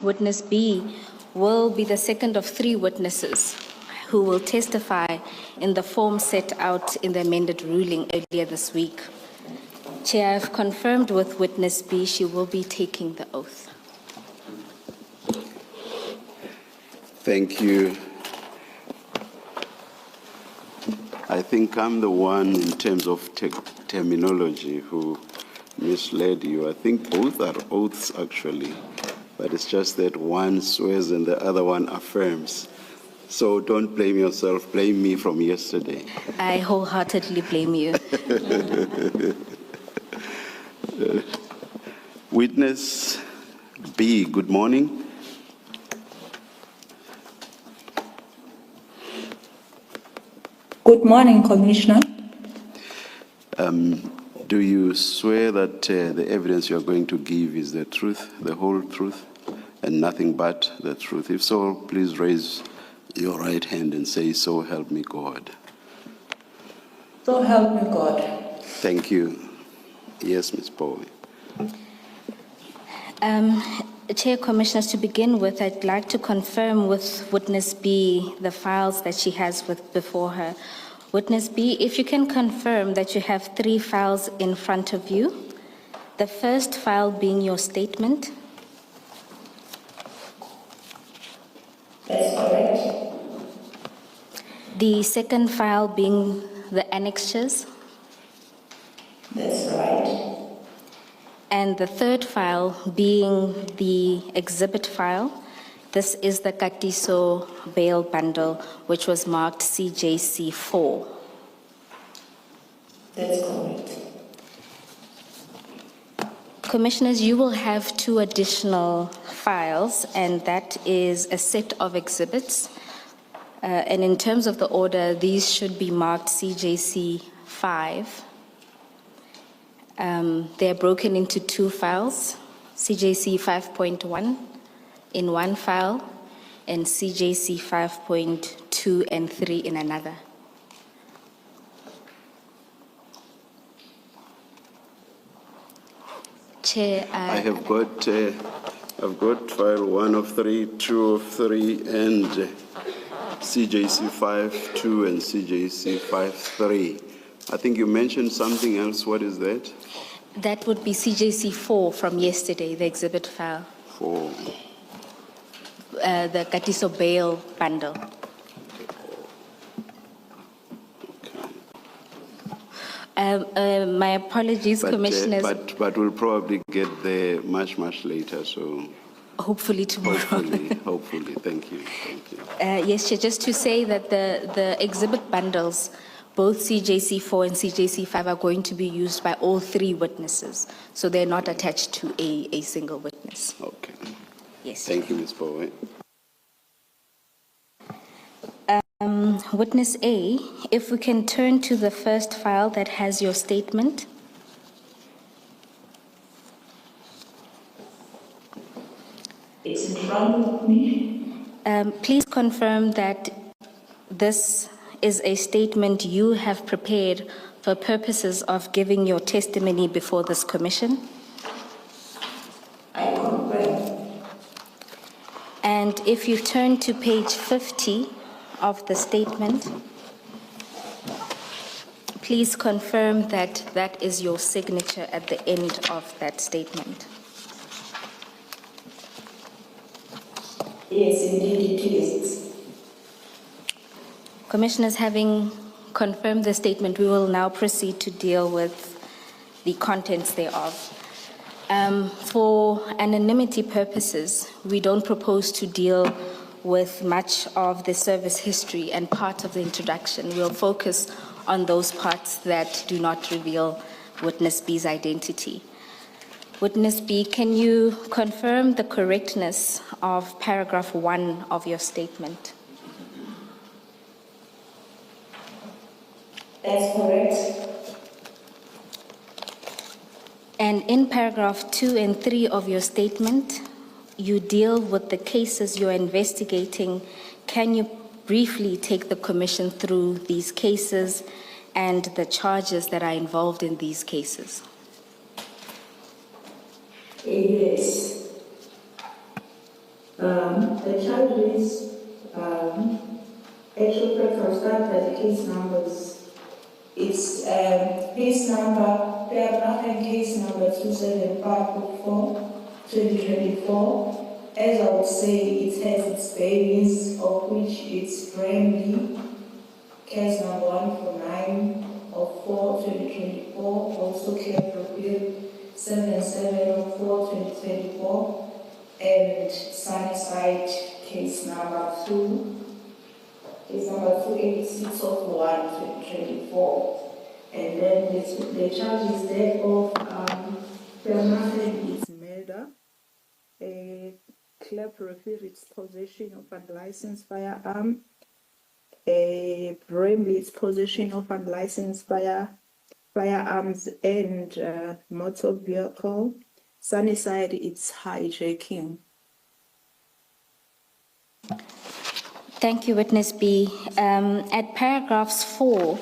Witness B will be the second of 3 witnesses who will testify in the form set out in the amended ruling earlier this week. Chair, I've confirmed with Witness B she will be taking the oath. Thank you. I think I'm the one in terms of terminology who misled you. I think both are oaths actually, but it's just that one swears and the other one affirms. So don't blame yourself, blame me from yesterday. I wholeheartedly blame you. Witness B, good morning. Good morning, Commissioner. Do you swear that the evidence you are going to give is the truth, the whole truth, and nothing but the truth? If so, please raise your right hand and say, "So help me God." So help me God. Thank you. Yes, Ms. Bowie. Chair, Commissioners, to begin with, I'd like to confirm with Witness B the files that she has before her. Witness B, if you can confirm that you have 3 files in front of you, the first file being your statement. That's correct. The second file being the annexures. That's right. And the third file being the exhibit file. This is the Katiso bail bundle, which was marked CJC 4. That's correct. Commissioners, you will have 2 additional files, and that is a set of exhibits. And in terms of the order, these should be marked CJC 5. They're broken into 2 files, CJC 5.1 in one file, and CJC 5.2 and 3 in another. Chair, I've got file 1 of 3, 2 of 3, and CJC 5.2 and CJC 5.3. I think you mentioned something else. What is that? That would be CJC 4 from yesterday, the exhibit file. 4. The Katiso bail bundle. My apologies, Commissioners. But we'll probably get there much later, so... Hopefully tomorrow. Hopefully. Thank you. Yes, Chair, just to say that the exhibit bundles, both CJC 4 and CJC 5, are going to be used by all 3 witnesses, so they're not attached to a single witness. Okay. Yes. Thank you, Ms. Bowie. Witness A, if we can turn to the first file that has your statement. It's in front of me. Please confirm that this is a statement you have prepared for purposes of giving your testimony before this commission. I confirm. And if you turn to page 50 of the statement, please confirm that that is your signature at the end of that statement. Yes, indeed it is. Commissioners, having confirmed the statement, we will now proceed to deal with the contents thereof. For anonymity purposes, we don't propose to deal with much of the service history and part of the introduction. We'll focus on those parts that do not reveal Witness B's identity. Witness B, can you confirm the correctness of paragraph 1 of your statement? That's correct. And in paragraph 2 and 3 of your statement, you deal with the cases you're investigating. Can you briefly take the Commission through these cases and the charges that are involved in these cases? Yes. The charges, actual practical start by the case numbers. It's case number, paragraph and case number 27544, 2024. As I would say, it has its babies, of which it's Brandy, case number 149 of 4, 2024, also Claire Procure 7704, 2024, and Sunnyside, case number 286 of 1, 2024. And then the charge is there of permanent is murder, Claire Procure its possession of unlicensed firearm, Bramley's possession of unlicensed firearms and motor vehicle. Sunnyside, it's hijacking. Thank you, Witness B. At paragraphs 4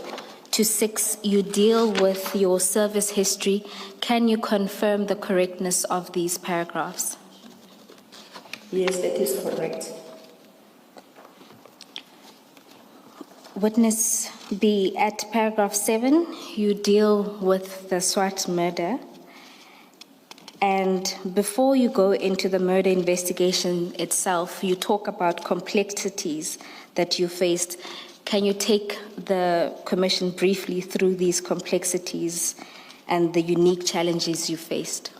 to 6, you deal with your service history. Can you confirm the correctness of these paragraphs? Yes, that is correct. Witness B, at paragraph 7, you deal with the Swart murder. And before you go into the murder investigation itself, you talk about complexities that you faced. Can you take the Commission briefly through these complexities and the unique challenges you faced?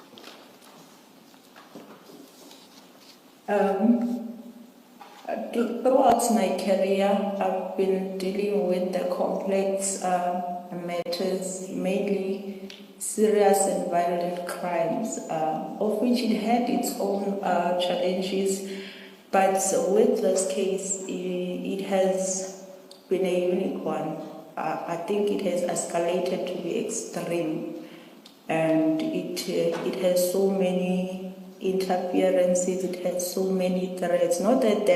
Throughout my career, I've been dealing with the complex matters, mainly serious and violent crimes, of which it had its own challenges. But with this case, it has been a unique one. I think it has escalated to the extreme, and it has so many interferences, it has so many threats. Not that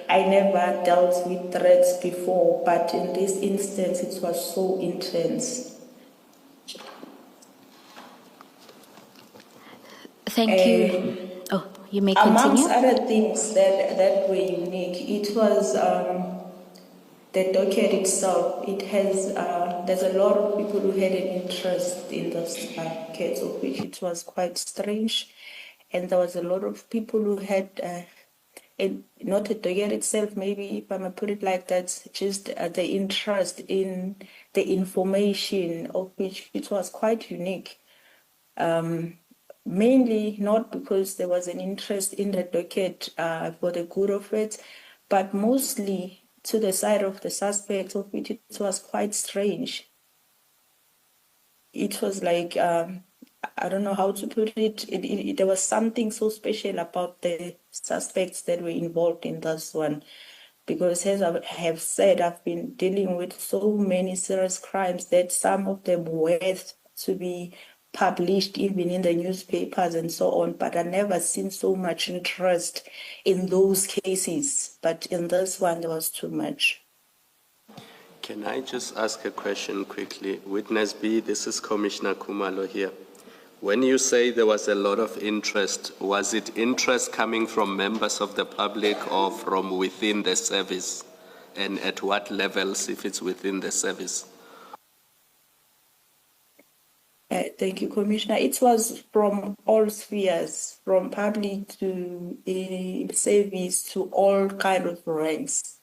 I never dealt with threats before, but in this instance, it was so intense. Thank you. Oh, you may continue. Amongst other things that were unique, it was the docket itself. It has there's a lot of people who had an interest in this case, of which it was quite strange, and there was a lot of people who had not the docket itself, maybe if I may put it like that, just the interest in the information, of which it was quite unique. Mainly not because there was an interest in the docket for the good of it, but mostly to the side of the suspect, of which it was quite strange. It was like, I don't know how to put it. There was something so special about the suspects that were involved in this one. Because as I have said, I've been dealing with so many serious crimes that some of them worth to be published even in the newspapers and so on, but I never seen so much interest in those cases. But in this one, there was too much. Can I just ask a question quickly? Witness B, this is Commissioner Khumalo here. When you say there was a lot of interest, was it interest coming from members of the public or from within the service? And at what levels, if it's within the service? Thank you, Commissioner. It was from all spheres, from public to service to all kind of ranks.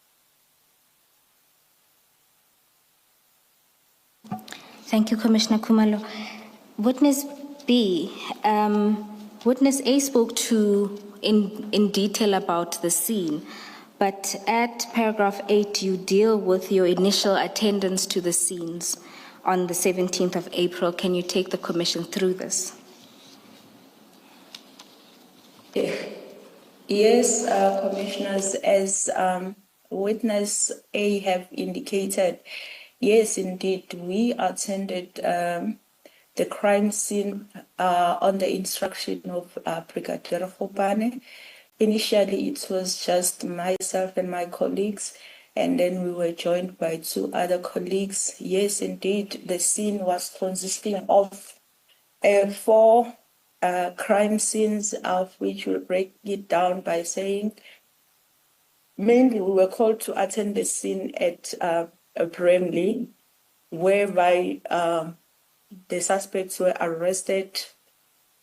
Thank you, Commissioner Khumalo. Witness B, Witness A spoke to in detail about the scene, but at paragraph 8, you deal with your initial attendance to the scenes on the 17th of April. Can you take the Commission through this? Yes, Commissioners, as Witness A have indicated, yes, indeed, we attended the crime scene on the instruction of Brigadier Khopane. Initially, it was just myself and my colleagues, and then we were joined by 2 other colleagues. Yes, indeed, the scene was consisting of 4 crime scenes, of which we'll break it down by saying mainly we were called to attend the scene at Bramley, whereby the suspects were arrested,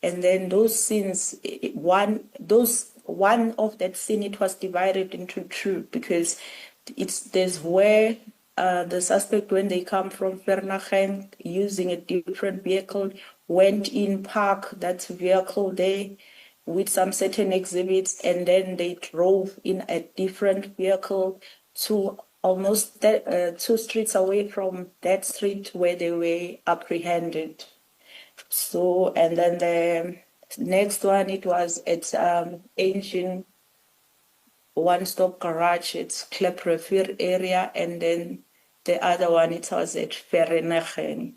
and then those scenes, one of that scene, it was divided into two because there's where the suspect, when they come from Vereeniging using a different vehicle, went in, parked that vehicle there with some certain exhibits, and then they drove in a different vehicle to almost 2 streets away from that street where they were apprehended. So, and then the next one, it was at Ancient One-Stop Garage, it's Kleprefir area, and then the other one, it was at Vereeniging.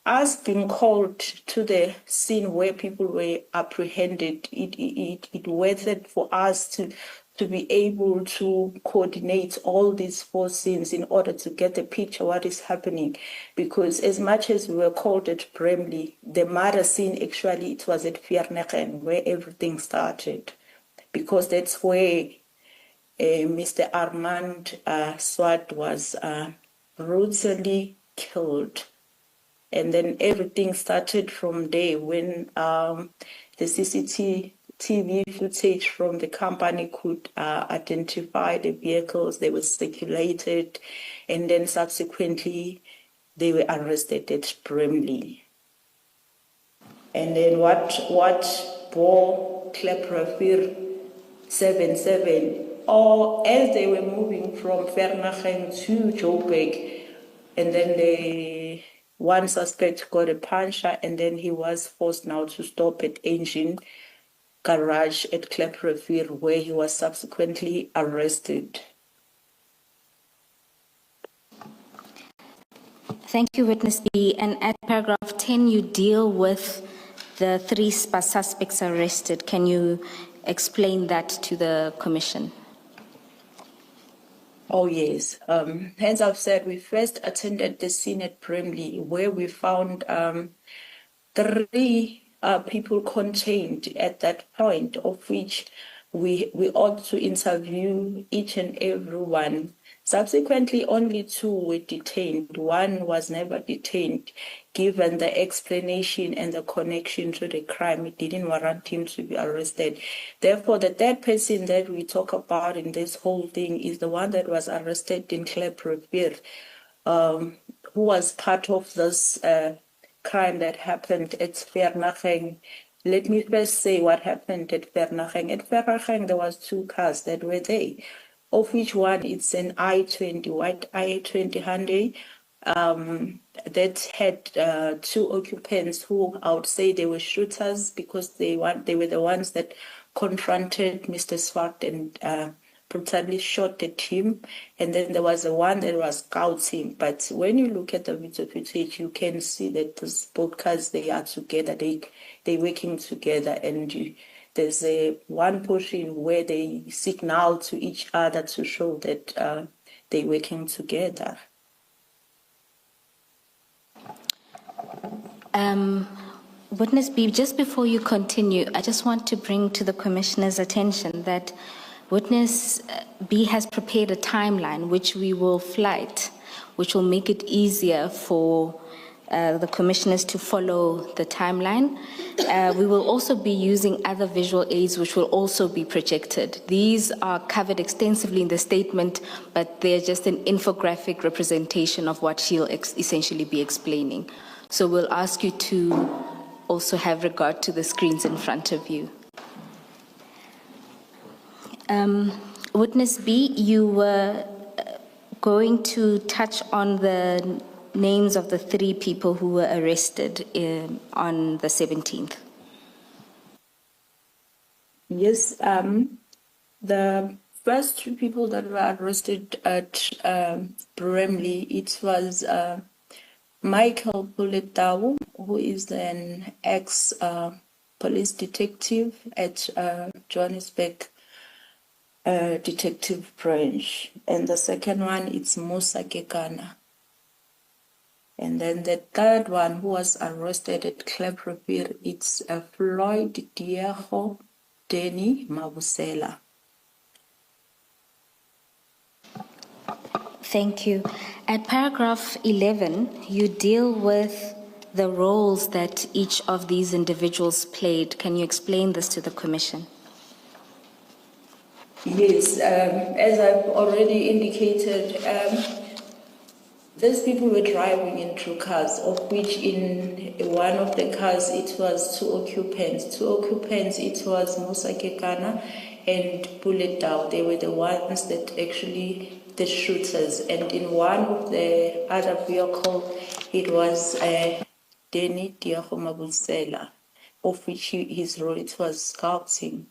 Us being called to the scene where people were apprehended, it worth it for us to be able to coordinate all these 4 scenes in order to get a picture what is happening. Because as much as we were called at Bramley, the murder scene, actually, it was at Vereeniging where everything started. Because that's where Mr. Armand Swart was brutally killed. And then everything started from there when the CCTV footage from the company could identify the vehicles, they were circulated, and then subsequently they were arrested at Bramley. And then what bore Kleprefir 77, or as they were moving from Vereeniging to Joburg, and then one suspect got a puncture, and then he was forced now to stop at Engine Garage at Kleprefir, where he was subsequently arrested. Thank you, Witness B. And at paragraph 10, you deal with the 3 suspects arrested. Can you explain that to the Commission? Oh, yes. As I've said, we first attended the scene at Bramley, where we found 3 people contained at that point, of which we ought to interview each and every one. Subsequently, only 2 were detained. One was never detained, given the explanation and the connection to the crime. It didn't warrant him to be arrested. Therefore, the 3rd person that we talk about in this whole thing is the one that was arrested in Kleprefir, who was part of this crime that happened at Vereeniging. Let me first say what happened at Vereeniging. At Vereeniging, there was 2 cars that were there, of which one is an I-20, white I-20 Hyundai, that had 2 occupants who I would say they were shooters because they were the ones that confronted Mr. Swart and brutally shot at him. And then there was the one that was scouting. But when you look at the video footage, you can see that those both cars, they are together, they're working together, and there's one portion where they signal to each other to show that they're working together. Witness B, just before you continue, I just want to bring to the Commissioner's attention that Witness B has prepared a timeline which we will flight, which will make it easier for the commissioners to follow the timeline. We will also be using other visual aids which will also be projected. These are covered extensively in the statement, but they're just an infographic representation of what she'll essentially be explaining. So we'll ask you to also have regard to the screens in front of you. Witness B, you were going to touch on the names of the 3 people who were arrested on the 17th. Yes, the first 2 people that were arrested at Bramley, it was Michael Puletau, who is an ex-police detective at Johannesburg Detective Branch. And the second one, it's Musa Kekana. And then the third one who was arrested at Club Rivier, it's Floyd Diego Denny Mabusela. Thank you. At paragraph 11, you deal with the roles that each of these individuals played. Can you explain this to the Commission? Yes, as I've already indicated, these people were driving in two cars, of which in one of the cars it was two occupants. Two occupants, it was Musa Kekana and Bullet Dow. They were the ones that actually, the shooters. And in one of the other vehicle, it was Denny Diego Mabusela, of which his role it was scouting.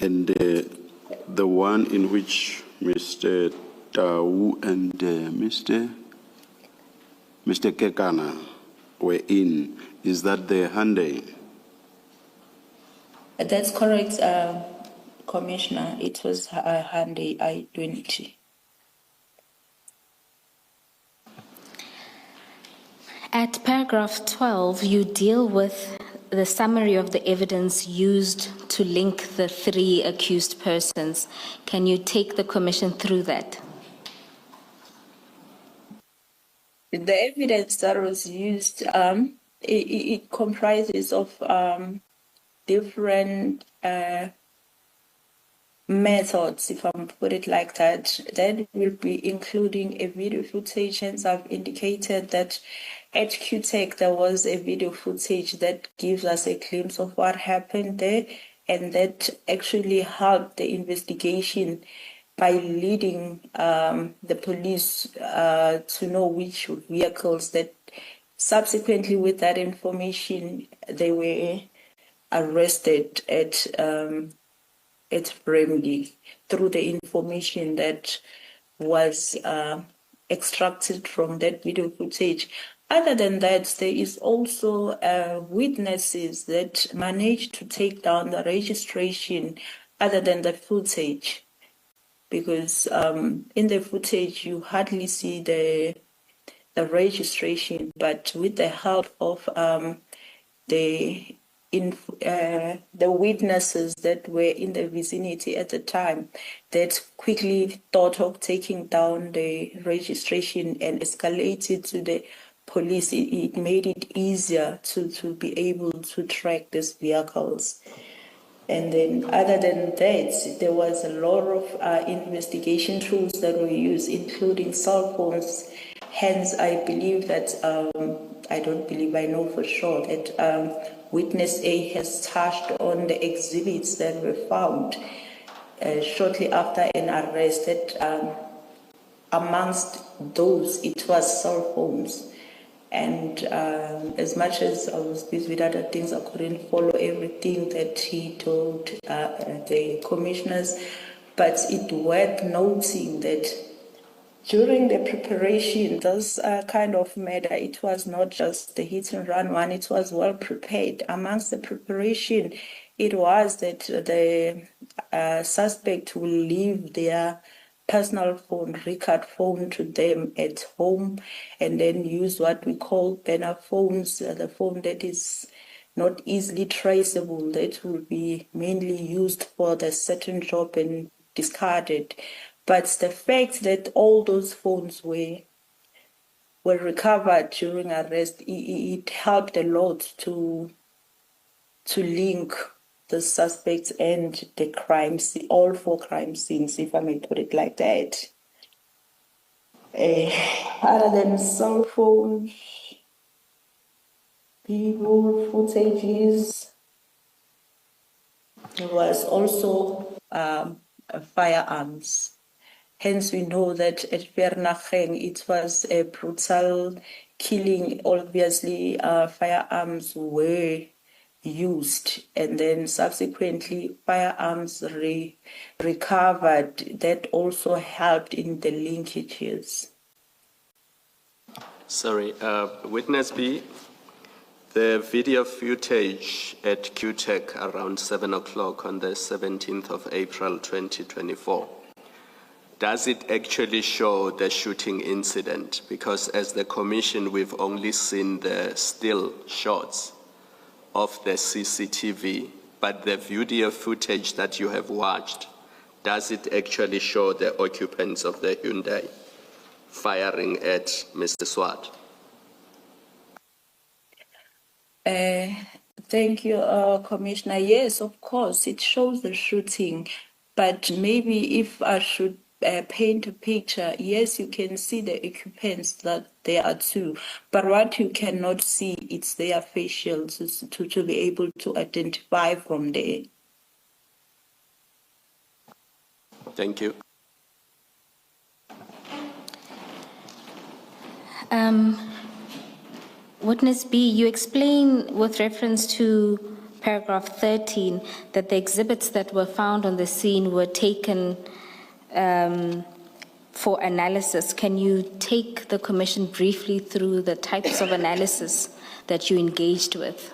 And the one in which Mr. Tau and Mr. Kekana were in, is that the Hyundai? That's correct, Commissioner. It was a Hyundai i20. At paragraph 12, you deal with the summary of the evidence used to link the three accused persons. Can you take the Commission through that? The evidence that was used, it comprises of different methods, if I put it like that. That will be including a video footage, and I've indicated that at QTech there was a video footage that gives us a glimpse of what happened there, and that actually helped the investigation by leading the police to know which vehicles that subsequently with that information they were arrested at Bramley through the information that was extracted from that video footage. Other than that, there is also witnesses that managed to take down the registration other than the footage, because in the footage you hardly see the registration, but with the help of the witnesses that were in the vicinity at the time, that quickly thought of taking down the registration and escalated to the police. It made it easier to be able to track these vehicles. And then other than that, there was a lot of investigation tools that were used, including cell phones. Hence, I believe that, I don't believe, I know for sure that Witness A has touched on the exhibits that were found shortly after an arrest, that amongst those, it was cell phones. And as much as I was busy with other things, I couldn't follow everything that he told the commissioners. But it's worth noting that during the preparation, this kind of matter, it was not just the hit and run one, it was well prepared. Amongst the preparation, it was that the suspect will leave their personal phone, record phone, to them at home, and then use what we call burner phones, the phone that is not easily traceable, that will be mainly used for the certain job and discarded. But the fact that all those phones were recovered during arrest, it helped a lot to link the suspects and the crimes, all four crime scenes, if I may put it like that. Other than cell phones, people, footages, there was also firearms. Hence, we know that at Vereeniging it was a brutal killing. Obviously, firearms were used, and then subsequently firearms recovered. That also helped in the linkages. Sorry, Witness B, the video footage at QTech around 7 o'clock on the 17th of April 2024. does it actually show the shooting incident? Because as the commission, we've only seen the still shots of the CCTV, but the video footage that you have watched, does it actually show the occupants of the Hyundai firing at Mr. Swart? Thank you, Commissioner. Yes, of course, it shows the shooting, but maybe if I should paint a picture, yes, you can see the occupants that there are two, but what you cannot see, it's their facials to be able to identify from there. Thank you. Witness B, you explain with reference to paragraph 13 that the exhibits that were found on the scene were taken for analysis. Can you take the commission briefly through the types of analysis that you engaged with?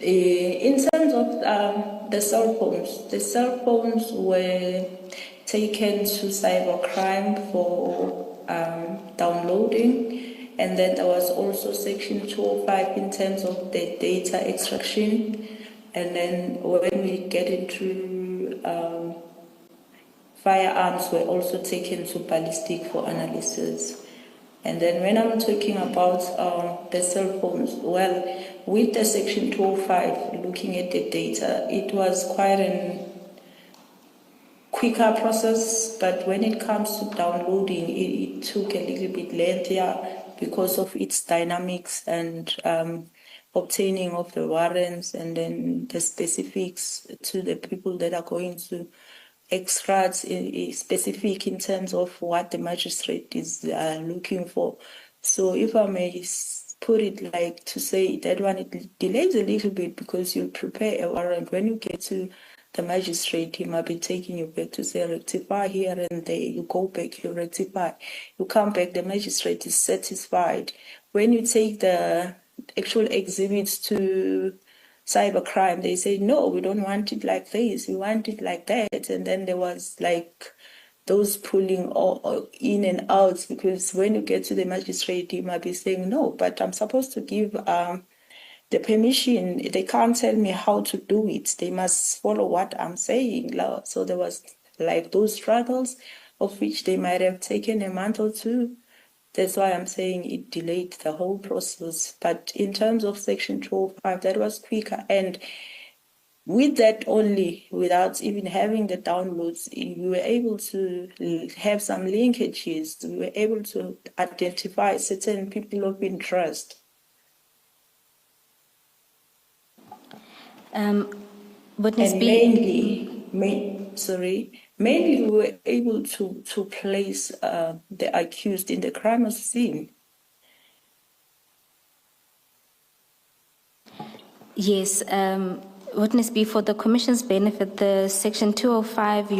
In terms of the cell phones were taken to cybercrime for downloading, and then there was also section 205 in terms of the data extraction, and then when we get into firearms were also taken to ballistic for analysis. And then when I'm talking about the cell phones, well, with the section 205, looking at the data, it was quite a quicker process, but when it comes to downloading, it took a little bit lengthier because of its dynamics and obtaining of the warrants and then the specifics to the people that are going to extract specific in terms of what the magistrate is looking for. So if I may put it like to say that one, it delays a little bit because you prepare a warrant. When you get to the magistrate, he might be taking you back to say rectify here and there. You go back, you rectify. You come back, the magistrate is satisfied. When you take the actual exhibits to cybercrime, they say, no, we don't want it like this, we want it like that. And then there was like those pulling all in and out, because when you get to the magistrate, you might be saying, no, but I'm supposed to give the permission. They can't tell me how to do it. They must follow what I'm saying. So there was like those struggles of which they might have taken a month or two. That's why I'm saying it delayed the whole process. But in terms of section 205, that was quicker. And with that only, without even having the downloads, we were able to have some linkages. We were able to identify certain people of interest. Witness And B. mainly we were able to place the accused in the crime scene. Yes, Witness B, for the Commission's benefit, the Section 205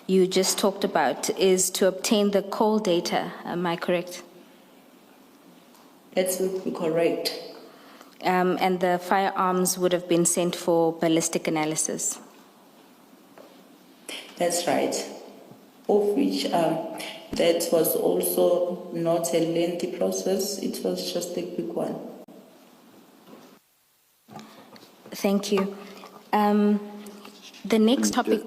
you just talked about is to obtain the call data. Am I correct? That's correct. And the firearms would have been sent for ballistic analysis. That's right. Of which that was also not a lengthy process. It was just a quick one. Thank you. The next topic.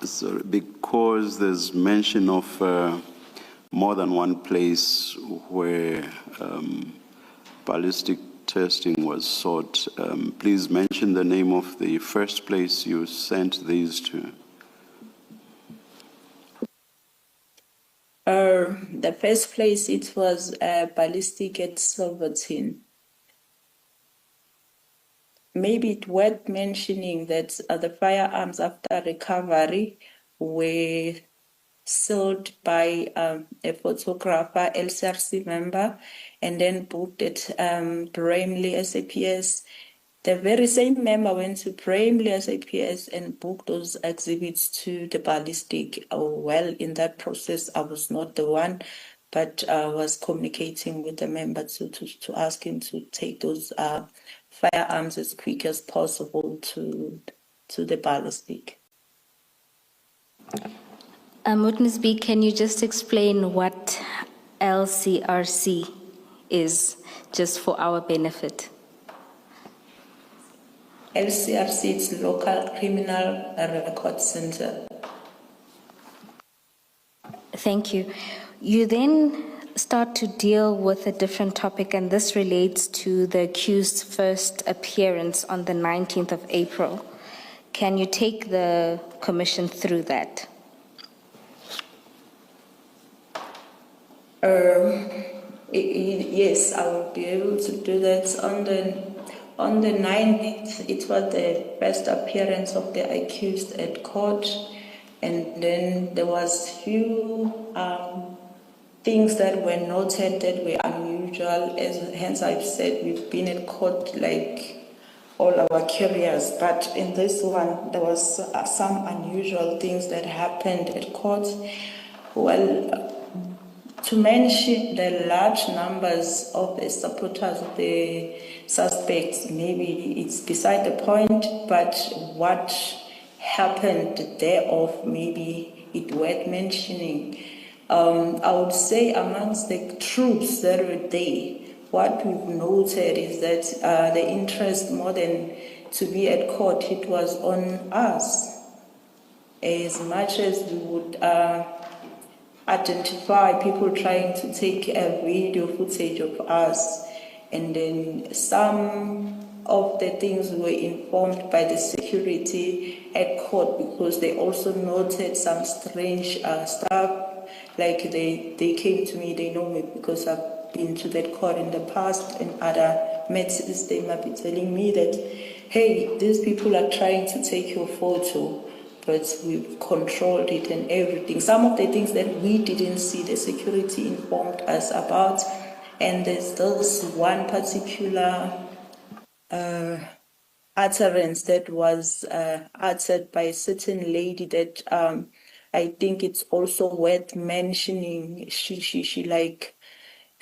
Sorry, because there's mention of more than one place where ballistic testing was sought. Please mention the name of the first place you sent these to. The first place, it was ballistic at Silverton. Maybe it's worth mentioning that the firearms after recovery were sold by a photographer, LCRC member, and then booked at Bramley SAPS. The very same member went to Bramley SAPS and booked those exhibits to the ballistic. Well, in that process, I was not the one, but I was communicating with the member to ask him to take those firearms as quick as possible to the ballistic. Witness B, can you just explain what LCRC is, just for our benefit? LCRC is Local Criminal Record Center. Thank you. You then start to deal with a different topic, and this relates to the accused's first appearance on the 19th of April. Can you take the commission through that? Yes, I will be able to do that. On the 19th, it was the first appearance of the accused at court, and then there was few things that were noted that were unusual. Hence, I've said we've been at court like all our careers, but in this one, there was some unusual things that happened at court. Well, to mention the large numbers of the supporters of the suspects, maybe it's beside the point, but what happened thereof, maybe it worth mentioning. I would say amongst the troops that were there, what we've noted is that the interest more than to be at court, it was on us. As much as we would identify people trying to take a video footage of us, and then some of the things were informed by the security at court because they also noted some strange stuff. Like they came to me, they know me because I've been to that court in the past and other matters. They might be telling me that, hey, these people are trying to take your photo, but we've controlled it and everything. Some of the things that we didn't see, the security informed us about. And there's this one particular utterance that was uttered by a certain lady that I think it's also worth mentioning. She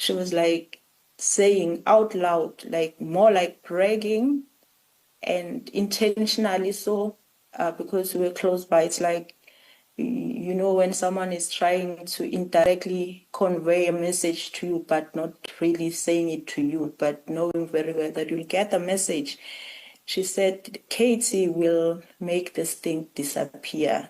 was like saying out loud, like more like bragging, and intentionally so, because we were close by. It's like, you know, when someone is trying to indirectly convey a message to you, but not really saying it to you, but knowing very well that you'll get the message. She said, Katie will make this thing disappear.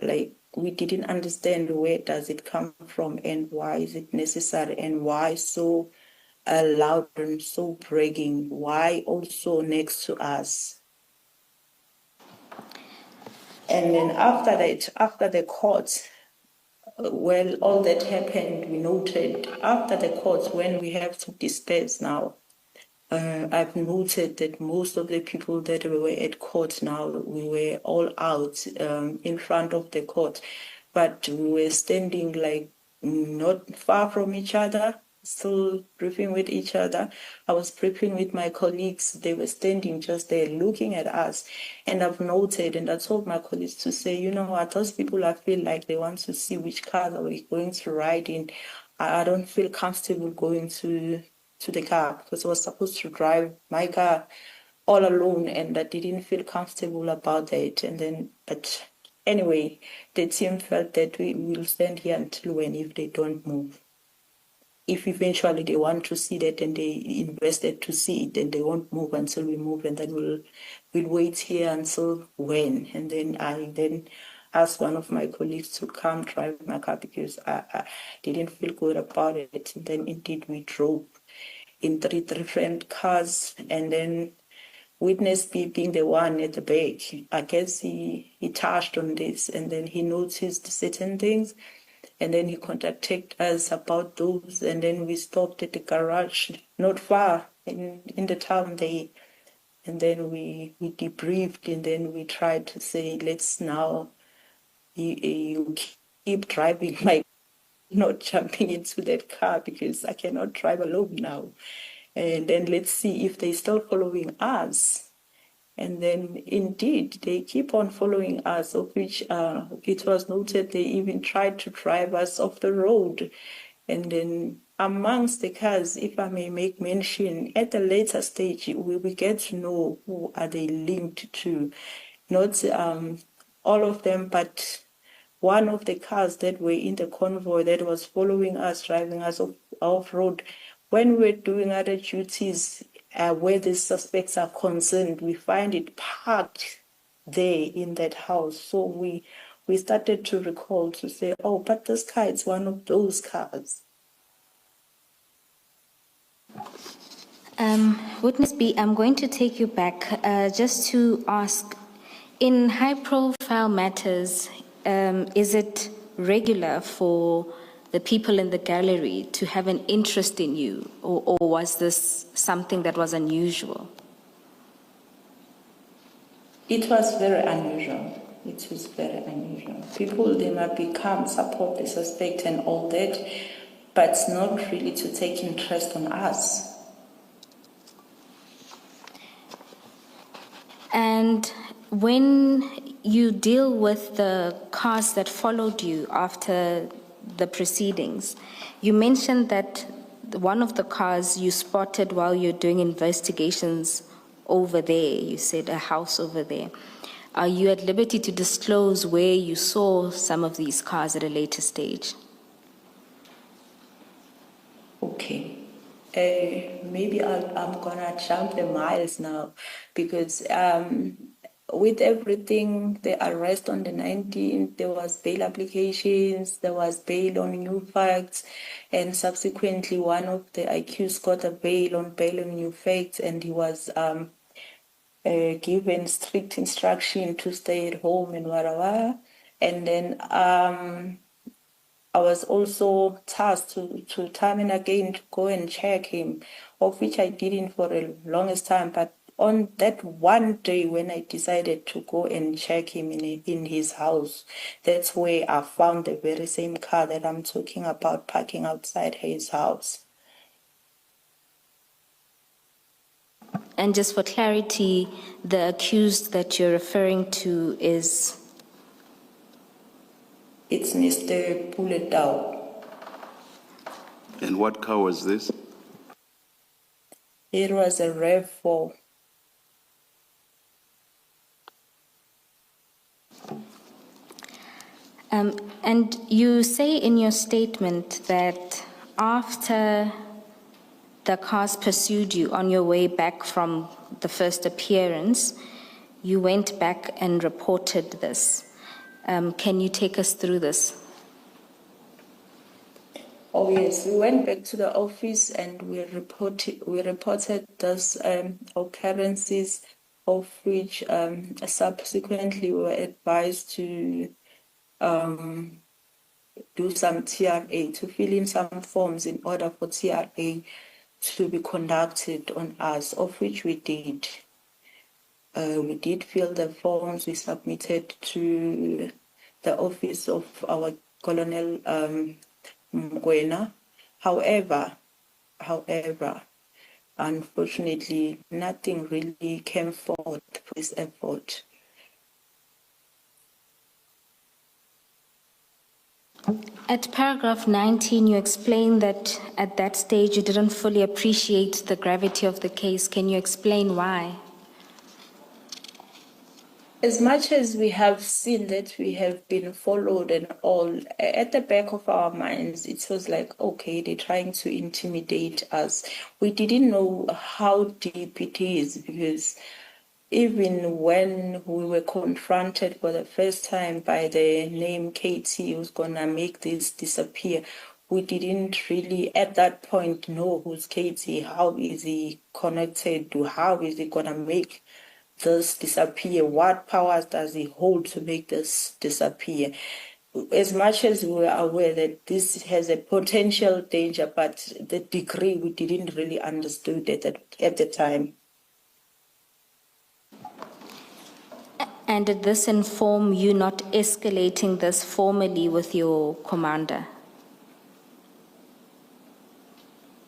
Like, we didn't understand where does it come from and why is it necessary and why so loud and so bragging, why also next to us. And then after that, after the court, well, all that happened, we noted after the court, when we have to disperse now, I've noted that most of the people that were at court now, we were all out in front of the court, but we were standing like not far from each other, still briefing with each other. I was briefing with my colleagues. They were standing just there looking at us. And I've noted, and I told my colleagues to say, you know what, those people, I feel like they want to see which car are we going to ride in. I don't feel comfortable going to the car because I was supposed to drive my car all alone, and I didn't feel comfortable about that. And then, but anyway, the team felt that we will stand here until when, if they don't move. If eventually they want to see that and they invested to see it, then they won't move until we move, and then we'll wait here until when. And then I asked one of my colleagues to come drive my car because I didn't feel good about it. And then indeed we drove in 3 different cars, and then Witness B being the one at the back, I guess he touched on this, and then he noticed certain things, and then he contacted us about those, and then we stopped at the garage not far in the town there, and then we debriefed, and then we tried to say, let's now you keep driving my, not jumping into that car because I cannot drive alone now. And then let's see if they're still following us. And then indeed, they keep on following us, of which it was noted they even tried to drive us off the road. And then amongst the cars, if I may make mention, at a later stage, we get to know who are they linked to. Not all of them, but one of the cars that were in the convoy that was following us, driving us off road. When we're doing other duties where the suspects are concerned, we find it parked there in that house. So we started to recall to say, oh, but this car is one of those cars. Witness B, I'm going to take you back just to ask, in high-profile matters, is it regular for the people in the gallery to have an interest in you, or was this something that was unusual? It was very unusual. It was very unusual. People, they might become, support the suspect and all that, but not really to take interest on us. And when you deal with the cars that followed you after the proceedings, you mentioned that one of the cars you spotted while you're doing investigations over there. You said a house over there. Are you at liberty to disclose where you saw some of these cars at a later stage? Okay. Maybe I'm gonna jump the miles now because with everything, the arrest on the 19th, there was bail applications, there was bail on new facts, and subsequently one of the accused got a bail on new facts, and he was given strict instruction to stay at home and whatever. And then I was also tasked to time and again to go and check him, of which I didn't for the longest time. But on that one day when I decided to go and check him in his house, that's where I found the very same car that I'm talking about parking outside his house. And just for clarity, the accused that you're referring to is? It's Mr. Puletau. And what car was this? It was a RAV4. And you say in your statement that after the cars pursued you on your way back from the first appearance, you went back and reported this. Can you take us through this? Oh yes, we went back to the office and we reported those occurrences, of which subsequently we were advised to do some TRA, to fill in some forms in order for TRA to be conducted on us, of which we did. We did fill the forms. We submitted to the office of our Colonel Mkwena. However, unfortunately, nothing really came forth for this effort. At paragraph 19, you explain that at that stage you didn't fully appreciate the gravity of the case. Can you explain why? As much as we have seen that we have been followed and all, at the back of our minds, it was like, okay, they're trying to intimidate us. We didn't know how deep it is, because even when we were confronted for the first time by the name KT, who's gonna make this disappear, we didn't really at that point know who's KT, how is he connected to, how is he gonna make this disappear, what powers does he hold to make this disappear. As much as we were aware that this has a potential danger, but the degree we didn't really understand it at the time. And did this inform you not escalating this formally with your commander?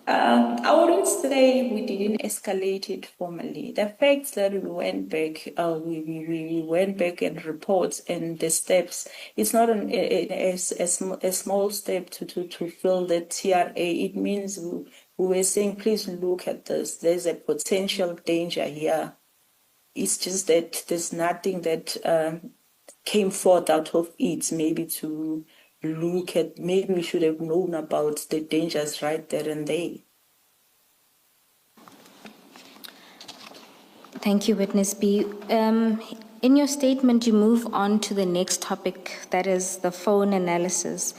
I wouldn't say we didn't escalate it formally. The fact that we went back, we went back and reports and the steps. It's not a small step to fill the TRA. It means we were saying, please look at this. There's a potential danger here. It's just that there's nothing that came forth out of it, maybe to look at, maybe we should have known about the dangers right there and there. Thank you, Witness B. In your statement, you move on to the next topic, that is the phone analysis,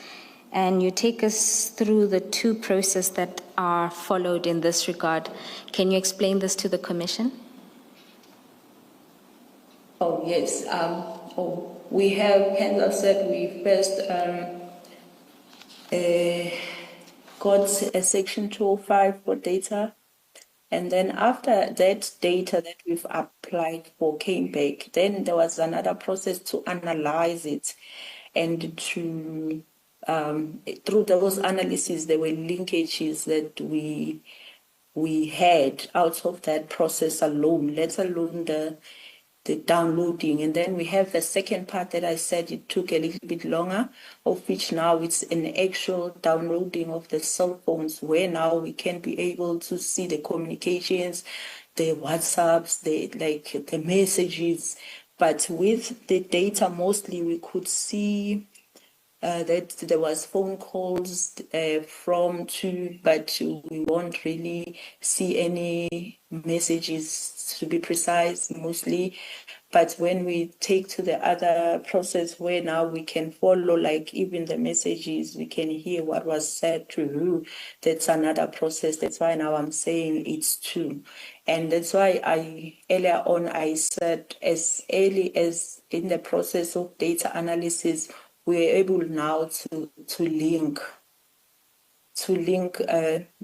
and you take us through the two processes that are followed in this regard. Can you explain this to the Commission? Oh, yes. We have, as I said, we first got a Section 205 for data. And then after that data that we've applied for came back, then there was another process to analyze it and to, through those analyses, there were linkages that we had out of that process alone, let alone the downloading. And then we have the second part that I said it took a little bit longer, of which now it's an actual downloading of the cell phones, where now we can be able to see the communications, the WhatsApps, the messages. But with the data, mostly we could see that there was phone calls from to, but we won't really see any messages, to be precise, mostly. But when we take to the other process where now we can follow, like even the messages, we can hear what was said to who, that's another process. That's why now I'm saying it's two. And that's why earlier on I said as early as in the process of data analysis, we're able now to link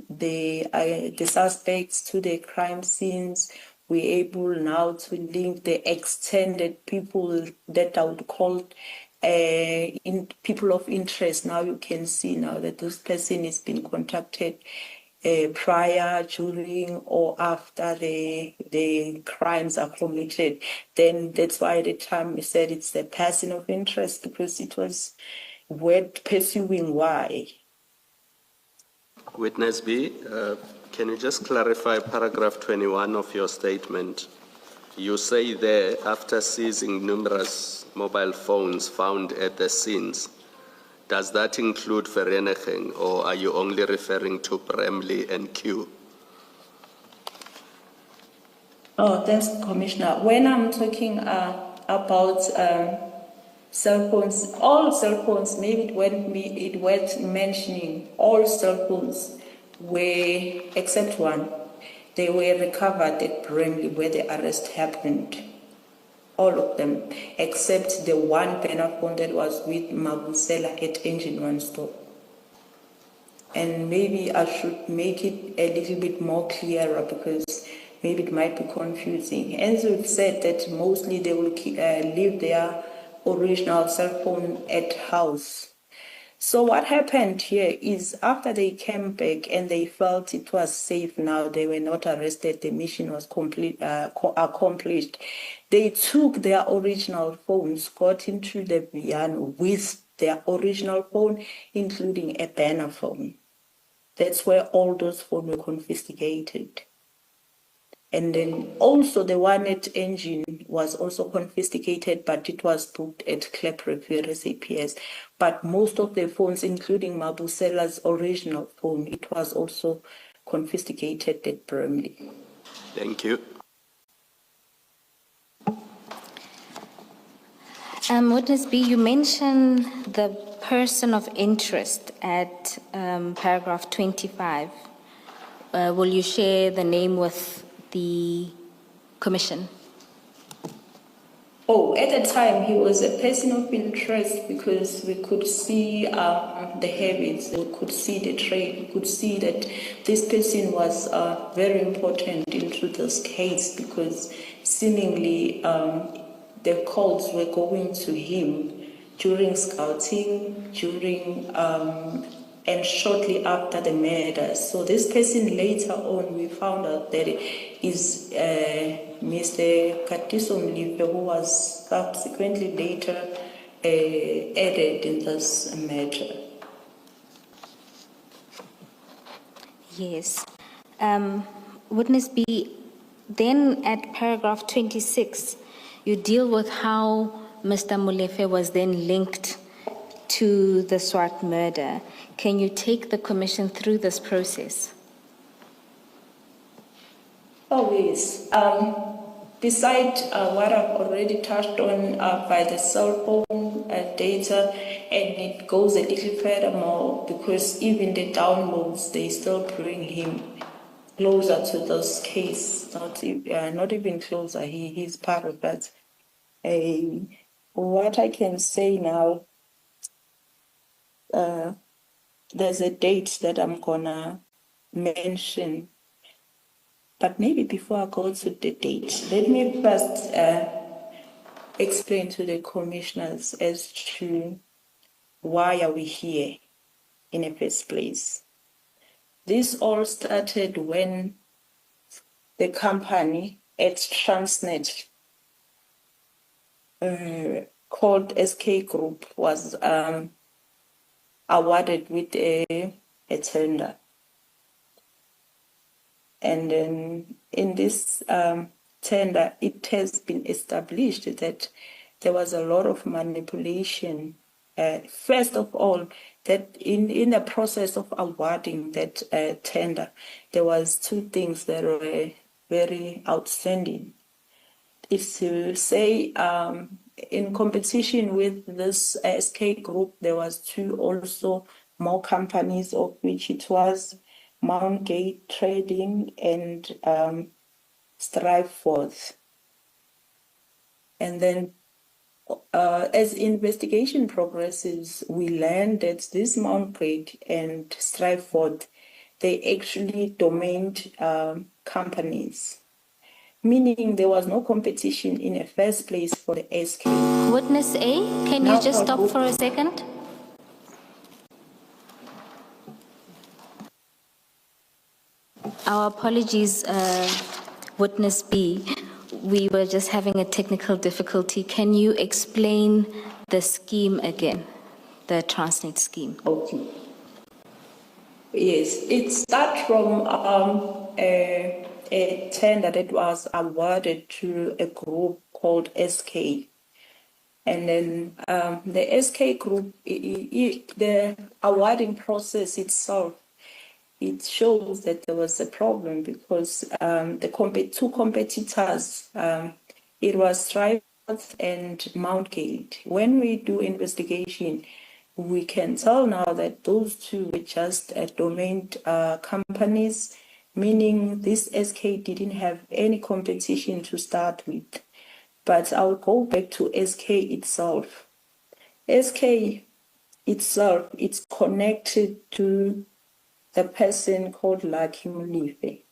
the suspects to the crime scenes. We're able now to link the extended people that I would call in people of interest. Now you can see now that this person has been contacted prior, during, or after the crimes are committed. Then that's why at the time we said it's the person of interest, because it was word pursuing why. Witness B, can you just clarify paragraph 21 of your statement? You say there, after seizing numerous mobile phones found at the scenes, does that include Vereeniging, or are you only referring to Bramley and Q? Oh, thanks, Commissioner. When I'm talking about cell phones, all cell phones, maybe it worth mentioning, all cell phones were, except one, they were recovered at Bramley where the arrest happened. All of them, except the one banner phone that was with Mabusela at Engine One store. And maybe I should make it a little bit more clearer, because maybe it might be confusing. As we've said that mostly they will leave their original cell phone at house. So what happened here is after they came back and they felt it was safe now, they were not arrested, the mission was accomplished. They took their original phones, got into the van with their original phone, including a banner phone. That's where all those phones were confiscated. And then also the one at Engine was also confiscated, but it was booked at Cleprick SAPS. But most of the phones, including Mabusela's original phone, it was also confiscated at Bramley. Thank you. Witness B, you mentioned the person of interest at paragraph 25. Will you share the name with the Commission? Oh, at the time, he was a person of interest because we could see the habits, we could see the trade, we could see that this person was very important into this case, because seemingly the calls were going to him during scouting, and shortly after the murder. So this person later on, we found out that is Mr. Katiso Mlipe, who was subsequently later added in this matter. Yes. Witness B, then at paragraph 26, you deal with how Mr. Molefe was then linked to the Swart murder. Can you take the commission through this process? Oh, yes. Besides what I've already touched on by the cell phone data, and it goes a little further more because even the downloads, they still bring him closer to this case, not even closer. He's part of that. What I can say now, there's a date that I'm gonna mention. But maybe before I go to the date, let me first explain to the commissioners as to why are we here in the first place. This all started when the company at Transnet called SK Group was awarded with a tender. And then in this tender, it has been established that there was a lot of manipulation. First of all, that in the process of awarding that tender, there was two things that were very outstanding. Is to say in competition with this SK Group, there was two also more companies of which it was Mount Gate Trading and Striveforth. And then as investigation progresses, we learned that this Mount Gate and Striveforth, they actually domained companies, meaning there was no competition in the first place for the SK. Witness A, can you just stop for a second? Our apologies, Witness B. We were just having a technical difficulty. Can you explain the scheme again, the Transnet scheme? Okay. Yes, it starts from a tender that was awarded to a group called SK. And then the SK group, the awarding process itself, it shows that there was a problem because the two competitors, it was Striveforth and Mountgate. When we do investigation, we can tell now that those two were just domained companies, meaning this SK didn't have any competition to start with. But I'll go back to SK itself. SK itself, it's connected to the person called Lucky Molefe.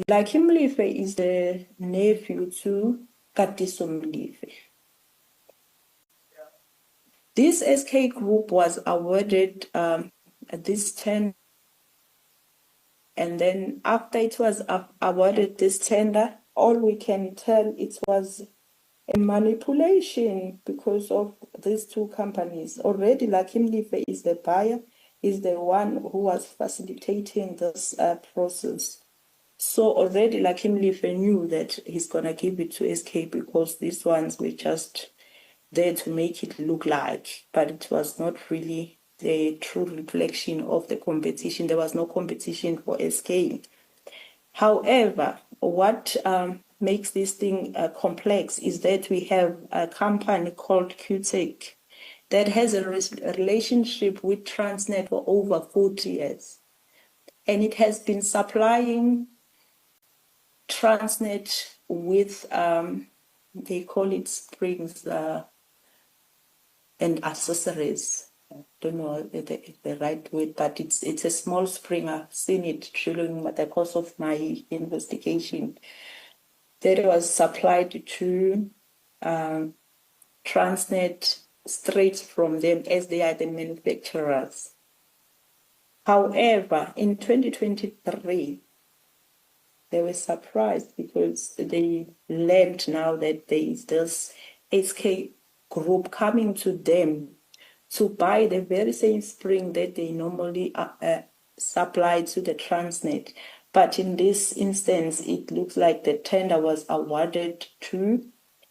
Lucky Molefe is the nephew to Katiso Molefe. This SK group was awarded this tender, and then after it was awarded this tender, all we can tell it was a manipulation because of these two companies. Already Lucky Molefe is the buyer, is the one who was facilitating this process. So already Lucky Molefe knew that he's going to give it to SK because these ones were just there to make it look like, but it was not really the true reflection of the competition. There was no competition for SK. However, what makes this thing complex is that we have a company called QTech that has a relationship with Transnet for over 40 years. And it has been supplying Transnet with, they call it springs and accessories. I don't know the right word, but it's a small spring. I've seen it during the course of my investigation. That was supplied to Transnet straight from them as they are the manufacturers. However, in 2023, they were surprised because they learned now that there is this SK group coming to them to buy the very same spring that they normally supply to the Transnet. But in this instance, it looks like the tender was awarded to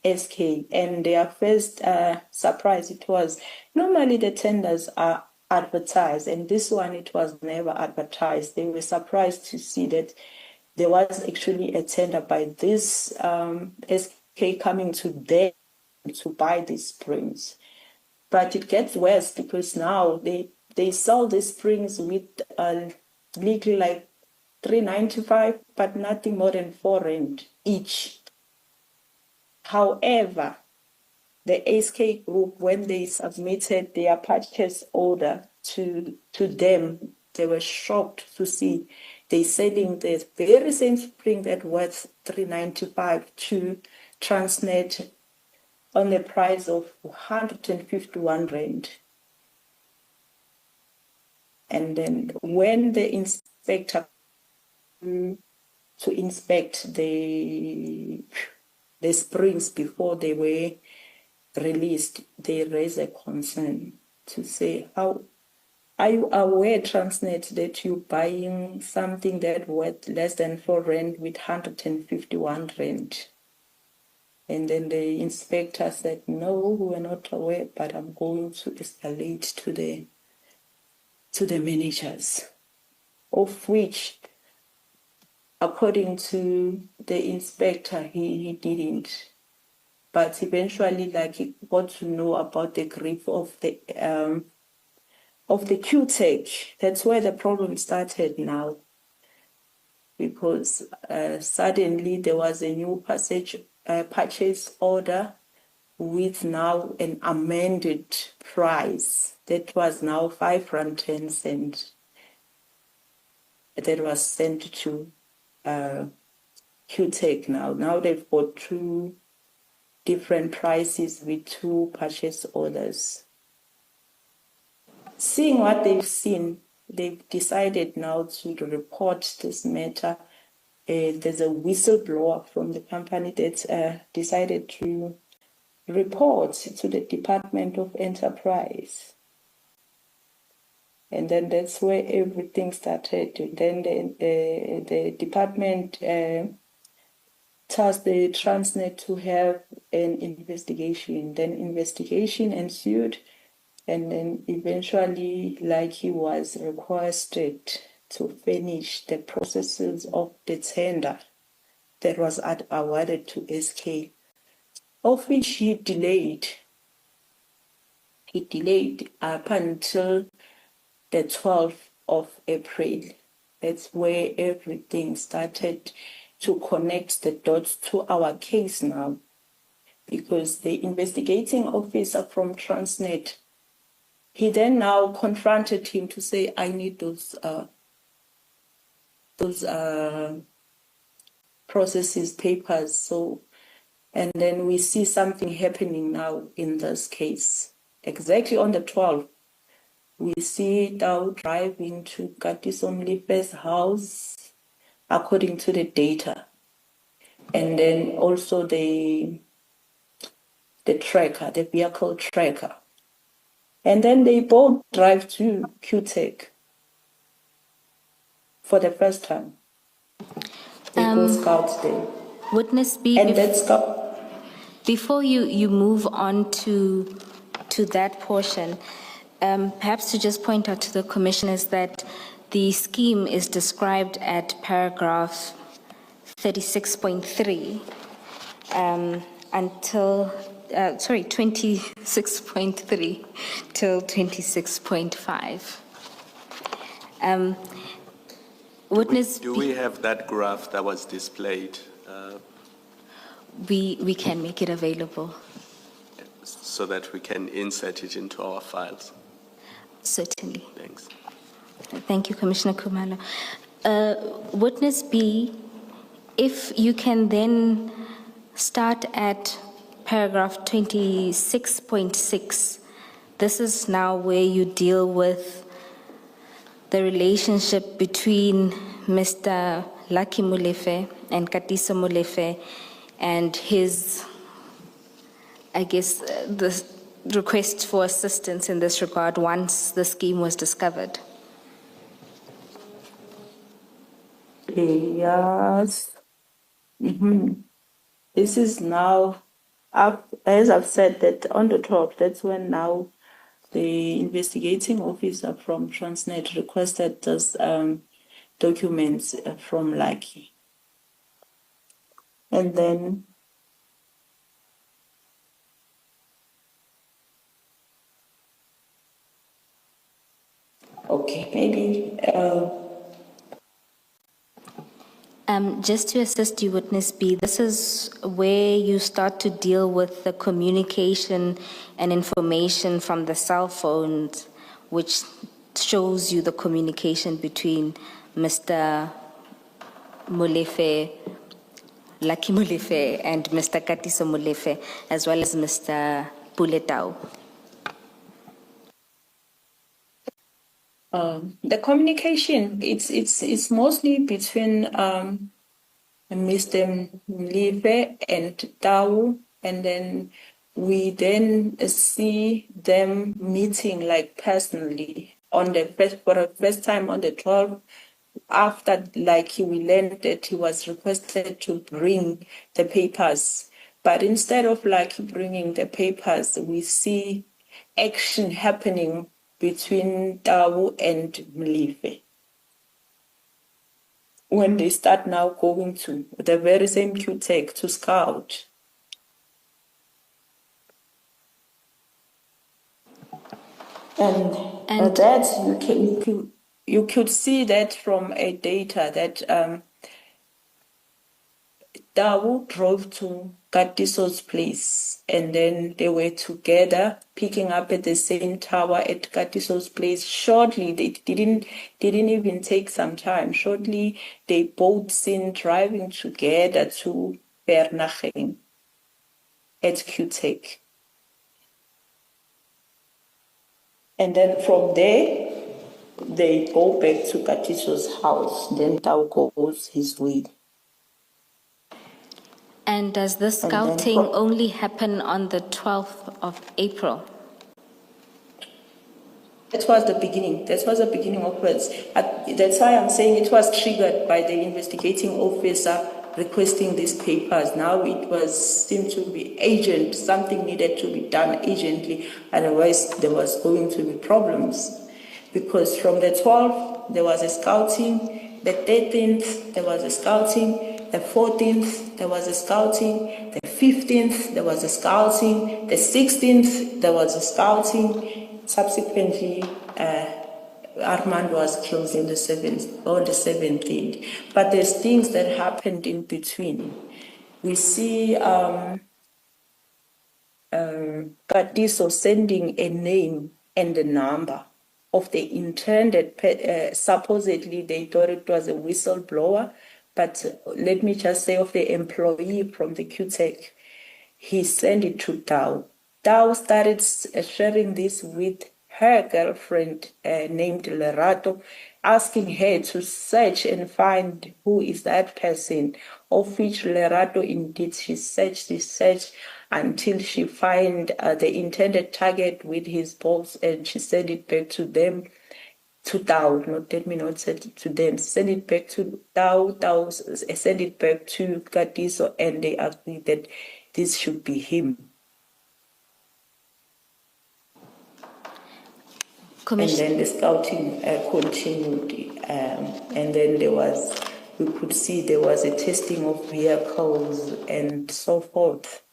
SK, and their first surprise, it was, normally the tenders are advertised, and this one, it was never advertised. They were surprised to see that there was actually a tender by this SK coming to them to buy these springs. But it gets worse because now they sell these springs with legal like 395, but nothing more than 4 rand each. However, the SK Group, when they submitted their purchase order to them, they were shocked to see they selling the very same spring that was 395 to Transnet on the price of 151 rand. And then when the inspector to inspect the springs before they were released, they raised a concern to say, how are you aware, Transnet, that you're buying something that worth less than 4 rand with 151 rand? And then the inspector said, no, we're not aware, but I'm going to escalate to the managers, of which, according to the inspector, he didn't. But eventually, like, he got to know about the grief of the QTech. That's where the problem started now, because suddenly there was a new purchase order with now an amended price that was now 5 rand 10 cents. That was sent to QTech now. Now they've got 2 different prices with 2 purchase orders. Seeing what they've seen, they've decided now to report this matter. There's a whistleblower from the company that decided to report to the Department of Enterprise. And then that's where everything started. Then the department tasked the Transnet to have an investigation. Then investigation ensued, and then eventually, like, he was requested to finish the processes of the tender that was awarded to SK, of which he delayed. He delayed up until the 12th of April. That's where everything started to connect the dots to our case now, because the investigating officer from Transnet, he then now confronted him to say, I need those processes, papers. So, and then we see something happening now in this case. Exactly on the 12th, we see Tao driving to Katiso Mlife's house, according to the data. And then also the tracker, the vehicle tracker. And then they both drive to QTech for the first time. They go scout there. Witness B, And that scout, before you move on to that portion, perhaps to just point out to the commissioners that the scheme is described at paragraph 36.3 until 26.3 till 26.5. Witness Do B, we have that graph that was displayed we can make it available, so that we can insert it into our files? certainly. Thanks. Thank you, Commissioner Khumalo. Witness B, if you can then start at paragraph 26.6. This is now where you deal with the relationship between Mr. Lucky Molefe and Katiso Molefe and his, I guess, the request for assistance in this regard once the scheme was discovered. yes. This is now As I've said, that on the 12th, that's when now the investigating officer from Transnet requested those documents from Lucky. And then okay, maybe Just to assist you, Witness B, this is where you start to deal with the communication and information from the cell phones, which shows you the communication between Mr. Molefe, Lucky Molefe, and Mr. Katiso Molefe, as well as Mr. Puletau. the communication, it's mostly between Mr. Mlive and Tau, and then we then see them meeting like personally on the for the first time on the 12th. After like we learned that he was requested to bring the papers, but instead of like bringing the papers, we see action happening between Tau and Mlive when they start now going to the very same QTech to scout. And that you could see that from a data that Dawu drove to Katiso's place, and then they were together picking up at the same tower at Katiso's place. Shortly, they didn't even take some time. Shortly, they both seen driving together to Vereeniging at QTech. And then from there, they go back to Katiso's house. Then Tau goes his way. And does the scouting only happen on the 12th of April? That was the beginning. That was the beginning of it. That's why I'm saying it was triggered by the investigating officer requesting these papers. Now it seemed to be urgent. Something needed to be done urgently. Otherwise, there was going to be problems. Because from the 12th, there was a scouting. The 13th, there was a scouting. The 14th, there was a scouting. The 15th, there was a scouting. The 16th, there was a scouting. Subsequently, Armand was killed on the 17th. But there's things that happened in between. We see Katiso sending a name and a number of the intended, supposedly they thought it was a whistleblower, but let me just say of the employee from the QTech, he sent it to Tau. Tau started sharing this with her girlfriend named Lerato, asking her to search and find who is that person, of which Lerato indeed she searched until she find the intended target with his boss, and she sent it back to them, to Tau, let me not send it to them, send it back to Tau, send it back to Katiso, and they agreed that this should be him. And then the scouting continued, and then we could see there was a testing of vehicles and so forth.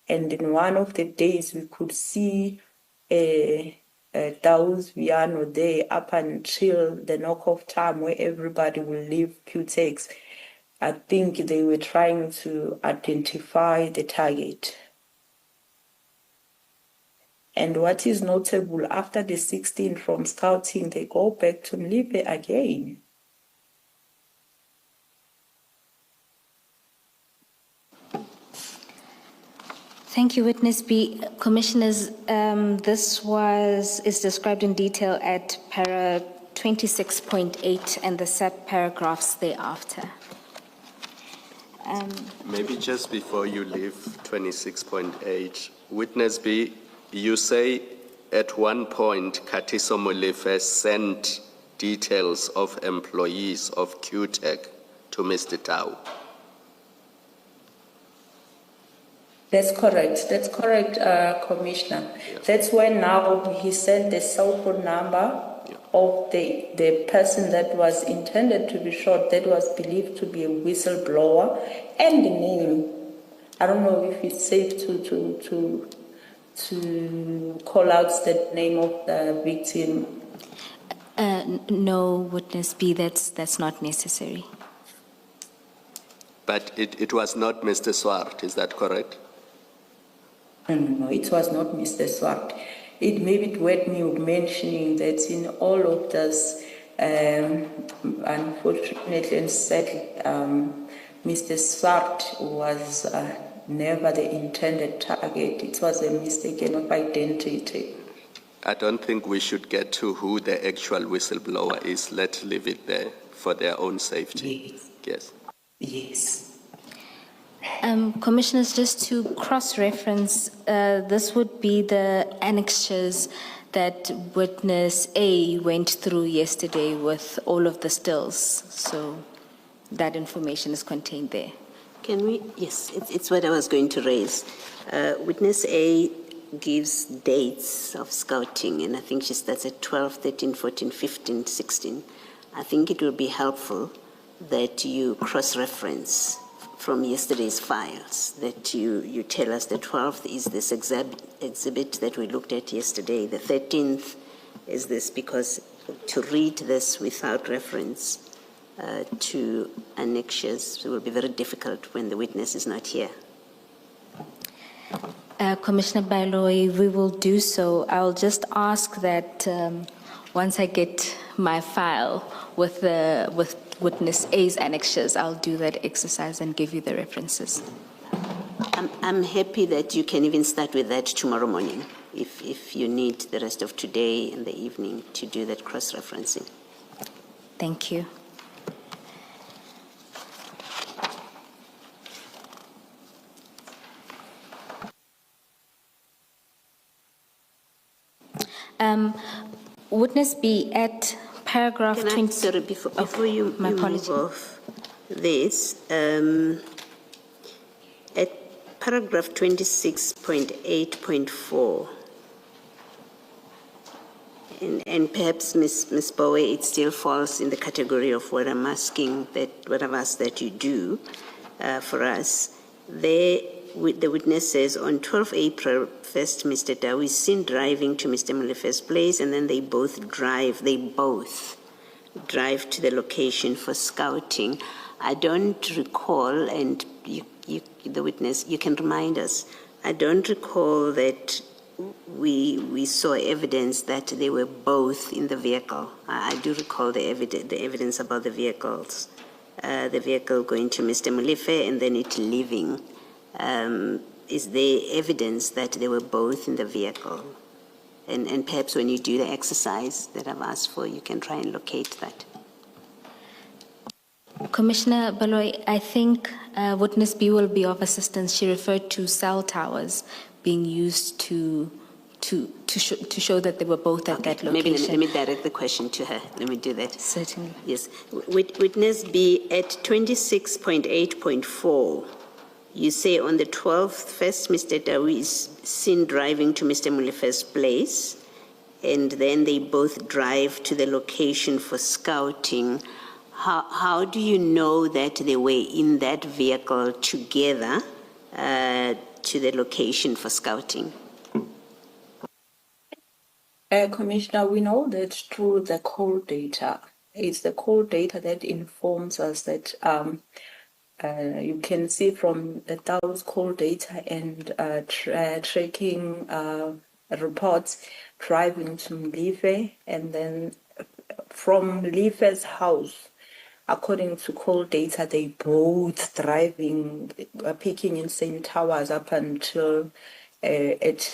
And in one of the days, we could see Tau's Viano there up until the knock-off time where everybody will leave QTechs. I think they were trying to identify the target. And what is notable, after the 16th from scouting, they go back to Mlive again. Thank you, Witness B. Commissioners, this is described in detail at para 26.8 and the sub-paragraphs thereafter. Maybe just before you leave 26.8, Witness B, you say at one point Katiso Molefe sent details of employees of QTech to Mr. Tau. That's correct, Commissioner. That's when now he sent the cell phone number of the person that was intended to be shot, that was believed to be a whistleblower, and the name. I don't know if it's safe to call out the name of the victim. No, witness B, that's not necessary. But it was not Mr. Swart, is that correct? No, it was not Mr. Swart. It may be worth me mentioning that in all of this, unfortunately and sadly, Mr. Swart was never the intended target. It was a mistaken of identity. I don't think we should get to who the actual whistleblower is. Let's leave it there for their own safety. Yes. Yes. Yes. Commissioners, just to cross-reference, this would be the annexures that witness A went through yesterday with all of the stills. So that information is contained there. Can we? Yes, it's what I was going to raise. Witness A gives dates of scouting, and I think she starts at 12, 13, 14, 15, 16. I think it will be helpful that you cross-reference from yesterday's files, that you tell us the 12th is this exhibit that we looked at yesterday, the 13th is this, because to read this without reference to annexures will be very difficult when the witness is not here. Commissioner Bailoy, we will do so. I'll just ask that once I get my file with witness A's annexures, I'll do that exercise and give you the references. I'm happy that you can even start with that tomorrow morning, if you need the rest of today and the evening to do that cross-referencing. Thank you. Witness B, at paragraph 20. Sorry, before you move off this, at paragraph 26.8.4, and perhaps Ms. Bowe, it still falls in the category of what I'm asking, what I've asked that you do for us. The witness says, on 12 April 1st, Mr. Dow is seen driving to Mr. Molefe's place, and then they both drive to the location for scouting. I don't recall, and the witness, you can remind us, I don't recall that we saw evidence that they were both in the vehicle. I do recall the evidence about the vehicles, the vehicle going to Mr. Molefe and then it leaving. Is there evidence that they were both in the vehicle? And perhaps when you do the exercise that I've asked for, you can try and locate that. Commissioner Baloy, I think witness B will be of assistance. She referred to cell towers being used to show that they were both at that location. Maybe let me direct the question to her. Let me do that. Certainly. Yes. Witness B, at 26.8.4, you say on the 12th, first Mr. Dawi is seen driving to Mr. Molefe's place, and then they both drive to the location for scouting. How do you know that they were in that vehicle together to the location for scouting? Commissioner, we know that through the call data. It's the call data that informs us that you can see from the Dow's call data and tracking reports driving to Mlife, and then from Mlife's house, according to call data, they both driving, picking in same towers up until at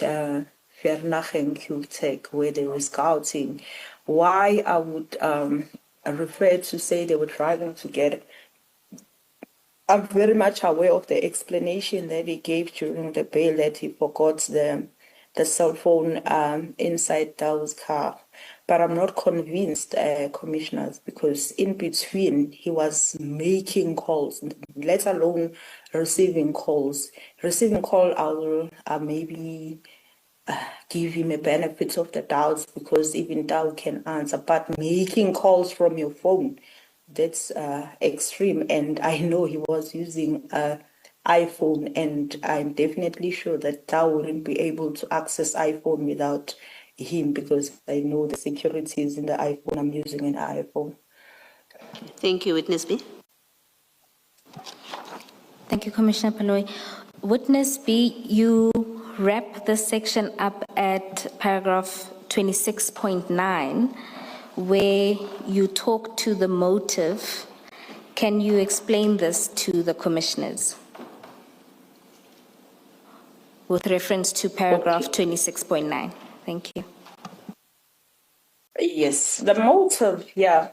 Vernach and Q-Tech, where they were scouting. Why I would refer to say they were driving together, I'm very much aware of the explanation that he gave during the bail that he forgot the cell phone inside Dow's car. but I'm not convinced, commissioners, because in between he was making calls, let alone receiving calls. Receiving call, I will maybe give him a benefit of the doubt because even doubt can answer. But making calls from your phone, that's extreme. And I know he was using iPhone, and I'm definitely sure that Dow wouldn't be able to access iPhone without him because I know the security is in the iPhone. I'm using an iPhone. Thank you, Witness B. Thank you, Commissioner Paloi. Witness B, you wrap this section up at paragraph 26.9, where you talk to the motive. Can you explain this to the commissioners with reference to paragraph 26.9? Thank you. Yes, the motive, yeah.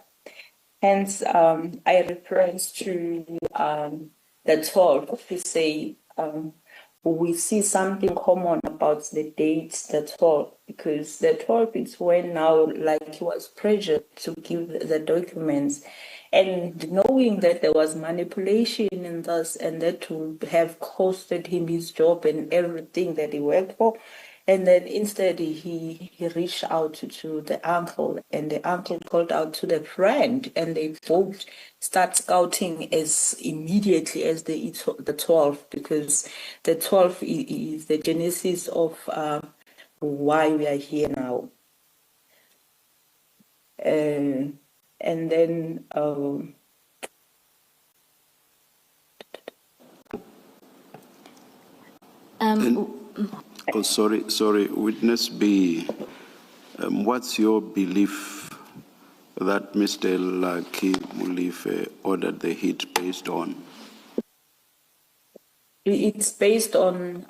Hence, I reference to the 12 to say we see something common about the dates, the 12, because the 12 is when now, like, he was pressured to give the documents, and knowing that there was manipulation in this, and that would have costed him his job and everything that he worked for. And then instead he reached out to the uncle, and the uncle called out to the friend, and they both start scouting as immediately as they eat the 12, because the 12 is the genesis of why we are here now. And then Oh, sorry, Witness B, what's your belief that Mr. Lucky Molefe ordered the hit based on? it's based on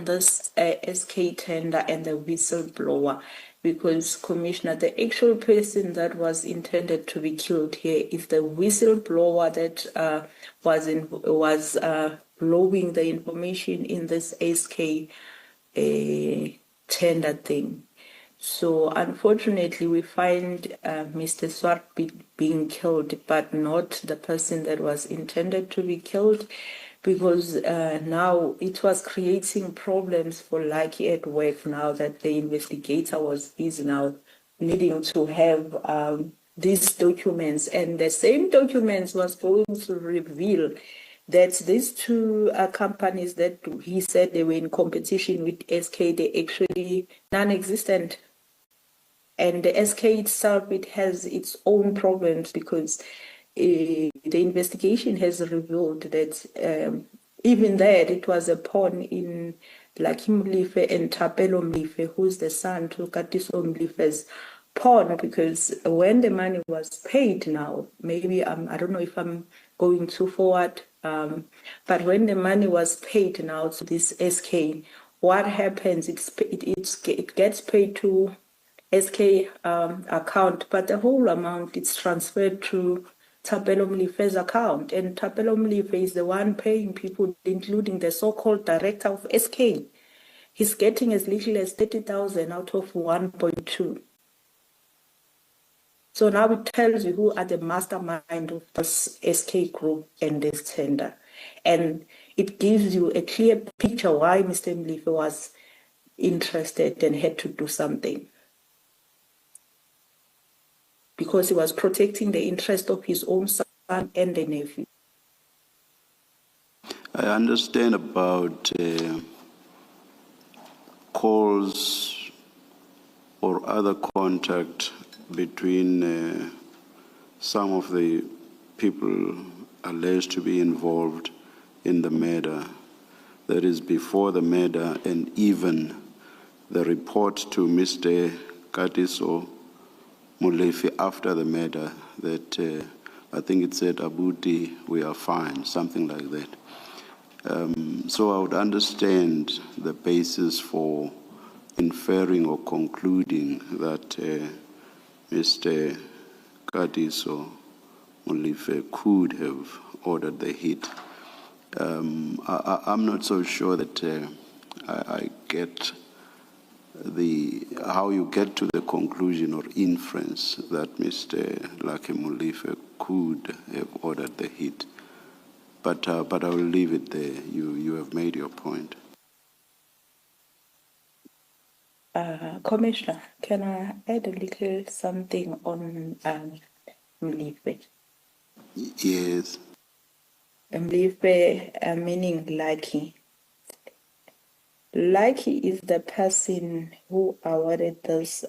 this SK tender and the whistleblower, because, Commissioner, the actual person that was intended to be killed here is the whistleblower that was blowing the information in this SK tender thing. So unfortunately, we find Mr. Swart being killed, but not the person that was intended to be killed, because now it was creating problems for Lucky at work now that the investigator was busy now needing to have these documents, and the same documents was going to reveal that these two companies that he said they were in competition with SK, they actually non-existent. And the SK itself, it has its own problems, because the investigation has revealed that even there, it was a pawn in Lucky Molefe and Thapelo Molefe, who's the son to Katiso Molefe's pawn, because when the money was paid now, maybe I don't know if I'm going too forward, but when the money was paid now to this SK, what happens? It gets paid to SK account, but the whole amount is transferred to Thapelo Molefe's account, and Thapelo Molefe is the one paying people, including the so-called director of SK. He's getting as little as 30,000 out of 1.2. So now it tells you who are the mastermind of this SK group and this tender, and it gives you a clear picture why Mr. Molefe was interested and had to do something, because he was protecting the interest of his own son and the nephew. I understand about calls or other contact between some of the people alleged to be involved in the murder, that is before the murder, and even the report to Mr. Katiso Molefe after the murder, that I think it said, Abuti, we are fine, something like that. So I would understand the basis for inferring or concluding that Mr. Katiso Molefe could have ordered the hit. I'm not so sure that I get how you get to the conclusion or inference that Mr. Lucky Molefe could have ordered the hit. But I will leave it there. You have made your point. Commissioner, can I add a little something on Mlife? Yes. Mlife, meaning Lucky. Lucky is the person who awarded this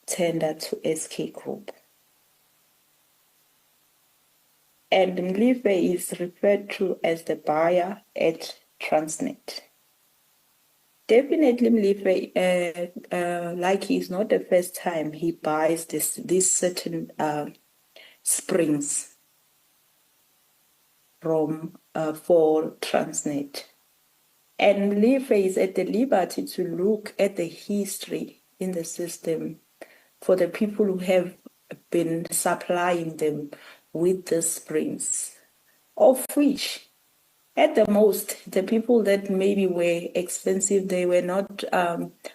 tender to SK Group. And Mlife is referred to as the buyer at Transnet. Definitely, Mlife, like it's not the first time he buys these certain springs from for Transnet. And Mlife is at the liberty to look at the history in the system for the people who have been supplying them with the springs, of which at the most, the people that maybe were expensive, they were not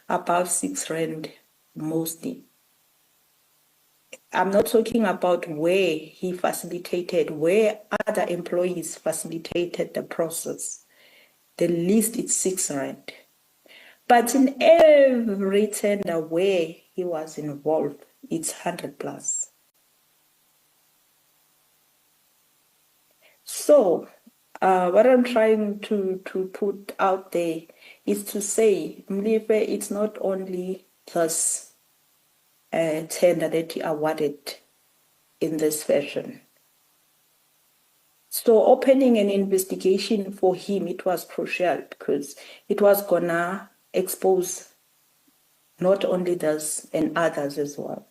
above 6 rand mostly. I'm not talking about where he facilitated, where other employees facilitated the process. The least is 6 rand. But in every tender where he was involved, it's 100 plus. So, what I'm trying to put out there is to say, Mlife, it's not only this tender that he awarded in this fashion. So opening an investigation for him, it was crucial because it was gonna expose not only this and others as well.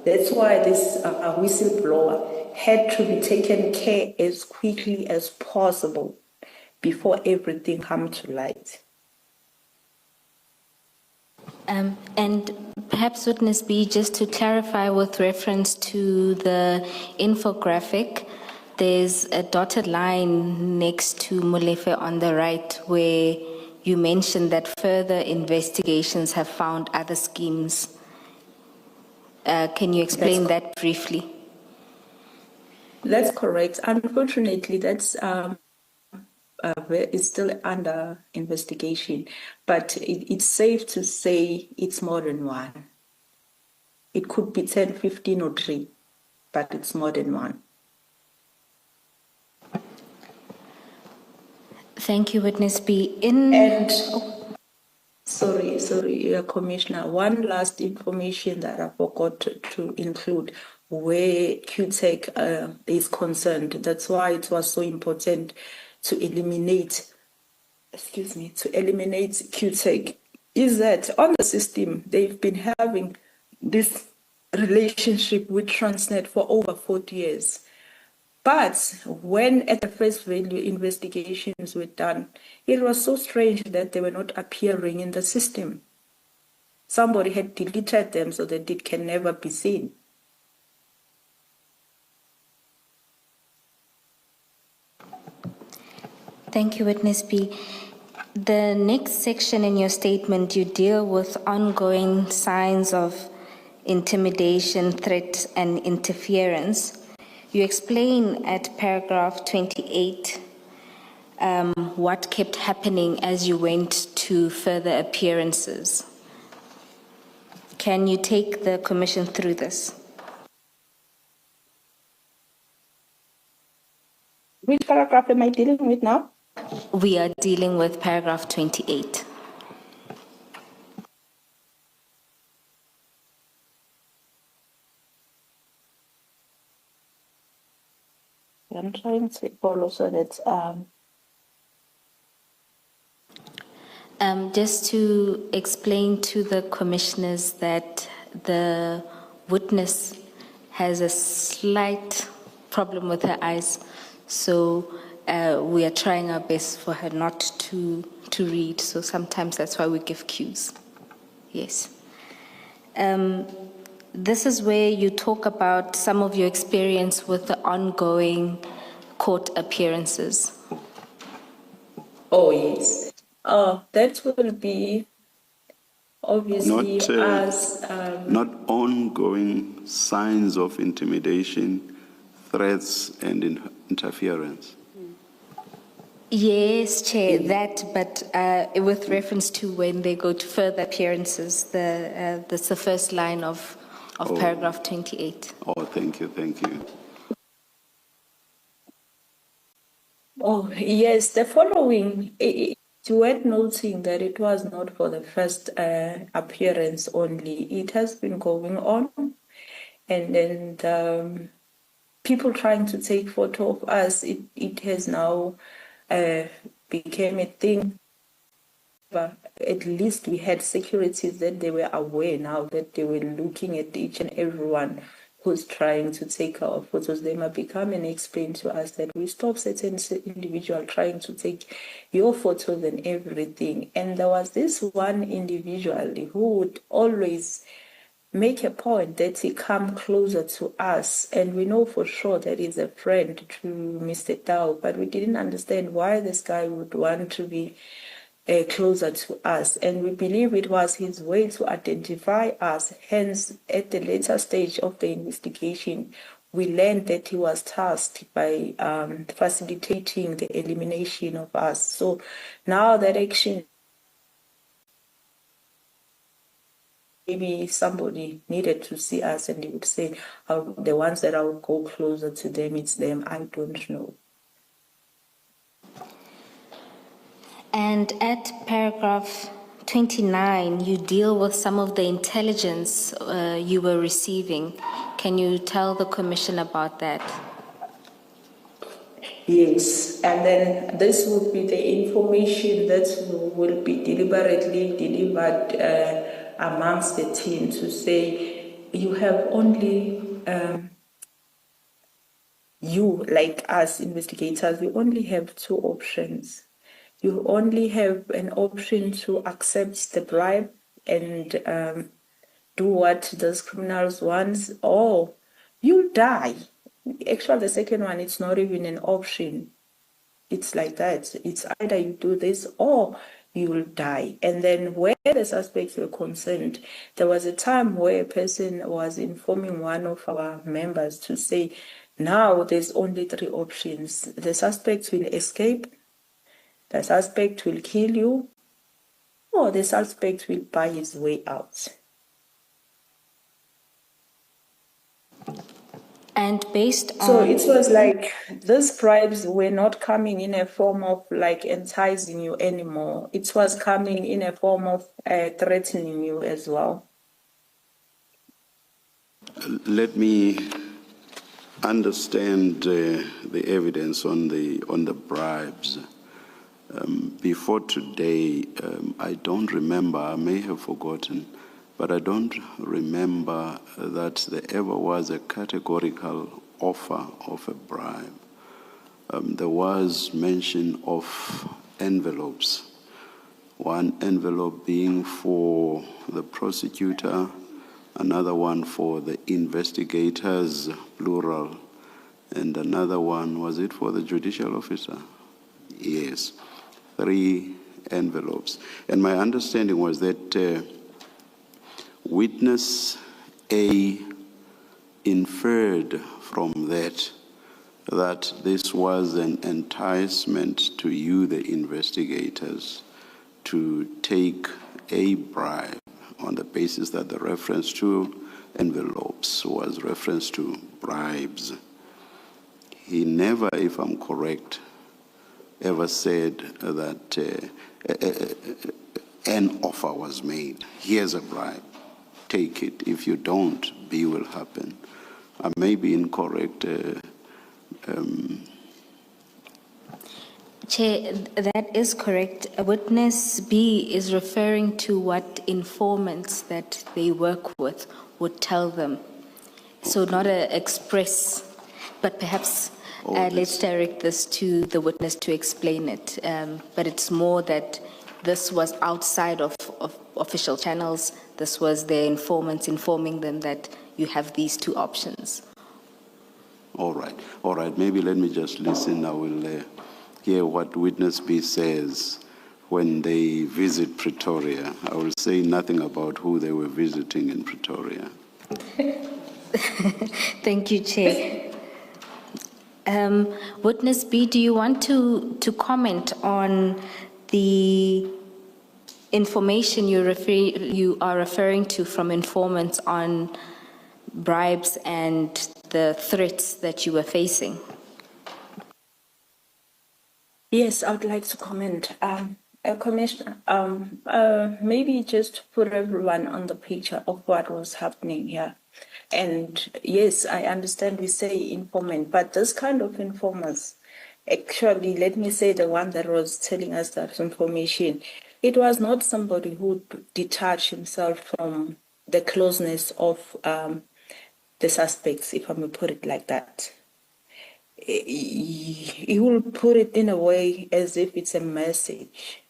That's why this whistleblower had to be taken care as quickly as possible before everything comes to light. And perhaps Witness B, just to clarify with reference to the infographic, there's a dotted line next to Molefe on the right where you mentioned that further investigations have found other schemes. Can you explain that briefly? That's correct. Unfortunately, that's it's still under investigation, but it's safe to say it's more than one. It could be 10, 15 or 3, but it's more than one. Thank you, Witness B. Sorry, Commissioner. One last information that I forgot to include where QTech is concerned. That's why it was so important to eliminate QTech, is that on the system, they've been having this relationship with Transnet for over 40 years. But when at the first value investigations were done, it was so strange that they were not appearing in the system. Somebody had deleted them so that it can never be seen. Thank you, Witness B. The next section in your statement, you deal with ongoing signs of intimidation, threat, and interference. You explain at paragraph 28 what kept happening as you went to further appearances. Can you take the Commission through this? Which paragraph am I dealing with now? We are dealing with paragraph 28. I'm trying to follow so that just to explain to the commissioners that the witness has a slight problem with her eyes, so we are trying our best for her not to read, so sometimes that's why we give cues. Yes. This is where you talk about some of your experience with the ongoing court appearances. Oh, yes. That will be obviously Not, us. not ongoing signs of intimidation, threats, and interference. Yes, Chair, that, but with reference to when they go to further appearances, that's the first line of paragraph 28. Oh, thank you, thank you. Oh, yes, the following, it's worth noting that it was not for the first appearance only. It has been going on, and then people trying to take photo of us, it has now became a thing. But at least we had securities that they were aware now that they were looking at each and everyone who's trying to take our photos. They might become and explain to us that we stop certain individual trying to take your photos and everything. And there was this one individual who would always make a point that he come closer to us, and we know for sure that he's a friend to Mr. Tao, but we didn't understand why this guy would want to be closer to us, and we believe it was his way to identify us. Hence, at the later stage of the investigation, we learned that he was tasked by facilitating the elimination of us. So now that action, maybe somebody needed to see us and he would say, the ones that I would go closer to them, it's them. I don't know. And at paragraph 29, you deal with some of the intelligence you were receiving. Can you tell the Commission about that? Yes, and then this would be the information that will be deliberately delivered amongst the team to say you have only, you like us investigators, you only have two options. You only have an option to accept the bribe and do what those criminals want, or you'll die. Actually, the second one, it's not even an option. It's like that. It's either you do this or you will die. And then where the suspects were concerned, there was a time where a person was informing one of our members to say, now there's only three options. The suspect will escape, the suspect will kill you, or the suspect will buy his way out. And based on... So it was like these bribes were not coming in a form of like enticing you anymore. It was coming in a form of threatening you as well. Let me understand the evidence on the bribes. Before today, I don't remember, I may have forgotten, but I don't remember that there ever was a categorical offer of a bribe. There was mention of envelopes, one envelope being for the prosecutor, another one for the investigators, plural, and another one, was it for the judicial officer? Yes, 3 envelopes. And my understanding was that witness A inferred from that this was an enticement to you, the investigators, to take a bribe on the basis that the reference to envelopes was reference to bribes. He never, if I'm correct, ever said that an offer was made. Here's a bribe. Take it. If you don't, B will happen. I may be incorrect. Chair, that is correct. Witness B is referring to what informants that they work with would tell them. So not an express, but perhaps let's direct this to the witness to explain it. But it's more that this was outside of official channels. This was their informants informing them that you have these 2 options. All right. Maybe let me just listen. I will hear what Witness B says when they visit Pretoria. I will say nothing about who they were visiting in Pretoria. Thank you, Chair. Witness B, do you want to comment on the information you are referring to from informants on bribes and the threats that you were facing? Yes, I would like to comment. Commissioner, maybe just to put everyone on the picture of what was happening here. And yes, I understand we say informant, but this kind of informers, actually, let me say the one that was telling us that information, it was not somebody who detached himself from the closeness of the suspects, if I may put it like that. He will put it in a way as if it's a message.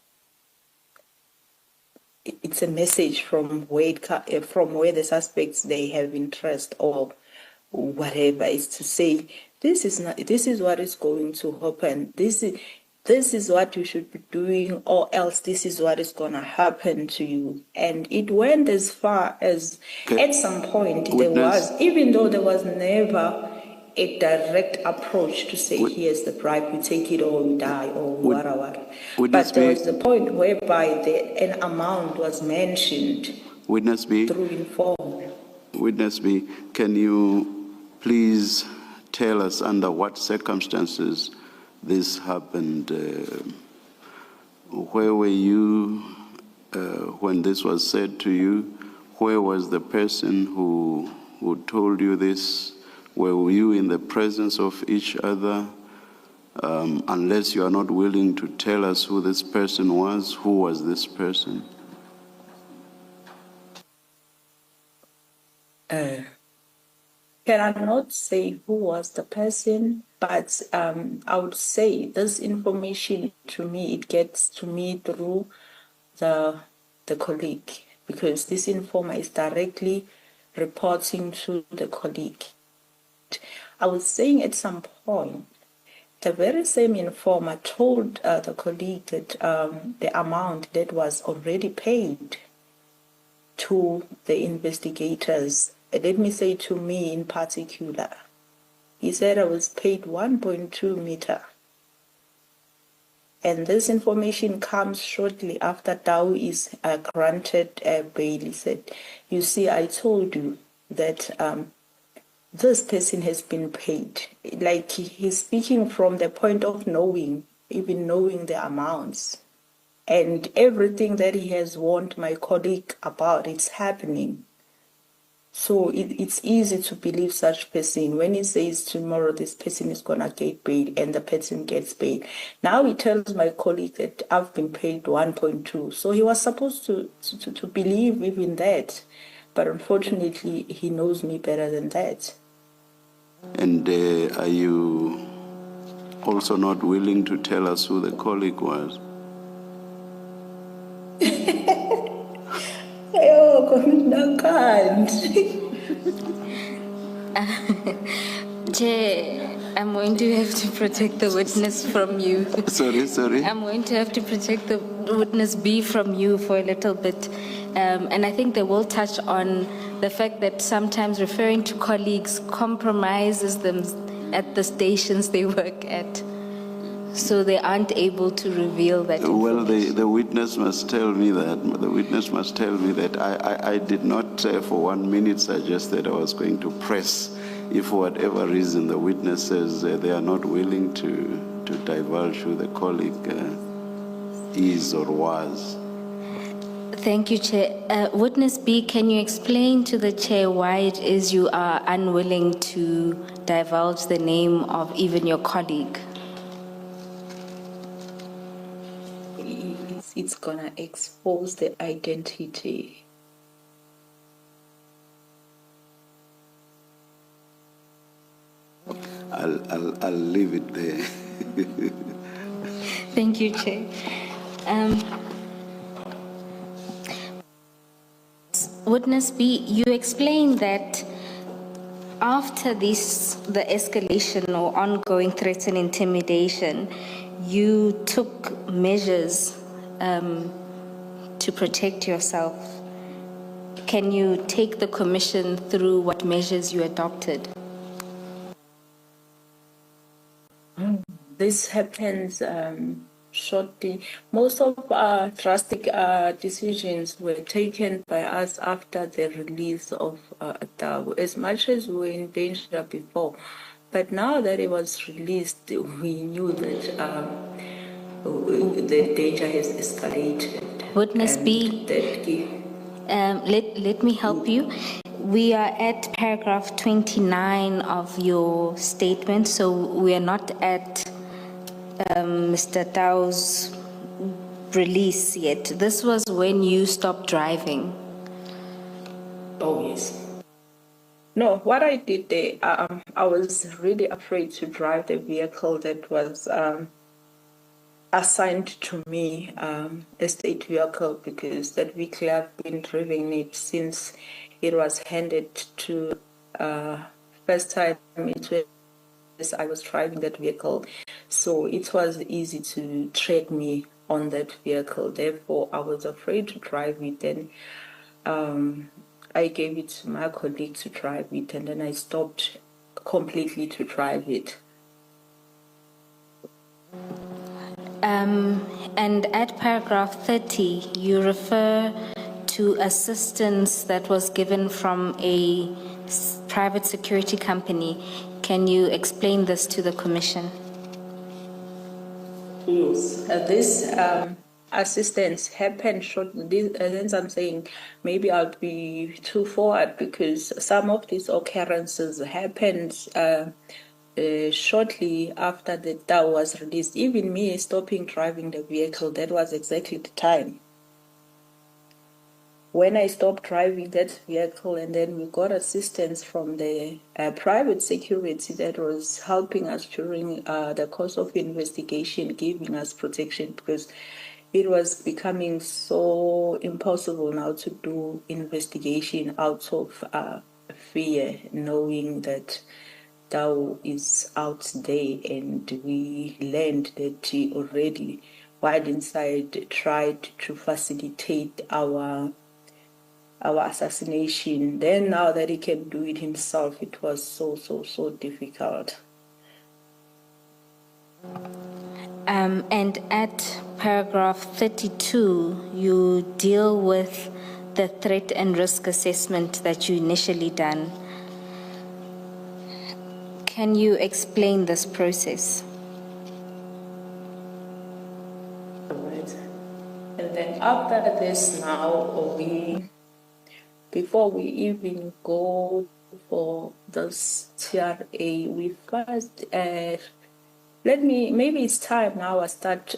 It's a message from where the suspects they have interest or whatever, is to say this is what is going to happen. This is what you should be doing, or else this is what is going to happen to you. And it went as far as at some point there was, even though there was never a direct approach to say, here's the bribe, you take it or you die or whatever. But there was the point whereby an amount was mentioned. Witness B, through inform. Witness B, can you please tell us under what circumstances this happened? Where were you when this was said to you? Where was the person who told you this? Were you in the presence of each other? Unless you are not willing to tell us who this person was, who was this person? Can I not say who was the person, but I would say this information to me, it gets to me through the colleague, because this informer is directly reporting to the colleague. I was saying at some point, the very same informer told the colleague that the amount that was already paid to the investigators, let me say to me in particular, he said I was paid 1.2 meter. And this information comes shortly after Tau is granted bail. He said, you see, I told you that this person has been paid. Like he's speaking from the point of knowing, even knowing the amounts. And everything that he has warned my colleague about, it's happening. So it's easy to believe such person when he says tomorrow this person is going to get paid and the person gets paid. Now he tells my colleague that I've been paid 1.2. So he was supposed to believe even that. But unfortunately, he knows me better than that. And are you also not willing to tell us who the colleague was? Oh, Commissioner, can't. Chair, I'm going to have to protect the witness from you. Sorry? I'm going to have to protect the witness B from you for a little bit. And I think they will touch on the fact that sometimes referring to colleagues compromises them at the stations they work at. So they aren't able to reveal that information. Well, the witness must tell me that. The witness must tell me that I did not for 1 minute suggest that I was going to press. If for whatever reason the witness says they are not willing to divulge who the colleague is or was. Thank you, Chair. Witness B, can you explain to the Chair why it is you are unwilling to divulge the name of even your colleague? It's gonna expose the identity. I'll leave it there. Thank you, Chair. Witness B, you explained that after the escalation or ongoing threats and intimidation, you took measures to protect yourself. Can you take the commission through what measures you adopted? This happens shortly. Most of our drastic decisions were taken by us after the release of Tau, as much as we were in danger before. But now that it was released, we knew that the danger has escalated. Witness And B. Let me help you. We are at paragraph 29 of your statement, so we are not at Mr. Tau's release yet. This was when you stopped driving. Oh, yes. No, what I did there, I was really afraid to drive the vehicle that was assigned to me, a state vehicle, because that vehicle I've been driving it since it was handed to first time it was, I was driving that vehicle. So it was easy to track me on that vehicle. Therefore, I was afraid to drive it. Then I gave it to my colleague to drive it, and then I stopped completely to drive it. And at paragraph 30, you refer to assistance that was given from a private security company. Can you explain this to the commission? Yes, this assistance happened shortly. As I'm saying, maybe I'll be too forward because some of these occurrences happened shortly after the Tau was released. Even me stopping driving the vehicle, that was exactly the time when I stopped driving that vehicle, and then we got assistance from the private security that was helping us during the course of investigation, giving us protection because it was becoming so impossible now to do investigation out of fear, knowing that Tau is out there, and we learned that he already, while inside, tried to facilitate our assassination. Then now that he can do it himself, it was so difficult. And at paragraph 32, you deal with the threat and risk assessment that you initially done. Can you explain this process? Right. And then after this now, before we even go for this TRA, we first, maybe it's time now I start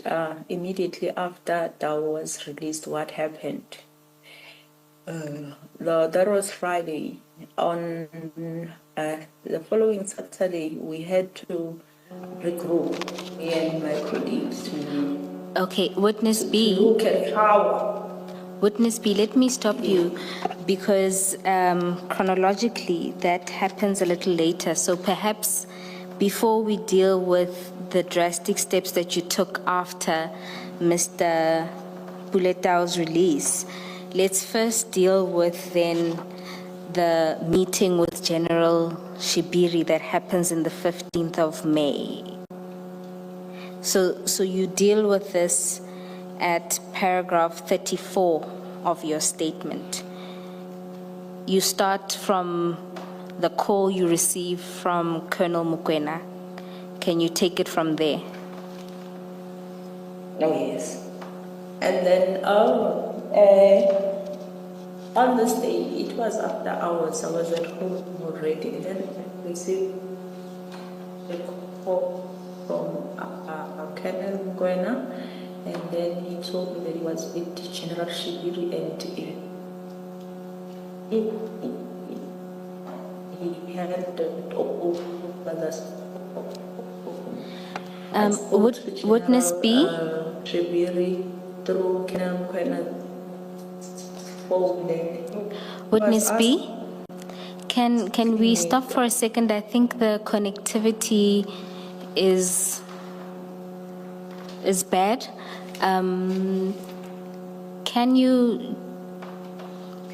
immediately after that was released what happened. That was Friday. On the following Saturday, we had to regroup, me and my colleagues, to Okay, Witness B. look at how. Witness B, let me stop you because chronologically that happens a little later. So perhaps before we deal with the drastic steps that you took after Mr. Puletau's release, let's first deal with then the meeting with General Shibiri that happens in the 15th of May. So you deal with this at paragraph 34 of your statement. You start from the call you receive from Colonel Mukwena. Can you take it from there? Oh, yes. And then on this day, it was after hours, I was at home already. Then I received a call from Colonel Mukwena. And then he told me that he was with General Shibiri, and he had Witness B? Shibiri through Colonel Mukwena. Witness B? Can we stop for a second? I think the connectivity is is bad. Can you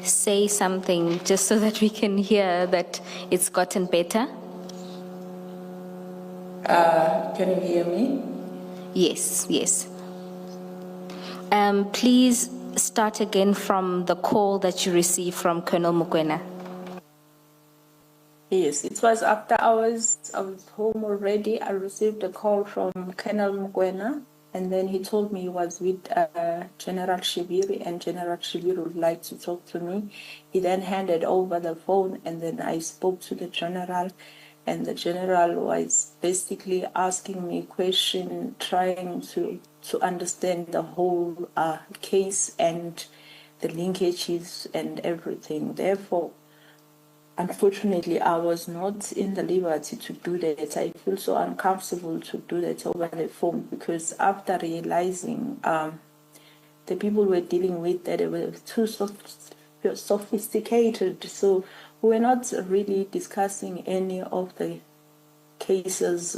say something just so that we can hear that it's gotten better? Can you hear me? Yes, yes. Please start again from the call that you received from Colonel Mokoena. Yes, it was after I was home already. I received a call from Colonel Mokoena, and then he told me he was with General Shibiri, and General Shibiri would like to talk to me. He then handed over the phone, and then I spoke to the general, and the general was basically asking me question, trying to understand the whole case and the linkages and everything. Therefore, unfortunately, I was not in the liberty to do that. I feel so uncomfortable to do that over the phone because after realizing the people we're dealing with that they were too sophisticated, so we were not really discussing any of the cases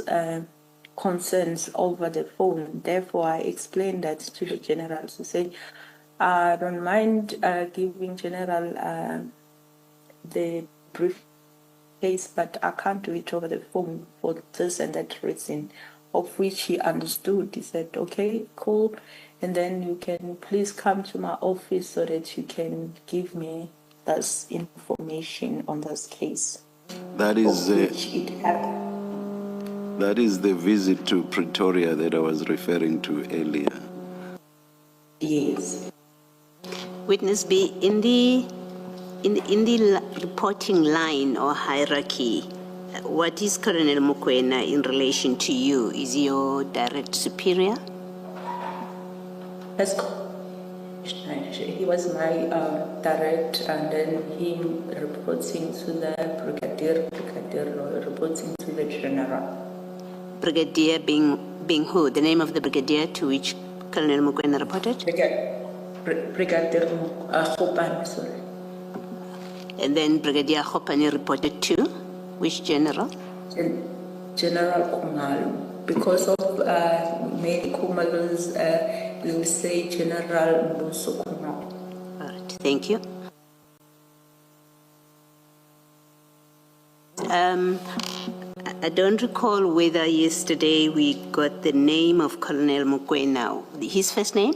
concerns over the phone. Therefore, I explained that to the general to say, I don't mind giving general the brief case, but I can't do it over the phone for this and that reason, of which he understood. He said, okay, cool, and then you can please come to my office so that you can give me this information on this case. That is, of which it happened. that is the visit to Pretoria that I was referring to earlier. Yes. Witness B, in the reporting line or hierarchy, what is Colonel Mokoena in relation to you? Is he your direct superior? That's he was my direct, and then him reporting to the brigadier reporting to the general. Brigadier being who? The name of the brigadier to which Colonel Mokoena reported? Brigadier Khopane, sorry. And then Brigadier Khopane reported to which general? General Khumalo. Because of many Khumalos, we will say General Mbuso Khumalo. All right, thank you. I don't recall whether yesterday we got the name of Colonel Mokoena. His first name?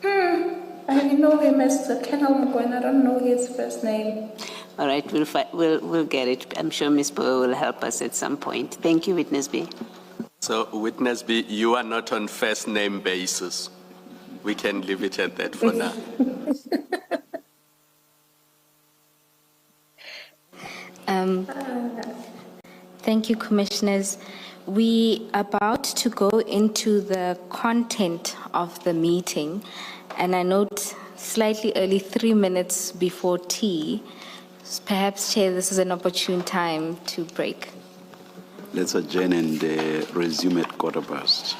I know him as Colonel Mokoena. I don't know his first name. All right, we'll get it. I'm sure Ms. Bowe will help us at some point. Thank you, Witness B. So, Witness B, you are not on first name basis. We can leave it at that for now. Thank you, Commissioners. We are about to go into the content of the meeting, and I note slightly early, 3 minutes before tea. Perhaps, Chair, this is an opportune time to break. Let's adjourn and resume at 1:15.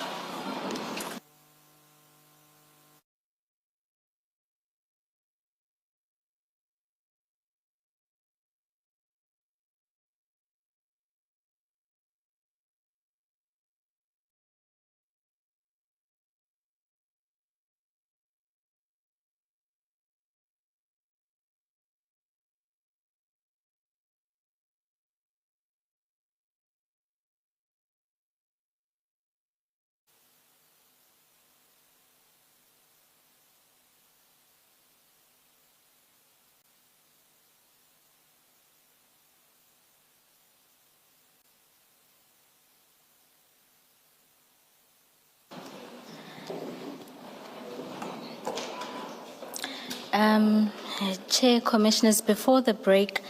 Chair, Commissioners, before the break,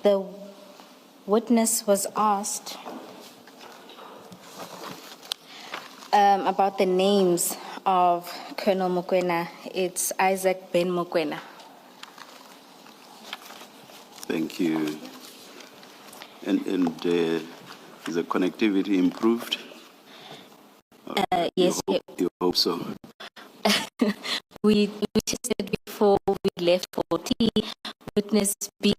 the witness was asked about the names of Colonel Mokoena. It's Isaac Ben Mokoena. Thank you. And is the connectivity improved? Yes, You hope so. we tested before we left for tea. Witness B,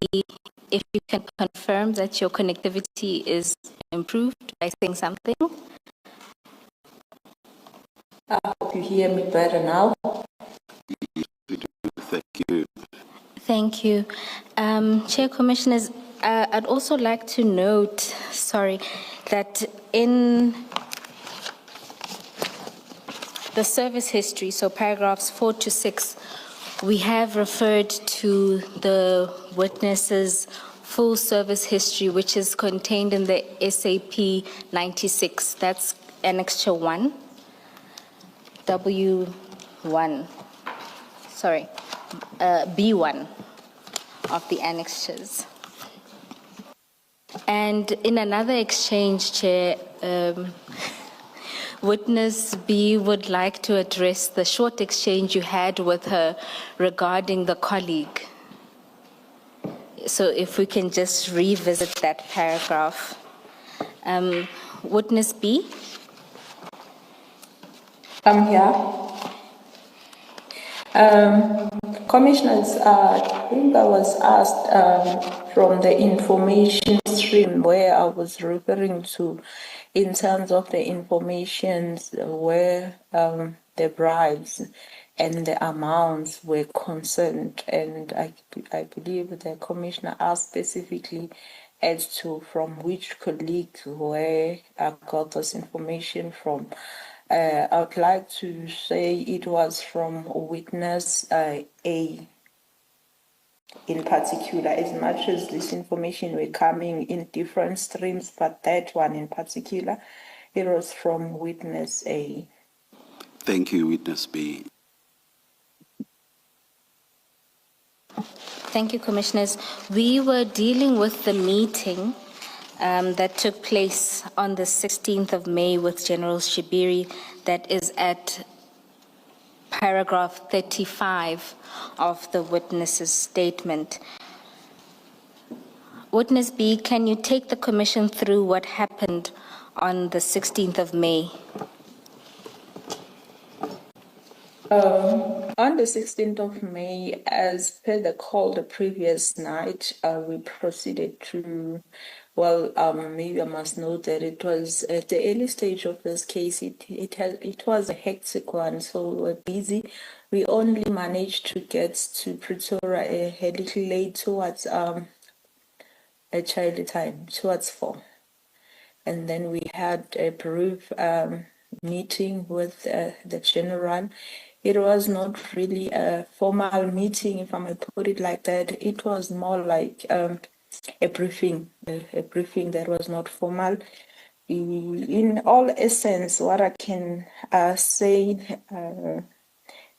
if you can confirm that your connectivity is improved by saying something. I hope you hear me better now. Thank you. Thank you. Chair, Commissioners, I'd also like to note, that in the service history, so paragraphs 4 to 6, we have referred to the witness's full service history, which is contained in the SAP 96. That's Annexure 1, W1, B1 of the annexures. And in another exchange, Chair, Witness B would like to address the short exchange you had with her regarding the colleague. So if we can just revisit that paragraph. Witness B? I'm here. Commissioners, I think I was asked from the information stream where I was referring to in terms of the informations where the bribes and the amounts were concerned. And I believe the commissioner asked specifically as to from which colleague where I got this information from. I would like to say it was from witness A in particular, as much as this information were coming in different streams, but that one in particular, it was from witness A. Thank you, Witness B. Thank you, Commissioners. We were dealing with the meeting that took place on the 16th of May with General Shibiri, that is at paragraph 35 of the witness's statement. Witness B, can you take the Commission through what happened on the 16th of May? On the 16th of May, as per the call the previous night, we proceeded to, maybe I must note that it was at the early stage of this case, it was a hectic one, so we were busy. We only managed to get to Pretoria a little late towards a child time, towards 4. And then we had a brief meeting with the general. It was not really a formal meeting, if I may put it like that. It was more like a briefing that was not formal. In all essence, what I can say,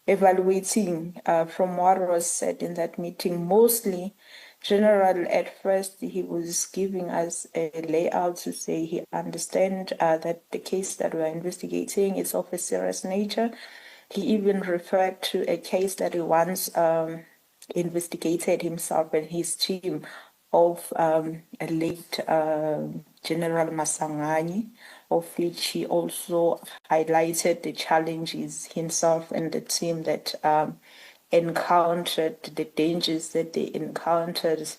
evaluating from what was said in that meeting, mostly General, at first, he was giving us a layout to say he understands that the case that we're investigating is of a serious nature. He even referred to a case that he once investigated himself and his team of a late General Masangani, of which he also highlighted the challenges himself and the team that encountered, the dangers that they encountered.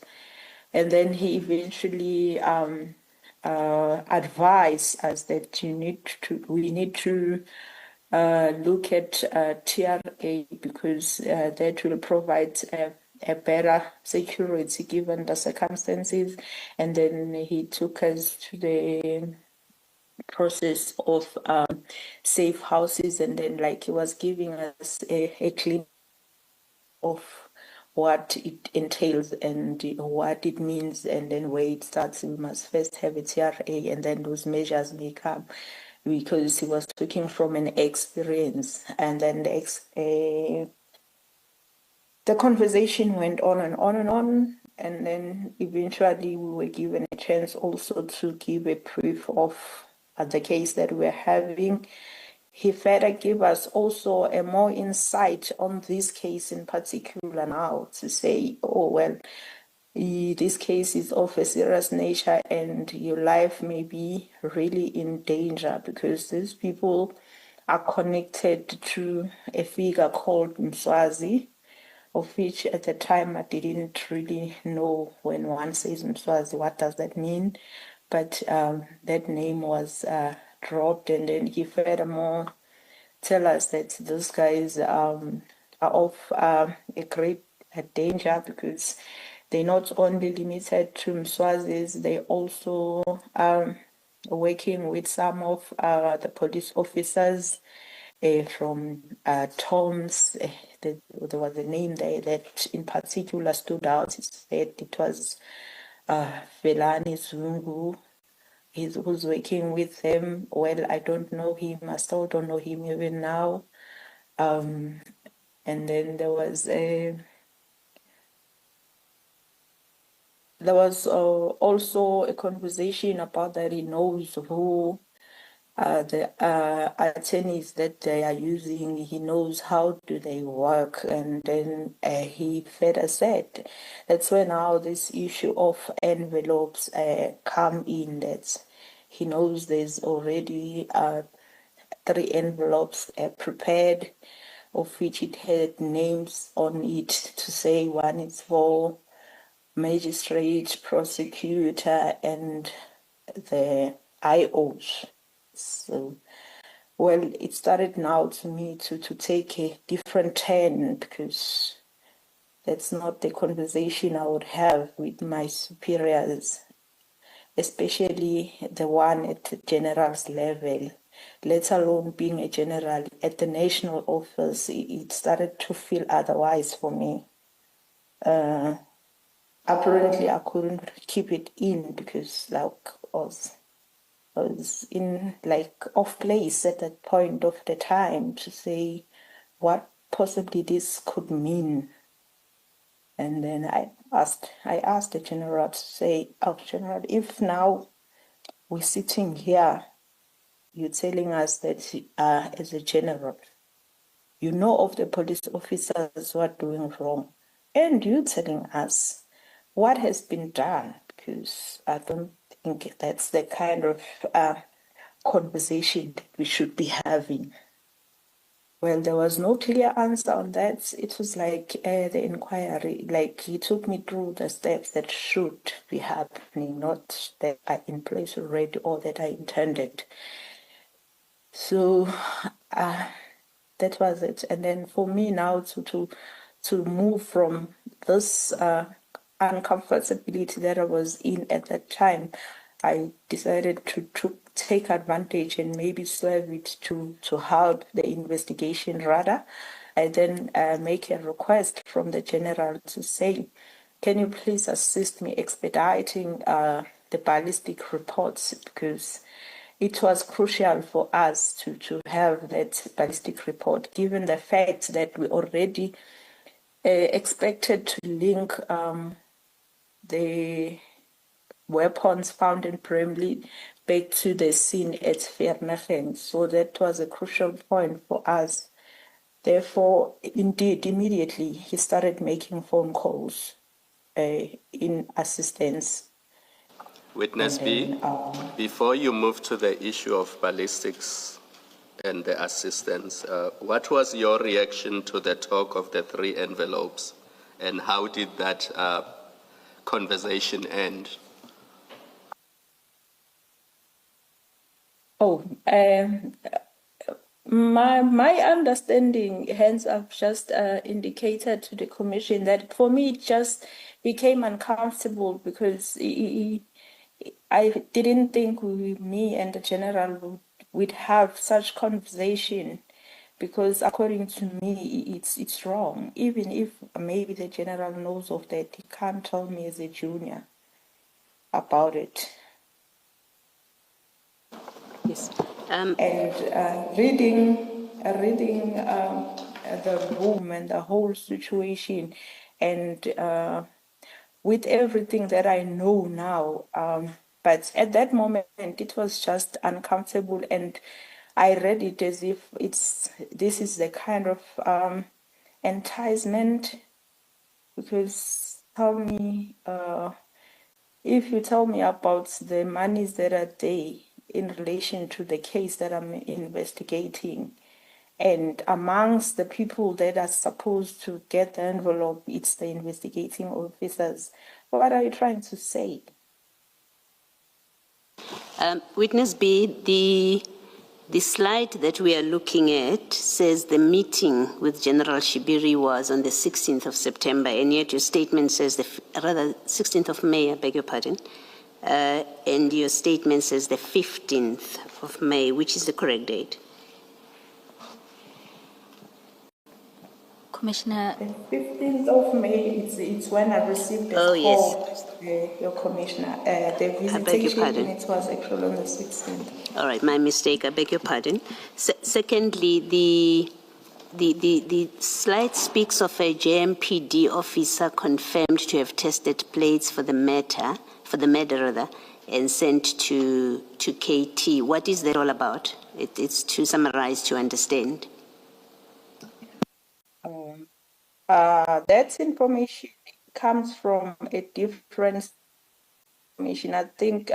And then he eventually advised us that we need to look at TRA because that will provide a better security given the circumstances. And then he took us to the process of safe houses, and then like he was giving us a glimpse of what it entails and what it means, and then where it starts. We must first have a TRA, and then those measures may come, because he was speaking from an experience. And then the conversation went on and on and on, and then eventually we were given a chance also to give a brief of the case that we're having. He further gave us also a more insight on this case in particular now, to say, oh, well, this case is of a serious nature and your life may be really in danger because these people are connected to a figure called Mswazi, of which at the time I didn't really know. When one says Mswazi, what does that mean? But that name was dropped, and then he furthermore tell us that those guys are of a great danger because they're not only limited to Mswazis, they also working with some of the police officers from Toms. There was a name there that in particular stood out. It said it was Velani Zungu. Who's working with them. Well, I don't know him. I still don't know him even now. And then there was also a conversation about that he knows who the attorneys that they are using. He knows how do they work, and then he further said that's when now this issue of envelopes come in. That he knows there's already 3 envelopes prepared, of which it had names on it to say one is for magistrate, prosecutor, and the IOs. So, well, it started now to me to take a different turn because that's not the conversation I would have with my superiors, especially the one at the general's level, let alone being a general at the national office. It started to feel otherwise for me. Apparently, I couldn't keep it in because, like, I was in like off place at that point of the time to say what possibly this could mean. And then I asked the general to say, "Oh, General, if now we're sitting here, you're telling us that as a general, you know of the police officers who are doing wrong, and you're telling us what has been done, because I don't think that's the kind of conversation that we should be having." Well, there was no clear answer on that. It was like the inquiry, like he took me through the steps that should be happening, not that are in place already or that I intended. So that was it. And then for me now to move from this uncomfortability that I was in at that time, I decided to take advantage and maybe serve it to help the investigation rather. I then make a request from the general to say, can you please assist me expediting the ballistic reports, because it was crucial for us to have that ballistic report, given the fact that we already expected to link the weapons found in Bramley back to the scene at Vereeniging. So that was a crucial point for us. Therefore, indeed, immediately he started making phone calls in assistance. Witness B, before you move to the issue of ballistics and the assistance, what was your reaction to the talk of the 3 envelopes, and how did that conversation end? My understanding, hence I've just indicated to the commission that for me it just became uncomfortable because I didn't think me and the general would have such conversation, because according to me it's wrong. Even if maybe the general knows of that, he can't tell me as a junior about it. Yes. And reading the room and the whole situation, and with everything that I know now, but at that moment it was just uncomfortable, and I read it as if this is the kind of enticement, because if you tell me about the monies that are there in relation to the case that I'm investigating, and amongst the people that are supposed to get the envelope, it's the investigating officers. What are you trying to say? Witness B, The slide that we are looking at says the meeting with General Shibiri was on the 16th of September, and yet your statement says, 16th of May, I beg your pardon, and your statement says the 15th of May. Which is the correct date? Commissioner, The 15th of May, it's when I received the Oh, call, your commissioner. The your visitation, pardon. it was actually on the 16th. All right, my mistake. I beg your pardon. Secondly, the slide speaks of a JMPD officer confirmed to have tested plates for the matter, and sent to KT. What is that all about? It's to summarize to understand. That information comes from a different information. I think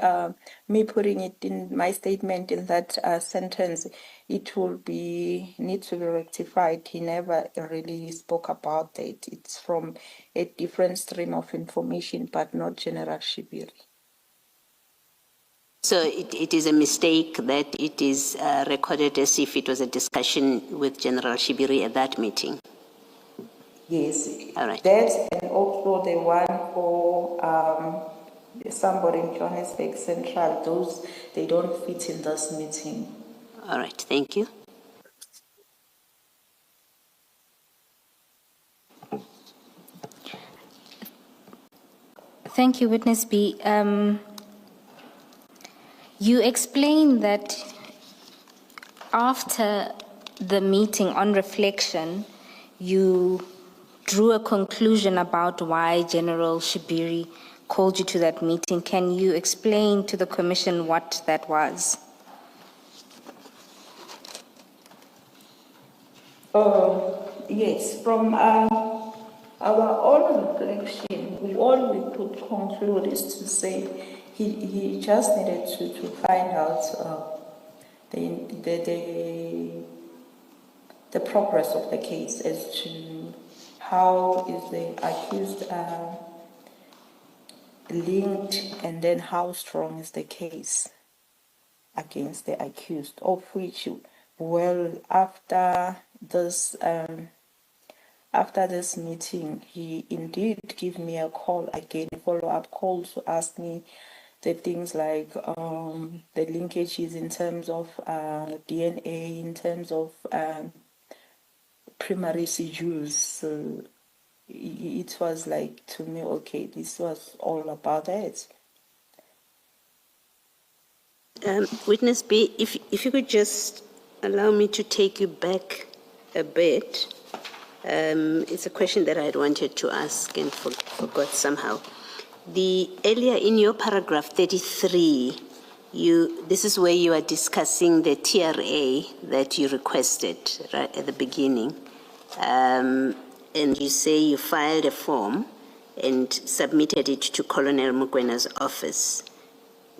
me putting it in my statement in that sentence, it will need to be rectified. He never really spoke about that. It's from a different stream of information, but not General Shibiri. So it is a mistake that it is recorded as if it was a discussion with General Shibiri at that meeting. Yes. All right. That and also the one for somebody in Johannesburg Central, those, they don't fit in this meeting. All right, thank you. thank you, Witness B. You explained that after the meeting, on reflection, you drew a conclusion about why General Shibiri called you to that meeting. Can you explain to the Commission what that was? Yes, from our own reflection, all we could conclude is to say he just needed to find out the progress of the case as to how is the accused linked, and then how strong is the case against the accused, of which, well, after this meeting, he indeed gave me a call again, follow-up call, to ask me the things like the linkages in terms of DNA, in terms of primary residues. So it was like, to me, okay, this was all about it. Witness B, if you could just allow me to take you back a bit. It's a question that I had wanted to ask and forgot somehow. Earlier in your paragraph 33, this is where you are discussing the TRA that you requested right at the beginning. And you say you filed a form and submitted it to Colonel Mukwena's office.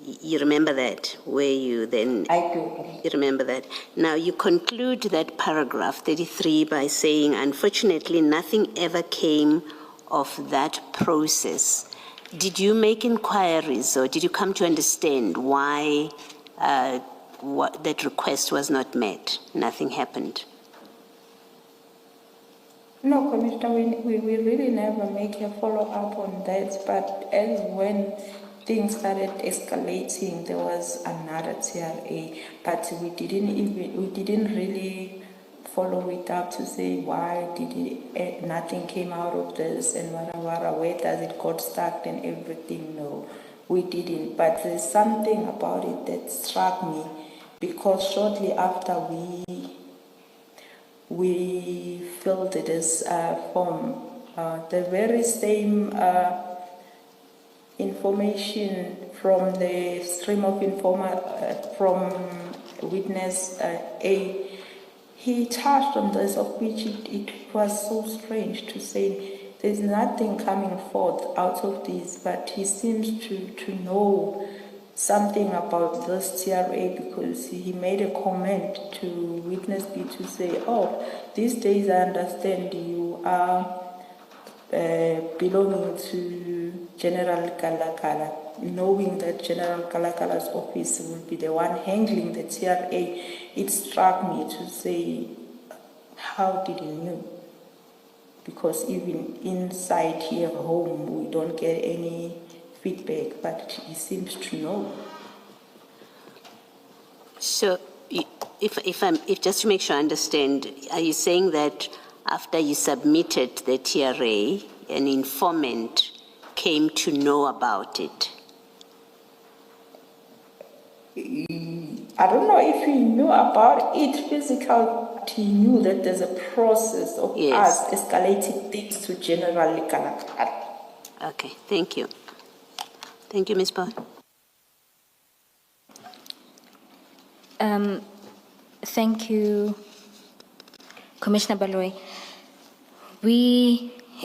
You remember that, where you then... I do. You remember that. Now, you conclude that paragraph 33 by saying, unfortunately, nothing ever came of that process. Did you make inquiries, or did you come to understand why that request was not met? Nothing happened. No, Commissioner, we really never make a follow-up on that, but as when things started escalating, there was another TRA, but we didn't really follow it up to say why nothing came out of this, and where does it got stuck and everything. No, we didn't, but there's something about it that struck me, because shortly after we filled this form, the very same information from the stream of from witness A, he touched on this, of which it was so strange to say there's nothing coming forth out of this, but he seems to know something about this TRA, because he made a comment to witness B to say, oh, these days I understand you are belonging to General Kalakala, knowing that General Kalakala's office will be the one handling the TRA, it struck me to say, how did he know? Because even inside here home, we don't get any feedback, but he seems to know. So, if just to make sure I understand, are you saying that after you submitted the TRA, an informant came to know about it? I don't know if he knew about it physically, but he knew that there's a process of Yes. us escalating things to General Kalakala. Okay, thank you. Thank you, Ms. Bond. Thank you, Commissioner Baloyi.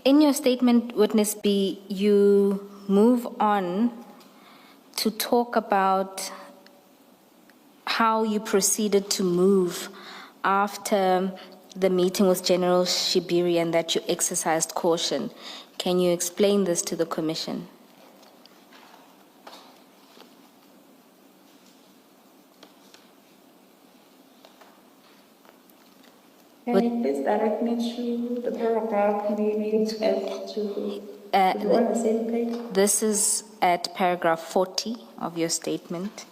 In your statement, Witness B, you move on to talk about how you proceeded to move after the meeting with General Shibiri and that you exercised caution. Can you explain this to the Commission? Can you please direct me to the paragraph we need to be on the same page? This is at paragraph 40 of your statement.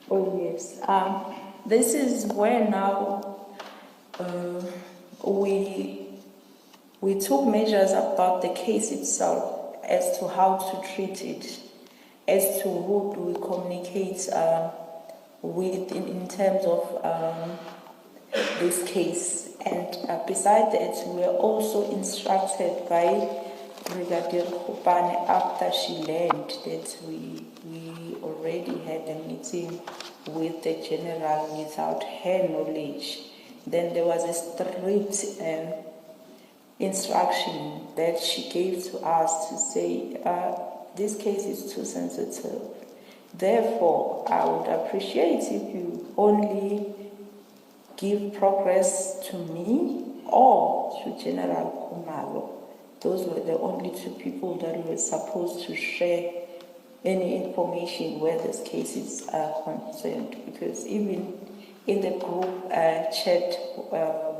Oh, yes. This is where now we took measures about the case itself as to how to treat it, as to who do we communicate with in terms of this case. And besides that, we were also instructed by Brigadier Khupane after she learned that we already had a meeting with the general without her knowledge. Then there was a strict instruction that she gave to us to say, this case is too sensitive. Therefore, I would appreciate if you only give progress to me or to General Khumalo. Those were the only two people that were supposed to share any information where this case is concerned. Because even in the group chat,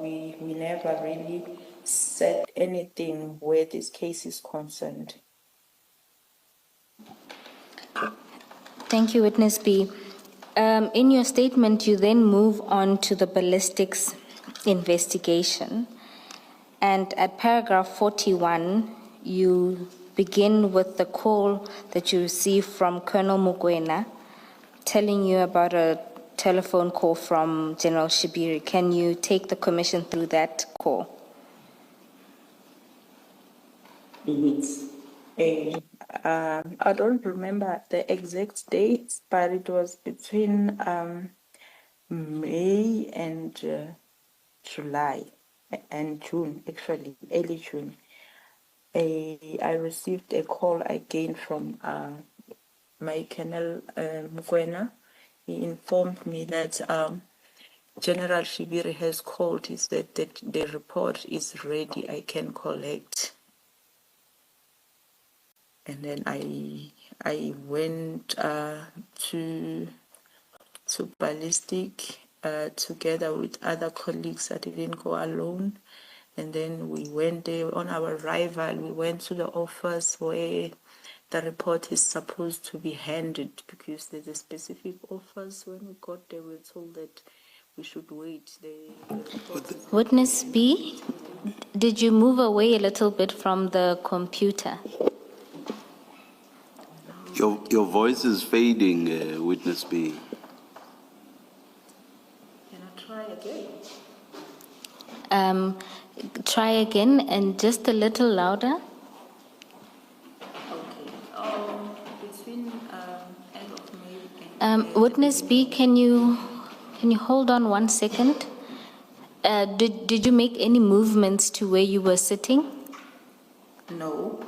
we never really said anything where this case is concerned. Thank you, Witness B. In your statement, you then move on to the ballistics investigation. And at paragraph 41, you begin with the call that you received from Colonel Mukwena telling you about a telephone call from General Shibiri. Can you take the Commission through that call? I don't remember the exact dates, but it was between May and July and June, actually, early June. I received a call again from my Colonel Mukwena. He informed me that General Shibiri has called. He said that the report is ready, I can collect. And then I went to ballistic together with other colleagues. I didn't go alone. And then we went there. On our arrival, we went to the office where the report is supposed to be handed, because there's a specific office. When we got there, we were told that we should wait. Witness B, did you move away a little bit from the computer? Your voice is fading, Witness B. Can I try again? Try again and just a little louder. Okay. Between end of May and Witness B, can you hold on 1 second? Did you make any movements to where you were sitting? No.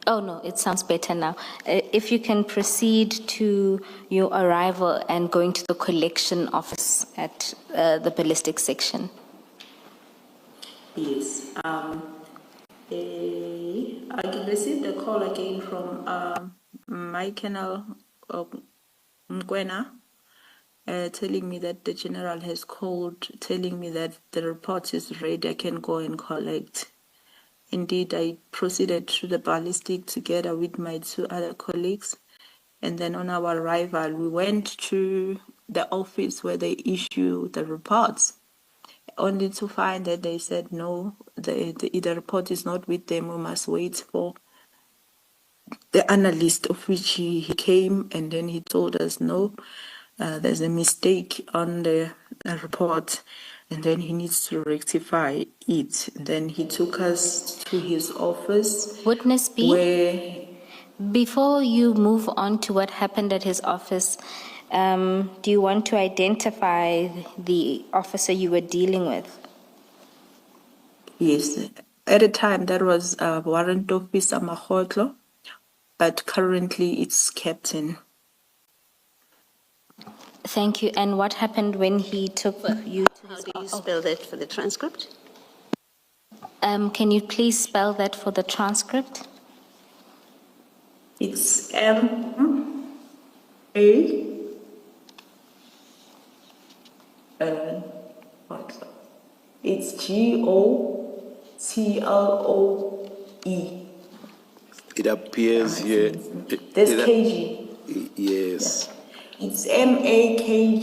Oh, no, it sounds better now. If you can proceed to your arrival and going to the collection office at the ballistic section. Yes. I received a call again from my Colonel Mkwena, telling me that the general has called, telling me that the report is ready. I can go and collect. Indeed, I proceeded to the ballistic together with my two other colleagues. And then on our arrival, we went to the office where they issue the reports, only to find that they said, no, the report is not with them. We must wait for the analyst, of which he came, and then he told us, no, there's a mistake on the report, and then he needs to rectify it. Then he took us to his office, Witness B, where before you move on to what happened at his office, do you want to identify the officer you were dealing with? yes, at the time that was Warrant Officer Mahotlo, but currently it's Captain. Thank you. And what happened when he took you to How his do you office? spell that for the transcript? Can you please spell that for the transcript? It's M-A, it's G-O-T-L-O-E. It appears here. That's it- KG. Yes. It's M-A-K-G-O-T-L-O-E.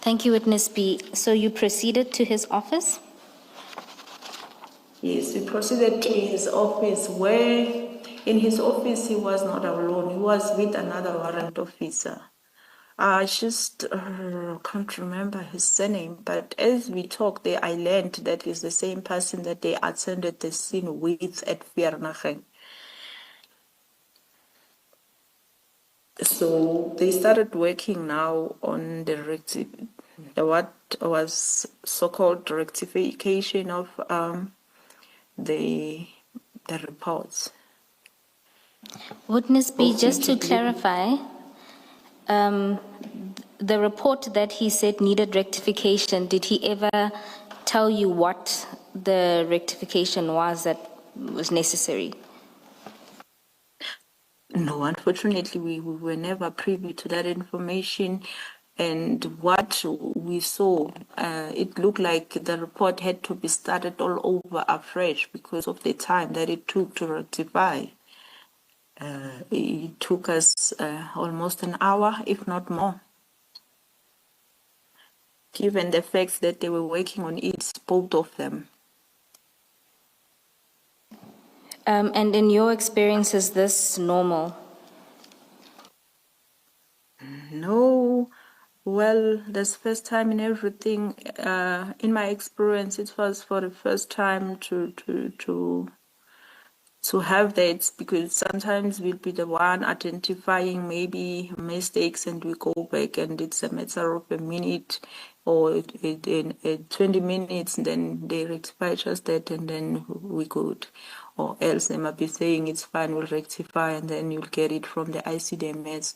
Thank you, Witness B. So you proceeded to his office? Yes, we proceeded to his office where, in his office, he was not alone. He was with another warrant officer. I just can't remember his surname, but as we talked there, I learned that he's the same person that they attended the scene with at Vereeniging. So they started working now on the what was so-called rectification of the reports. Witness B, Of just which to it- clarify, the report that he said needed rectification, did he ever tell you what the rectification was that was necessary? No, unfortunately, we were never privy to that information. And what we saw, it looked like the report had to be started all over afresh because of the time that it took to rectify. It took us almost an hour, if not more. Given the facts that they were working on it, both of them. And in your experience, is this normal? No, well, this first time in everything. In my experience, it was for the first time to have that, because sometimes we'll be the one identifying maybe mistakes and we go back and it's a matter of a minute or 20 minutes, and then they rectify just that and then we good. Or else they might be saying it's fine, we'll rectify, and then you'll get it from the ICDMS.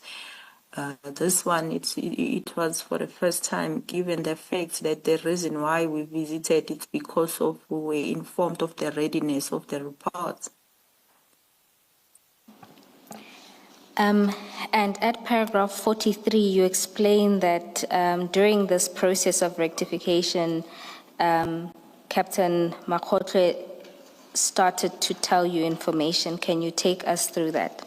This one, it was for the first time, given the fact that the reason why we visited it because of we were informed of the readiness of the reports. And at paragraph 43, you explain that during this process of rectification, Captain Makhotle started to tell you information. Can you take us through that?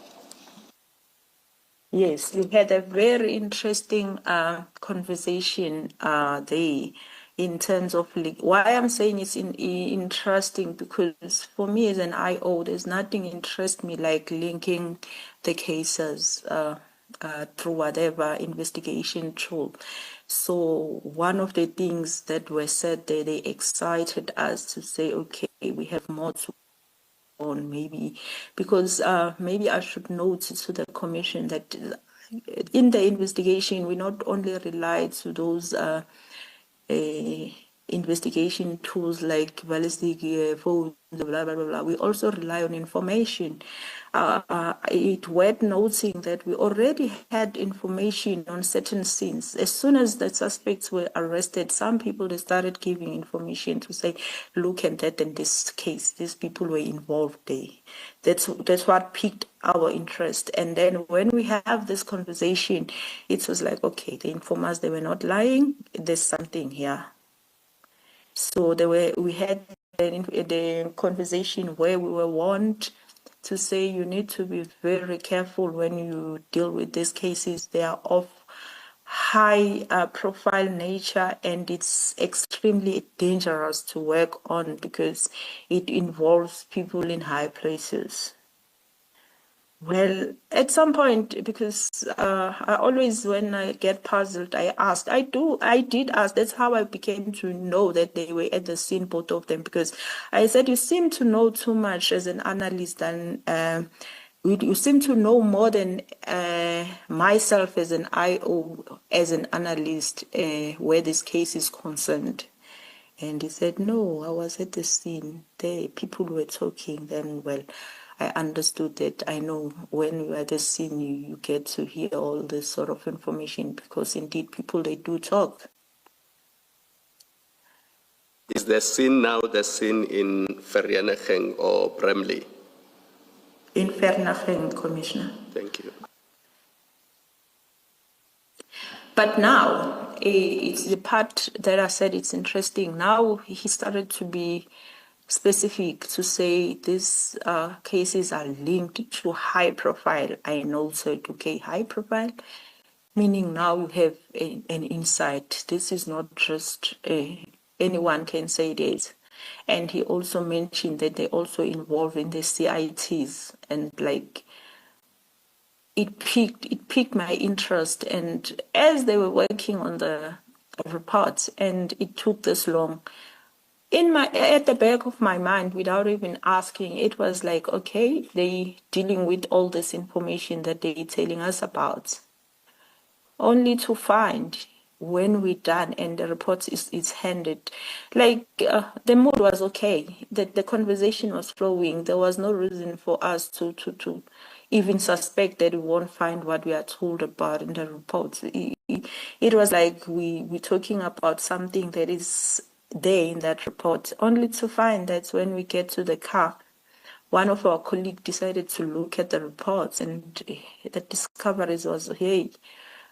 Yes, we had a very interesting conversation there in terms of why I'm saying it's interesting, because for me as an IO, there's nothing interests me like linking the cases through whatever investigation tool. So one of the things that were said there, they excited us to say, okay, we have more to on maybe, because maybe I should note to the commission that in the investigation, we not only rely to those investigation tools like ballistic phones, blah, blah, blah, blah. We also rely on information. It's worth noting that we already had information on certain scenes. As soon as the suspects were arrested, some people, they started giving information to say, look at that in this case, these people were involved there. That's what piqued our interest. And then when we have this conversation, it was like, okay, the informers, they were not lying. There's something here. So we had the conversation where we were warned to say you need to be very careful when you deal with these cases. They are of high profile nature, and it's extremely dangerous to work on because it involves people in high places. Well, at some point, because I always, when I get puzzled, I asked. I did ask. That's how I became to know that they were at the scene, both of them, because I said, you seem to know too much as an analyst, and you seem to know more than myself as an IO, as an analyst, where this case is concerned. And he said, no, I was at the scene. People were talking then. Well, I understood that. I know when you are at the scene, you get to hear all this sort of information because indeed people, they do talk. Is the scene now the scene in Vereeniging or Bramley? In Vereeniging, Commissioner. Thank you. But now, it's the part that I said it's interesting. Now he started to be specific to say these cases are linked to high profile. I know, so okay, high profile, meaning now you have an insight. This is not just anyone can say this. And he also mentioned that they also involved in the CITs, and like it piqued my interest. And as they were working on the reports, and it took this long, at the back of my mind, without even asking, it was like, okay, they dealing with all this information that they're telling us about, only to find when we're done and the report is handed, like the mood was okay, the conversation was flowing. There was no reason for us to even suspect that we won't find what we are told about in the reports. It was like we're talking about something that is there in that report, only to find that when we get to the car, one of our colleagues decided to look at the reports, and the discoveries was, hey,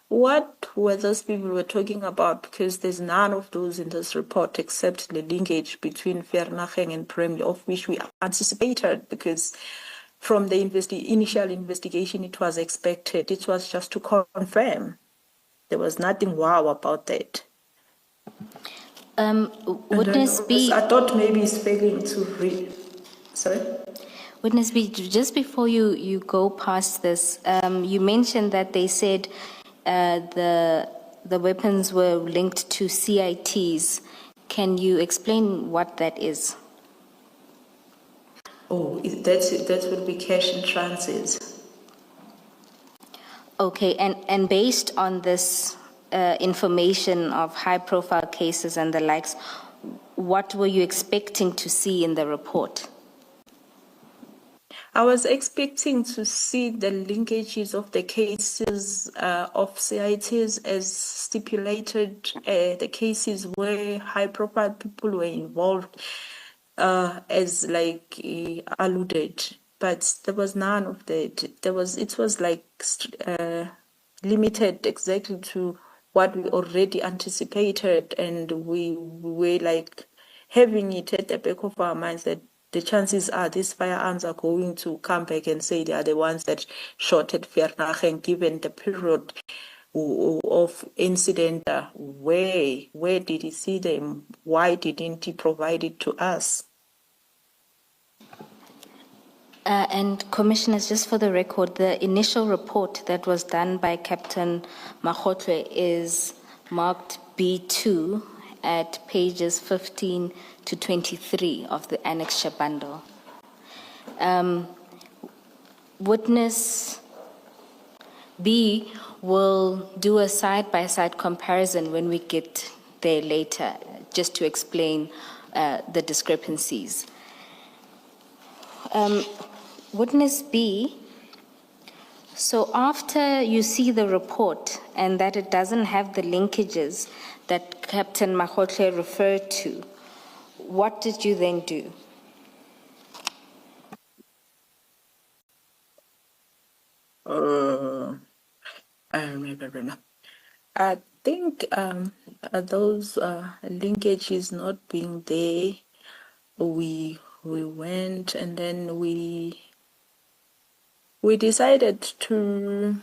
what were those people were talking about? Because there's none of those in this report except the linkage between Vereeniging and Bramley, of which we anticipated, because from the initial investigation, it was expected. It was just to confirm. There was nothing wow about that. Witness B. I thought maybe he's failing to read. Sorry? Witness B, just before you go past this, you mentioned that they said the weapons were linked to CITs. Can you explain what that is? Oh, that would be cash in transit. Okay, and based on this information of high-profile cases and the likes, what were you expecting to see in the report? I was expecting to see the linkages of the cases of CITs as stipulated, the cases where high-profile people were involved, as like alluded, but there was none of that. It was like limited exactly to what we already anticipated, and we were like having it at the back of our minds that the chances are these firearms are going to come back and say they are the ones that shot at Vereeniging, given the period of incident. Where did he see them? Why didn't he provide it to us? And commissioners, just for the record, the initial report that was done by Captain Makgotle is marked B2 at pages 15 to 23 of the annexure bundle. Witness B, We'll do a side-by-side comparison when we get there later, just to explain the discrepancies. Witness B, so after you see the report and that it doesn't have the linkages that Captain Mahotle referred to, what did you then do? I think those linkages not being there, we went and then we decided to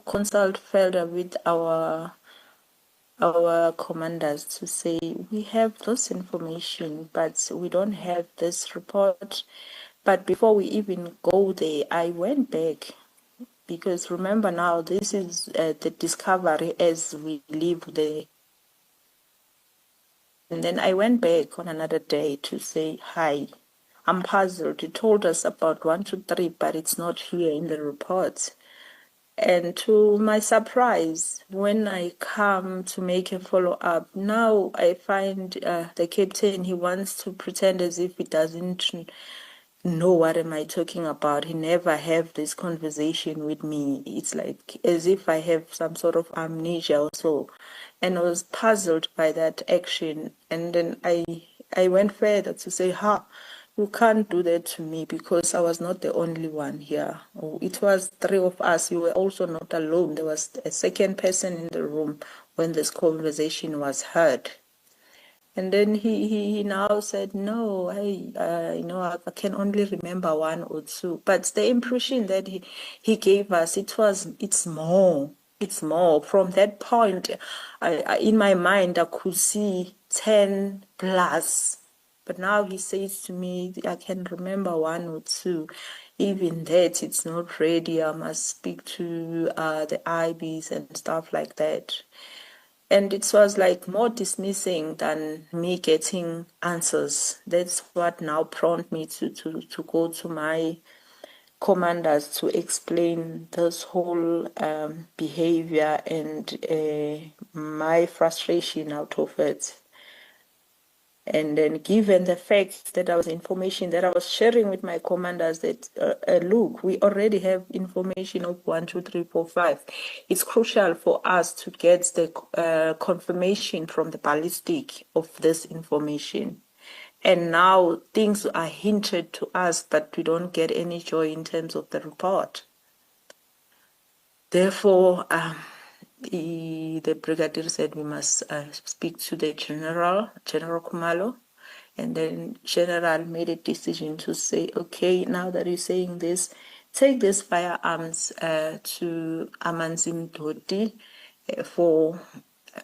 consult further with our commanders to say we have this information, but we don't have this report. But before we even go there, I went back, because remember now, this is the discovery as we leave there. And then I went back on another day to say, hi, I'm puzzled. You told us about 1, 2, 3, but it's not here in the report. And to my surprise, when I come to make a follow-up, now I find the captain, he wants to pretend as if he doesn't know what am I talking about. He never have this conversation with me. It's like as if I have some sort of amnesia or so. And I was puzzled by that action. And then I went further to say, you can't do that to me, because I was not the only one here. It was 3 of us. You were also not alone. There was a second person in the room when this conversation was heard. And then he now said, no, I can only remember 1 or 2. But the impression that he gave us, it's more. It's more. From that point, in my mind, I could see 10 plus. But now he says to me, I can remember 1 or 2. Even that, it's not ready. I must speak to the IBs and stuff like that. And it was like more dismissing than me getting answers. That's what now prompted me to go to my commanders to explain this whole behavior and my frustration out of it. And then given the fact that I was information that I was sharing with my commanders that, look, we already have information of 1, 2, 3, 4, 5. It's crucial for us to get the confirmation from the ballistic of this information. And now things are hinted to us, but we don't get any joy in terms of the report. Therefore, the brigadier said we must speak to the General Kumalo, and then General made a decision to say, okay, now that you're saying this, take these firearms to Amanzim Dodi for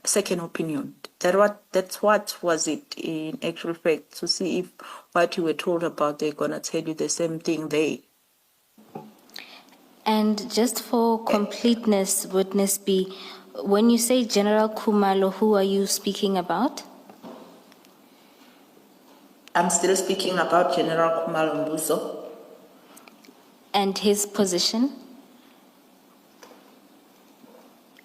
second opinion. That's what was it in actual fact, to see if what you were told about, they're going to tell you the same thing they. And just for completeness, Witness B, when you say General Kumalo, who are you speaking about? I'm still speaking about General Kumalo Mbuso. And his position?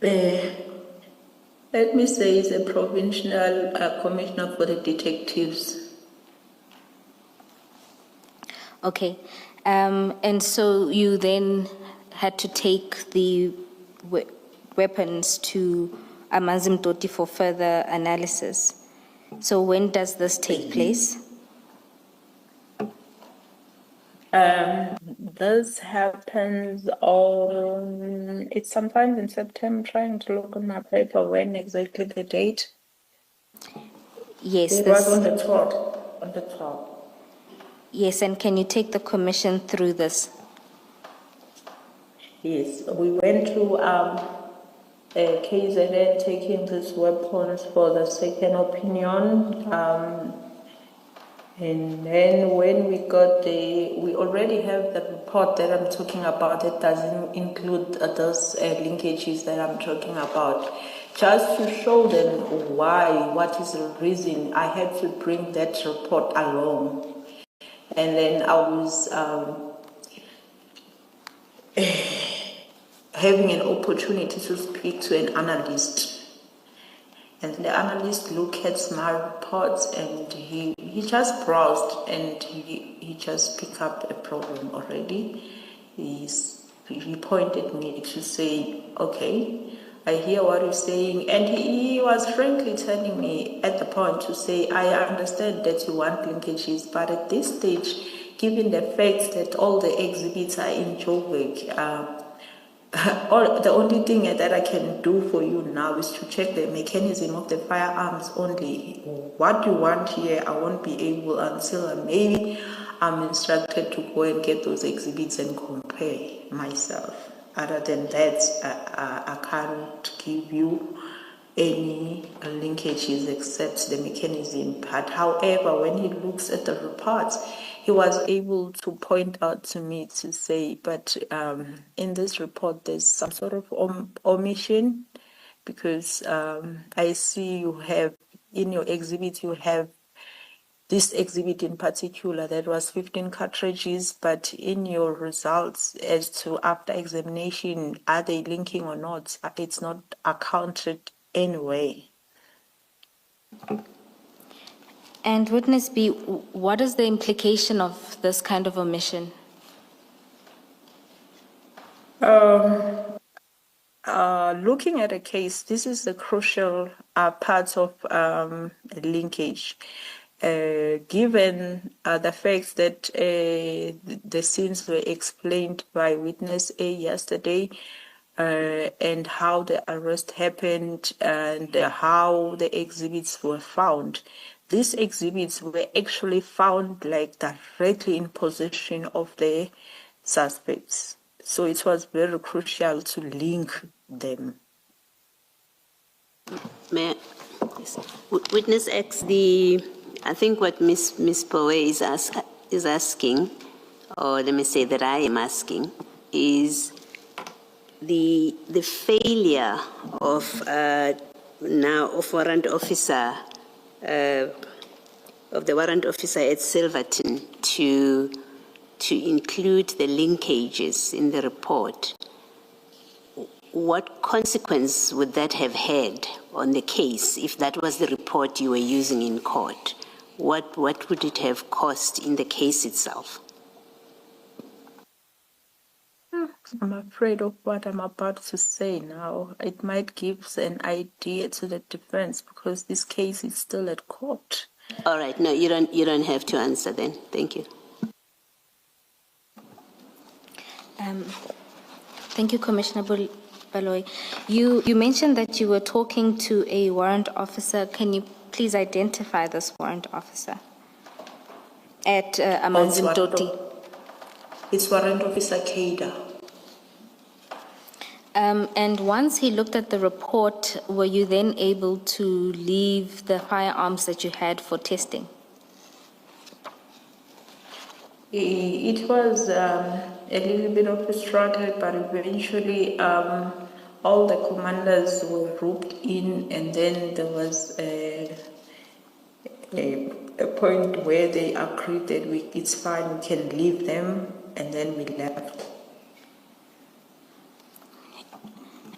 Let me say he's a provincial commissioner for the detectives. Okay. And so you then had to take the weapons to Amanzim Dodi for further analysis. So when does this take place? This happens on, it's sometimes in September. I'm trying to look on my paper when exactly the date. Yes. It was on the 12th. On the 12th. Yes, and can you take the commission through this? Yes, we went to KZN taking these weapons for the second opinion. And then when we got we already have the report that I'm talking about. It doesn't include those linkages that I'm talking about. Just to show them what is the reason, I had to bring that report along. And then I was having an opportunity to speak to an analyst. And the analyst looked at my reports and he just browsed and he just picked up a problem already. He pointed me to say, okay, I hear what you're saying. And he was frankly telling me at the point to say, I understand that you want linkages, but at this stage, given the fact that all the exhibits are in Joburg, the only thing that I can do for you now is to check the mechanism of the firearms only. What you want here, I won't be able until maybe I'm instructed to go and get those exhibits and compare myself. Other than that, I can't give you any linkages except the mechanism. But however, when he looks at the reports, he was able to point out to me to say, but in this report, there's some sort of omission because I see you have, in your exhibit, you have this exhibit in particular that was 15 cartridges, but in your results as to after examination, are they linking or not? It's not accounted anyway. And witness B, what is the implication of this kind of omission? Looking at a case, this is the crucial part of linkage. Given the fact that the scenes were explained by witness A yesterday, and how the arrest happened and how the exhibits were found. These exhibits were actually found like directly in possession of the suspects. So it was very crucial to link them. May I- yes. Witness X, I think what Ms. Poe is asking, or let me say that I am asking, is the failure of warrant officer of the warrant officer at Silverton to include the linkages in the report. What consequence would that have had on the case if that was the report you were using in court? What would it have cost in the case itself? I'm afraid of what I'm about to say now. It might give an idea to the defense because this case is still at court. All right, no, you don't have to answer then. Thank you. Thank you, Commissioner Baloyi. You mentioned that you were talking to a warrant officer. Can you please identify this warrant officer at Amanzimtoti? It's Warrant Officer Kaida. And once he looked at the report, were you then able to leave the firearms that you had for testing? It was a little bit of a struggle, but eventually all the commanders were grouped in, and then there was a point where they agreed that it's fine, we can leave them, and then we left.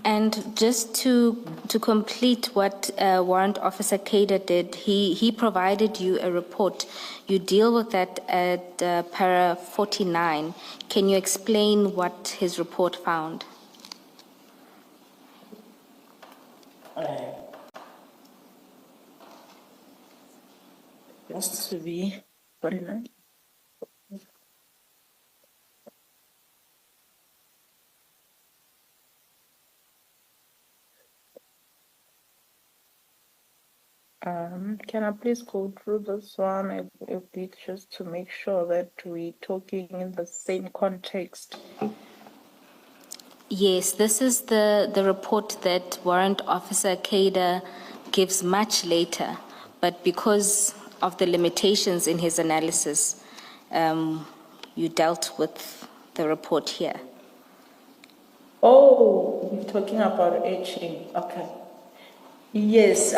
And just to complete what Warrant Officer Kader did, he provided you a report. You deal with that at para 49. Can you explain what his report found? Just to be 49. Can I please go through this one a bit just to make sure that we're talking in the same context? Yes, this is the report that Warrant Officer Kader gives much later, but because of the limitations in his analysis, you dealt with the report here. Oh, you're talking about etching. Okay. Yes.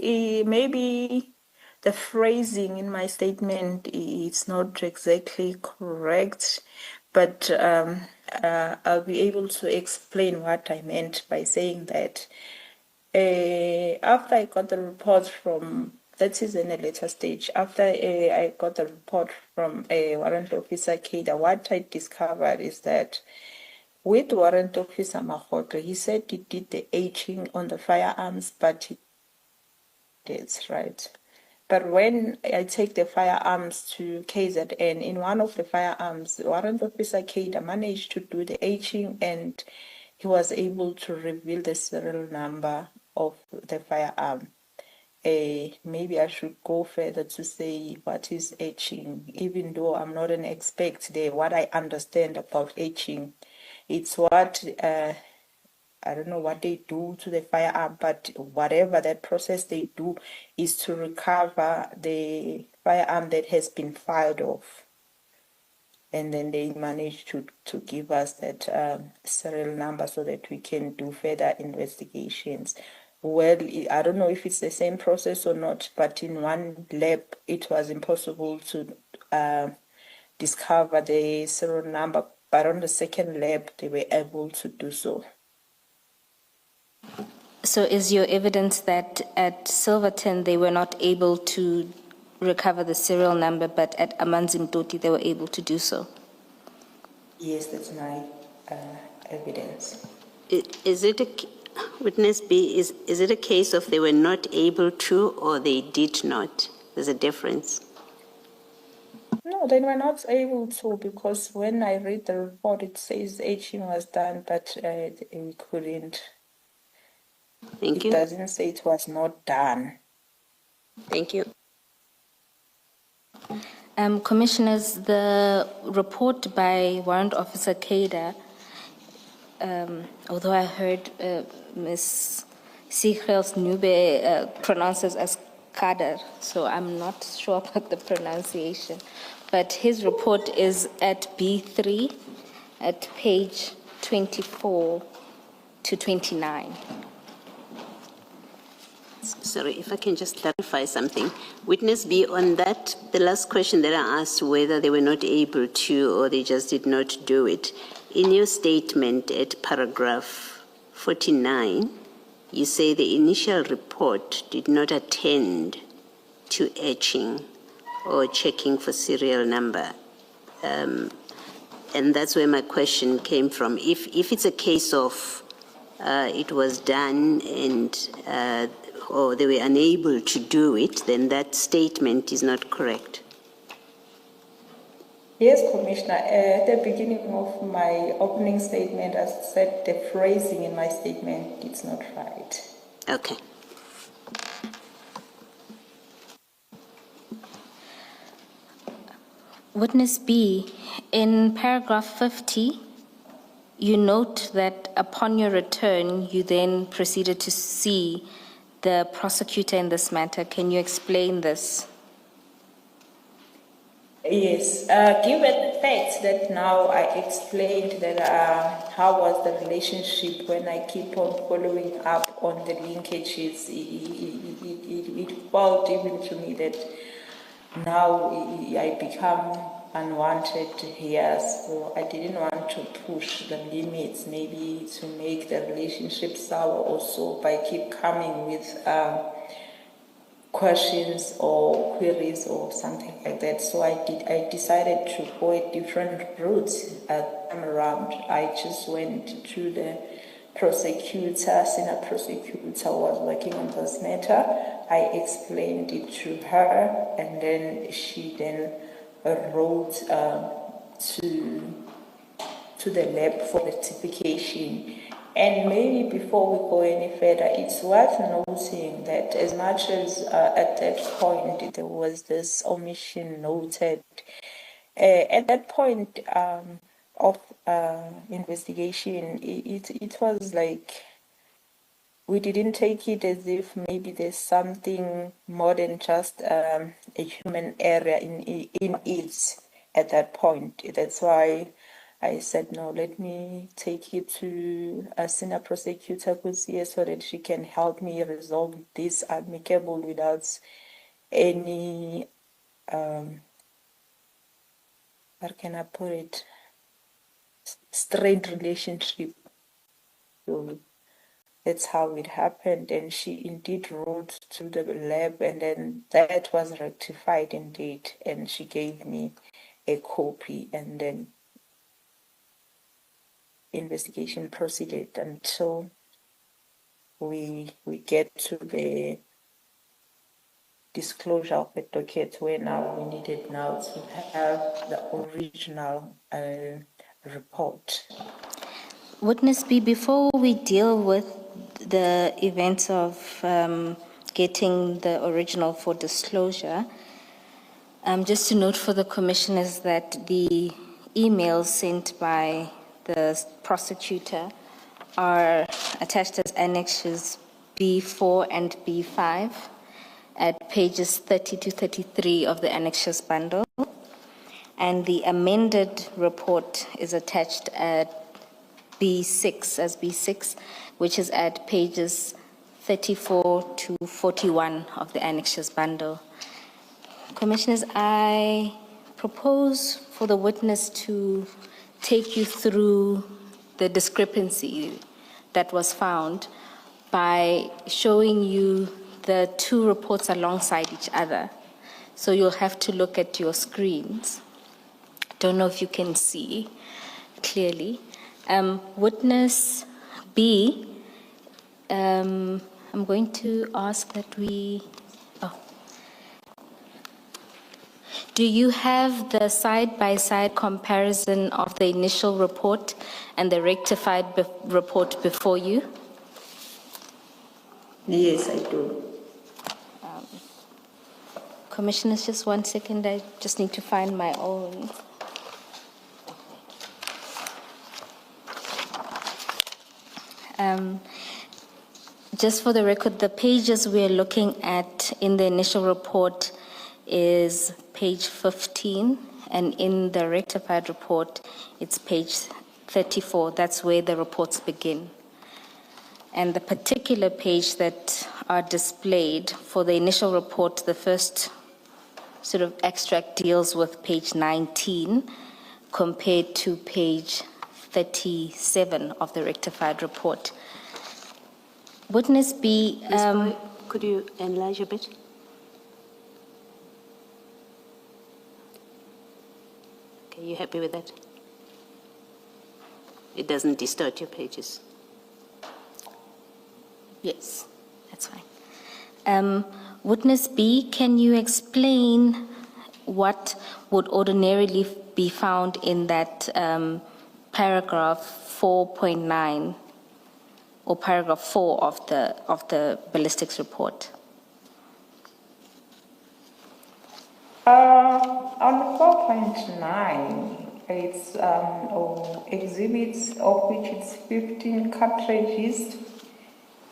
Maybe the phrasing in my statement is not exactly correct, but I'll be able to explain what I meant by saying that after I got the report from, that is in a later stage, after I got the report from Warrant Officer Keda, what I discovered is that with Warrant Officer Mahoto, he said he did the aging on the firearms, but he did, right? But when I take the firearms to KZN, in one of the firearms, Warrant Officer Keda managed to do the aging and he was able to reveal the serial number of the firearm. Maybe I should go further to say what is etching, even though I'm not an expert there. What I understand about etching, it's what I don't know what they do to the firearm, but whatever that process they do is to recover the firearm that has been fired off. And then they manage to give us that serial number so that we can do further investigations. Well, I don't know if it's the same process or not, but in one lab it was impossible to discover the serial number, but on the second lab they were able to do so. So is your evidence that at Silverton they were not able to recover the serial number, but at Amanzimtoti they were able to do so? Yes, that's my evidence. Is it witness B, is it a case of they were not able to or they did not? There's a difference. No, they were not able to, because when I read the report, it says aging was done, but we couldn't. Thank It you. doesn't say it was not done. Thank you. Commissioners, the report by Warrant Officer Keda, although I heard Ms. Sichels Nube pronounces as Kader, so I'm not sure about the pronunciation, but his report is at B3 at page 24 to 29. Sorry, if I can just clarify something. Witness B, on that, the last question that I asked, whether they were not able to or they just did not do it, in your statement at paragraph 49, you say the initial report did not attend to etching or checking for serial number. And that's where my question came from. If it's a case of it was done and or they were unable to do it, then that statement is not correct. Yes, Commissioner. At the beginning of my opening statement, I said the phrasing in my statement is not right. Okay. Witness B, in paragraph 50, you note that upon your return, you then proceeded to see the prosecutor in this matter. Can you explain this? Yes, given the fact that now I explained that how was the relationship when I keep on following up on the linkages, it felt even to me that now I become unwanted here, so I didn't want to push the limits, maybe to make the relationship sour also by keep coming with questions or queries or something like that. So I decided to go a different route time around. I just went to the prosecutor, senior prosecutor who was working on this matter. I explained it to her, and then she then wrote to the lab for rectification. And maybe before we go any further, it's worth noting that as much as at that point there was this omission noted, at that point of investigation, it was like we didn't take it as if maybe there's something more than just a human error in it at that point. That's why I said, no, let me take it to a senior prosecutor so that she can help me resolve this amicable without any, how can I put it, strained relationship. So that's how it happened. And she indeed wrote to the lab, and then that was rectified indeed. And she gave me a copy, and then investigation proceeded until we get to the disclosure of the docket, where now we needed now to have the original report. Witness B, before we deal with the events of getting the original for disclosure, just to note for the commissioners that the emails sent by the prosecutor are attached as annexes B4 and B5 at pages 30 to 33 of the annexes bundle. And the amended report is attached at B6 as B6, which is at pages 34 to 41 of the annexes bundle. Commissioners, I propose for the witness to take you through the discrepancy that was found by showing you the two reports alongside each other. So you'll have to look at your screens. Don't know if you can see clearly. Witness B, I'm going to ask that we, do you have the side-by-side comparison of the initial report and the rectified report before you? Yes, I do. Commissioners, just 1 second. I just need to find my own. Just for the record, the pages we're looking at in the initial report is page 15, and in the rectified report, it's page 34. That's where the reports begin. And the particular page that are displayed for the initial report, the first sort of extract deals with page 19 compared to page 37 of the rectified report. Witness B, Ms. Boy, could you enlarge a bit? Okay, you happy with that? It doesn't distort your pages. yes, that's fine. Witness B, can you explain what would ordinarily be found in that paragraph 4.9 or paragraph 4 of the ballistics report? On 4.9, it's exhibits of which it's 15 cartridges,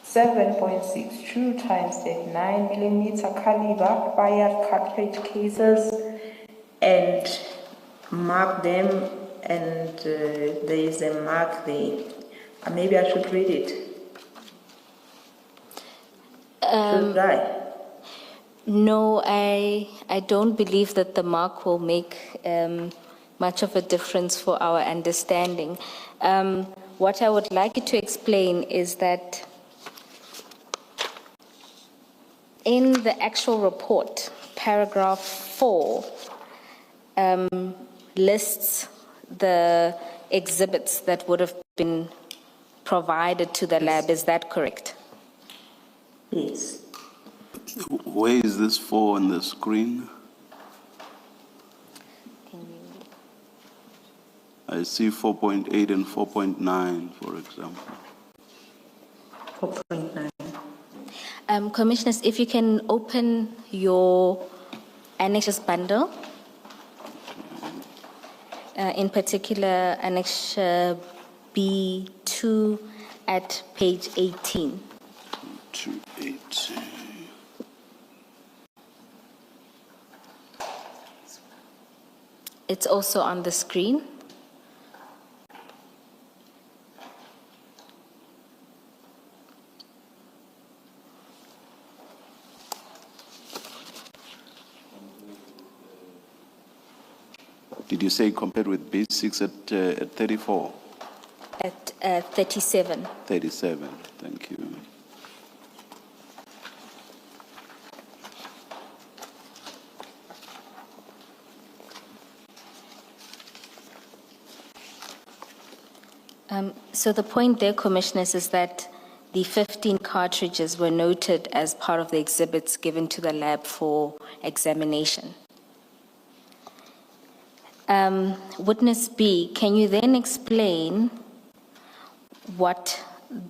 7.62 times 39mm caliber fired cartridge cases, and mark them, and there is a mark there. Maybe I should read it. Should I? No, I don't believe that the mark will make much of a difference for our understanding. What I would like you to explain is that in the actual report, paragraph 4 lists the exhibits that would have been provided to the lab. Is that correct? Yes. Where is this 4 on the screen? I see 4.8 and 4.9, for example. 4.9. Commissioners, if you can open your annexes bundle, in particular Annex B2 at page 18. 218. It's also on the screen. Did you say compared with B6 at 34? at 37. 37, thank you. So the point there, Commissioners, is that the 15 cartridges were noted as part of the exhibits given to the lab for examination. Witness B, can you then explain what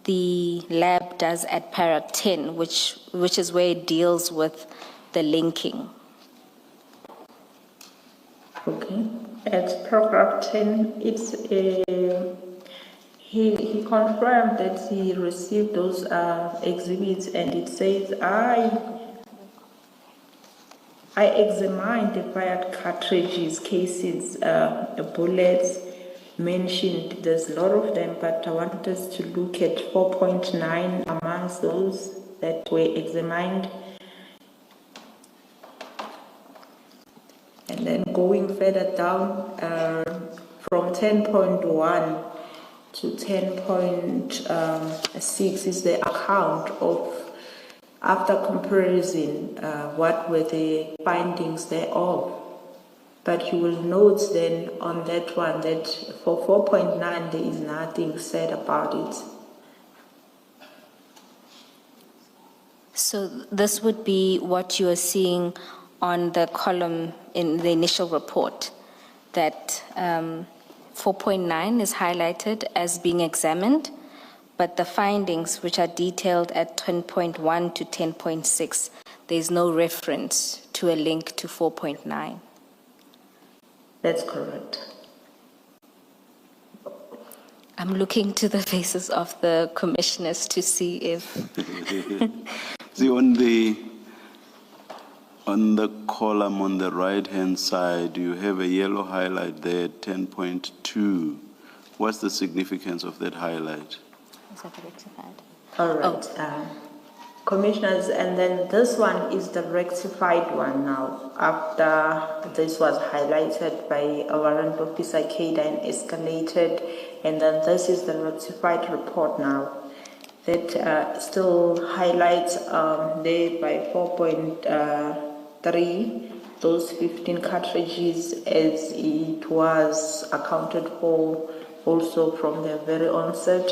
the lab does at paragraph 10, which is where it deals with the linking? Okay. At paragraph 10, it's he confirmed that he received those exhibits, and it says, I examined the fired cartridges, cases, bullets mentioned. There's a lot of them, but I wanted us to look at 4.9 amongst those that were examined. And then going further down, from 10.1 to 10.6 is the account of, after comparison, what were the findings thereof. But you will note then on that one that for 4.9 there is nothing said about it. So this would be what you are seeing on the column in the initial report, that 4.9 is highlighted as being examined, but the findings, which are detailed at 10.1 to 10.6, there's no reference to a link to 4.9. That's correct. I'm looking to the faces of the commissioners to see if... See, on the column on the right-hand side, you have a yellow highlight there, 10.2. What's the significance of that highlight? All right. Commissioners, and then this one is the rectified one now. After this was highlighted by a warrant officer, Kada, and escalated, and then this is the rectified report now. That still highlights there by 4.3 those 15 cartridges as it was accounted for also from the very onset.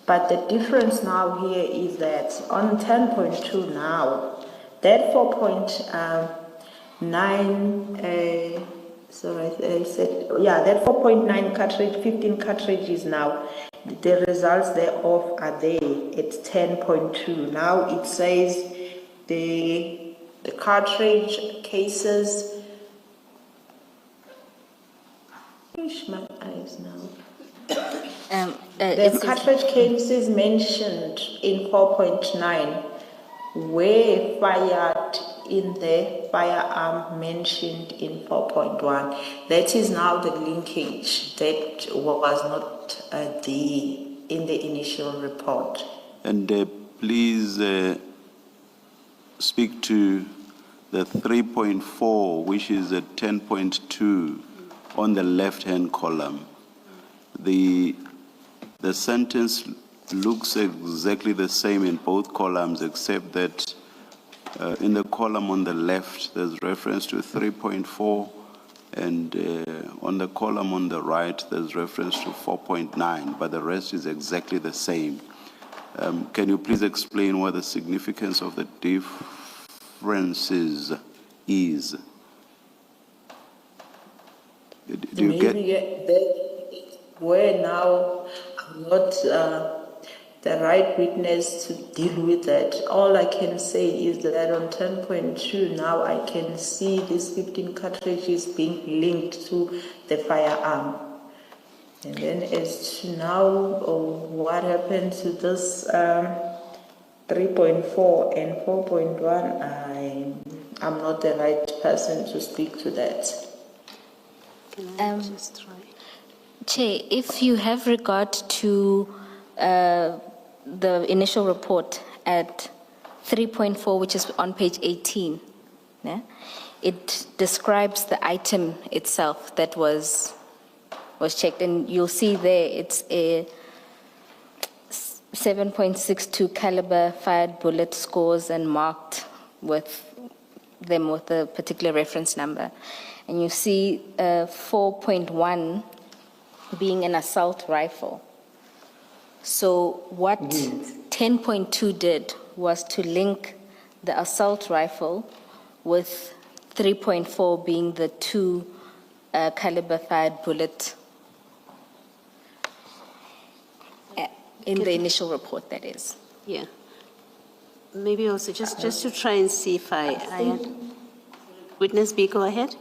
But the difference now here is that on 10.2 now, that 4.9, that 4.9 cartridge, 15 cartridges now, the results thereof are there at 10.2. Now it says the cartridge cases, my eyes now. The cartridge cases mentioned in 4.9 were fired in the firearm mentioned in 4.1. That is now the linkage that was not in the initial report. And please speak to the 3.4, which is at 10.2 on the left-hand column. The sentence looks exactly the same in both columns, except that in the column on the left, there's reference to 3.4, and on the column on the right, there's reference to 4.9, but the rest is exactly the same. Can you please explain what the significance of the differences is? Do you get? Where now I'm not the right witness to deal with that. All I can say is that on 10.2 now I can see these 15 cartridges being linked to the firearm. And then as to now, what happened to this 3.4 and 4.1, I'm not the right person to speak to that. Chair, if you have regard to the initial report at 3.4, which is on page 18, yeah, it describes the item itself that was checked, and you'll see there it's a 7.62 caliber fired bullet scores and marked with them with a particular reference number. And you see 4.1 being an assault rifle. So what 10.2 did was to link the assault rifle with 3.4 being the 2 caliber fired bullet in the initial report, that is. Yeah. Maybe also just to try and see if I Witness B, go ahead.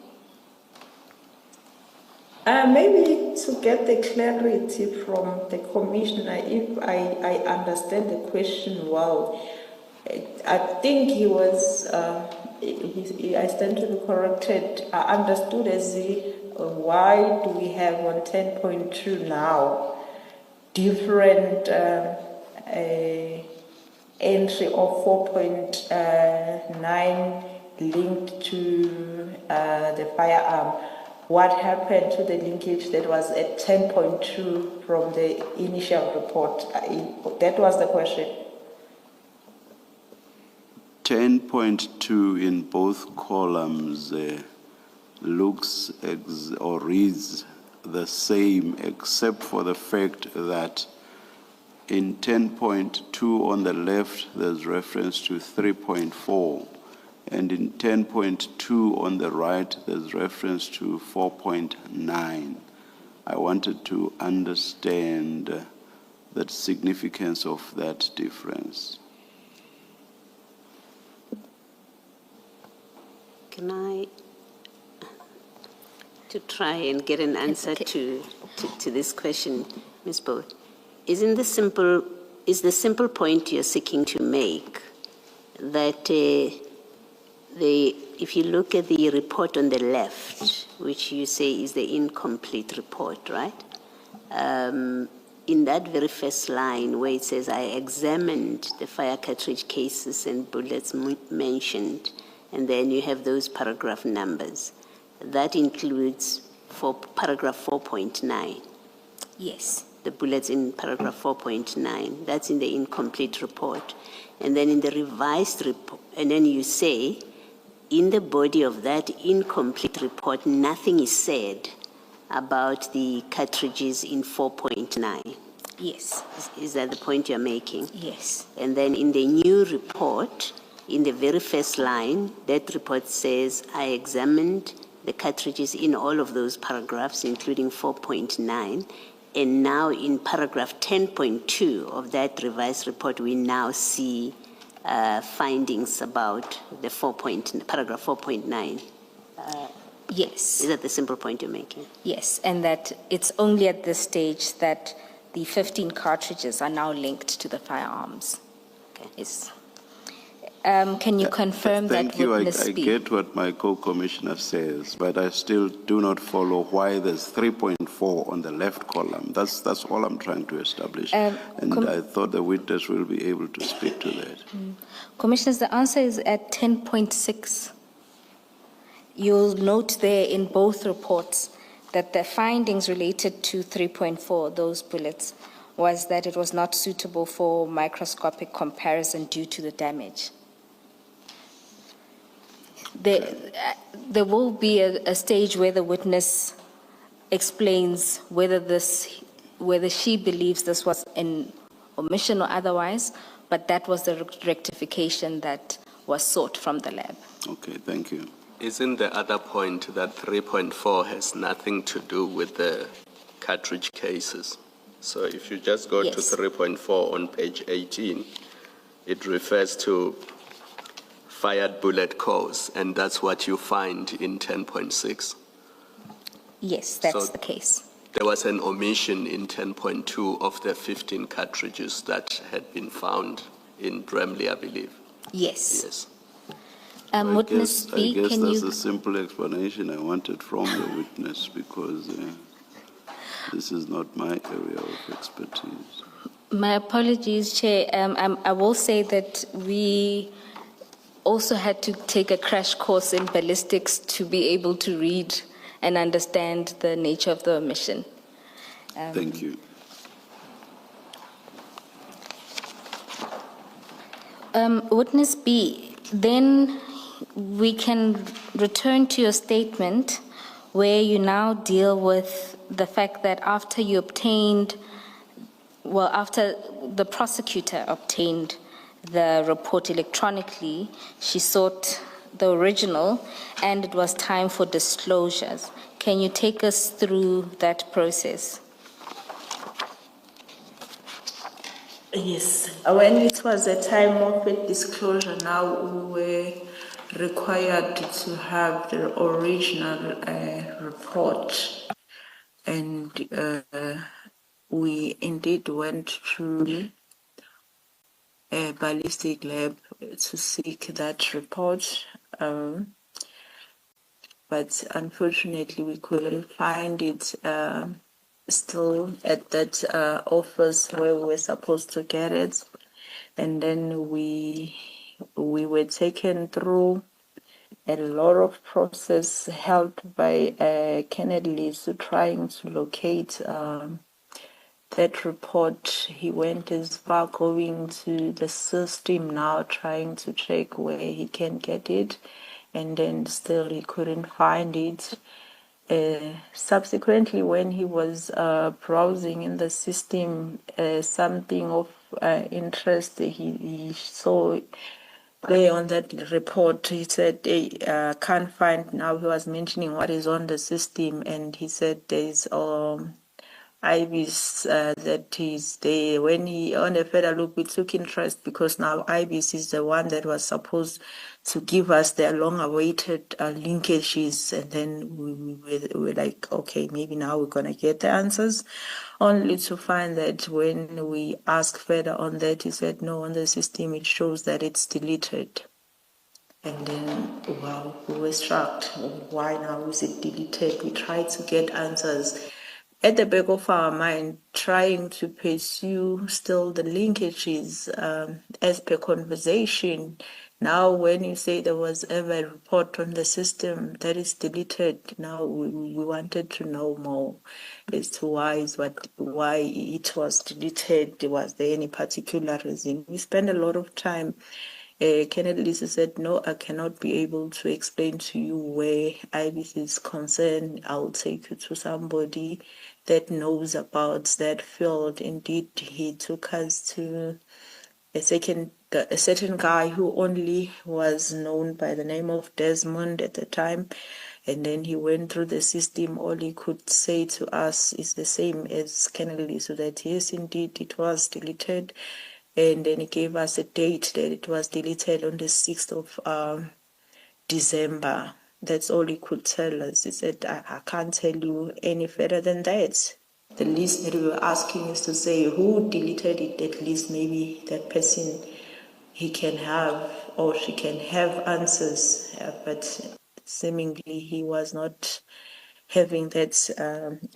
Maybe to get the clarity from the commissioner, if I understand the question well, I think he was, I stand to be corrected, I understood as why do we have on 10.2 now different entry of 4.9 linked to the firearm. What happened to the linkage that was at 10.2 from the initial report? That was the question. 10.2 in both columns looks or reads the same, except for the fact that in 10.2 on the left, there's reference to 3.4. And in 10.2 on the right, there's reference to 4.9. I wanted to understand the significance of that difference. Can I, to try and get an answer to this question, Ms. Booth, is the simple point you're seeking to make that if you look at the report on the left, which you say is the incomplete report, right? In that very first line where it says, I examined the fire cartridge cases and bullets mentioned, and then you have those paragraph numbers. That includes for paragraph 4.9. Yes. The bullets in paragraph 4.9. That's in the incomplete report. And then in the revised report, and then you say, in the body of that incomplete report, nothing is said about the cartridges in 4.9. Yes. Is that the point you're making? Yes. And then in the new report, in the very first line, that report says, I examined the cartridges in all of those paragraphs, including 4.9. And now in paragraph 10.2 of that revised report, we now see findings about the paragraph 4.9. Yes. Is that the simple point you're making? Yes, and that it's only at this stage that the 15 cartridges are now linked to the firearms. Okay. Yes. Can you confirm Thank that you. witness I B? get what my co-commissioner says, but I still do not follow why there's 3.4 on the left column. That's all I'm trying to establish. And I thought the witness will be able to speak to that. Commissioners, the answer is at 10.6. You'll note there in both reports that the findings related to 3.4, those bullets, was that it was not suitable for microscopic comparison due to the damage. There will be a stage where the witness explains whether she believes this was an omission or otherwise, but that was the rectification that was sought from the lab. Okay, thank you. Isn't the other point that 3.4 has nothing to do with the cartridge cases? So if you just go Yes. to 3.4 on page 18, it refers to fired bullet cores, and that's what you find in 10.6. Yes, that's So- the case. There was an omission in 10.2 of the 15 cartridges that had been found in Bramley, I believe. Yes. Yes. Witness I B, guess can that's you? a simple explanation I wanted from the witness because this is not my area of expertise. My apologies, Chair. I will say that we also had to take a crash course in ballistics to be able to read and understand the nature of the omission. Thank you. Witness B, then we can return to your statement where you now deal with the fact that after the prosecutor obtained the report electronically, she sought the original and it was time for disclosures. Can you take us through that process? Yes, when it was a time of a disclosure, now we were required to have the original report, and we indeed went to a ballistic lab to seek that report, but unfortunately we couldn't find it still at that office where we were supposed to get it. And then we were taken through a lot of process helped by Kennedy Lisu trying to locate that report. He went as far going to the system now trying to check where he can get it, and then still he couldn't find it. Subsequently, when he was browsing in the system, something of interest he saw there on that report. He said they can't find now. He was mentioning what is on the system, and he said there's IBIS that is there. When he on a further look, we took interest because now IBIS is the one that was supposed to give us their long-awaited linkages, and then we were like, okay, maybe now we're gonna get the answers. Only to find that when we asked further on that, he said no, on the system it shows that it's deleted. And then, wow, we were struck. Why now is it deleted? We tried to get answers at the back of our mind, trying to pursue still the linkages as per conversation. Now, when you say there was ever a report on the system that is deleted, now we wanted to know more as to why it was deleted. Was there any particular reason? We spent a lot of time. Kennedy Lisu said, no, I cannot be able to explain to you where IBIS is concerned. I'll take you to somebody that knows about that field. Indeed, he took us to a certain guy who only was known by the name of Desmond at the time. And then he went through the system. All he could say to us is the same as Kennedy Lisu, so that yes, indeed, it was deleted. And then he gave us a date that it was deleted on the 6th of December. That's all he could tell us. He said, I can't tell you any further than that. The list that we were asking is to say who deleted it, at least maybe that person, he can have or she can have answers. But seemingly he was not having that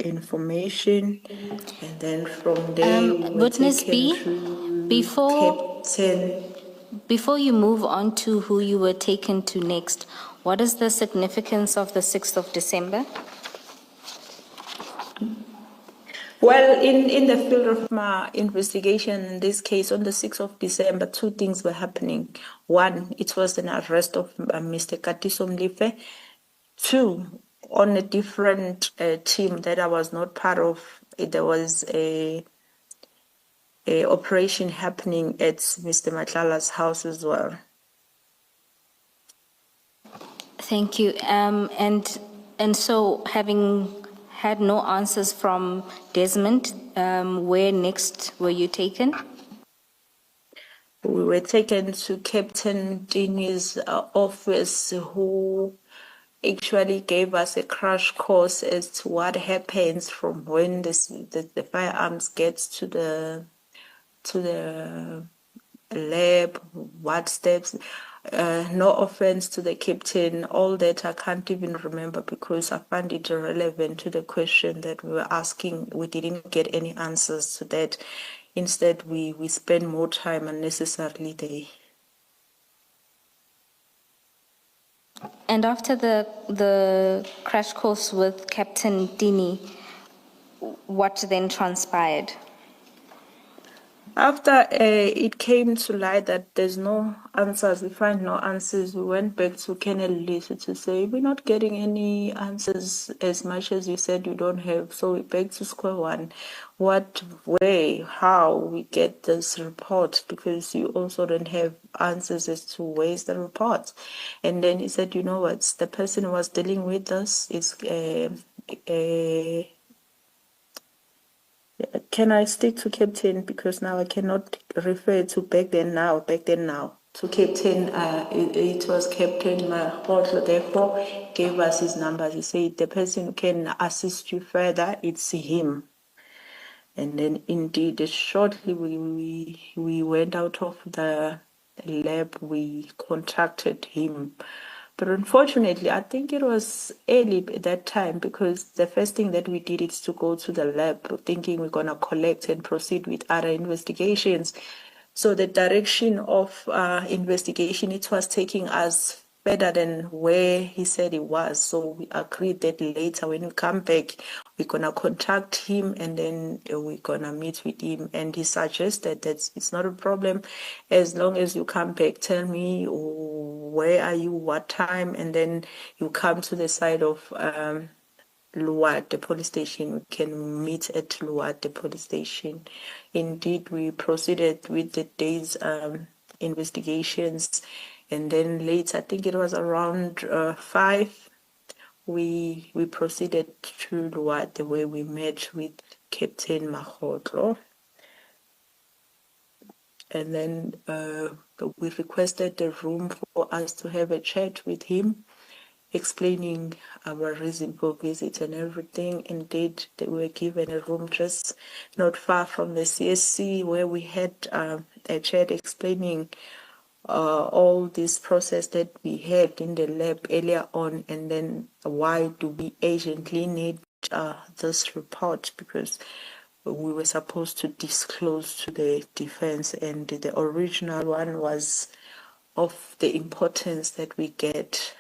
information. And then from there, we were Witness taken B, to before Captain. you move on to who you were taken to next, what is the significance of the 6th of December? Well, in the field of my investigation, in this case, on the 6th of December, two things were happening. One, it was an arrest of Mr. Katiso Mlife. Two, on a different team that I was not part of, there was a operation happening at Mr. Matlala's house as well. Thank you. And so, having had no answers from Desmond, where next were you taken? We were taken to Captain Dini's office, who actually gave us a crash course as to what happens from when the firearms gets to the lab, what steps. No offense to the captain, all that I can't even remember because I found it irrelevant to the question that we were asking. We didn't get any answers to that. Instead, we spent more time unnecessarily there. And after the crash course with Captain Dini, what then transpired? After it came to light that there's no answers, we find no answers, we went back to Colonel Lisa to say, we're not getting any answers as much as you said you don't have. So we back to square one. What way, how we get this report, because you also don't have answers as to where's the report. And then he said, you know what, the person who was dealing with us is can I stick to Captain, because now I cannot refer to back then now, to Captain, it was Captain Mahotlo, therefore gave us his numbers. He said the person who can assist you further, it's him. And then indeed, shortly we went out of the lab, we contacted him. But unfortunately, I think it was early at that time, because the first thing that we did is to go to the lab thinking we're going to collect and proceed with other investigations. So the direction of investigation, it was taking us better than where he said it was. So we agreed that later when we come back, we're going to contact him and then we're going to meet with him. And he suggested that it's not a problem. As long as you come back, tell me where are you, what time, and then you come to the side of Luat, the police station. We can meet at Luat, the police station. Indeed, we proceeded with the day's investigations, and then later, I think it was around 5, we proceeded to Luat, where we met with Captain Mahotlo. And then we requested the room for us to have a chat with him, explaining our reason for visit and everything. Indeed, they were given a room just not far from the CSC, where we had a chat explaining all this process that we had in the lab earlier on, and then why do we urgently need this report, because we were supposed to disclose to the defense, and the original one was of the importance that we get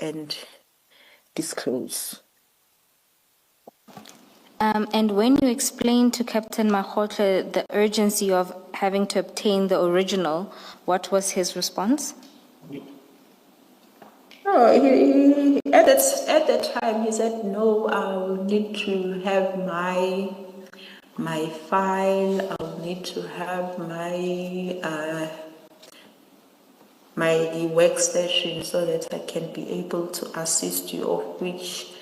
and disclose. And when you explained to Captain Mahotla the urgency of having to obtain the original, what was his response? No, he at that time he said, no, I will need to have my file, I'll need to have my workstation so that I can be able to assist you, of which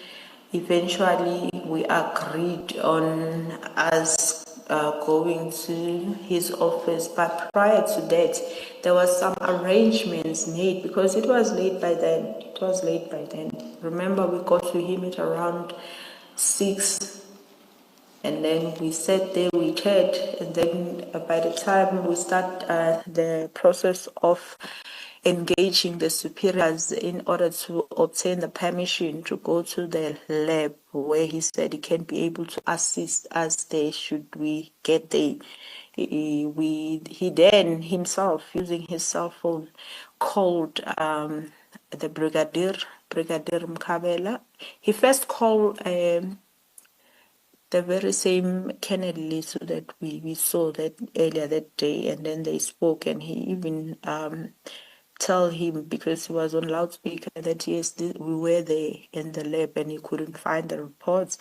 eventually we agreed on us going to his office. But prior to that, there was some arrangements made, because it was late by then. Remember, we got to him at around 6. And then we sat there, we chat, and then by the time we start the process of engaging the superiors in order to obtain the permission to go to the lab, where he said he can be able to assist us there should we get there. He then himself, using his cell phone, called the Brigadier Mkabela. He first called the very same Kennedy so that we saw that earlier that day, and then they spoke, and he even tell him, because he was on loudspeaker, that yes, we were there in the lab and he couldn't find the reports.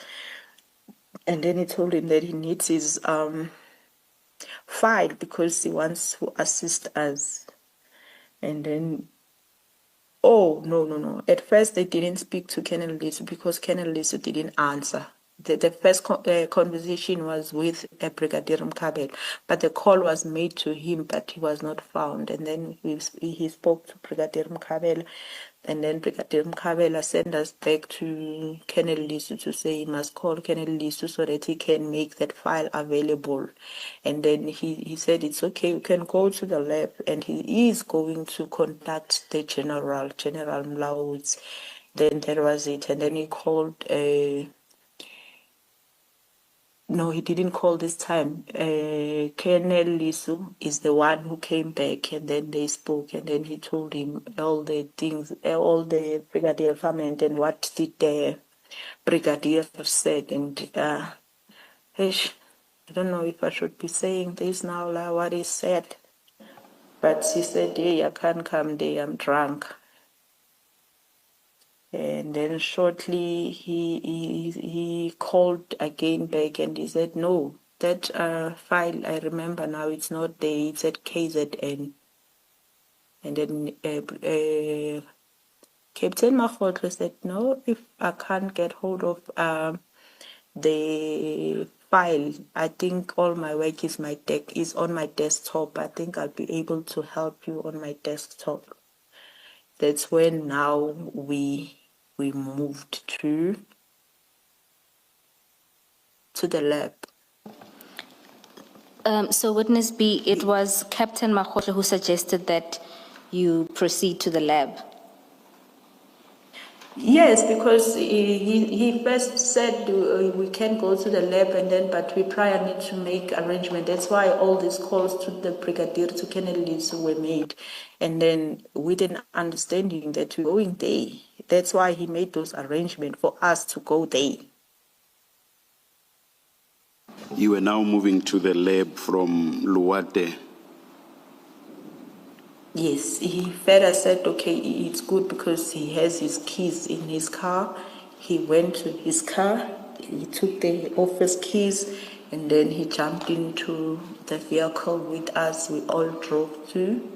And then he told him that he needs his file because he wants to assist us. And then, oh, no. At first, they didn't speak to Colonel Lisu because Colonel Lisu didn't answer. The first conversation was with Brigadier Mkabel, but the call was made to him, but he was not found. And then he spoke to Brigadier Mkabel, and then Brigadier Mkabel sent us back to Colonel Lisu to say he must call Colonel Lisu so that he can make that file available. And then he said it's okay, you can go to the lab, and he is going to contact the General Mlauds. Then that was it. And then he called no, he didn't call this time. Colonel Lisu is the one who came back, and then they spoke, and then he told him all the things, all the brigadier comment, and what did the brigadier have said, and I don't know if I should be saying this now, like what he said. But he said, hey, I can't come there, I'm drunk. And then shortly he called again back and he said, no, that file, I remember now, it's not there, it's at KZN. And then Captain Makgotlo said, no, if I can't get hold of the file, I think all my work is on my desktop. I think I'll be able to help you on my desktop. That's when now we moved to the lab. So witness B, it was Captain Makgotlo who suggested that you proceed to the lab. Yes, because he first said we can go to the lab and then, but we prior need to make arrangement. That's why all these calls to the brigadier, to Kennelly's were made. And then with an understanding that we're going there. That's why he made those arrangements for us to go there. You were now moving to the lab from Luwate. Yes, he further said, okay, it's good because he has his keys in his car. He went to his car, he took the office keys, and then he jumped into the vehicle with us. We all drove to.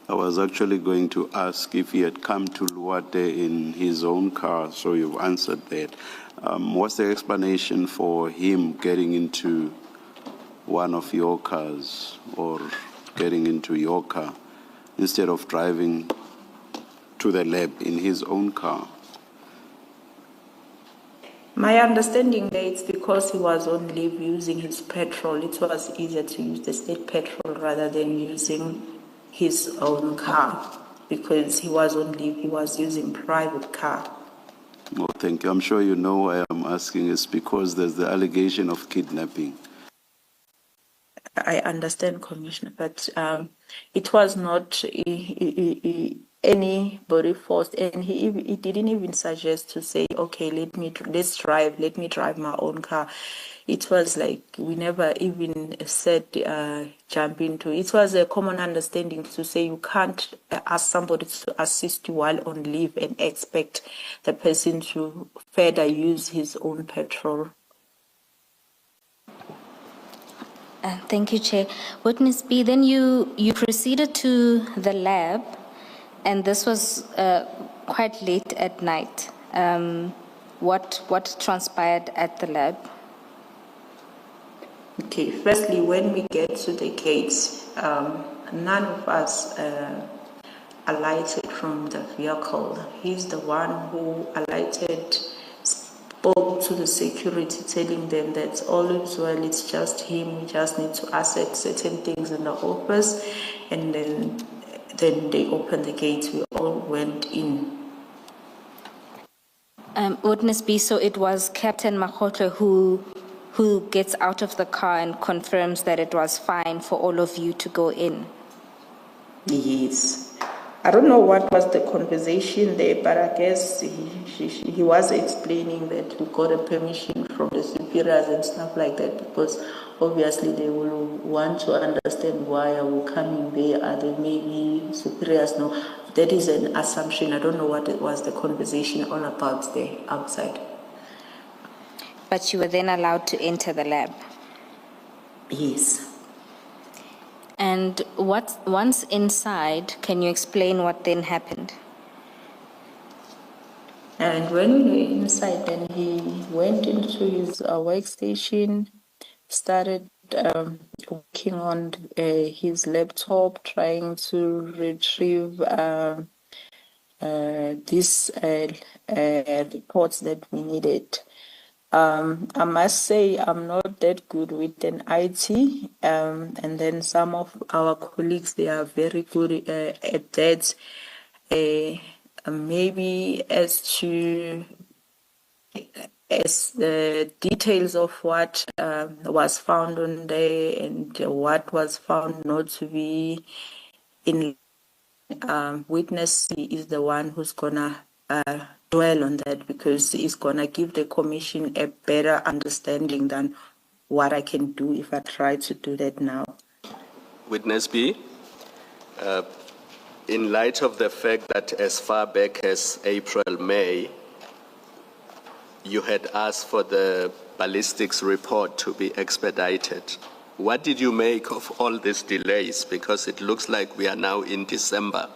I was actually going to ask if he had come to Luwate in his own car, so you've answered that. What's the explanation for him getting into one of your cars or getting into your car instead of driving to the lab in his own car? My understanding that it's because he was on leave using his petrol. It was easier to use the state petrol rather than using his own car because he was on leave. He was using private car. Oh, thank you. I'm sure you know why I'm asking. It's because there's the allegation of kidnapping. I understand, Commissioner, but it was not anybody forced, and he didn't even suggest to say, okay, let me drive my own car. It was like we never even said jump into. It was a common understanding to say you can't ask somebody to assist you while on leave and expect the person to further use his own petrol. Thank you, Chair. Witness B, then you proceeded to the lab, and this was quite late at night. What transpired at the lab? Okay, firstly, when we get to the gates, none of us alighted from the vehicle. He's the one who alighted, spoke to the security, telling them that all is well, it's just him, we just need to accept certain things in the office, and then they opened the gates, we all went in. Witness B, so it was Captain Makgotlo who gets out of the car and confirms that it was fine for all of you to go in. Yes. I don't know what was the conversation there, but I guess he was explaining that we got a permission from the superiors and stuff like that, because obviously they will want to understand why are we coming there. Are they maybe superiors? No, that is an assumption. I don't know what it was the conversation all about there outside. But you were then allowed to enter the lab. Yes. And once inside, can you explain what then happened? And when we were inside, then he went into his workstation, started working on his laptop, trying to retrieve these reports that we needed. I must say I'm not that good with an IT, and then some of our colleagues, they are very good at that. Maybe as the details of what was found on there and what was found not to be in witness is the one who's gonna dwell on that, because it's gonna give the commission a better understanding than what I can do if I try to do that now. Witness B, in light of the fact that as far back as April, May, you had asked for the ballistics report to be expedited, what did you make of all these delays? Because it looks like we are now in December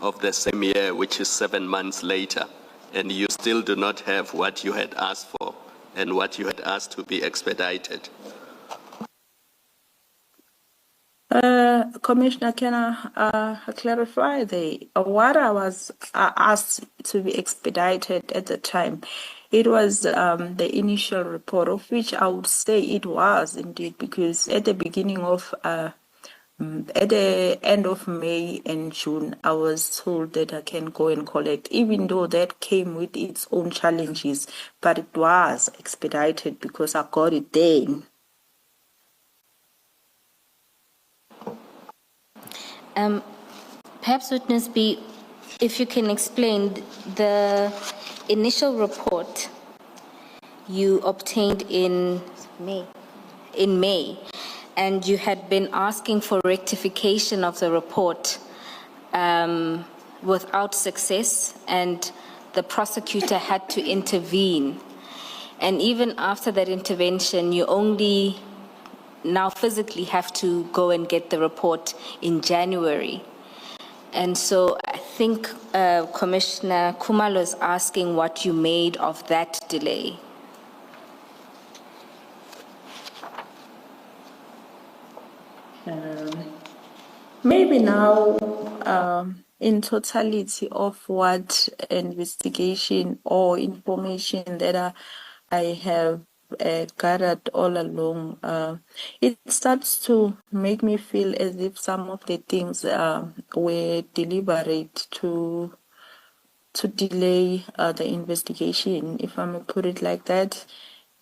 of the same year, which is 7 months later, and you still do not have what you had asked for and what you had asked to be expedited. Commissioner, can I clarify what I was asked to be expedited at the time? It was the initial report, of which I would say it was indeed, because at the beginning of, at the end of May and June, I was told that I can go and collect, even though that came with its own challenges, but it was expedited because I got it then. Perhaps Witness B, if you can explain the initial report you obtained in May, and you had been asking for rectification of the report without success, and the prosecutor had to intervene. And even after that intervention, you only now physically have to go and get the report in January. And so I think Commissioner Khumalo is asking what you made of that delay. Maybe now, in totality of what investigation or information that I have gathered all along, it starts to make me feel as if some of the things were deliberate to delay the investigation, if I may put it like that.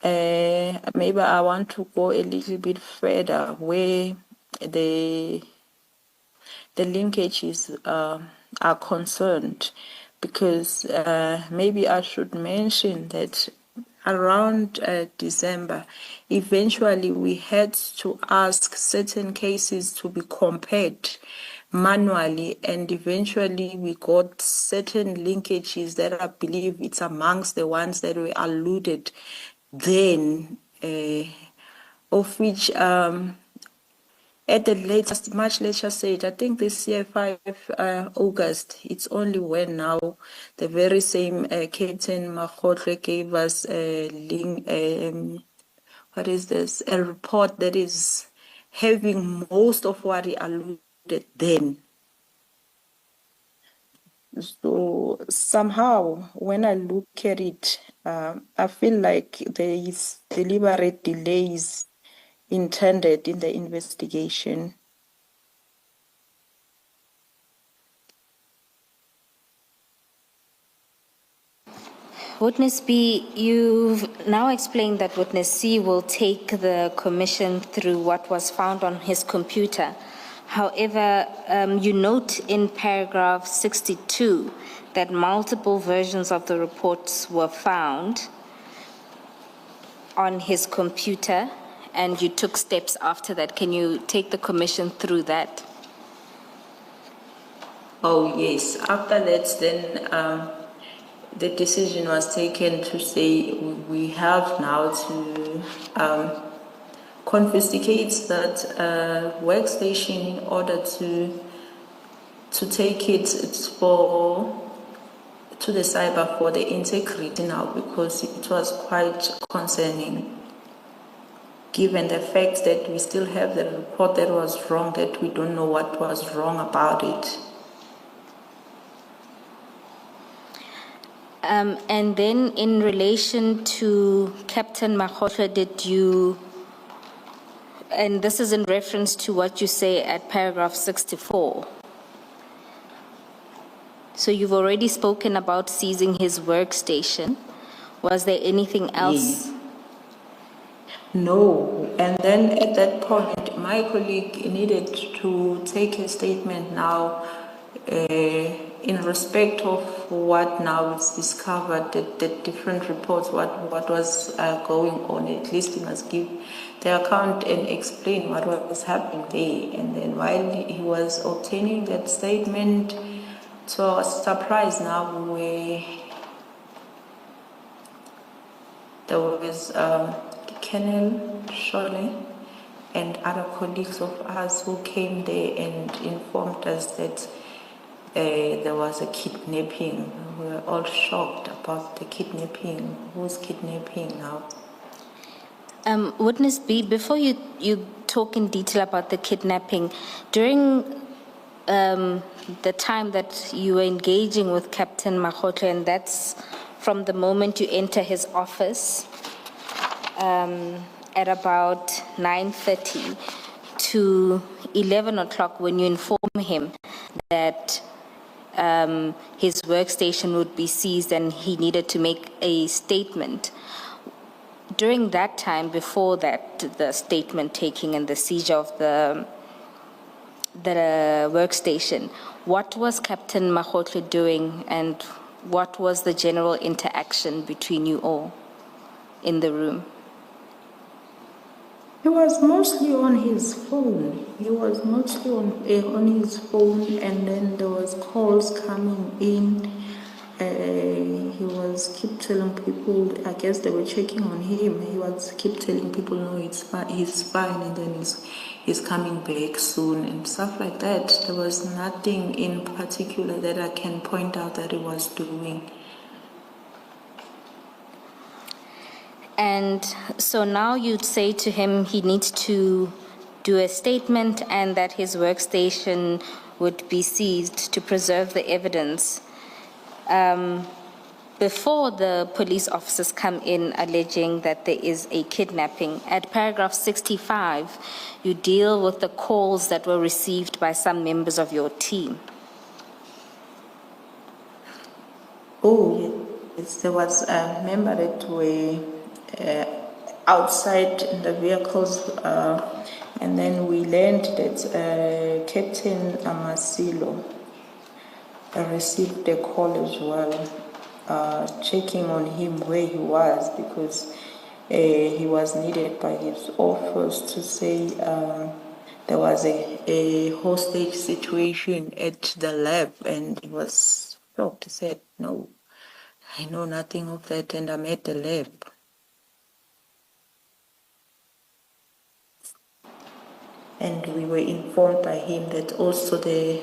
Maybe I want to go a little bit further where the linkages are concerned, because maybe I should mention that around December, eventually we had to ask certain cases to be compared manually, and eventually we got certain linkages that I believe it's amongst the ones that were alluded then, of which at the latest, much later stage, I think this year, 5 August, it's only when now the very same Captain Makgotle gave us a link, what is this, a report that is having most of what he alluded then. So somehow, when I look at it, I feel like there is deliberate delays intended in the investigation. Witness B, you've now explained that Witness C will take the commission through what was found on his computer. However, you note in paragraph 62 that multiple versions of the reports were found on his computer, and you took steps after that. Can you take the commission through that? Oh, yes. After that, then the decision was taken to say we have now to confiscate that workstation in order to take it to the cyber for the integrity now, because it was quite concerning, given the fact that we still have the report that was wrong, that we don't know what was wrong about it. And then in relation to Captain Makgotle, did you, and this is in reference to what you say at paragraph 64. So you've already spoken about seizing his workstation. Was there anything else? Yes. No, and then at that point, my colleague needed to take a statement now in respect of what now is discovered, the different reports, what was going on. At least he must give the account and explain what was happening there. And then while he was obtaining that statement, to our surprise now, there was Colonel Shole and other colleagues of us who came there and informed us that there was a kidnapping. We were all shocked about the kidnapping. Who's kidnapping now? Witness B, before you talk in detail about the kidnapping, during the time that you were engaging with Captain Makgotle, and that's from the moment you enter his office at about 9:30 to 11 o'clock, when you inform him that his workstation would be seized and he needed to make a statement. During that time, before that, the statement taking and the seizure of the workstation, what was Captain Makgotle doing, and what was the general interaction between you all in the room? He was mostly on his phone. He was mostly on his phone, and then there was calls coming in. He was keep telling people, I guess they were checking on him. He was keep telling people, no, he's fine, and then he's coming back soon and stuff like that. There was nothing in particular that I can point out that he was doing. And so now you'd say to him he needs to do a statement and that his workstation would be seized to preserve the evidence. Before the police officers come in alleging that there is a kidnapping, at paragraph 65, you deal with the calls that were received by some members of your team. Oh, yes. There was a member that were outside the vehicles, and then we learned that Captain Amasilo received a call as well, checking on him where he was, because he was needed by his office to say there was a hostage situation at the lab, and he was shocked. He said, no, I know nothing of that, and I'm at the lab. And we were informed by him that also the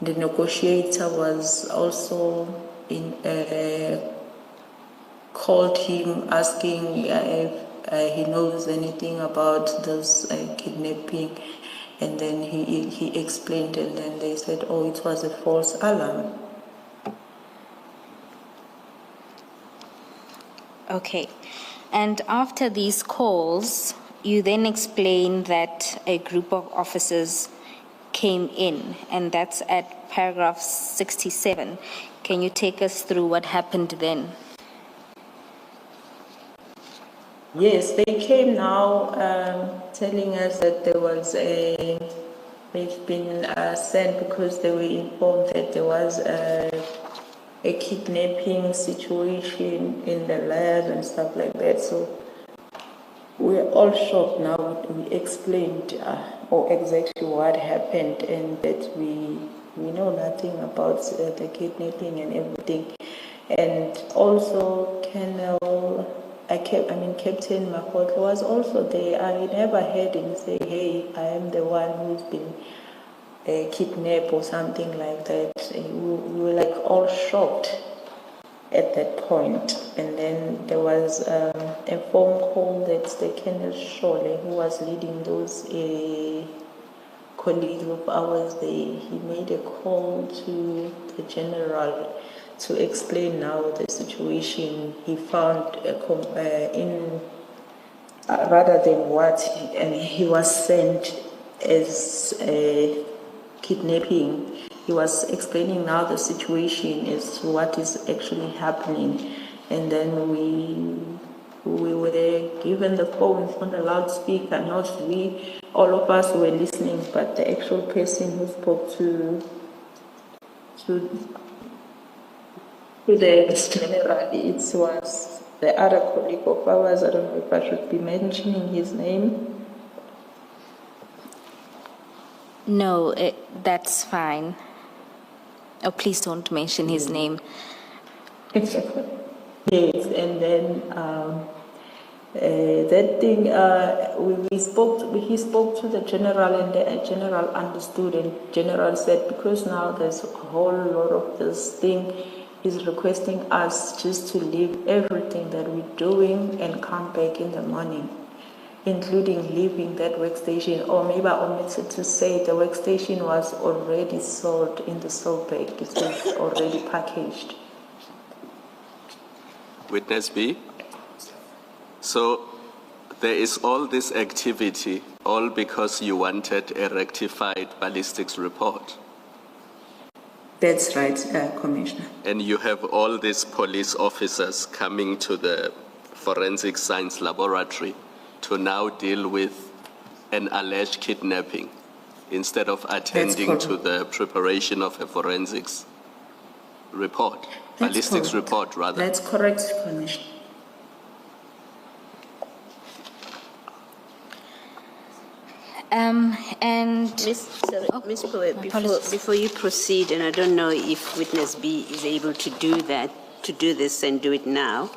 negotiator was also called him asking if he knows anything about this kidnapping, and then he explained, and then they said, oh, it was a false alarm. Okay. And after these calls, you then explain that a group of officers came in, and that's at paragraph 67. Can you take us through what happened then? Yes, they came now telling us that there was they've been sent because they were informed that there was a kidnapping situation in the lab and stuff like that. So we're all shocked now. We explained exactly what happened, and that we know nothing about the kidnapping and everything. And also Captain Makgotle was also there. I never heard him say, hey, I am the one who's been kidnapped or something like that. We were like all shocked at that point. And then there was a phone call that the Colonel Shole, who was leading those colleagues of ours, he made a call to the general to explain now the situation he found rather than what he was sent as kidnapping. He was explaining now the situation as to what is actually happening, and then we were given the phones on the loudspeaker. Not we, all of us were listening, but the actual person who spoke to the general, it was the other colleague of ours, I don't know if I should be mentioning his name. No, that's fine. Oh, please don't mention his name. Yes, and then that thing, he spoke to the general, and the general understood, and general said, because now there's a whole lot of this thing, he's requesting us just to leave everything that we're doing and come back in the morning, including leaving that workstation. Or maybe I omitted to say the workstation was already sold in the sold bag. It was already packaged. Witness B? So there is all this activity, all because you wanted a rectified ballistics report. That's right, Commissioner. And you have all these police officers coming to the forensic science laboratory to now deal with an alleged kidnapping instead of attending to the preparation of a forensics report, ballistics report rather. That's correct, Commissioner. And Miss Poe, apologies. before you proceed, and I don't know if witness B is able to do this and do it now,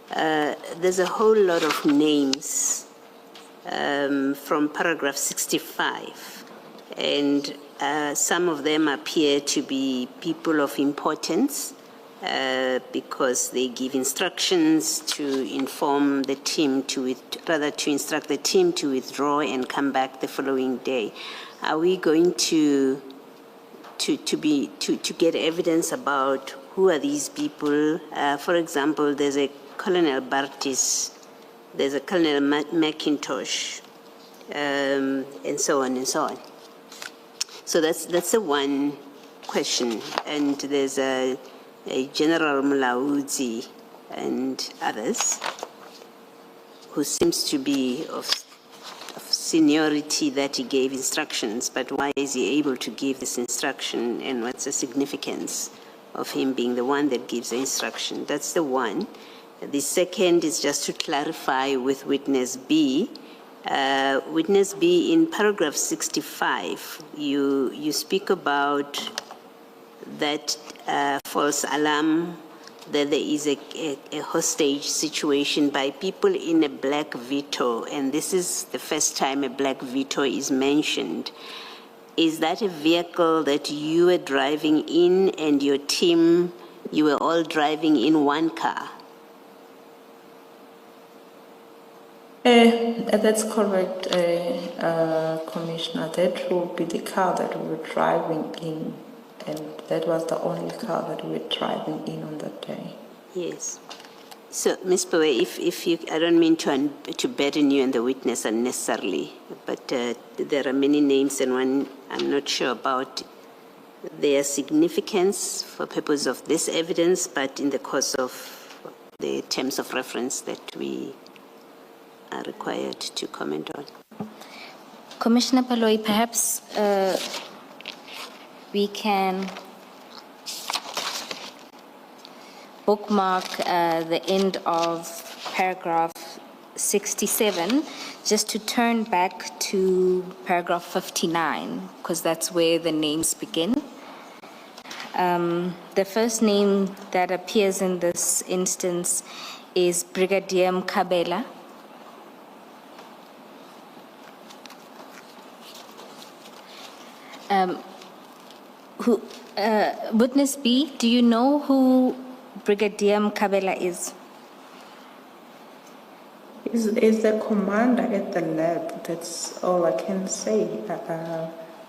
there's a whole lot of names from paragraph 65, and some of them appear to be people of importance because they give instructions to inform the team to instruct the team to withdraw and come back the following day. Are we going to get evidence about who are these people? For example, there's a Colonel Bartis, there's a Colonel McIntosh, and so on and so on. So that's the one question, and there's a General Mulaudzi and others who seems to be of seniority that he gave instructions, but why is he able to give this instruction, and what's the significance of him being the one that gives the instruction? That's the one. The second is just to clarify with witness B. Witness B, in paragraph 65, you speak about that false alarm, that there is a hostage situation by people in a black Vito, and this is the first time a black Vito is mentioned. Is that a vehicle that you were driving in and your team, you were all driving in one car? That's correct, Commissioner. That will be the car that we were driving in, and that was the only car that we were driving in on that day. Yes. So, Ms. Poe, if you, I don't mean to burden you and the witness unnecessarily, but there are many names, and one I'm not sure about their significance for purpose of this evidence, but in the course of the terms of reference that we are required to comment on. Commissioner Paloi, perhaps we can bookmark the end of paragraph 67, just to turn back to paragraph 59, because that's where the names begin. The first name that appears in this instance is Brigadier Mkabela. Witness B, do you know who Brigadier Mkabela is? Is the commander at the lab. That's all I can say.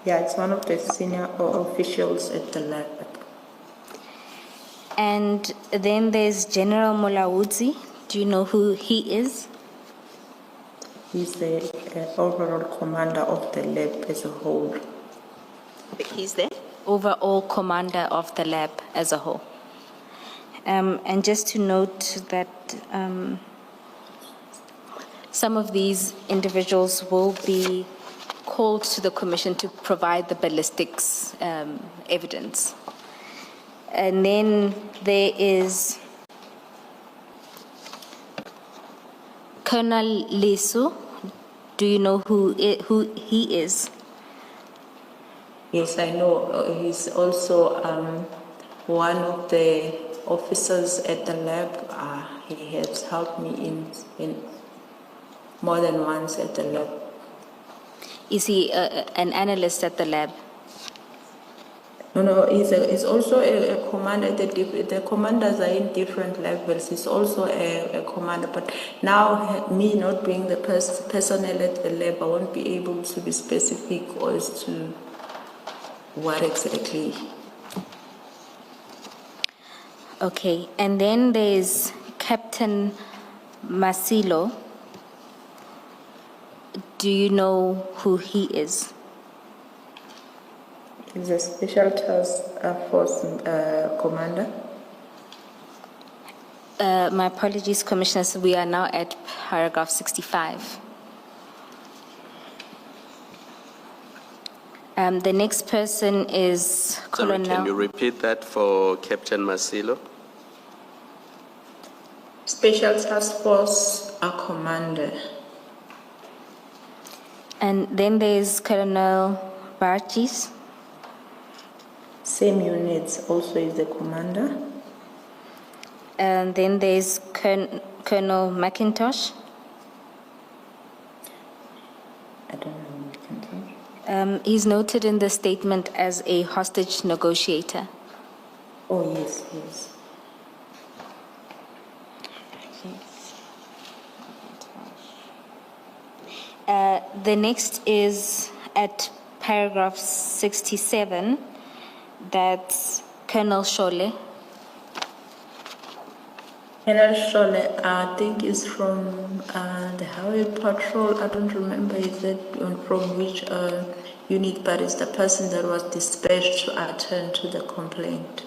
Yeah, it's one of the senior officials at the lab. And then there's General Mulaudzi. Do you know who he is? He's the overall commander of the lab as a whole. He's there? Overall commander of the lab as a whole. And just to note that some of these individuals will be called to the commission to provide the ballistics evidence. And then there is Colonel Lesu, do you know who he is? Yes, I know. He's also one of the officers at the lab. He has helped me in more than once at the lab. Is he an analyst at the lab? No, he's also a commander. The commanders are in different levels. He's also a commander. But now, me not being the personnel at the lab, I won't be able to be specific as to what exactly. Okay, and then there's Captain Masilo. Do you know who he is? He's a special task force commander. My apologies, Commissioners, we are now at paragraph 65. The next person is Sorry, Colonel. can you repeat that for Captain Masilo? Special task force commander. And then there's Colonel Barchis. Same units also is the commander. And then there's Colonel McIntosh. I don't know. He's noted in the statement as a hostage negotiator. Oh, yes, yes. The next is at paragraph 67, that's Colonel Shole. Colonel Shole, I think is from the Highway Patrol. I don't remember from which unit, but it's the person that was dispatched to attend to the complaint.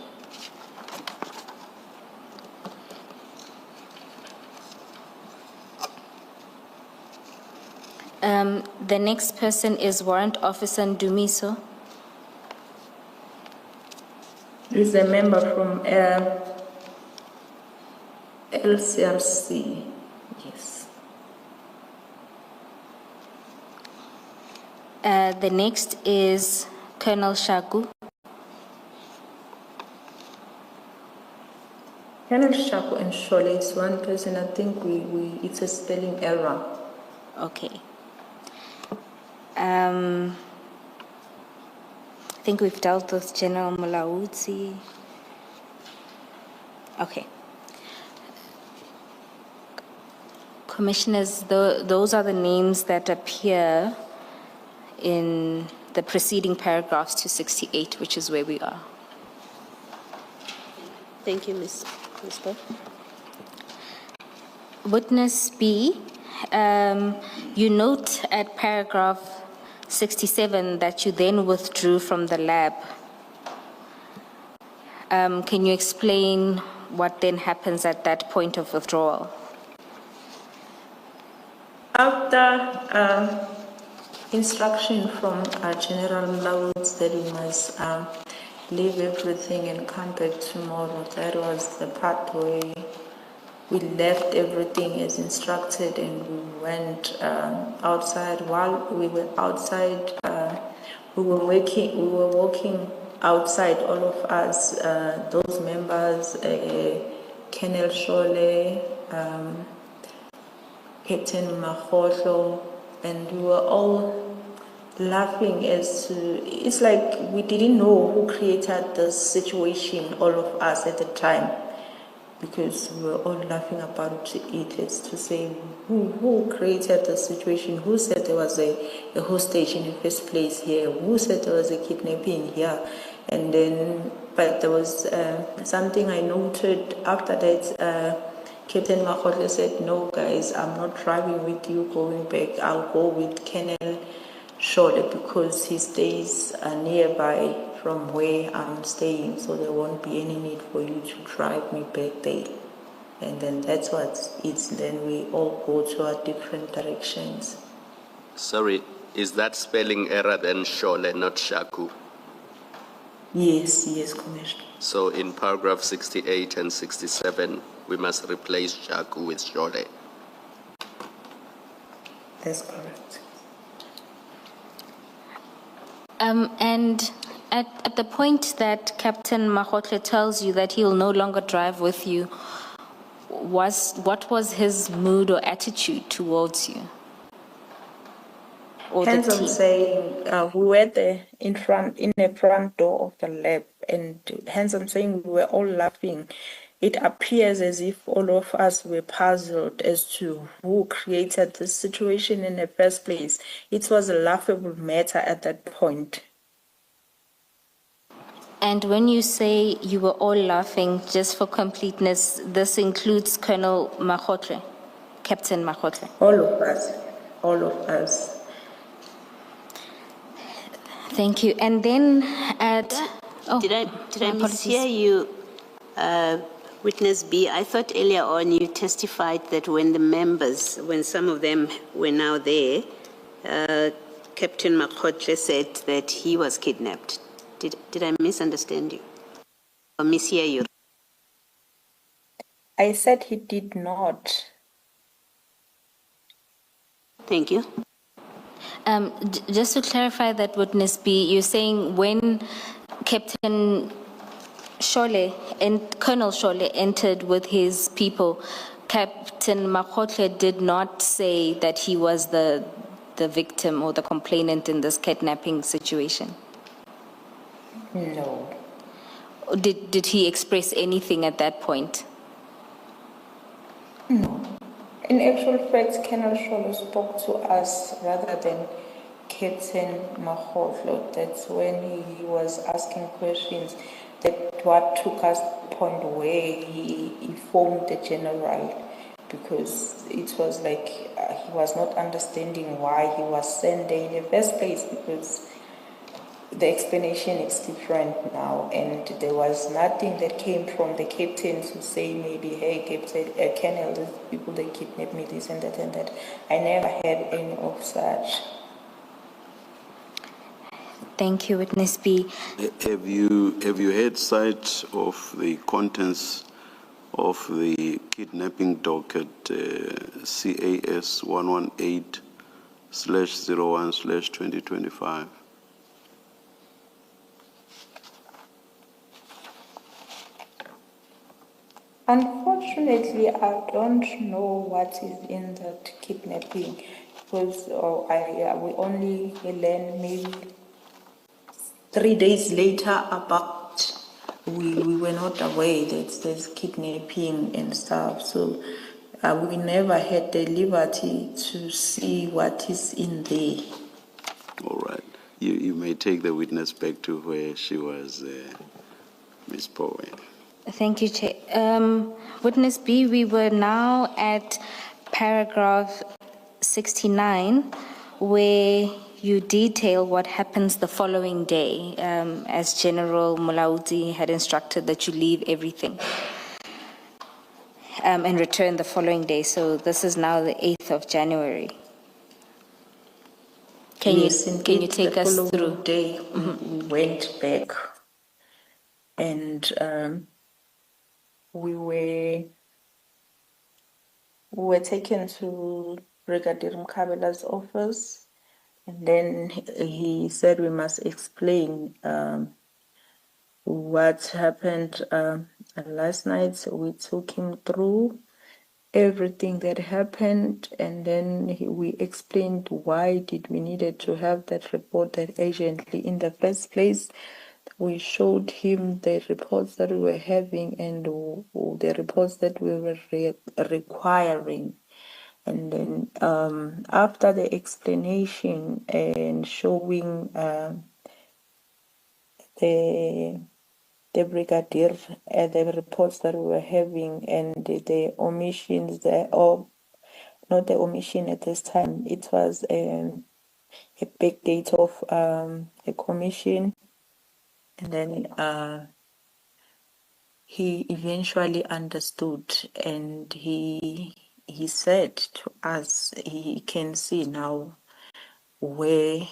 The next person is Warrant Officer Ndumiso. He's a member from LCRC. Yes. The next is Colonel Shaku. Colonel Shaku and Shole is one person. I think it's a spelling error. Okay. I think we've dealt with General Mulaudzi. Okay. Commissioners, those are the names that appear in the preceding paragraphs to 68, which is where we are. Thank you, Ms. Bo. Witness B, you note at paragraph 67 that you then withdrew from the lab. Can you explain what then happens at that point of withdrawal? After instruction from our General Lauds that we must leave everything and come back tomorrow, that was the part where we left everything as instructed and we went outside. While we were outside, we were walking outside, all of us, those members, Colonel Shole, Captain Mahotlo, and we were all laughing as to, it's like we didn't know who created the situation, all of us at the time, because we were all laughing about it as to say who created the situation, who said there was a hostage in the first place here, who said there was a kidnapping here. And then, but there was something I noted after that. Captain Mahotlo said, "No, guys, I'm not driving with you going back. I'll go with Colonel Shole because he stays nearby from where I'm staying, so there won't be any need for you to drive me back there." And then that's what it's. Then we all go to our different directions. Sorry, is that spelling error then Shole, not Shaku? Yes, Commissioner. So in paragraph 68 and 67, we must replace Shaku with Shole. That's correct. And at the point that Captain Mahotle tells you that he'll no longer drive with you, what was his mood or attitude towards you? Or the Hence, I'm team? saying we were there in the front door of the lab, and hence I'm saying we were all laughing. It appears as if all of us were puzzled as to who created this situation in the first place. It was a laughable matter at that point. And when you say you were all laughing, just for completeness, this includes Colonel Mahotle, Captain Mahotle. All of us, all of us. Thank you. And then at... Did I my mishear apologies. you, Witness B? I thought earlier on you testified that when some of them were now there, Captain Makhotle said that he was kidnapped. Did I misunderstand you or mishear you? I said he did not. Thank you. Just to clarify that, Witness B, you're saying when Captain Shole and Colonel Shole entered with his people, Captain Mahotle did not say that he was the victim or the complainant in this kidnapping situation? No. Or did he express anything at that point? No. In actual fact, Colonel Sholo spoke to us rather than Captain Mahotlo. That's when he was asking questions. That what took us to the point where he informed the general, because it was like he was not understanding why he was sent there in the first place, because the explanation is different now, and there was nothing that came from the captain to say maybe, hey, Captain, Colonel, these people, they kidnapped me, this and that and that. I never had any of such. Thank you, Witness B. Have you had sight of the contents of the kidnapping docket CAS 118/01/2025? Unfortunately, I don't know what is in that kidnapping, because we only learned maybe 3 days later about. We were not aware that there's kidnapping and stuff, so we never had the liberty to see what is in there. All right. You may take the witness back to where she was, Ms. Powen. Thank you, Chair. Witness B, we were now at paragraph 69, where you detail what happens the following day, as General Mulaudzi had instructed that you leave everything and return the following day. So this is now the 8th of January. Can you take us The through? following day, we went back, and we were taken to Brigadier Mkhabela's office, and then he said we must explain what happened last night. So we took him through everything that happened, and then we explained why did we needed to have that report that urgently in the first place. We showed him the reports that we were having and the reports that we were requiring. And then after the explanation and showing the brigadier the reports that we were having and the omissions there, or not the omission at this time, it was a big date of a commission. And then he eventually understood, and he said to us he can see now where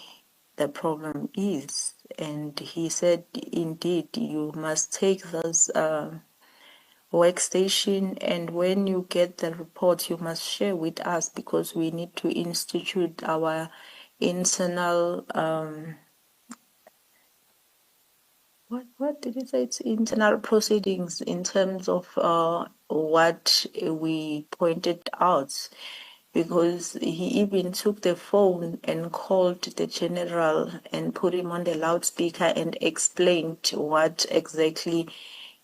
the problem is, and he said indeed you must take those workstation, and when you get the report, you must share with us because we need to institute our internal what did it say? It's internal proceedings in terms of what we pointed out, because he even took the phone and called the general and put him on the loudspeaker and explained what exactly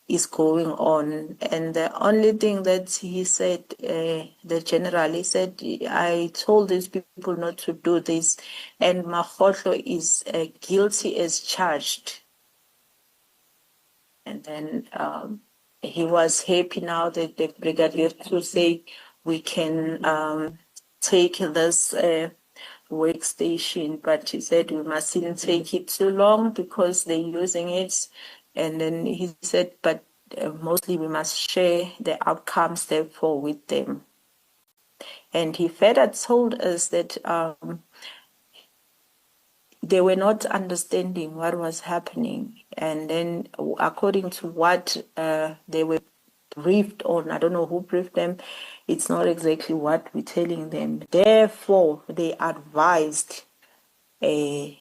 is going on. And the only thing that he said, the general, he said, I told these people not to do this, and Makgotlo is guilty as charged. And then he was happy now that the brigadier to say we can take this workstation, but he said we mustn't take it too long because they're using it. And then he said, but mostly we must share the outcomes therefore with them. And he further told us that they were not understanding what was happening. And then according to what they were briefed on, I don't know who briefed them, it's not exactly what we're telling them. Therefore, they advised the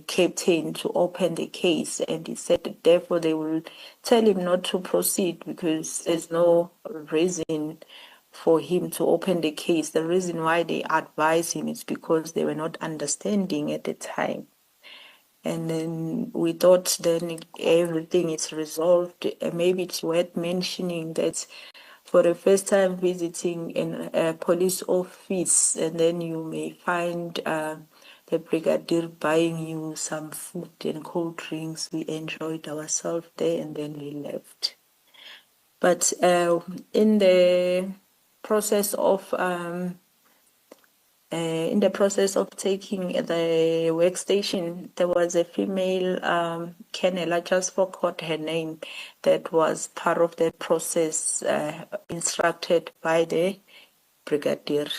captain to open the case, and he said that therefore they will tell him not to proceed because there's no reason for him to open the case. The reason why they advised him is because they were not understanding at the time. And then we thought then everything is resolved. Maybe it's worth mentioning that for the first time visiting in a police office, and then you may find the brigadier buying you some food and cold drinks. We enjoyed ourselves there, and then we left. But in the process of taking the workstation, there was a female colonel, I just forgot her name, that was part of the process instructed by the brigadier.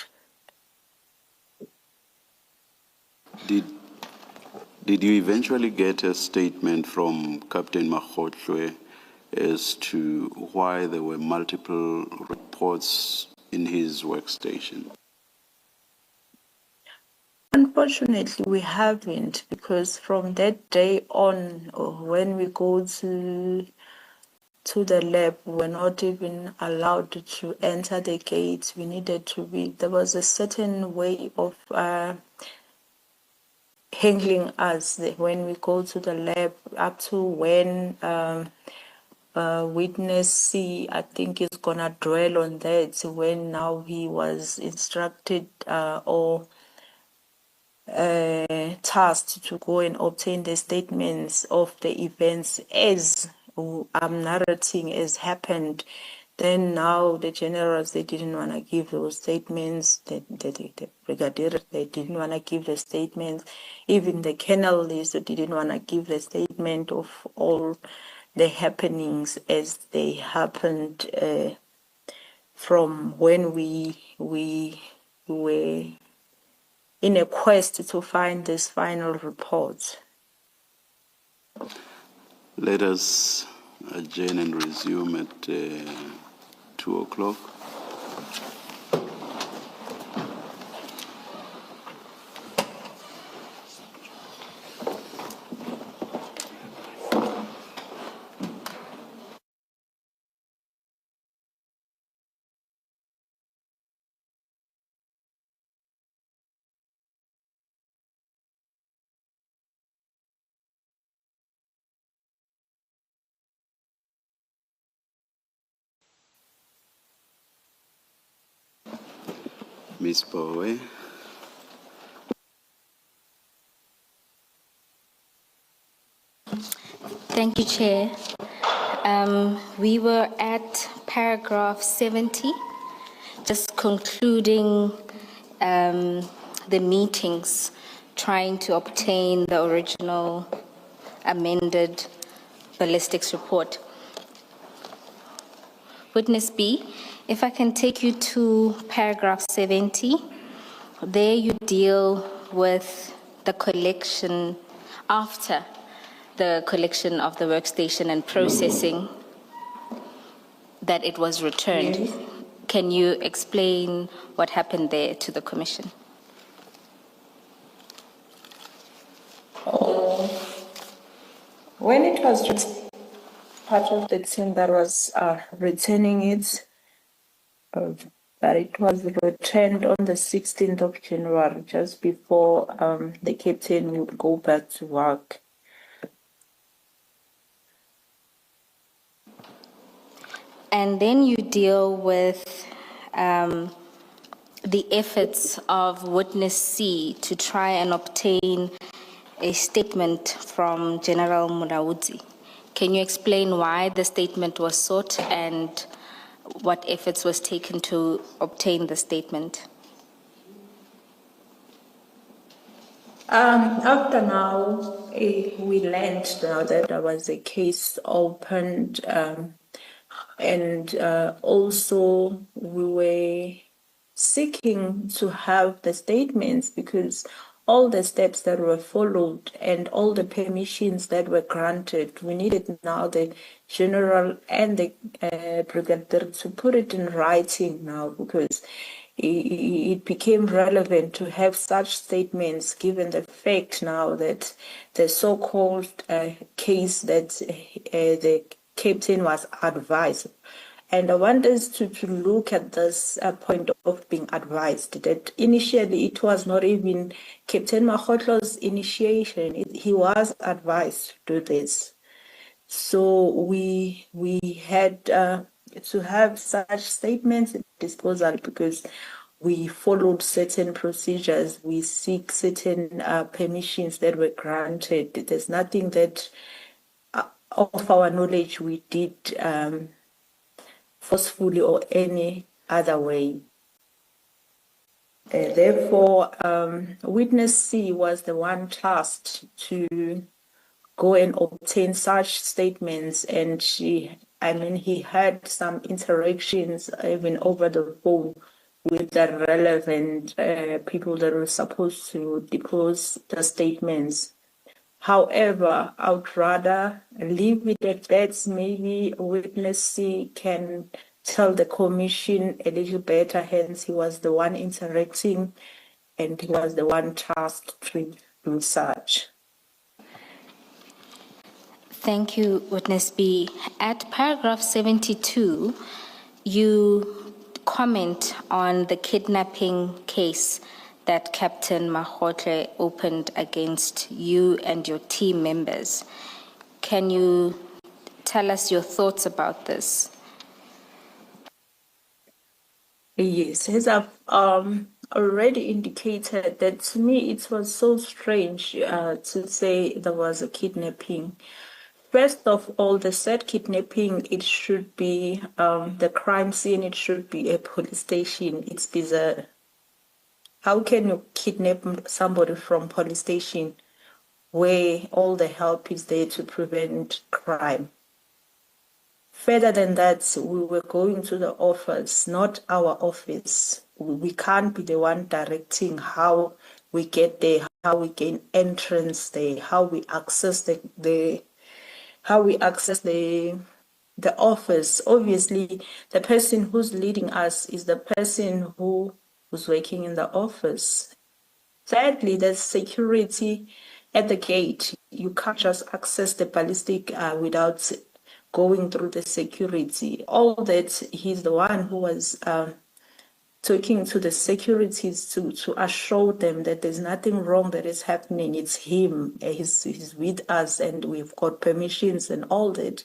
Did you eventually get a statement from Captain Makgotlo as to why there were multiple reports in his workstation? Unfortunately, we haven't, because from that day on, when we go to the lab, we're not even allowed to enter the gates. We needed to be, there was a certain way of handling us when we go to the lab, up to when witness C, I think, is gonna dwell on that, when now he was instructed or tasked to go and obtain the statements of the events as I'm narrating as happened. Then now the generals, they didn't want to give those statements. The brigadier, they didn't want to give the statements. Even the colonel, they didn't want to give the statement of all the happenings as they happened from when we were in a quest to find this final report. Let us adjourn and resume at 2 o'clock. Ms. Bowe. Thank you, Chair. We were at paragraph 70, just concluding the meetings, trying to obtain the original amended ballistics report. Witness B, if I can take you to paragraph 70, there you deal with the collection after the collection of the workstation and processing that it was returned. Yes. Can you explain what happened there to the Commission? When it was just part of the team that was returning it, that it was returned on the 16th of January, just before the captain would go back to work. And then you deal with the efforts of Witness C to try and obtain a statement from General Mulaudzi. Can you explain why the statement was sought and what efforts was taken to obtain the statement? After now, we learned now that there was a case opened, and also we were seeking to have the statements because all the steps that were followed and all the permissions that were granted, we needed now the general and the brigadier to put it in writing now, because it became relevant to have such statements given the fact now that the so-called case that the captain was advised. And I want us to look at this point of being advised, that initially it was not even Captain Makgotlo's initiation. He was advised to do this. So we had to have such statements at disposal because we followed certain procedures. We seek certain permissions that were granted. There's nothing that, of our knowledge, we did forcefully or any other way. Therefore, Witness C was the one tasked to go and obtain such statements, and he had some interactions even over the phone with the relevant people that were supposed to depose the statements. However, I would rather leave it at that. Maybe Witness C can tell the Commission a little better, hence he was the one interacting and he was the one tasked to do such. Thank you, Witness B. At paragraph 72, you comment on the kidnapping case that Captain Makgotlo opened against you and your team members. Can you tell us your thoughts about this? Yes, as I've already indicated, that to me it was so strange to say there was a kidnapping. First of all, the said kidnapping, it should be the crime scene, it should be a police station. It's bizarre. How can you kidnap somebody from police station where all the help is there to prevent crime? Further than that, we were going to the office, not our office. We can't be the one directing how we get there, how we gain entrance there, how we access the office. Obviously, the person who's leading us is the person who's working in the office. Thirdly, there's security at the gate. You can't just access the ballistic without going through the security. All that, he's the one who was talking to the securities to assure them that there's nothing wrong that is happening. It's him. He's with us and we've got permissions and all that.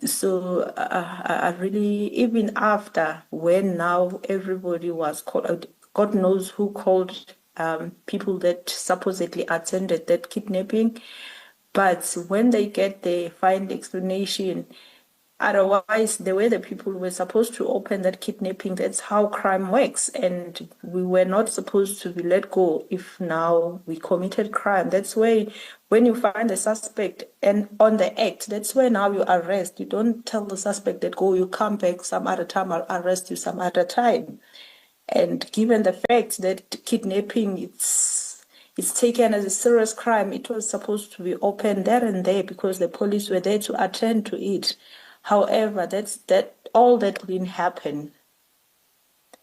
So I really, even after, when now everybody was called, God knows who called people that supposedly attended that kidnapping, but when they get there, find explanation. Otherwise, the way the people were supposed to open that kidnapping, that's how crime works. And we were not supposed to be let go if now we committed crime. That's why when you find the suspect and on the act, that's where now you arrest. You don't tell the suspect that go, you come back some other time, I'll arrest you some other time. And given the fact that kidnapping, it's taken as a serious crime, it was supposed to be open there and there because the police were there to attend to it. However, all that didn't happen.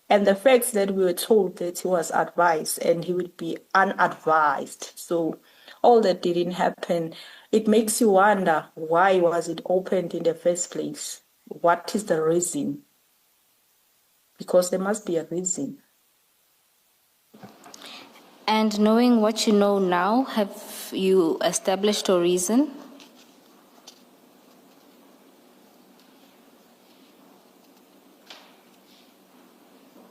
And the fact that we were told that he was advised and he would be unadvised. So all that didn't happen. It makes you wonder, why was it opened in the first place? What is the reason? Because there must be a reason. And knowing what you know now, have you established a reason?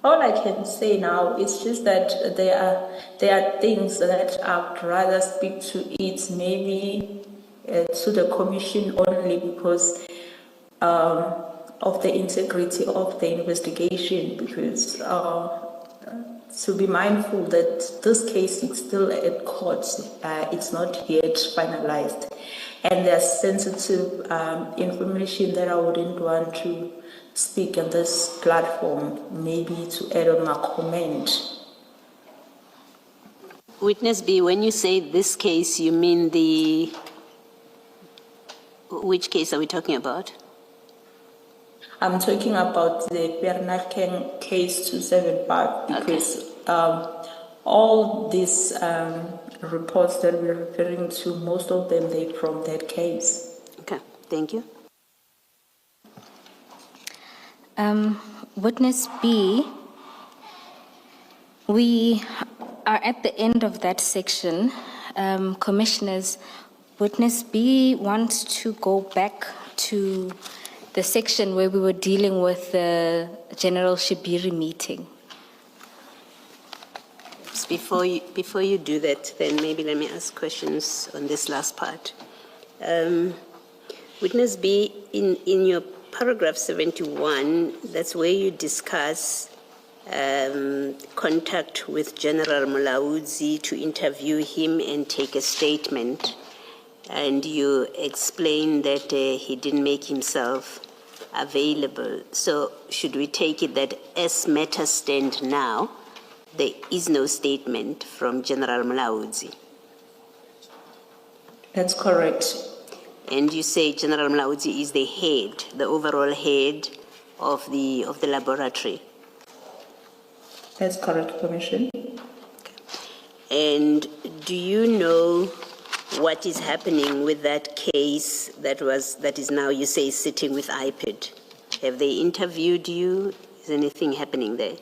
All I can say now is just that there are things that I would rather speak to it maybe to the commission only because of the integrity of the investigation, because to be mindful that this case is still at court, it's not yet finalized, and there's sensitive information that I wouldn't want to speak on this platform, maybe to add on my comment. Witness B, when you say this case, you mean which case are we talking about? I'm talking about the Bernakeng case 275 because all these reports that we're referring to, most of them, they're from that case. Okay, thank you. Witness B, we are at the end of that section. Commissioners, Witness B wants to go back to the section where we were dealing with the General Shibiri meeting. Before you do that, then maybe let me ask questions on this last part. Witness B, in your paragraph 71, that's where you discuss contact with General Mulaudzi to interview him and take a statement. And you explain that he didn't make himself available. So should we take it that as matters stand now, there is no statement from General Mulaudzi? That's correct. And you say General Mulaudzi is the head, the overall head of the laboratory? That's correct, Commission. And do you know what is happening with that case that is now, you say, sitting with IPID? Have they interviewed you? Is anything happening there?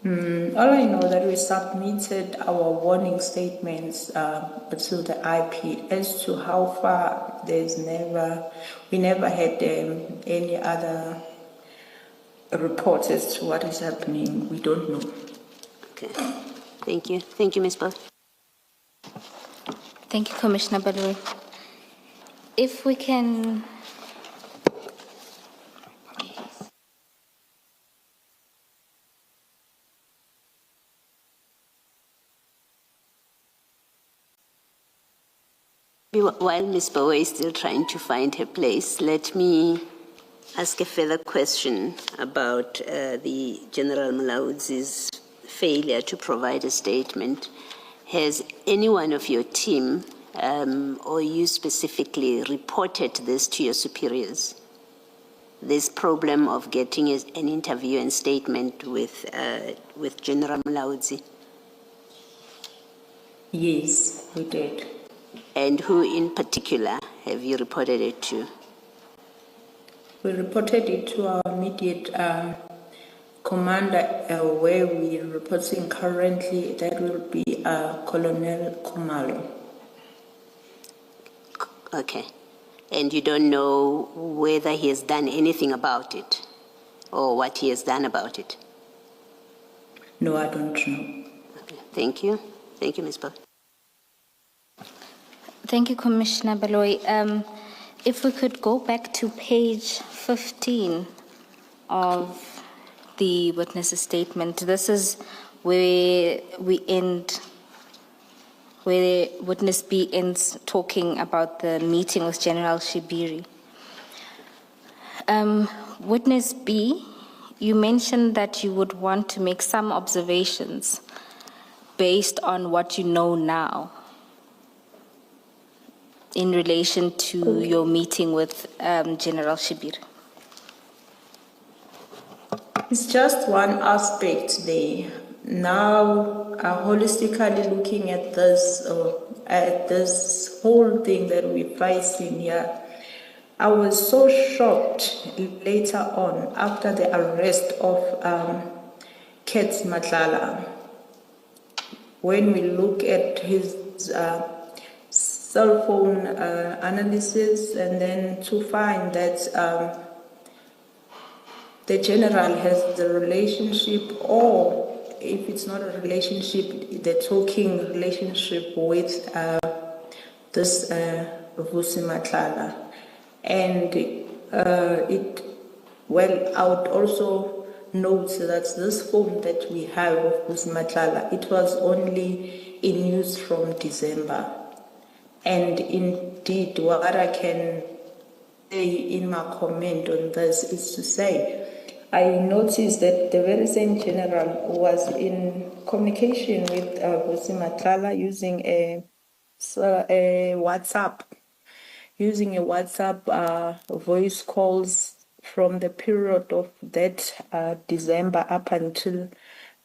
All I know that we submitted our warning statements to the IP. As to how far, we never had any other report as to what is happening. We don't know. Okay. Thank you. Thank you, Ms. Bell. Thank you, Commissioner Baloyi. If we can... While Ms. Bowe is still trying to find her place, let me ask a further question about the General Mulaudzi's failure to provide a statement. Has any one of your team, or you specifically, reported this to your superiors? This problem of getting an interview and statement with General Mulaudzi? Yes, we did. And who in particular have you reported it to? We reported it to our immediate commander, where we are reporting currently. That will be Colonel Kumalo. Okay. And you don't know whether he has done anything about it or what he has done about it? No, I don't know. Okay. Thank you. Thank you, Ms. Bell. Thank you, Commissioner Baloyi. If we could go back to page 15 of the witness's statement. This is where we end, where witness B ends talking about the meeting with General Shibiri. Witness B, you mentioned that you would want to make some observations based on what you know now. in relation to your meeting with General Shibir? It's just one aspect there. Now, holistically looking at this whole thing that we're facing here, I was so shocked later on after the arrest of Kets Matlala. When we look at his cell phone analysis, and then to find that the general has the relationship, or if it's not a relationship, the talking relationship with this Vusi Matlala. And I would also note that this phone that we have of Vusi Matlala, it was only in use from December. And indeed, what I can say in my comment on this is to say, I noticed that the very same general was in communication with Vusi Matlala using a WhatsApp, voice calls from the period of that December up until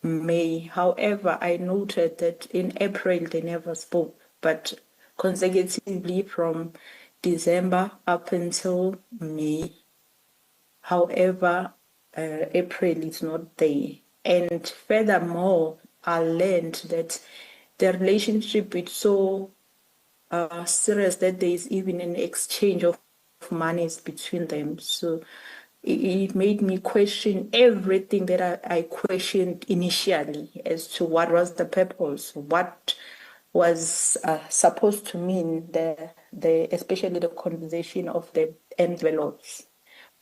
May. However, I noted that in April they never spoke, but consecutively from December up until May. However, April is not there. And furthermore, I learned that the relationship is so serious that there is even an exchange of monies between them. So it made me question everything that I questioned initially as to what was the purpose, what was supposed to mean especially the conversation of the envelopes.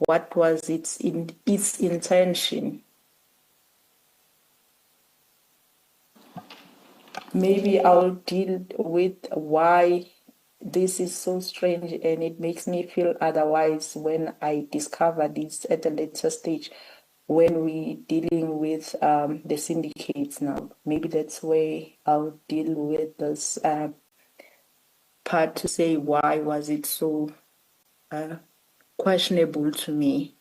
What was its intention? Maybe I'll deal with why this is so strange, and it makes me feel otherwise when I discover this at a later stage when we're dealing with the syndicates now. Maybe that's where I'll deal with this part to say why was it so questionable to me.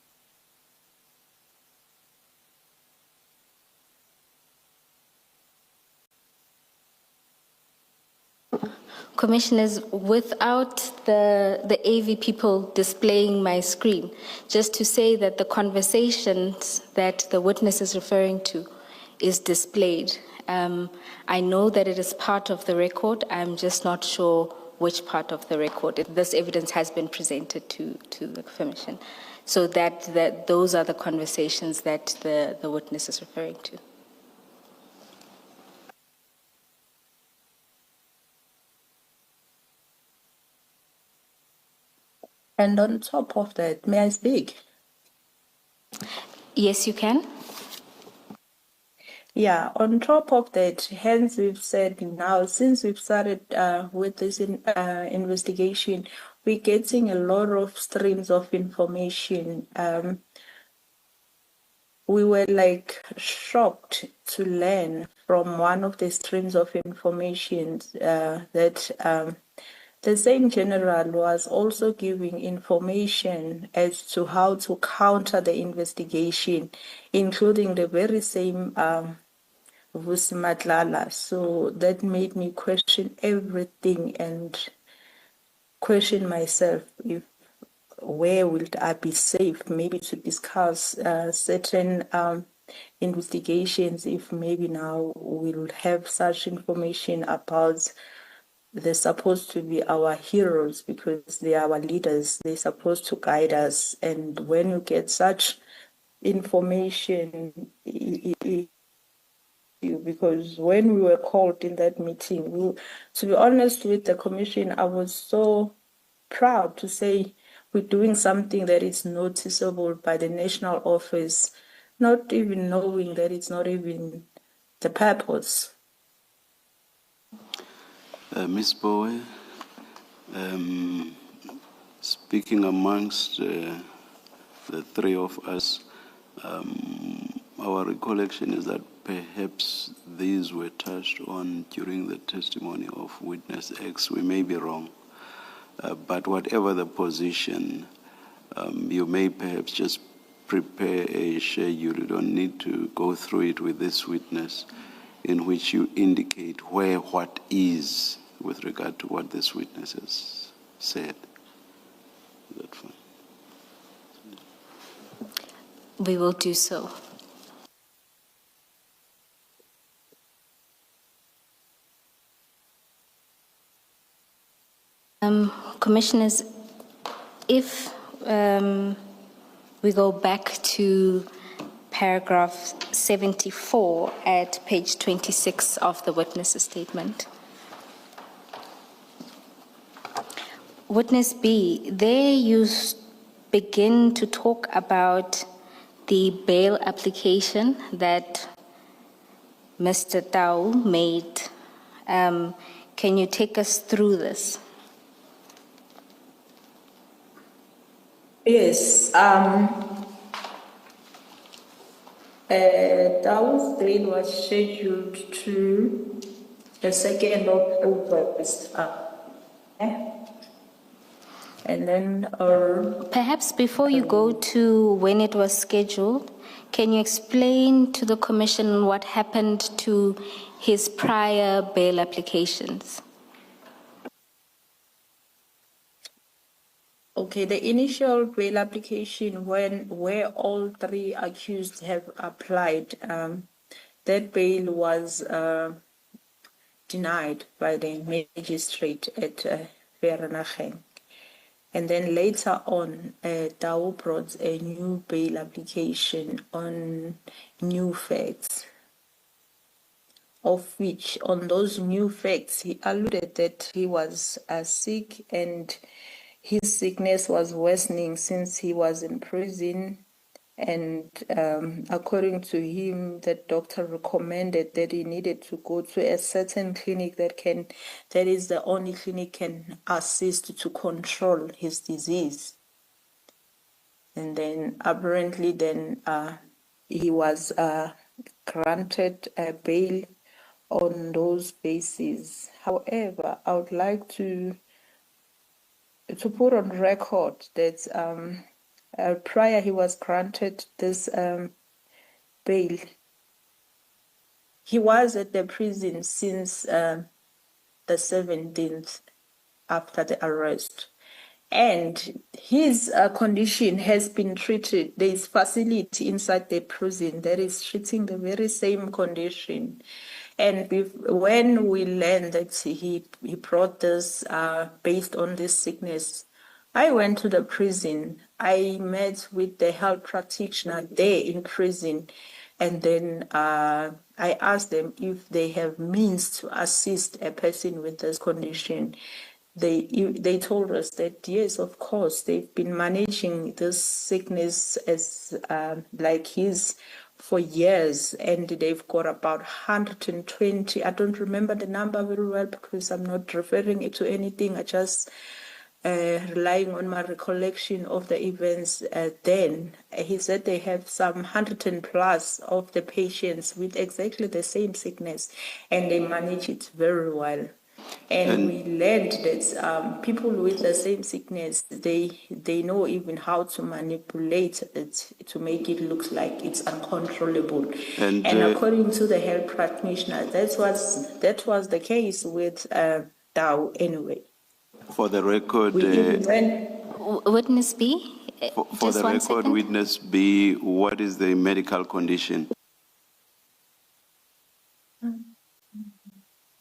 Commissioners, without the AV people displaying my screen, just to say that the conversations that the witness is referring to is displayed. I know that it is part of the record. I'm just not sure which part of the record. This evidence has been presented to the Commission. So that those are the conversations that the witness is referring to. And on top of that, may I speak? Yes, you can. Yeah, on top of that, hence we've said now, since we've started with this investigation, we're getting a lot of streams of information. We were like shocked to learn from one of the streams of information that the same general was also giving information as to how to counter the investigation, including the very same Vusi Matlala. So that made me question everything and question myself if where will I be safe, maybe to discuss certain investigations, if maybe now we'll have such information about they're supposed to be our heroes because they are our leaders. They're supposed to guide us. And when you get such information, because when we were called in that meeting, to be honest with the Commission, I was so proud to say we're doing something that is noticeable by the national office, not even knowing that it's not even the purpose. Ms. Bowe, speaking amongst the three of us, our recollection is that perhaps these were touched on during the testimony of witness X. We may be wrong. But whatever the position, you may perhaps just prepare a schedule. You don't need to go through it with this witness, in which you indicate where what is with regard to what this witness has said. Is that fine? We will do so. Commissioners, if we go back to paragraph 74 at page 26 of the witness's statement. Witness B, there you begin to talk about the bail application that Mr. Tau made. Can you take us through this? Yes, Tau's bail was scheduled to the 2nd of August. And then, Perhaps before you go to when it was scheduled, can you explain to the Commission what happened to his prior bail applications? okay, the initial bail application where all three accused have applied, that bail was denied by the magistrate at Vereeniging. And then later on, Tau brought a new bail application on new facts, of which on those new facts, he alluded that he was sick and his sickness was worsening since he was in prison. And according to him, the doctor recommended that he needed to go to a certain clinic that is the only clinic can assist to control his disease. And then apparently he was granted a bail on those bases. However, I would like to put on record that prior he was granted this bail, he was at the prison since the 17th after the arrest. And his condition has been treated. There is facility inside the prison that is treating the very same condition. And when we learned that he brought this based on this sickness, I went to the prison. I met with the health practitioner there in prison. And then I asked them if they have means to assist a person with this condition. They told us that yes, of course, they've been managing this sickness as like his for years, and they've got about 120. I don't remember the number very well because I'm not referring it to anything. I just relying on my recollection of the events then. He said they have some 100 plus of the patients with exactly the same sickness, and they manage it very well. And we learned that people with the same sickness, they know even how to manipulate it to make it look like it's uncontrollable. And according to the health practitioner, that was the case with Tau anyway. For the record, Witness B? for Just the one record, second. witness B, what is the medical condition?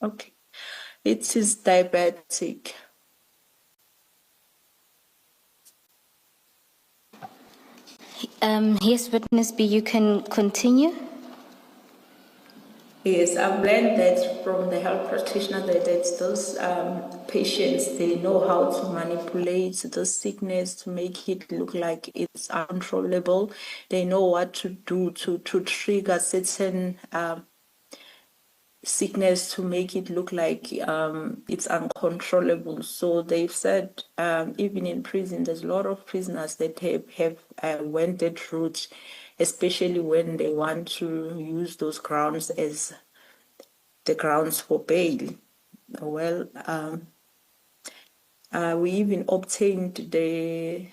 Okay. It is diabetic. Yes, Witness B, you can continue. Yes, I've learned that from the health practitioner that those patients, they know how to manipulate the sickness to make it look like it's uncontrollable. They know what to do to trigger certain sickness to make it look like it's uncontrollable. So they've said even in prison, there's a lot of prisoners that have went that route, especially when they want to use those grounds as the grounds for bail. Well, We even obtained the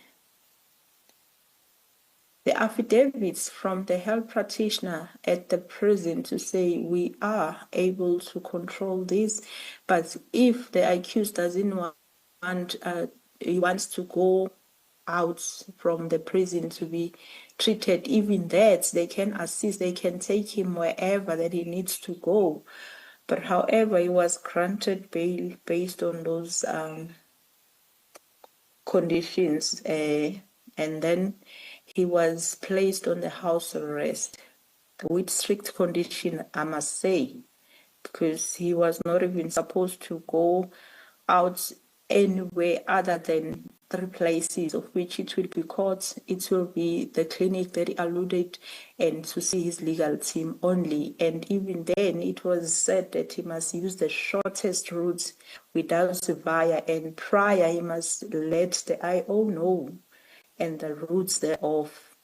affidavits from the health practitioner at the prison to say we are able to control this, but if the accused doesn't want, he wants to go out from the prison to be treated, even that they can assist, they can take him wherever that he needs to go. But however, he was granted bail based on those conditions, and then he was placed on the house arrest with strict condition, I must say, because he was not even supposed to go out anywhere other than 3 places, of which it will be court, it will be the clinic that he alluded, and to see his legal team only. And even then, it was said that he must use the shortest route without Via, and prior he must let the IO know and the routes thereof.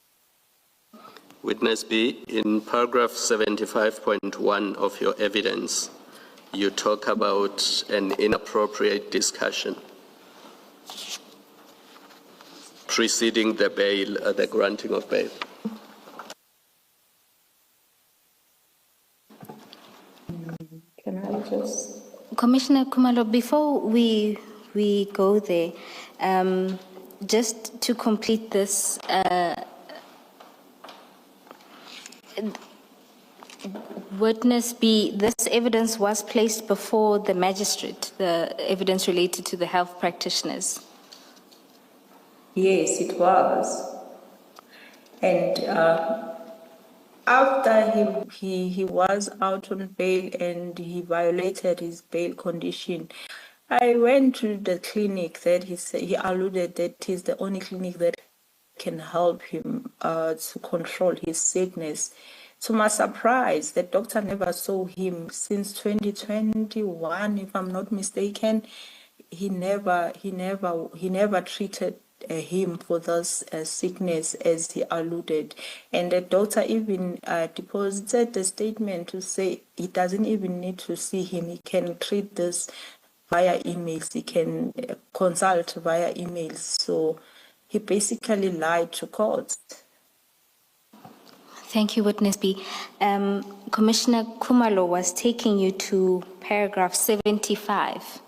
Witness B, in paragraph 75.1 of your evidence, you talk about an inappropriate discussion preceding the bail, the granting of bail. Can I just... Commissioner Kumalo, before we go there, just to complete this, Witness B, this evidence was placed before the magistrate, the evidence related to the health practitioners. Yes, it was. And after he was out on bail and he violated his bail condition, I went to the clinic that he alluded that is the only clinic that can help him to control his sickness. To my surprise, the doctor never saw him since 2021, if I'm not mistaken. He never treated him for this sickness as he alluded, and the doctor even deposited the statement to say he doesn't even need to see him. He can treat this via emails. He can consult via emails. So he basically lied to court. Thank you, Witness B. Commissioner Kumalo was taking you to paragraph 75,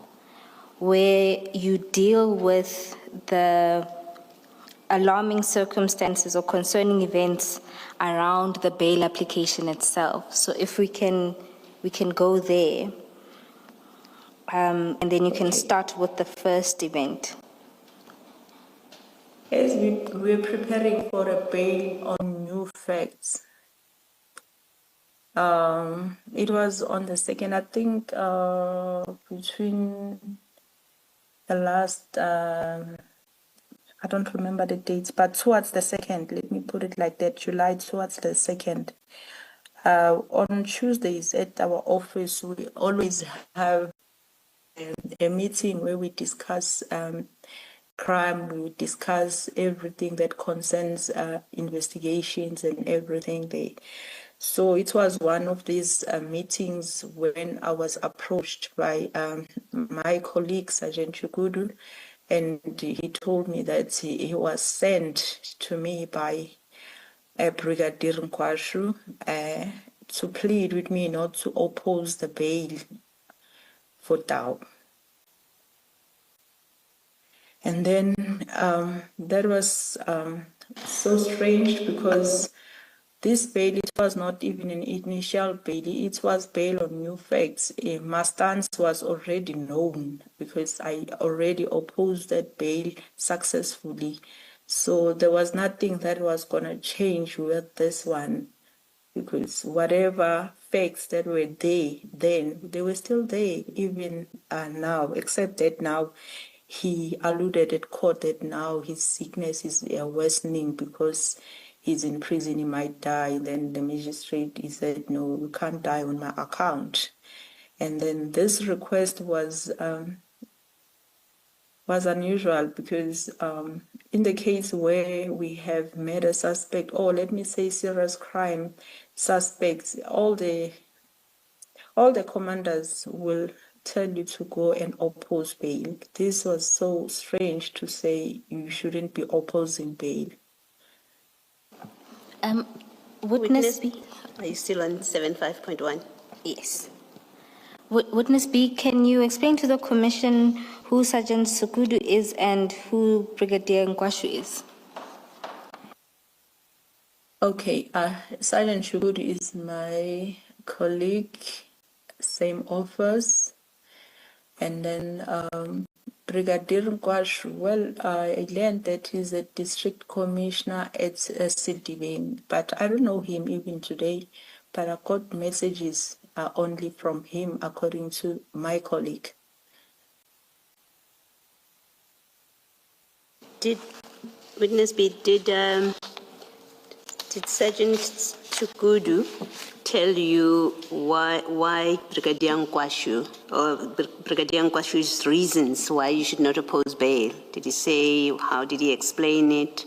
where you deal with the alarming circumstances or concerning events around the bail application itself. So if we can go there, and then you can start with the first event. As we're preparing for a bail on new facts, it was on the second, I think, between the last, I don't remember the dates, but towards the second, let me put it like that, July towards the second. On Tuesdays at our office, we always have a meeting where we discuss crime, we discuss everything that concerns investigations and everything there. So it was one of these meetings when I was approached by my colleague, Sergeant Chukudu, and he told me that he was sent to me by Brigadier Nkwashu to plead with me not to oppose the bail for Tau. And then that was so strange because this bail, it was not even an initial bail, it was bail on new facts. My stance was already known because I already opposed that bail successfully. So there was nothing that was going to change with this one, because whatever facts that were there then, they were still there even now, except that now he alluded at court that now his sickness is worsening because he's in prison, he might die. Then the magistrate, he said, no, you can't die on my account. And then this request was unusual because in the case where we have murder suspect, or let me say serious crime suspects, all the commanders will tell you to go and oppose bail. This was so strange to say you shouldn't be opposing bail. Witness B. Are you still on 75.1? Yes. Witness B, can you explain to the Commission who Sergeant Sukudu is and who Brigadier Nkwashu is? Okay, Sergeant Shugudu is my colleague, same office. And then Brigadier Nkwashu, well, I learned that he's a district commissioner at Sidibeng, but I don't know him even today. But I got messages only from him, according to my colleague. Did Witness B, did Sergeant Chukudu tell you why Brigadier Nkwashu, or Brigadier Nkwashu's reasons why you should not oppose bail? Did he say, how did he explain it?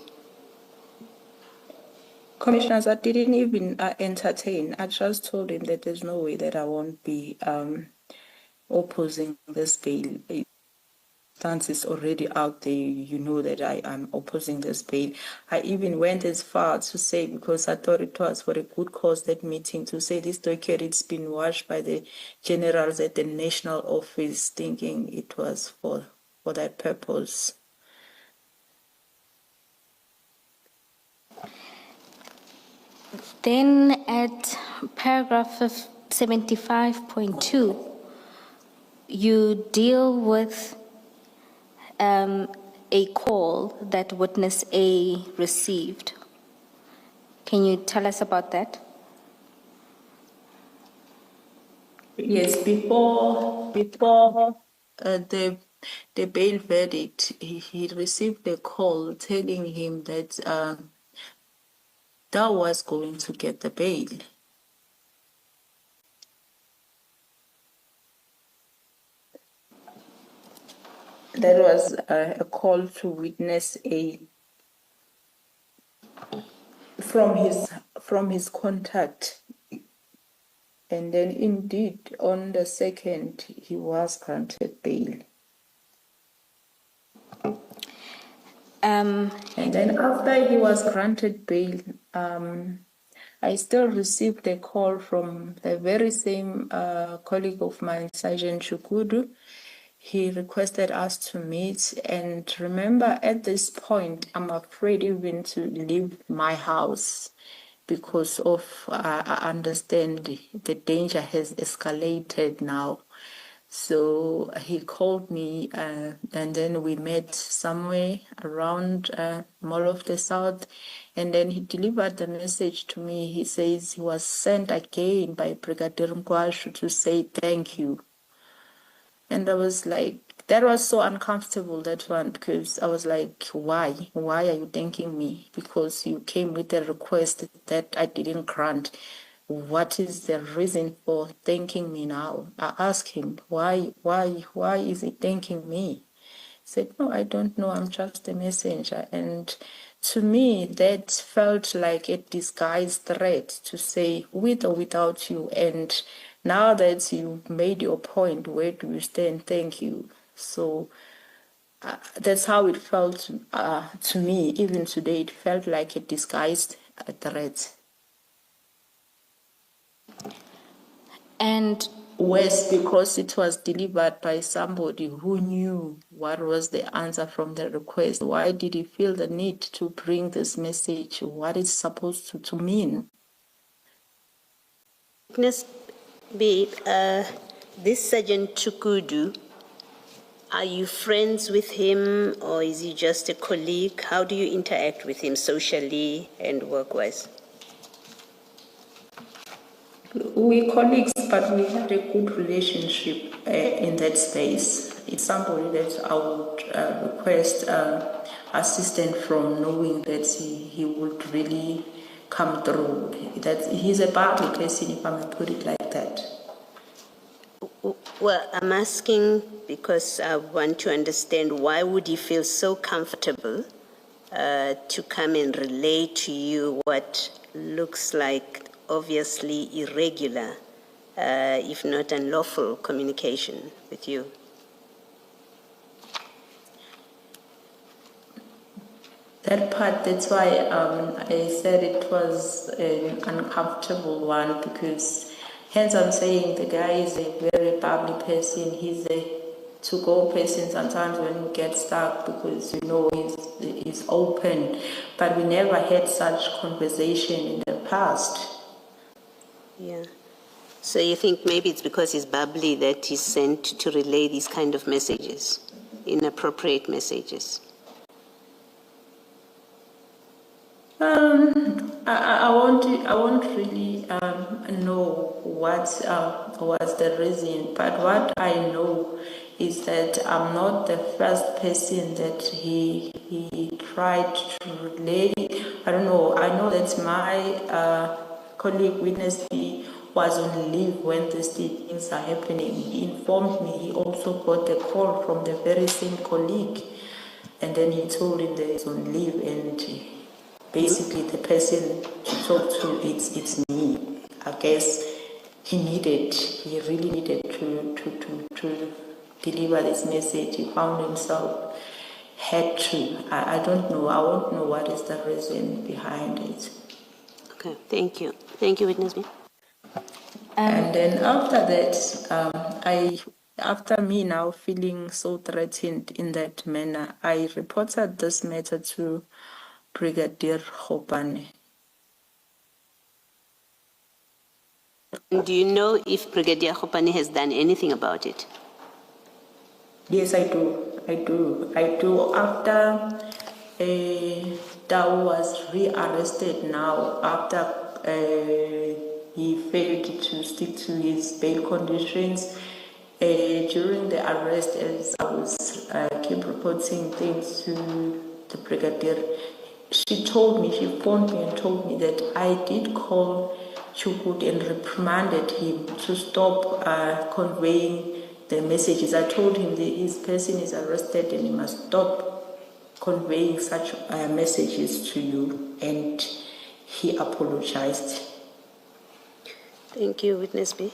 Commissioners, I didn't even entertain. I just told him that there's no way that I won't be opposing this bail. Stance is already out there. You know that I am opposing this bail. I even went as far to say, because I thought it was for a good cause, that meeting, to say this document, it's been washed by the generals at the national office, thinking it was for that purpose. Then at paragraph 75.2, you deal with a call that witness A received. Can you tell us about that? Yes, before the bail verdict, he received a call telling him that that was going to get the bail. That was a call to witness A from his contact. And then indeed, on the 2nd, he was granted bail. And then after he was granted bail, I still received a call from the very same colleague of mine, Sergeant Chukudu. He requested us to meet, and remember, at this point, I'm afraid even to leave my house because of, I understand the danger has escalated now. So he called me, and then we met somewhere around Mall of the South, and then he delivered the message to me. He says he was sent again by Brigadier Nkwashu to say thank you. And I was like, that was so uncomfortable, that one, because I was like, why? Why are you thanking me? Because you came with a request that I didn't grant. What is the reason for thanking me now? I asked him, why is he thanking me? He said, no, I don't know, I'm just a messenger. And to me, that felt like a disguised threat to say, with or without you, and now that you made your point, where do you stand? Thank you. So that's how it felt to me. Even today, it felt like a disguised threat. And worse, because it was delivered by somebody who knew what was the answer from the request. Why did he feel the need to bring this message? What it's supposed to mean? Witness B, this Sergeant Chukudu, are you friends with him, or is he just a colleague? How do you interact with him socially and work-wise? We're colleagues, but we had a good relationship in that space. It's somebody that I would request assistance from, knowing that he would really come through. That he's a battle person, if I may put it like that. Well, I'm asking because I want to understand, why would he feel so comfortable to come and relay to you what looks like obviously irregular if not unlawful, communication with you? That part, that's why I said it was an uncomfortable one, because hence I'm saying the guy is a very bubbly person. He's a to-go person sometimes when we get stuck, because he's open, but we never had such conversation in the past. Yeah. So you think maybe it's because he's bubbly that he's sent to relay these kind of messages, inappropriate messages? I won't really know what was the reason, but what I know is that I'm not the first person that he tried to relay. I don't know. I know that my colleague witness B was on leave when these things are happening. He informed me. He also got a call from the very same colleague, and then he told him that he's on leave, and basically the person to talk to, it's me. I guess he really needed to deliver this message. He found himself had to. I don't know. I won't know what is the reason behind it. Okay, thank you. Thank you, Witness B. And then after that, after me now feeling so threatened in that manner, I reported this matter to Brigadier Hopane. Do you know if Brigadier Khopane has done anything about it? Yes, I do. After Tao was rearrested now, after he failed to stick to his bail conditions, during the arrest, as I was keep reporting things to the brigadier, she phoned me and told me that I did call Chukut and reprimanded him to stop conveying the messages. I told him that his person is arrested and he must stop conveying such messages to you, and he apologized. Thank you, Witness B.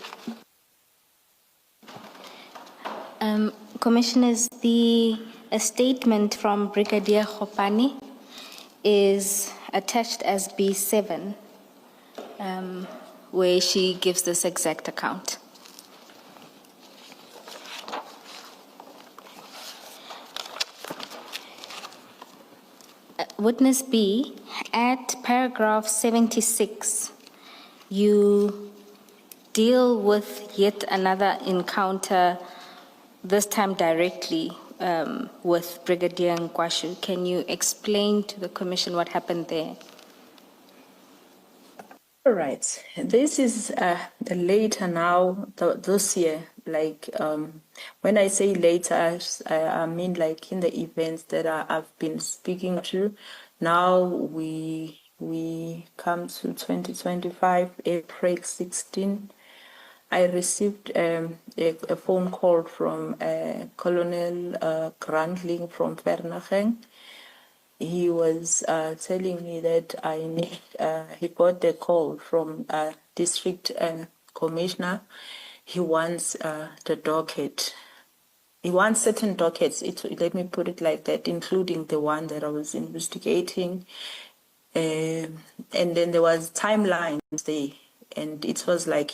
Commissioners, a statement from Brigadier Khopane is attached as B7, where she gives this exact account. Witness B, at paragraph 76, you deal with yet another encounter, this time directly with Brigadier Nkwashu. Can you explain to the Commission what happened there? All right. This is the later now, this year. Like when I say later, I mean like in the events that I've been speaking to. Now we come to 2025, April 16. I received a phone call from Colonel Grandling from Vereeniging. He was telling me that he got the call from district commissioner. He wants the docket. He wants certain dockets, let me put it like that, including the one that I was investigating. And then there was timelines there. And it was like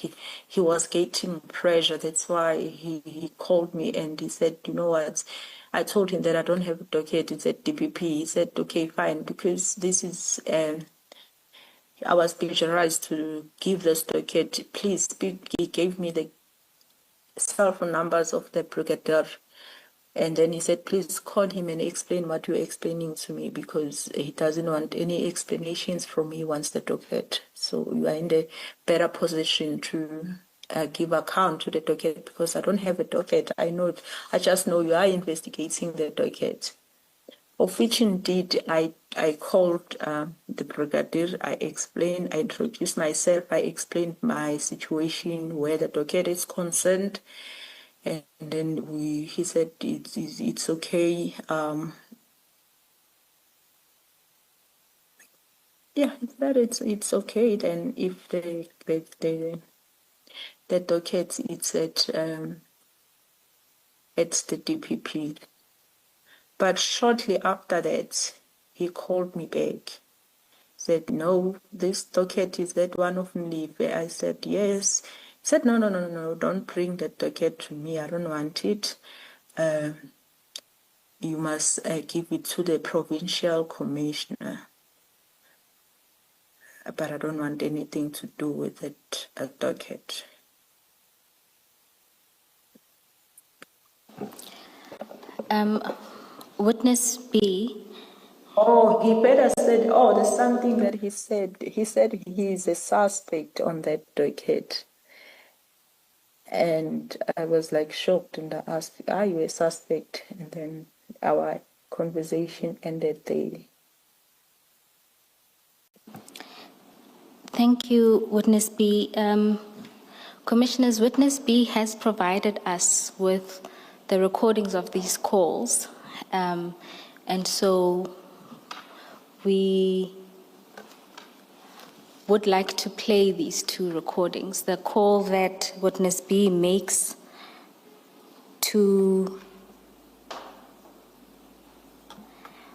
he was getting pressure. That's why he called me and he said, you know what? I told him that I don't have a docket. It's at DPP. He said, okay, fine, because this is, I was pressurized to give this docket. Please speak. He gave me the cell phone numbers of the brigadier. And then he said, please call him and explain what you're explaining to me, because he doesn't want any explanations from me once the docket. So you are in the better position to give account to the docket, because I don't have a docket. I just know you are investigating the docket. Of which indeed I called the brigadier, I explained, I introduced myself, I explained my situation where the docket is concerned. And then he said it's okay. Yeah, that it's okay. Then if the the docket it's at the DPP. But shortly after that, he called me back. Said, no, this docket is that one of Mlive. I said, yes. He said, no, don't bring that docket to me. I don't want it. You must give it to the provincial commissioner. But I don't want anything to do with that docket. Witness B, Oh, he better said, oh, there's something that he said. He said he is a suspect on that docket. And I was like shocked and I asked, are you a suspect? And then our conversation ended there. thank you, Witness B. Commissioners, Witness B has provided us with the recordings of these calls. And so we would like to play these two recordings. The call that Witness B makes to,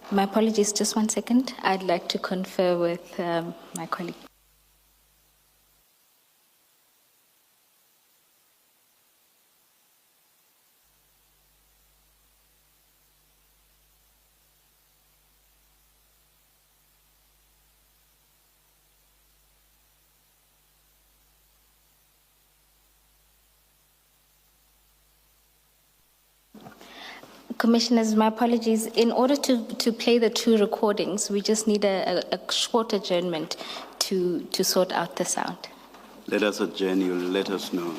my apologies, just 1 second. I'd like to confer with my colleague. Commissioners, my apologies. In order to play the two recordings, we just need a short adjournment to sort out the sound. Let us adjourn, you'll let us know.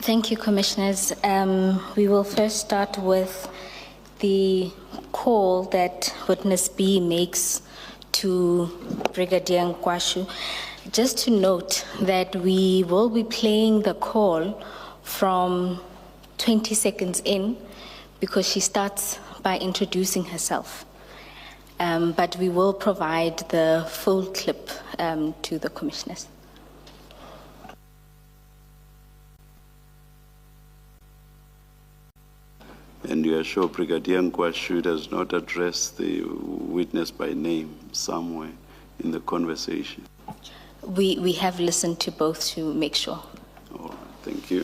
Thank you, Commissioners. We will first start with the call that witness B makes to Brigadier Nkwashu. Just to note that we will be playing the call from 20 seconds in because she starts by introducing herself. But we will provide the full clip to the Commissioners. And you are sure Brigadier Nkwashu does not address the witness by name somewhere in the conversation? We have listened to both to make sure. All right, thank you.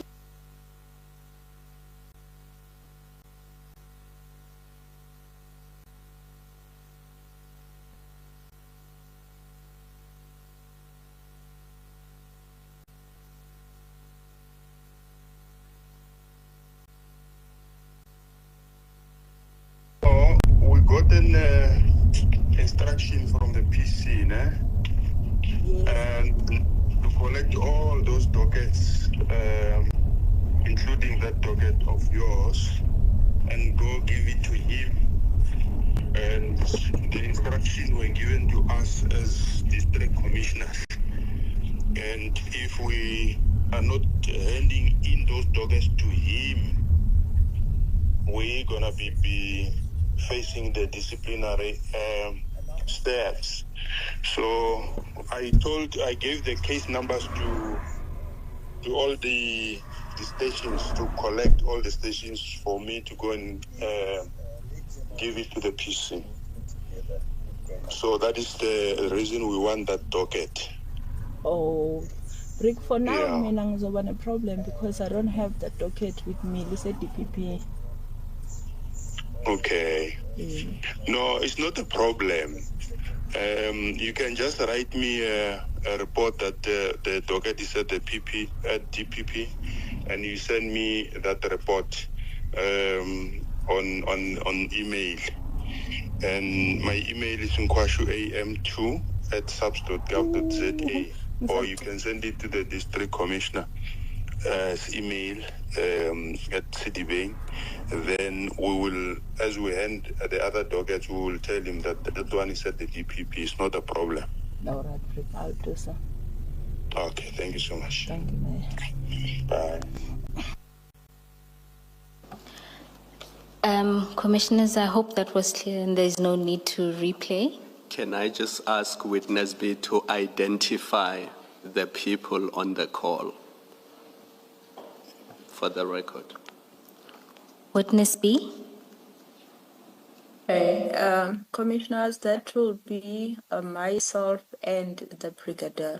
We got an instruction from the PC, né? And to collect all those dockets, including that docket of yours, and go give it to him. And the instruction were given to us as district commissioners. And if we are not handing in those dockets to him, we're gonna be facing the disciplinary steps. So I gave the case numbers to all the stations, to collect all the stations for me to go and give it to the PC. So that is the reason we want that docket. Oh, Rick, for now, Yeah. mina ngizoba a problem because I don't have the docket with me. It's a DPP. Okay. No, it's not a problem. You can just write me a report that the docket is at the DPP, and you send me that report on email. And my email is nkwashuam2@subs.gov.za, or you can send it to the district commissioner email at Citibank. Then we will, as we hand the other dockets, we will tell him that that one is at the DPP. It's not a problem. All right, Rick, I'll do so. Okay, thank you so much. Thank you, Mayor. Bye. Commissioners, I hope that was clear and there's no need to replay. Can I just ask witness B to identify the people on the call for the record? Witness B? Okay, commissioners, that will be myself and the brigadier.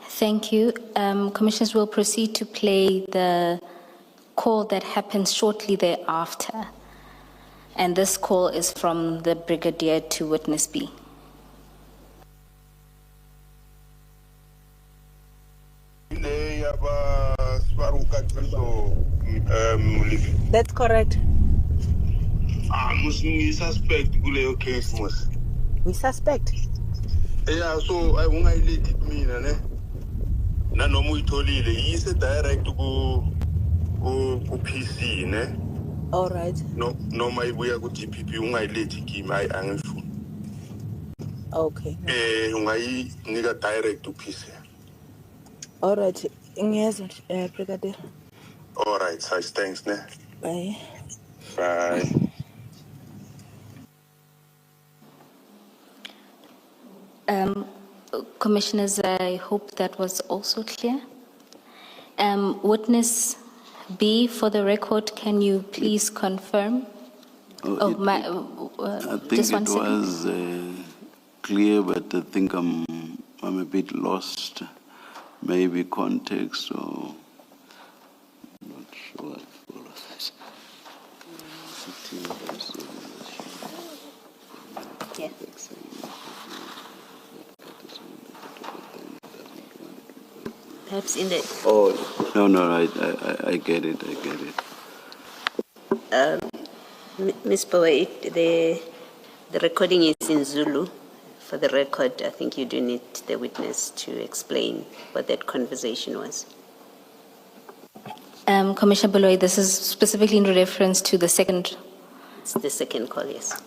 Thank you. Commissioners will proceed to play the call that happens shortly thereafter. And this call is from the Brigadier to Witness B. That's correct. Suspect kuleyo case mos. We suspect. Yeah, so I won't let it mean, ne? Na no mu itolile. Is a direct go PC, ne? All right. No, my way go DPP. Won't let it give my angle. Okay. Ungai nigga direct to PC. All right. Yes, brigadier. All right, size thanks, ne? Bye. Bye. Commissioners, I hope that was also clear. Witness B, for the record, can you please confirm? I think Just one it second. was clear, but I think I'm a bit lost. Maybe context or I'm not sure. Yeah. Perhaps in the Oh no, I get it. Ms. Power, the recording is in Zulu. For the record, I think you do need the witness to explain what that conversation was. Commissioner Baloyi, this is specifically in reference to the second. It's the second call, yes.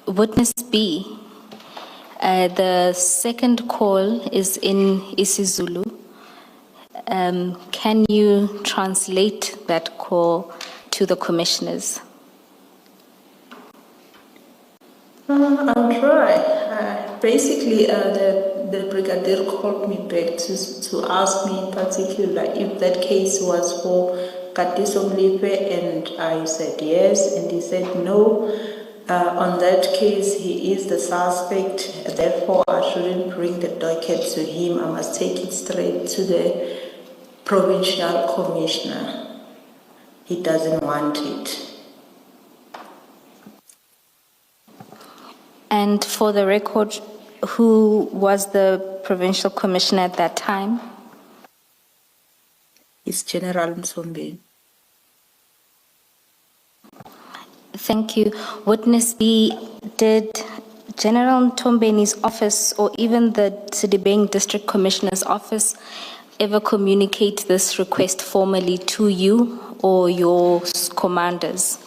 Witness B, the second call is in isiZulu. Can you translate that call to the commissioners? I'll try. Basically, the brigadier called me back to ask me in particular if that case was for Katiso Mlipe, and I said yes, and he said no. On that case, he is the suspect, therefore I shouldn't bring the docket to him. I must take it straight to the provincial commissioner. He doesn't want it. And for the record, who was the provincial commissioner at that time? It's General Msombe. Thank you. Witness B, did General Ntombeni's office or even the Sidibeng District Commissioner's office ever communicate this request formally to you or your commanders?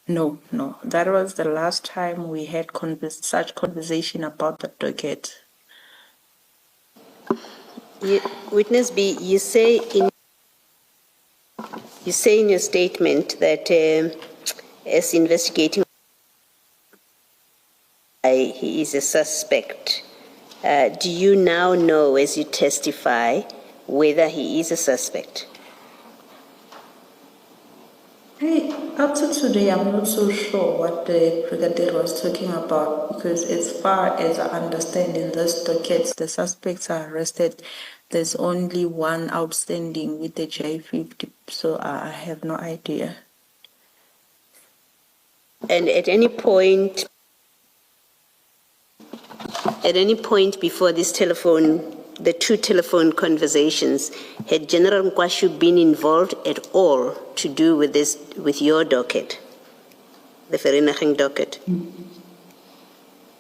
No. That was the last time we had such conversation about the docket. Witness B, you say in your statement that as investigating, he is a suspect. Do you now know, as you testify, whether he is a suspect? Up to today, I'm not so sure what the brigadier was talking about, because as far as I understand in this docket, the suspects are arrested. There's only one outstanding with the J50, so I have no idea. And at any point before this the two telephone conversations, had General Nkwashu been involved at all to do with your docket, the Vereeniging docket?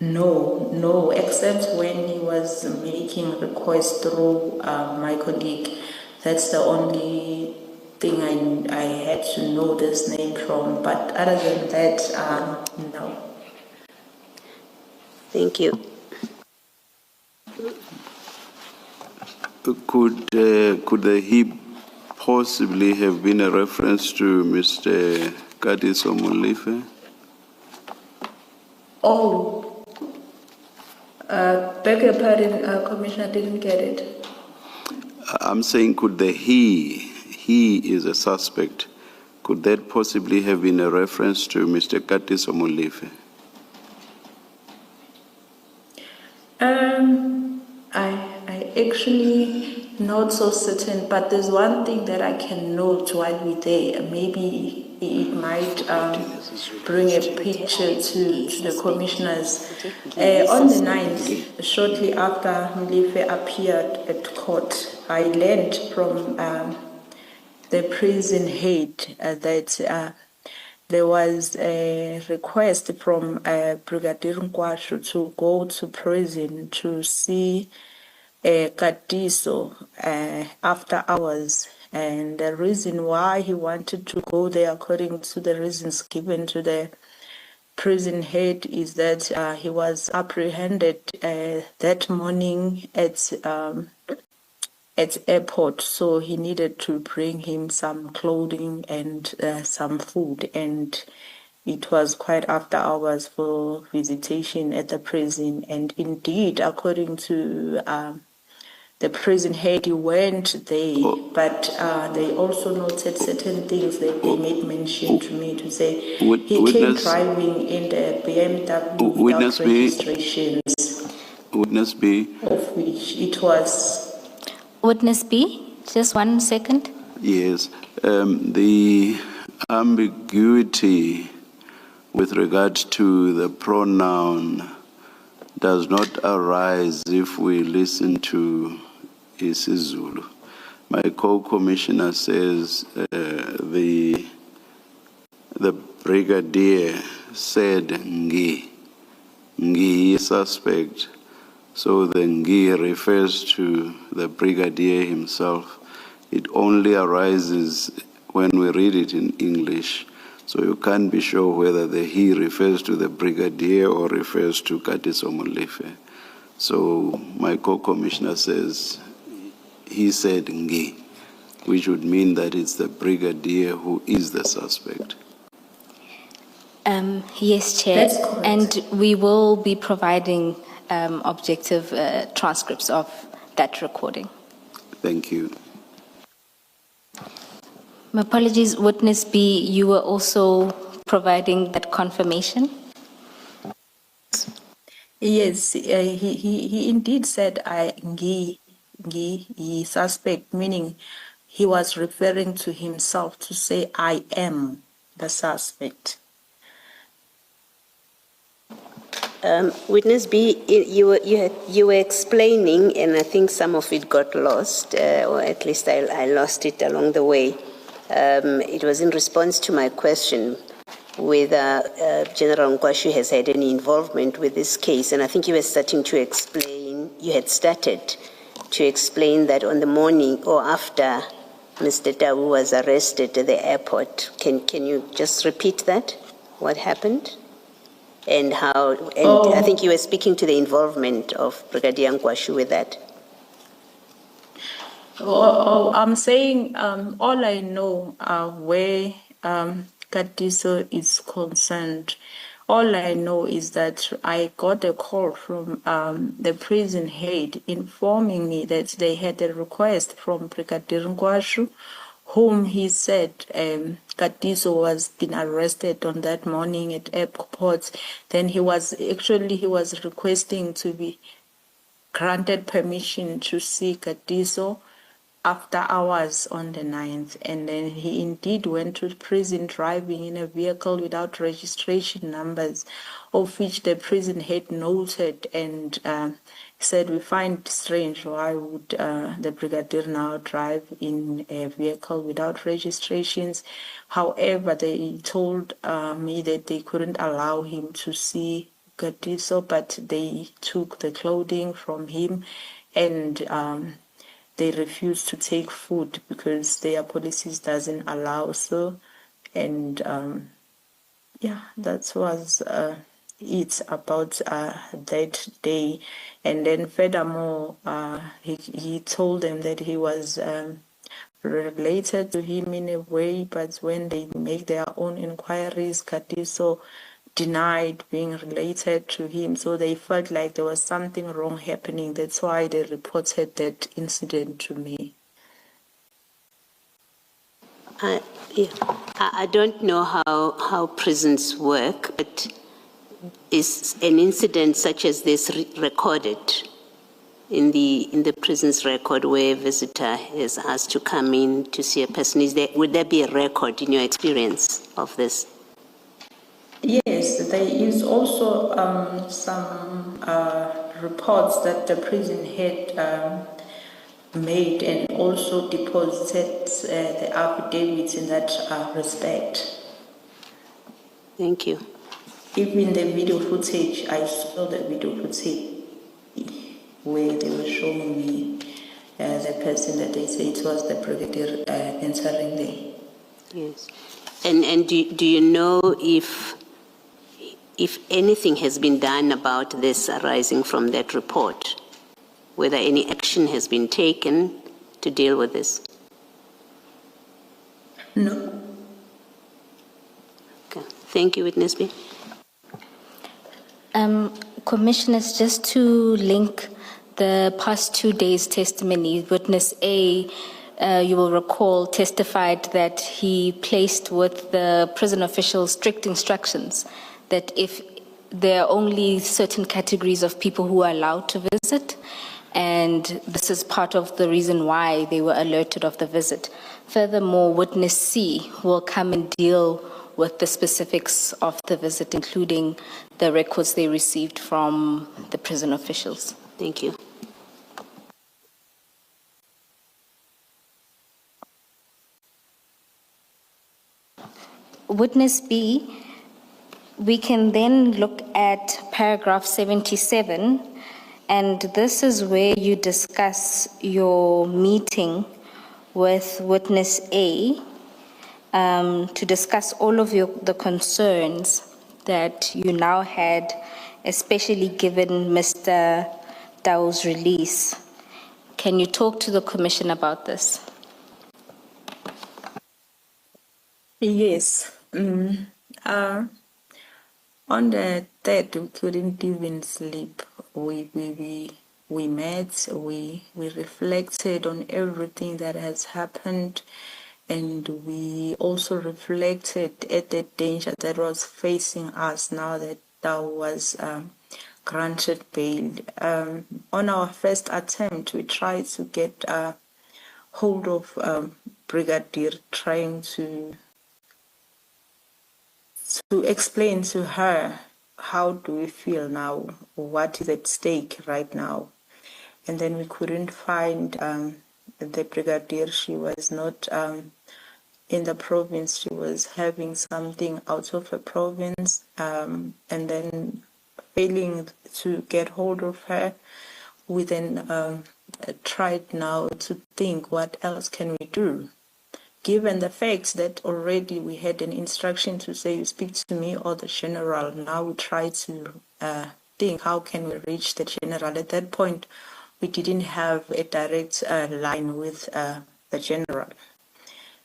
No, except when he was making requests through my colleague. That's the only thing I had to know this name from. But other than that, no. Thank you. Could he possibly have been a reference to Mr. Katiso Mlipe? Oh, beg your pardon, Commissioner, didn't get it. I'm saying, could the he is a suspect, could that possibly have been a reference to Mr. Katiso Mlipe? I actually not so certain, but there's one thing that I can note while we're there. Maybe it might bring a picture to the commissioners. On the 9th, shortly after Mlipe appeared at court, I learned from the prison head that there was a request from Brigadier Nkwashu to go to prison to see Katiso after hours. And the reason why he wanted to go there, according to the reasons given to the prison head, is that he was apprehended that morning at airport, so he needed to bring him some clothing and some food, and it was quite after hours for visitation at the prison. And indeed, according to the prison head, he went there, but they also noted certain things that they made mention to me to say he came driving in the BMW without registrations. Witness B. Of which it was. Witness B, just 1 second. Yes, the ambiguity with regard to the pronoun does not arise if we listen to isiZulu. My co-commissioner says the brigadier said ngi, Ngi suspect. So the Ngi refers to the brigadier himself. It only arises when we read it in English. So you can't be sure whether the he refers to the brigadier or refers to Katiso Molefe. So my co-commissioner says, he said Ngi, which would mean that it's the brigadier who is the suspect. Yes, Chair. That's correct. And we will be providing objective transcripts of that recording. Thank you. My apologies, Witness B, you were also providing that confirmation? Yes, he indeed said he suspect, meaning he was referring to himself to say, I am the suspect. Witness B, you were explaining, and I think some of it got lost, or at least I lost it along the way. It was in response to my question whether General Nkwashu has had any involvement with this case, and I think you were starting to explain, you had started to explain that on the morning or after Mr. Tawu was arrested at the airport. Can you just repeat that? What happened? And how, and I think you were speaking to the involvement of Brigadier Nkwashu with that. I'm saying all I know where Katiso is concerned, all I know is that I got a call from the prison head informing me that they had a request from Brigadier Nkwashu, whom he said Katiso was been arrested on that morning at airport. Then he was requesting to be granted permission to see Katiso after hours on the 9th, and then he indeed went to prison driving in a vehicle without registration numbers, of which the prison head noted and said, we find it strange, why would the brigadier now drive in a vehicle without registrations? However, they told me that they couldn't allow him to see Katiso, but they took the clothing from him and they refused to take food because their policies doesn't allow so. And that was it about that day. And then furthermore, he told them that he was related to him in a way, but when they make their own inquiries, Katiso denied being related to him, so they felt like there was something wrong happening. That's why they reported that incident to me. I don't know how prisons work, but is an incident such as this recorded in the prison's record where a visitor is asked to come in to see a person? Would there be a record in your experience of this? Yes, there is also some reports that the prison had made and also deposited the affidavits in that respect. Thank you. Even the video footage, I saw the video footage where they were showing me the person that they say it was the brigadier entering there. Yes. And do you know if anything has been done about this arising from that report? Whether any action has been taken to deal with this? No. Okay. Thank you, Witness B. Commissioners, just to link the past 2 days' testimony, Witness A, you will recall, testified that he placed with the prison officials strict instructions that if there are only certain categories of people who are allowed to visit, and this is part of the reason why they were alerted of the visit. Furthermore, Witness C will come and deal with the specifics of the visit, including the records they received from the prison officials. Thank you. Witness B, We can then look at paragraph 77, and this is where you discuss your meeting with witness A to discuss all of the concerns that you now had, especially given Mr. Dao's release. Can you talk to the Commission about this? Yes. On the 3rd, we couldn't even sleep. We met, we reflected on everything that has happened, and we also reflected at the danger that was facing us now that was granted bail. On our first attempt, we tried to get hold of Brigadier, trying to explain to her how do we feel now, what is at stake right now. And then we couldn't find the Brigadier. She was not in the province. She was having something out of the province, and then failing to get hold of her, we then tried now to think, what else can we do? Given the fact that already we had an instruction to say, you speak to me or the general, now we try to think, how can we reach the general? At that point, we didn't have a direct line with the general.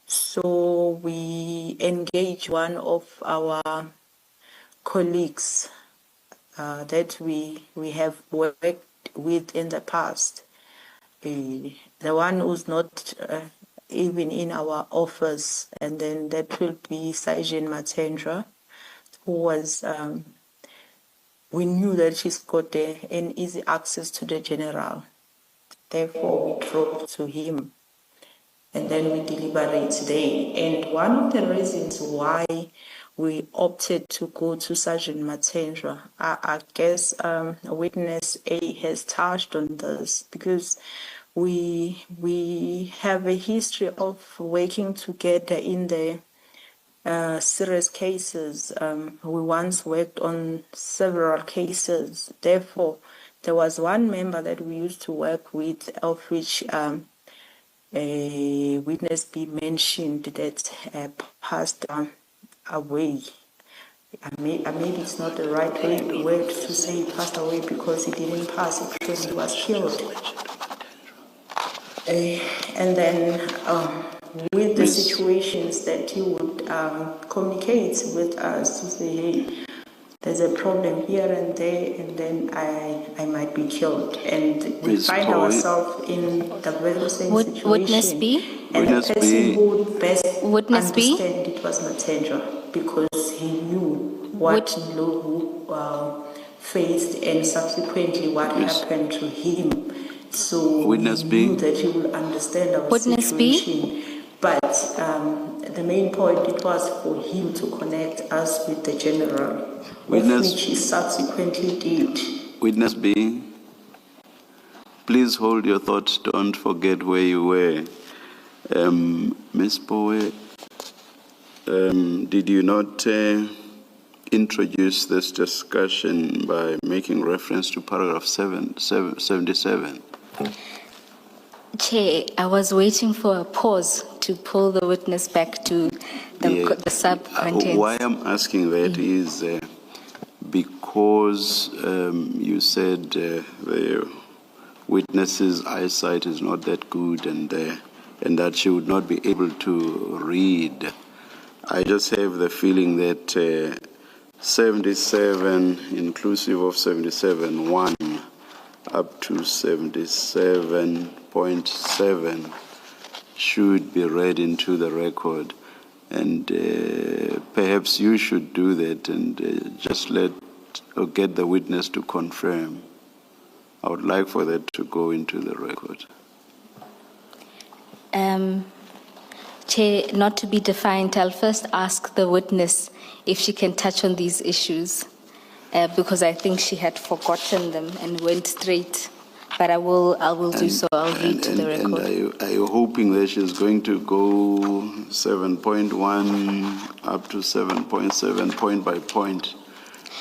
So we engaged one of our colleagues that we have worked with in the past. The one who's not even in our office, and then that will be Sergeant Matendra, who was, we knew that she's got an easy access to the general. Therefore, we drove to him, and then we deliberate there. And one of the reasons why we opted to go to Sergeant Matendra, I guess witness A has touched on this, because we have a history of working together in the serious cases. We once worked on several cases. Therefore, there was one member that we used to work with, of which a witness B mentioned that passed away. Maybe it's not the right word to say passed away, because he didn't pass, because he was killed. And then with the situations that he would communicate with us to say, hey, there's a problem here and there, and then I might be killed. And we find ourselves in the very same situation. Witness B? And the person who would best Witness B? understand it was Matendra, because he knew what Ndlovu faced and subsequently what happened to him. So Witness we B. knew that he would understand our Witness situation. B. But the main point, it was for him to connect us with the general, Witness, which he subsequently did. Witness B, please hold your thoughts. Don't forget where you were. Ms. Poe, did you not introduce this discussion by making reference to paragraph 77? Chair, I was waiting for a pause to pull the witness back to the sub-contents. Why I'm asking that is because you said the witness's eyesight is not that good, and that she would not be able to read. I just have the feeling that 77, inclusive of 77.1, up to 77.7 should be read into the record, and perhaps you should do that and just get the witness to confirm. I would like for that to go into the record. Chair, not to be defined, I'll first ask the witness if she can touch on these issues, because I think she had forgotten them and went straight. But I will do so. I'll read to the record. And are you hoping that she's going to go 7.1 up to 7.7 point by point?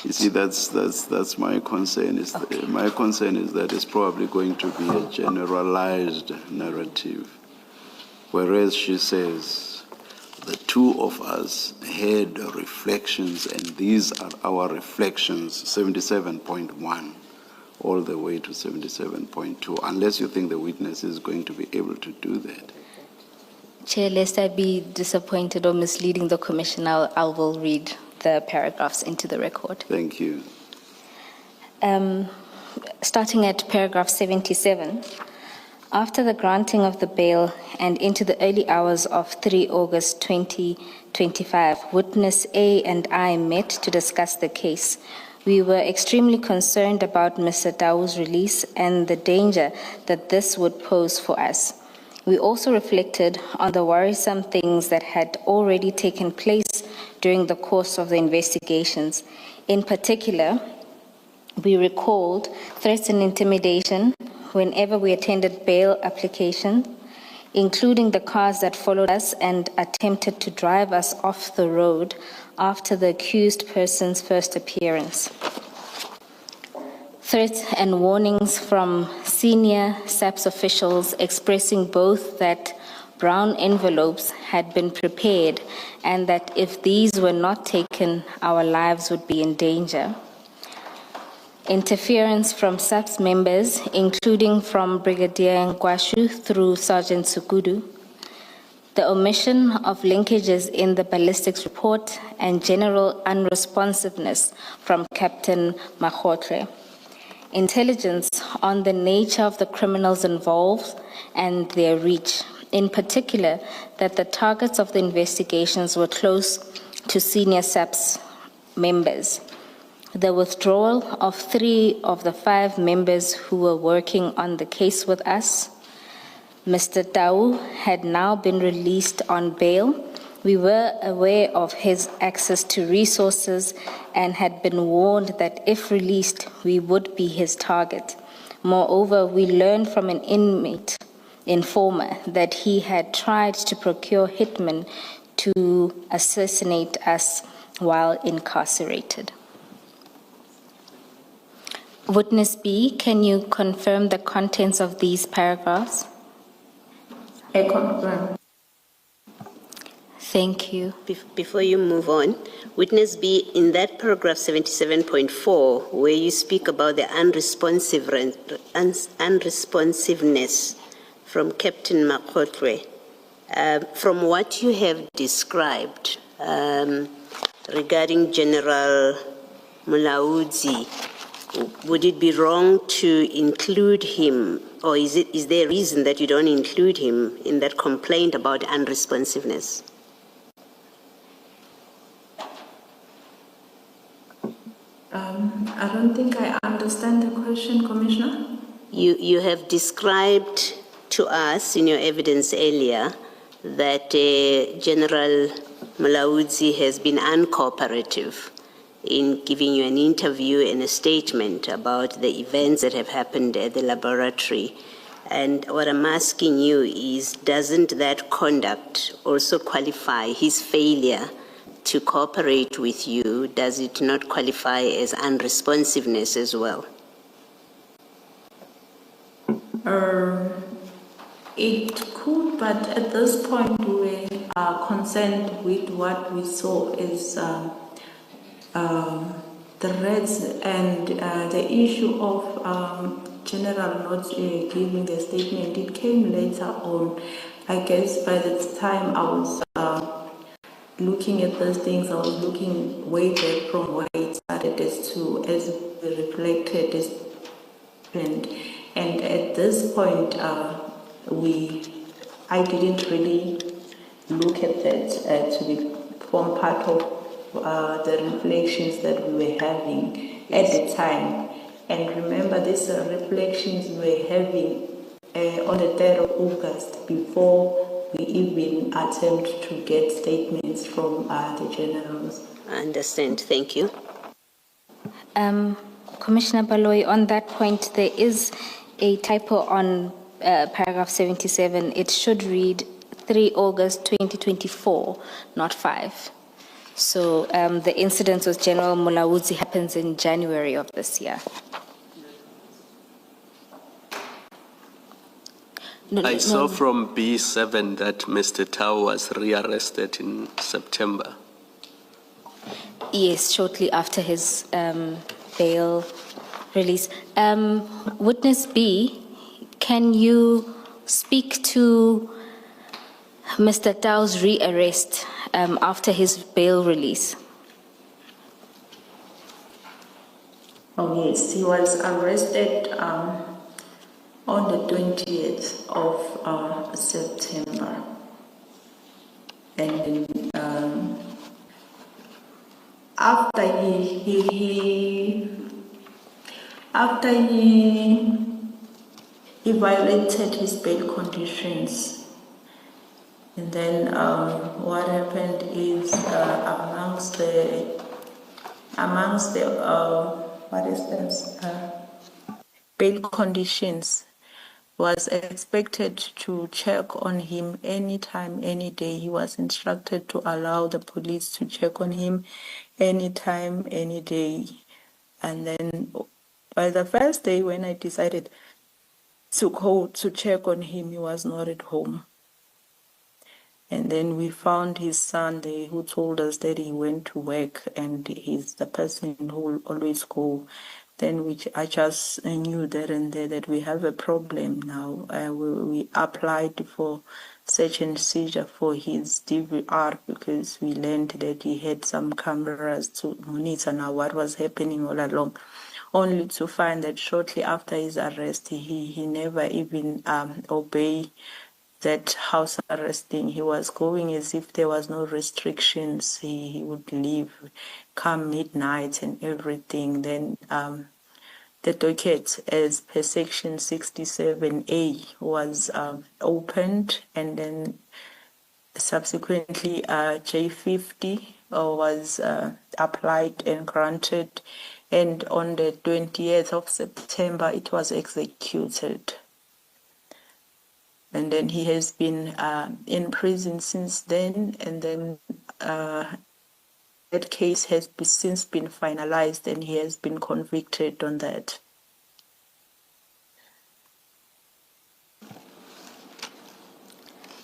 You see, that's my concern. My concern is that it's probably going to be a generalized narrative, whereas she says the two of us had reflections, and these are our reflections, 77.1 all the way to 77.2, unless you think the witness is going to be able to do that. Chair, lest I be disappointed or misleading the Commissioner, I will read the paragraphs into the record. Thank you. Starting at paragraph 77, after the granting of the bail and into the early hours of 3 August 2025, witness A and I met to discuss the case. We were extremely concerned about Mr. Dau's release and the danger that this would pose for us. We also reflected on the worrisome things that had already taken place during the course of the investigations. In particular, we recalled threats and intimidation whenever we attended bail application, including the cars that followed us and attempted to drive us off the road after the accused person's first appearance. Threats and warnings from senior SAPS officials expressing both that brown envelopes had been prepared and that if these were not taken, our lives would be in danger. Interference from SAPS members, including from Brigadier Nkwashu through Sergeant Sukudu, the omission of linkages in the ballistics report, and general unresponsiveness from Captain Makhotle. Intelligence on the nature of the criminals involved and their reach, in particular that the targets of the investigations were close to senior SAPS members. The withdrawal of 3 of the 5 members who were working on the case with us. Mr. Dau had now been released on bail. We were aware of his access to resources and had been warned that if released, we would be his target. Moreover, we learned from an inmate informer that he had tried to procure hitmen to assassinate us while incarcerated. Witness B, can you confirm the contents of these paragraphs? I confirm. Thank you. Before you move on, witness B, in that paragraph 77.4, where you speak about the unresponsiveness from Captain Makhotle, from what you have described regarding General Mulaudzi, would it be wrong to include him, or is there a reason that you don't include him in that complaint about unresponsiveness? I don't think I understand the question, Commissioner. You have described to us in your evidence earlier that General Mulaudzi has been uncooperative in giving you an interview and a statement about the events that have happened at the laboratory. And what I'm asking you is, doesn't that conduct also qualify his failure to cooperate with you? Does it not qualify as unresponsiveness as well? It could, but at this point we are concerned with what we saw as the reds and the issue of General not giving the statement. It came later on. I guess by the time I was looking at those things, I was looking way back from where it started as reflected as and at this point I didn't really look at that to form part of the reflections that we were having at the time. And remember, these reflections we were having on the 3rd of August before we even attempt to get statements from the generals. I understand. Thank you. Commissioner Baloyi, on that point, there is a typo on paragraph 77. It should read 3 August 2024, not 5. So the incident with General Mulawuzi happens in January of this year. I saw from B7 that Mr. Tau was rearrested in September. Yes, shortly after his bail release. Witness B, can you speak to Mr. Tau's rearrest after his bail release? Oh, yes, he was arrested on the 20th of September. And then, after he violated his bail conditions. And then what happened is amongst the what is this bail conditions was expected to check on him anytime, any day. He was instructed to allow the police to check on him anytime, any day. And then by the first day when I decided to go to check on him, he was not at home. And then we found his son there who told us that he went to work and he's the person who will always go. Then I just knew there and there that we have a problem now. We applied for search and seizure for his DVR because we learned that he had some cameras to monitor now what was happening all along. Only to find that shortly after his arrest, he never even obeyed that house arresting. He was going as if there was no restrictions. He would leave come midnight and everything. Then the docket as per section 67A was opened, and then subsequently J50 was applied and granted, and on the 20th of September it was executed. And then he has been in prison since then, and then that case has since been finalized and he has been convicted on that.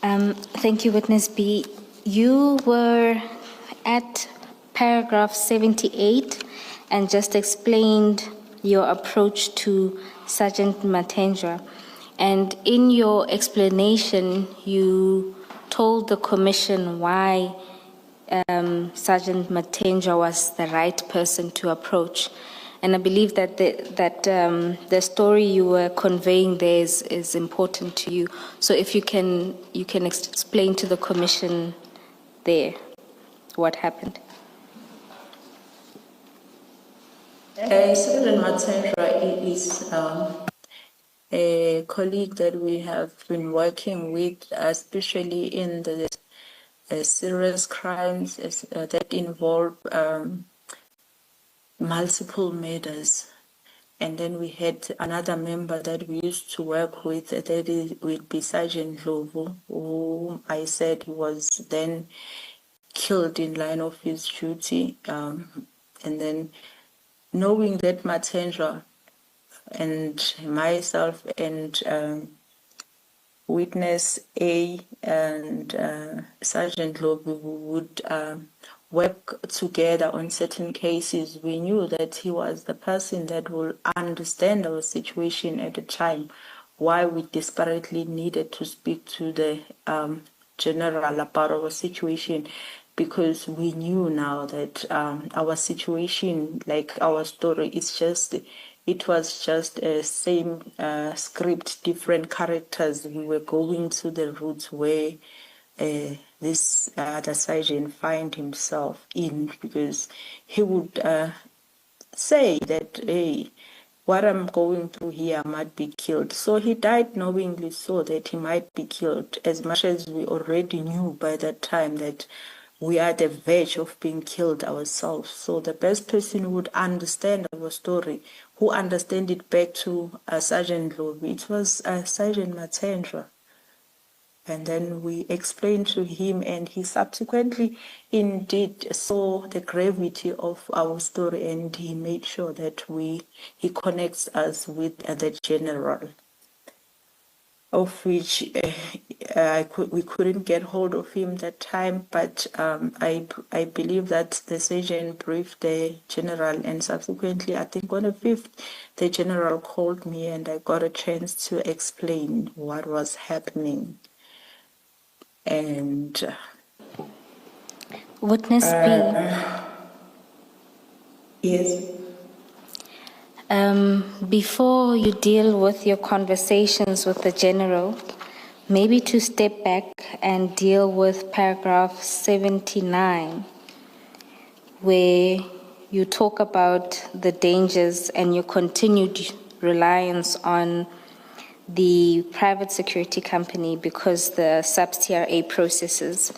Thank you, Witness B. You were at paragraph 78 and just explained your approach to Sergeant Matendra. And in your explanation, you told the Commission why Sergeant Matendra was the right person to approach. And I believe that the story you were conveying there is important to you. So if you can explain to the Commission there what happened. Sergeant Matendra is a colleague that we have been working with, especially in the serious crimes that involve multiple murders. And then we had another member that we used to work with, that would be Sergeant Lovo, whom I said was then killed in line of his duty. And then knowing that Matendra and myself and Witness A and Sergeant Lobo would work together on certain cases, we knew that he was the person that will understand our situation at the time, why we desperately needed to speak to the general about our situation, because we knew now that our situation, like our story, it was just a same script, different characters. We were going to the roots where this other sergeant find himself in, because he would say that, hey, what I'm going through here, I might be killed. So he died knowingly so that he might be killed, as much as we already knew by that time that we are at the verge of being killed ourselves. So the best person who would understand our story, who understand it back to Sergeant Lobo, it was Sergeant Matendra. And then we explained to him, and he subsequently indeed saw the gravity of our story, and he made sure that he connects us with the general, of which we couldn't get hold of him that time, but I believe that the surgeon briefed the general, and subsequently, I think on the 5th, the general called me and I got a chance to explain what was happening. And Witness B. yes. Before you deal with your conversations with the general, maybe to step back and deal with paragraph 79, where you talk about the dangers and your continued reliance on the private security company because the sub-TRA processes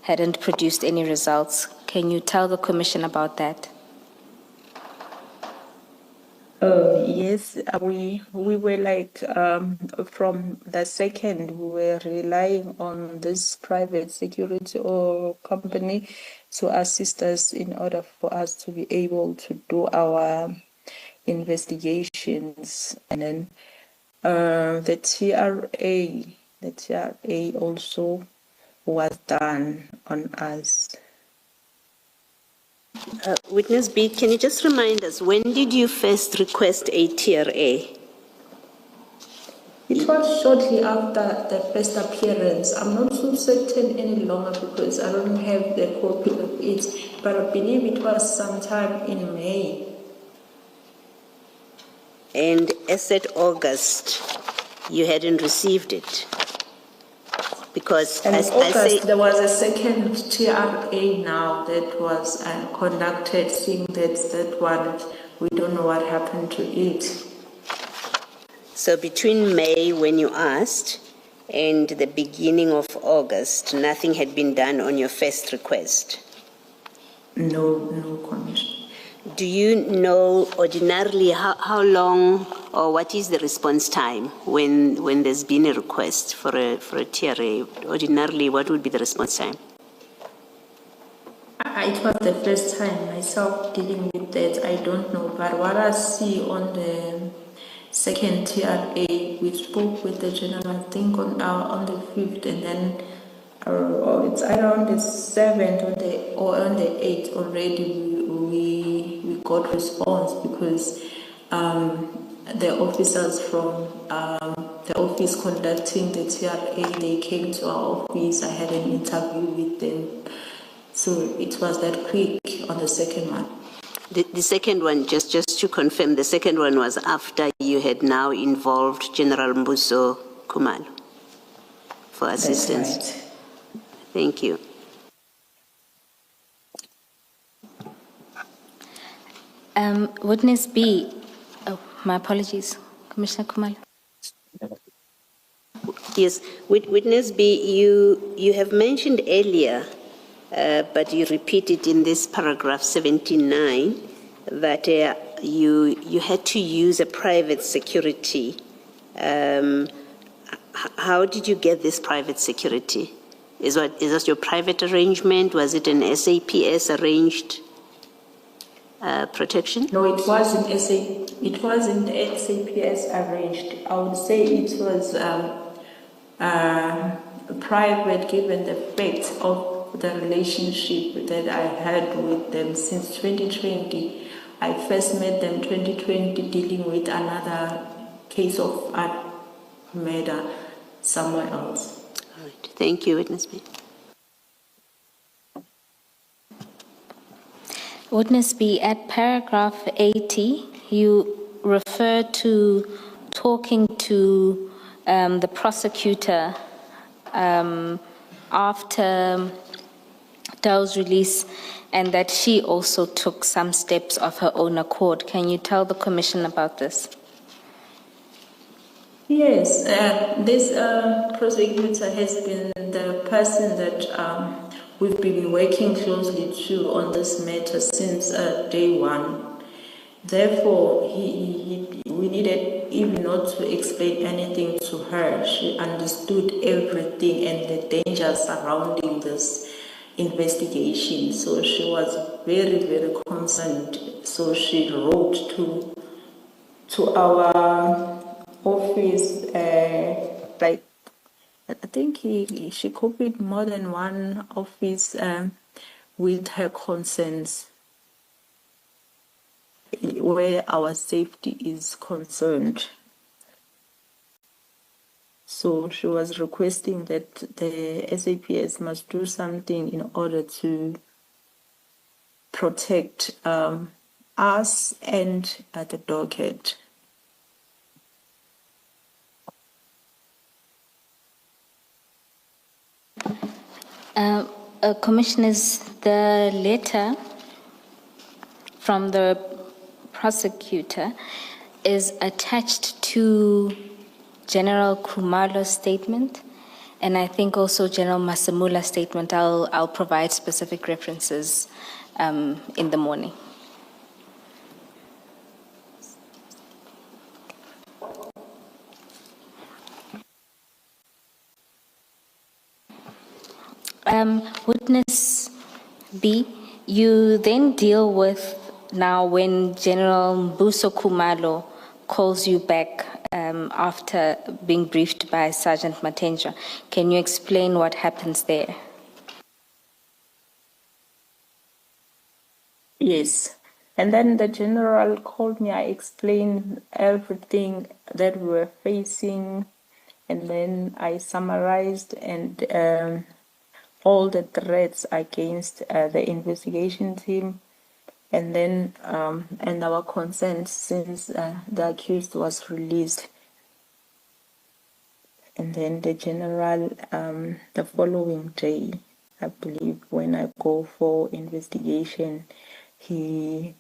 hadn't produced any results. Can you tell the Commission about that? Yes, we were like from the second we were relying on this private security or company to assist us in order for us to be able to do our investigations, and then the TRA also was done on us. Witness B, can you just remind us, when did you first request a TRA? It was shortly after the first appearance. I'm not so certain any longer because I don't have the copy of it, but I believe it was sometime in May. And as at August, you hadn't received it? Because And as in I August, say, there was a second TRA now that was conducted, seeing that one, we don't know what happened to it. so between May, when you asked, and the beginning of August, nothing had been done on your first request? No, Commissioner. Do you know ordinarily how long or what is the response time when there's been a request for a TRA? Ordinarily, what would be the response time? It was the first time myself dealing with that. I don't know, but what I see on the second TRA, we spoke with the general, I think on the 5th, and then it's either on the 7th or on the 8th already. We got response because the officers from the office conducting the TRA, they came to our office. I had an interview with them. So it was that quick on the second one. The second one, just to confirm, the second one was after you had now involved General Mbuso Khumalo for assistance. That's right. Thank you. Witness B, oh, my apologies, Commissioner Khumalo. Yes, Witness B, you have mentioned earlier, but you repeat it in this paragraph 79, that you had to use a private security. How did you get this private security? Is that your private arrangement? Was it an SAPS arranged protection? No, it wasn't SAPS arranged. I would say it was private, given the fact of the relationship that I had with them since 2020. I first met them 2020 dealing with another case of murder somewhere else. All right. Thank you, Witness B. Witness B, at paragraph 80, you refer to talking to the prosecutor after Dow's release, and that she also took some steps of her own accord. Can you tell the Commission about this? Yes, this prosecutor has been the person that we've been working closely to on this matter since day one. Therefore, we needed even not to explain anything to her. She understood everything and the dangers surrounding this investigation. So she was very, very concerned. So she wrote to our office, like I think she copied more than one office with her concerns where our safety is concerned. So she was requesting that the SAPS must do something in order to protect us and the doghead. Commissioners, the letter from the prosecutor is attached to General Khumalo's statement, and I think also General Masamula's statement. I'll provide specific references in the morning. Witness B, you then deal with now when General Mbuso Khumalo calls you back after being briefed by Sergeant Matenja. Can you explain what happens there? Yes. And then the general called me. I explained everything that we were facing, and then I summarized and all the threats against the investigation team, and then and our consent since the accused was released. And then the general, the following day, I believe, when I go for investigation, he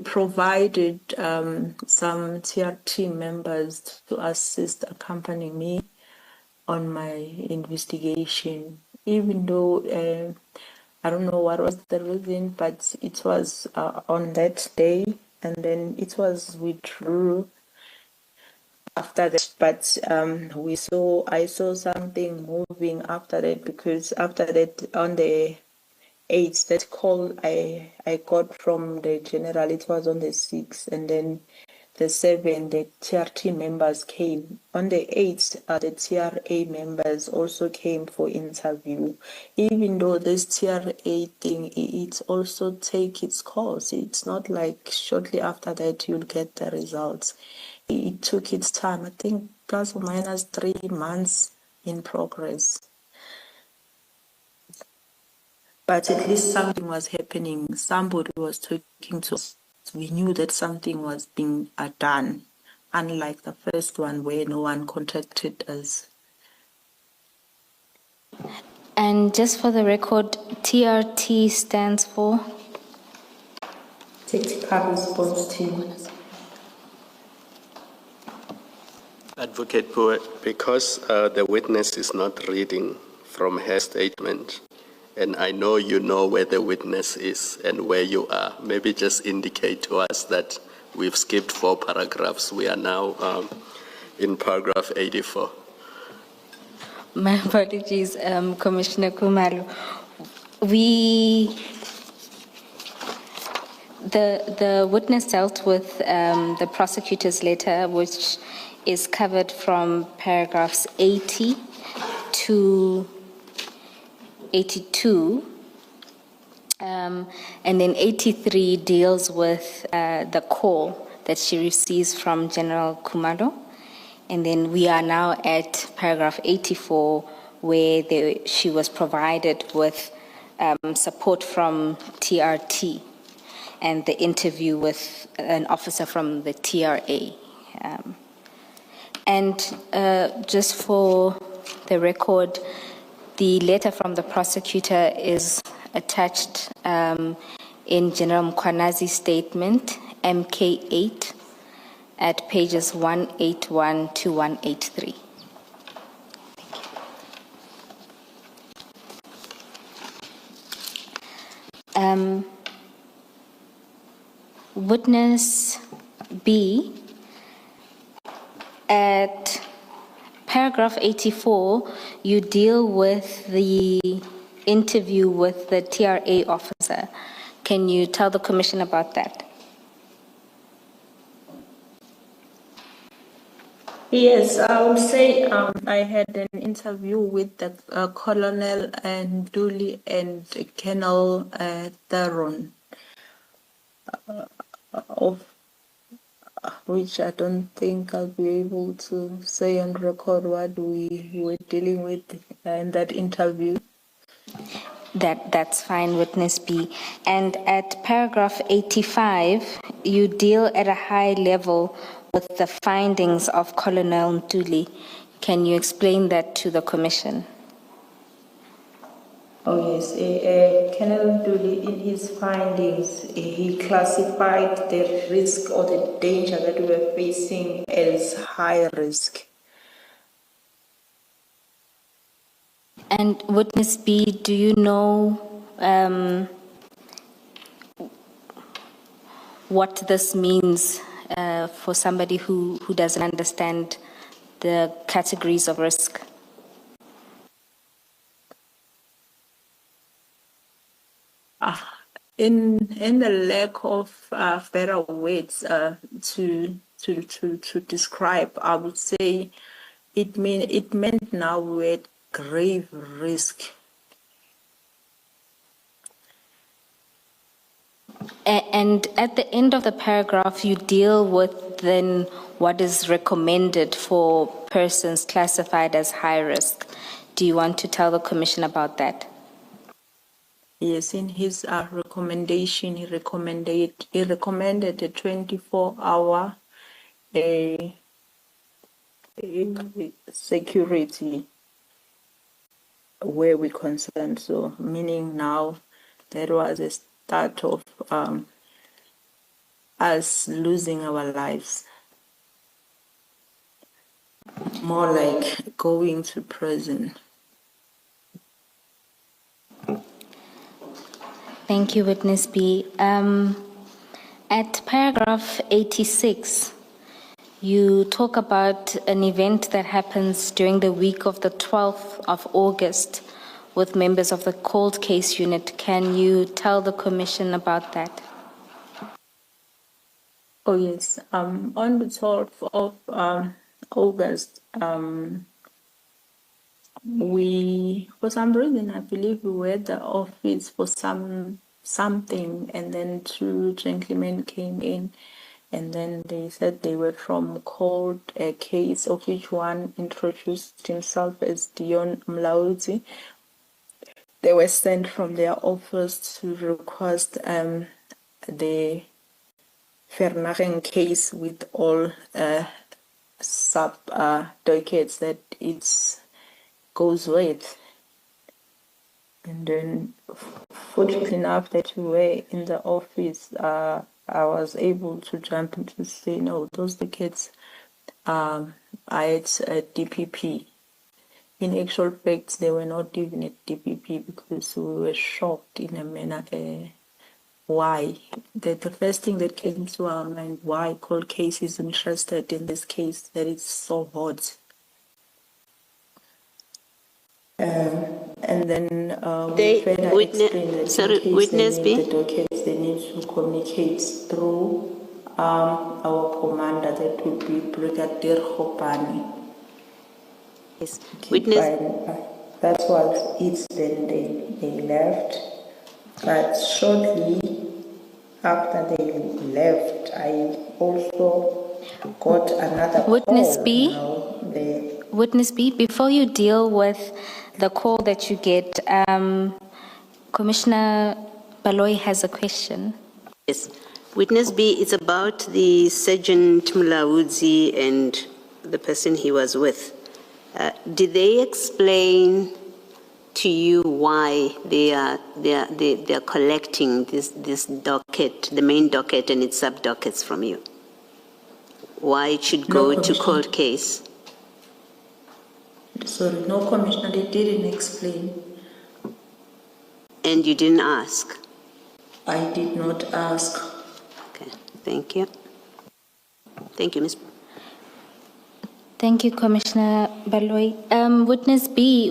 provided some TRT members to assist, accompany me on my investigation. Even though I don't know what was the reason, but it was on that day, and then it was withdrew after that. But I saw something moving after that, because after that on the 8th, that call I got from the general, it was on the 6th, and then the 7th, the TRT members came. On the 8th, the TRA members also came for interview. Even though this TRA thing, it also take its course. It's not like shortly after that you'll get the results. It took its time, I think plus or minus 3 months in progress. But at least something was happening. Somebody was talking to us. We knew that something was being done, unlike the first one where no one contacted us. And just for the record, TRT stands for? Tactical Response Team. Advocate Poe, because the witness is not reading from her statement, and I know you know where the witness is and where you are, maybe just indicate to us that we've skipped 4 paragraphs. We are now in paragraph 84. My apologies, Commissioner Khumalo. The witness dealt with the prosecutor's letter, which is covered from paragraphs 80 to 82, and then 83 deals with the call that she receives from General Khumalo, and then we are now at paragraph 84, where she was provided with support from TRT and the interview with an officer from the TRA. And just for the record, the letter from the prosecutor is attached in General Mkwanazi's statement, MK8, at pages 181 to 183. Witness B At paragraph 84, you deal with the interview with the TRA officer. Can you tell the Commission about that? Yes, I would say I had an interview with the Colonel and Dooley and Colonel Theron, of which I don't think I'll be able to say on record what we were dealing with in that interview. That's fine, witness B. And at paragraph 85, you deal at a high level with the findings of Colonel Ntuli. Can you explain that to the Commission? Oh yes, Colonel Dooley, in his findings, he classified the risk or the danger that we were facing as high risk. And witness B, do you know what this means for somebody who doesn't understand the categories of risk? In the lack of better words to describe, I would say it meant now we're at grave risk. And at the end of the paragraph, you deal with then what is recommended for persons classified as high risk. Do you want to tell the Commission about that? Yes, in his recommendation, he recommended a 24-hour security where we concerned. So, meaning now that was a start of us losing our lives. More like going to prison. Thank you, witness B. At paragraph 86, you talk about an event that happens during the week of the 12th of August with members of the cold case unit. Can you tell the Commission about that? Oh yes, on the 12th of August, we, for some reason, I believe we were at the office for something, and then two gentlemen came in, and then they said they were from cold case, of which one introduced himself as Dion Mlaudzi. They were sent from their office to request the Vernagen case with all sub dockets that it goes with. And then, fortunately enough, that we were in the office, I was able to jump in to say, no, those dockets are at DPP. In actual fact, they were not even at DPP because we were shocked in a manner. Why? The first thing that came to our mind, why cold case is interested in this case that it's so hot. And then we further explained that in case witness they B? need the dockets, they need to communicate through our commander, that would be Brigadier Hopani. Yes. Okay, Witness. fine. That was it. Then they left. But shortly after they left, I also got another Witness call. B? Now Witness B, before you deal with the call that you get, Commissioner Baloyi has a question. Yes. Witness B, it's about the Sergeant Mlaudzi and the person he was with. Did they explain to you why they are collecting this docket, the main docket and its sub dockets from you? Why it should go to cold case? Sorry, no, Commissioner, they didn't explain. And you didn't ask? I did not ask. Okay, thank you. Thank you, Ms. Thank you, Commissioner Baloyi. Witness B,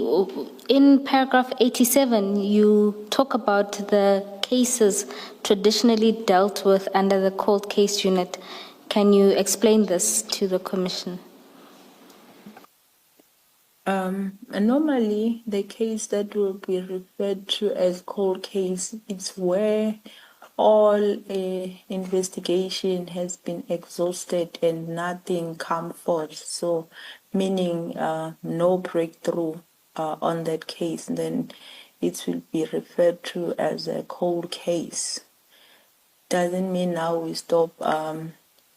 in paragraph 87, you talk about the cases traditionally dealt with under the cold case unit. Can you explain this to the Commission? Normally, the case that will be referred to as cold case, it's where all investigation has been exhausted and nothing come forth. So, meaning no breakthrough on that case, then it will be referred to as a cold case. Doesn't mean now we stop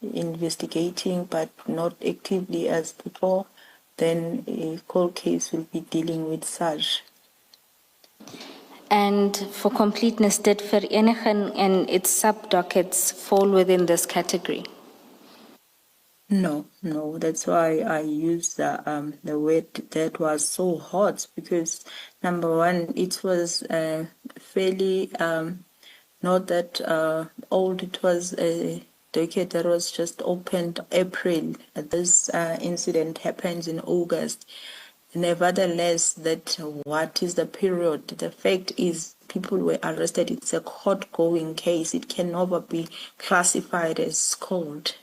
investigating, but not actively as before. Then a cold case will be dealing with such. And for completeness, did Verenigen and its sub-dockets fall within this category? No, that's why I used the word that was so hot, because number one, it was fairly not that old. It was a docket that was just opened April. This incident happens in August. Nevertheless, that what is the period? The fact is people were arrested. It's a court-going case. It can never be classified as cold.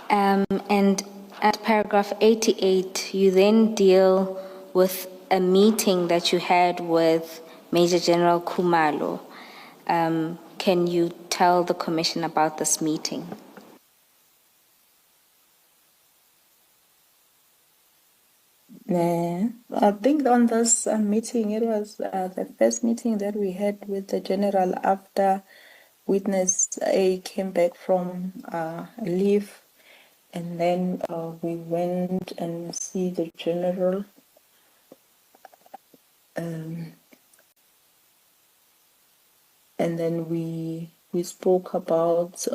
And at paragraph 88, you then deal with a meeting that you had with Major General Khumalo. Can you tell the Commission about this meeting? I think on this meeting, it was the first meeting that we had with the general after witness A came back from leave, and then we went and see the general. And then we spoke about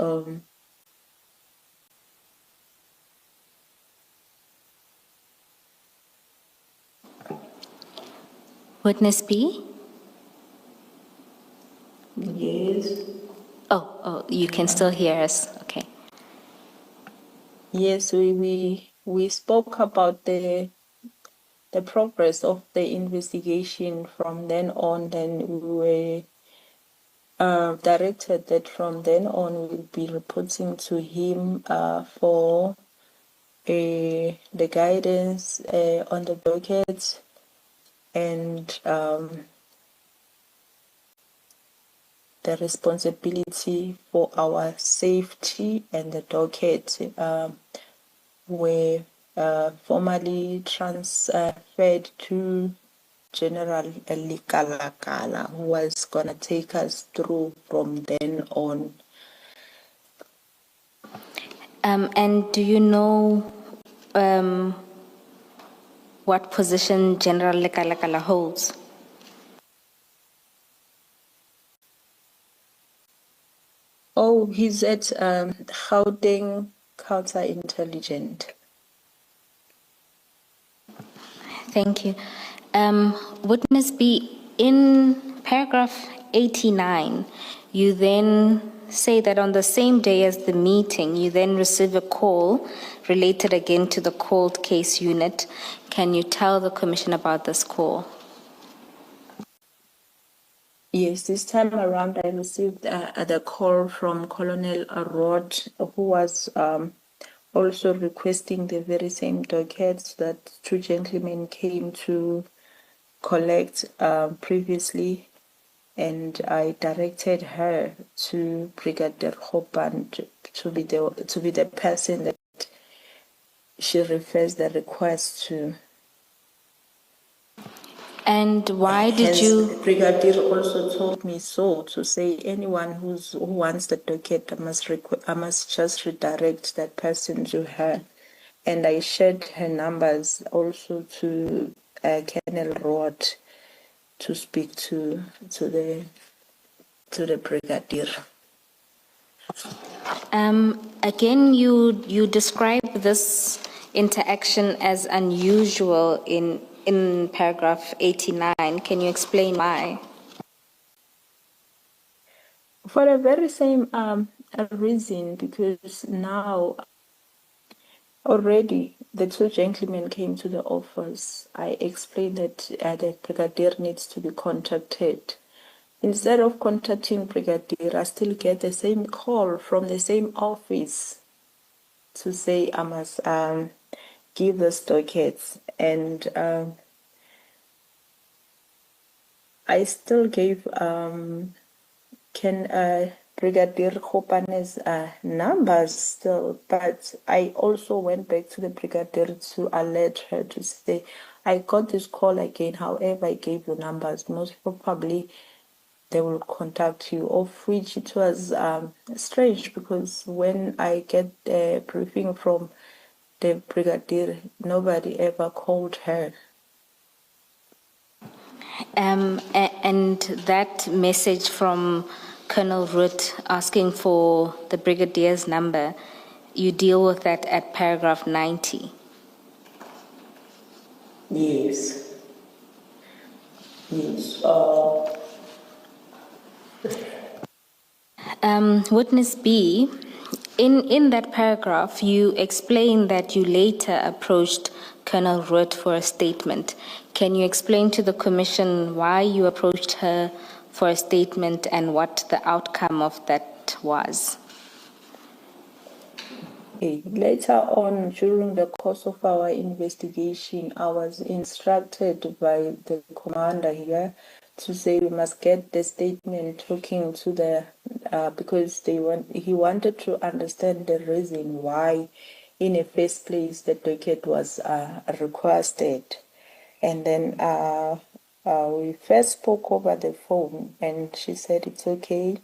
Witness B? yes. Oh, you can still hear us. Okay. Yes, we spoke about the progress of the investigation from then on. Then we were directed that from then on we'll be reporting to him for the guidance on the docket and the responsibility for our safety, and the docket were formally transferred to General Likalakala, who was going to take us through from then on. And do you know what position General Lekalakala holds? Oh, he's at Gauteng Counterintelligence. Thank you. Witness B, in paragraph 89, you then say that on the same day as the meeting, you then receive a call related again to the cold case unit. Can you tell the Commission about this call? Yes, this time around I received the call from Colonel Rod, who was also requesting the very same dockets that two gentlemen came to collect previously, and I directed her to Brigadier Hopan to be the person that she refers the request to. And why did you? Brigadier also told me so, to say anyone who wants the docket, I must just redirect that person to her. And I shared her numbers also to Colonel Rod to speak to the brigadier. Again, you describe this interaction as unusual in paragraph 89. Can you explain why? For the very same reason because now already the two gentlemen came to the office. I explained that the brigadier needs to be contacted. Instead of contacting brigadier, I still get the same call from the same office to say I must give the stockades, and I still gave Brigadier Khopane's numbers still, but I also went back to the brigadier to alert her to say, I got this call again, however, I gave you numbers. Most probably they will contact you, of which it was strange because when I get the briefing from the brigadier, nobody ever called her. And that message from Colonel Root asking for the brigadier's number, you deal with that at paragraph 90. Yes. Yes. Witness B, in that paragraph, you explain that you later approached Colonel Root for a statement. Can you explain to the Commission why you approached her for a statement and what the outcome of that was? Okay. Later on, during the course of our investigation, I was instructed by the commander here to say we must get the statement talking to the because he wanted to understand the reason why, in the first place, the docket was requested, and then we first spoke over the phone, and she said it's okay.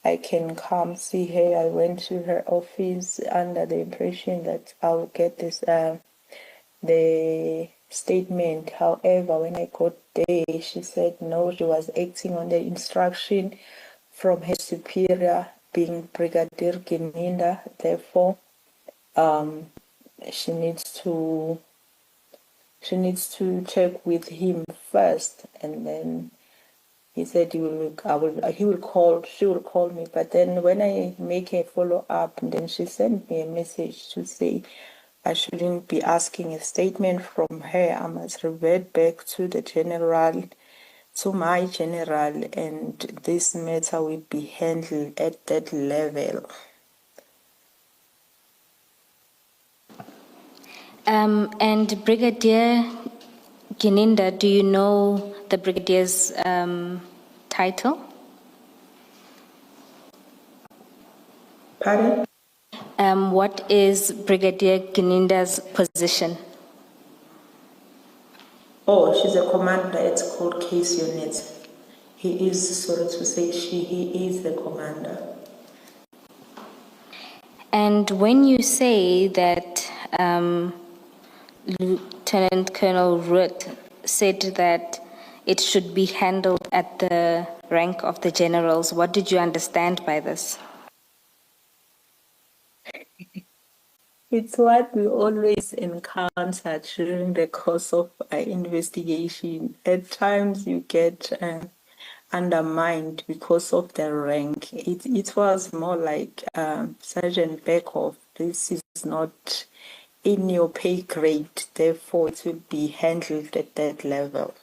I can come see her. I went to her office under the impression that I will get this the statement. However, when I got there, she said no, she was acting on the instruction from her superior, being Brigadier Gininda. Therefore, she needs to check with him first, and then he said she will call me. But then when I make a follow up, then she sent me a message to say I shouldn't be asking a statement from her. I must revert back to the general, to my general, and this matter will be handled at that level. And Brigadier Gininda, do you know the brigadier's title? Pardon? What is Brigadier Gininda's position? Oh, she's a commander. It's called case unit. He is, sorry to say, he is the commander. And when you say that Lieutenant Colonel Root said that it should be handled at the rank of the generals, what did you understand by this? It's what we always encounter during the course of our investigation. At times you get undermined because of the rank. It was more like Sergeant Beckhoff, this is not in your pay grade, therefore it will be handled at that level.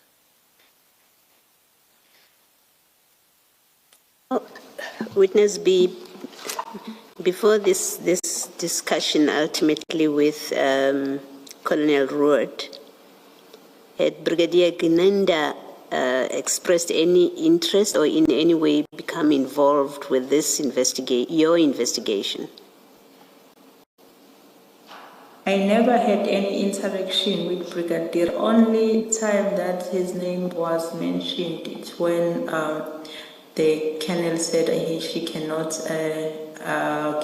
Witness B, before this discussion ultimately with Colonel Root, had Brigadier Gininda expressed any interest or in any way become involved with this your investigation? I never had any interaction with Brigadier. Only time that his name was mentioned is when the colonel said she cannot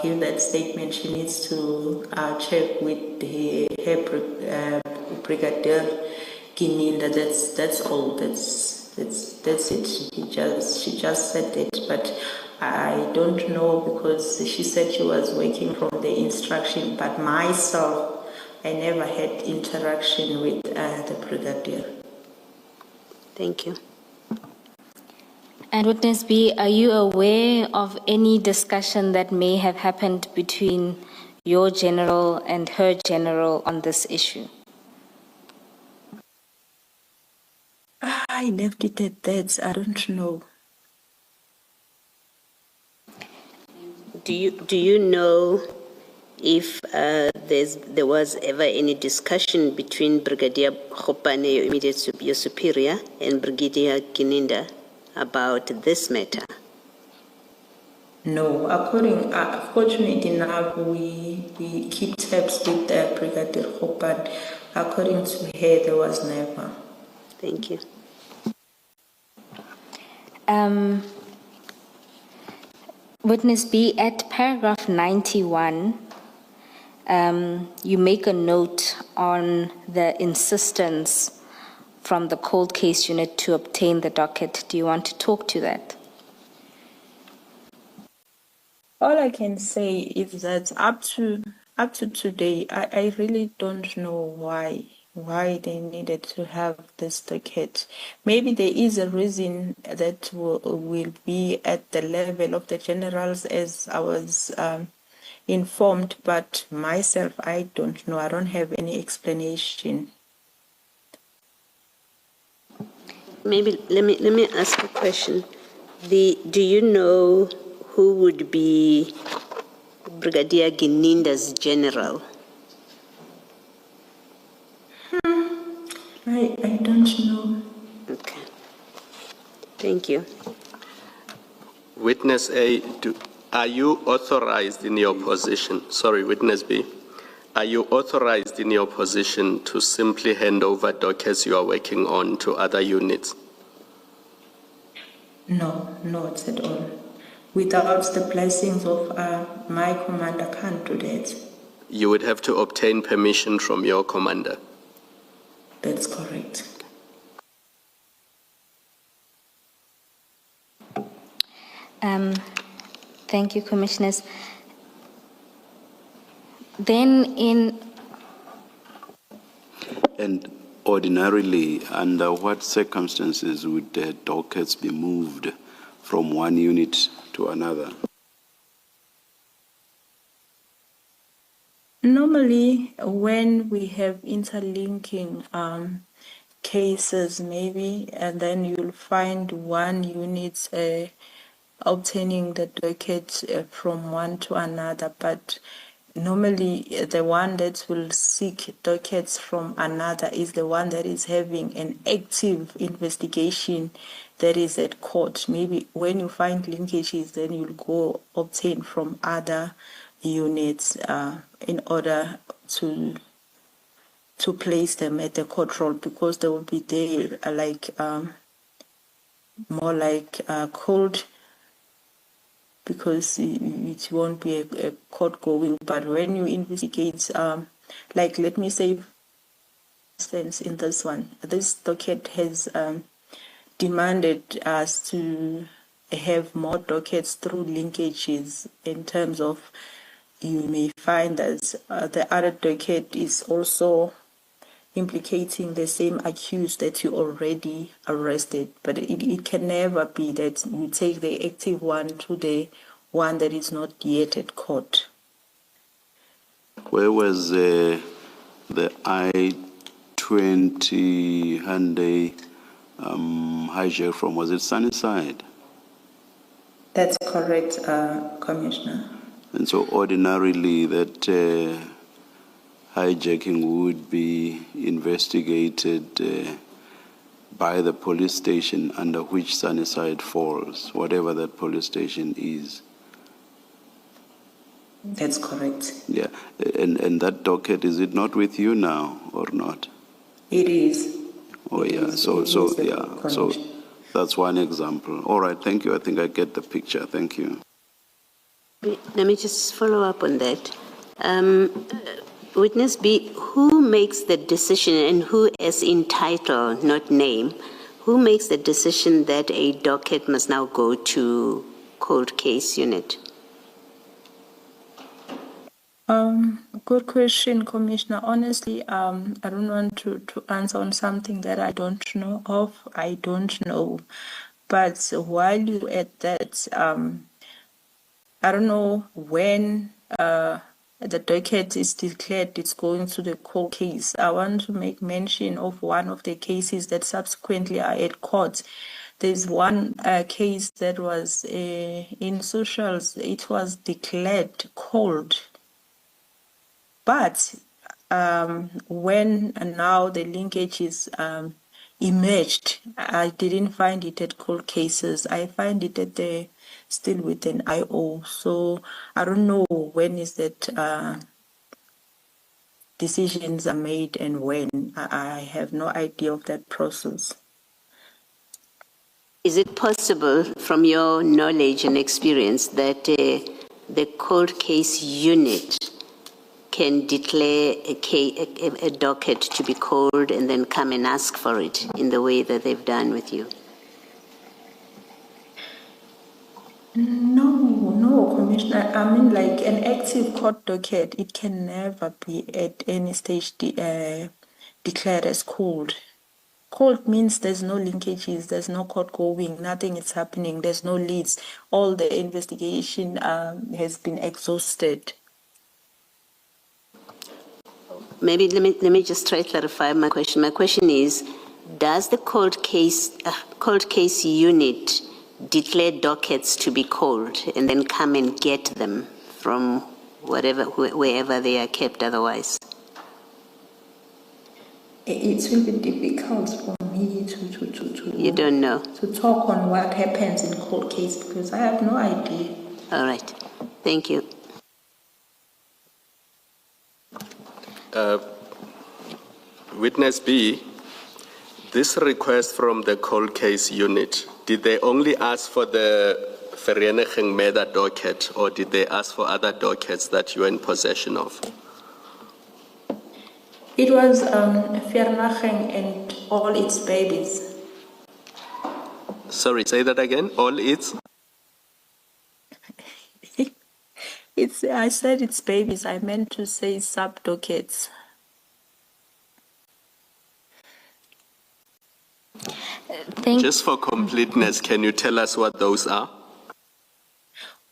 give that statement. She needs to check with her Brigadier Gininda. That's all. That's it. She just said it, but I don't know because she said she was working from the instruction. But myself, I never had interaction with the brigadier. Thank you. And witness B, are you aware of any discussion that may have happened between your general and her general on this issue? I left it at that. I don't know. Do you know if there was ever any discussion between Brigadier Khopane, your immediate your superior, and Brigadier Gininda about this matter? No, fortunate enough, we keep tabs with Brigadier Hopan. According to her, there was never. Thank you. Witness B, at paragraph 91, you make a note on the insistence from the cold case unit to obtain the docket. Do you want to talk to that? All I can say is that up to today, I really don't know why they needed to have this docket. Maybe there is a reason that will be at the level of the generals, as I was informed, but myself, I don't know. I don't have any explanation. Maybe let me ask a question. Do you know who would be Brigadier Gininda's general? I don't know. Okay. Thank you. Witness A, are you authorized in your position? Sorry, Witness B. Are you authorized in your position to simply hand over dockets you are working on to other units? No, not at all. Without the blessings of my commander, I can't do that. You would have to obtain permission from your commander. That's correct. Thank you, Commissioners. Then And ordinarily, under what circumstances would the dockets be moved from one unit to another? Normally, when we have interlinking cases, maybe, and then you'll find one unit obtaining the docket from one to another, but normally the one that will seek dockets from another is the one that is having an active investigation that is at court. Maybe when you find linkages, then you'll go obtain from other units in order to place them at the court roll, because they will be there like more like cold, because it won't be a court going. But when you investigate, like let me say, for instance, in this one, this docket has demanded us to have more dockets through linkages, in terms of you may find that the other docket is also implicating the same accused that you already arrested. But it can never be that you take the active one to the one that is not yet at court. Where was the I-20 Hyundai hijack from? Was it Sunnyside? That's correct, Commissioner. And so ordinarily that hijacking would be investigated by the police station under which Sunnyside falls, whatever that police station is. That's correct. Yeah, and that docket, is it not with you now or not? It is. Oh It yeah, is. so It so is the yeah, so connection. that's one example. All right, thank you. I think I get the picture. Thank you. Let me just follow up on that. Witness B, who makes the decision, and who, as in title, not name, who makes the decision that a docket must now go to cold case unit? Good question, Commissioner. Honestly, I don't want to answer on something that I don't know of. I don't know. But while you at that, I don't know when the docket is declared it's going to the court case. I want to make mention of one of the cases that subsequently are at court. There's one case that was in socials. It was declared cold. But when now the linkage is emerged, I didn't find it at cold cases. I find it at the still with an IO. So I don't know when is that decisions are made and when. I have no idea of that process. Is it possible, from your knowledge and experience, that the cold case unit can declare a docket to be called and then come and ask for it in the way that they've done with you? No, Commissioner. I mean, like an active court docket, it can never be at any stage declared as cold. Cold means there's no linkages, there's no court going, nothing is happening, there's no leads. All the investigation has been exhausted. Maybe let me just try to clarify my question. My question is, does the cold case unit declare dockets to be called and then come and get them from wherever they are kept otherwise? It will be difficult for me to You don't know? to talk on what happens in court case because I have no idea. All right. Thank you. Witness B, this request from the cold case unit, did they only ask for the Vereniging Meda docket or did they ask for other dockets that you are in possession of? It was Vereniging and all its babies. Sorry, say that again. All its? I said it's babies. I meant to say sub dockets. Just for completeness, can you tell us what those are?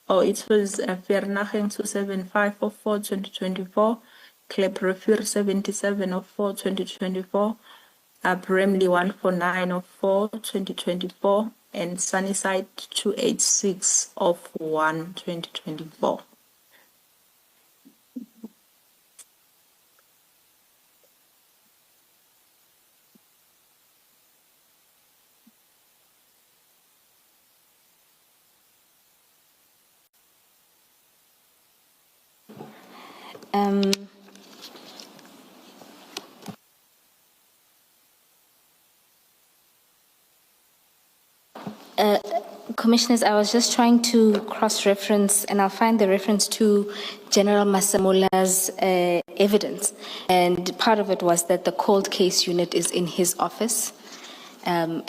Oh, it was Vereniging 275 of 4 2024, Kleprefur 77 of 4 2024, Bramley 149 of 4 2024, and Sunnyside 286 of 1 2024. Commissioners, I was just trying to cross-reference, and I'll find the reference to General Masamula's evidence. And part of it was that the cold case unit is in his office. Commissioner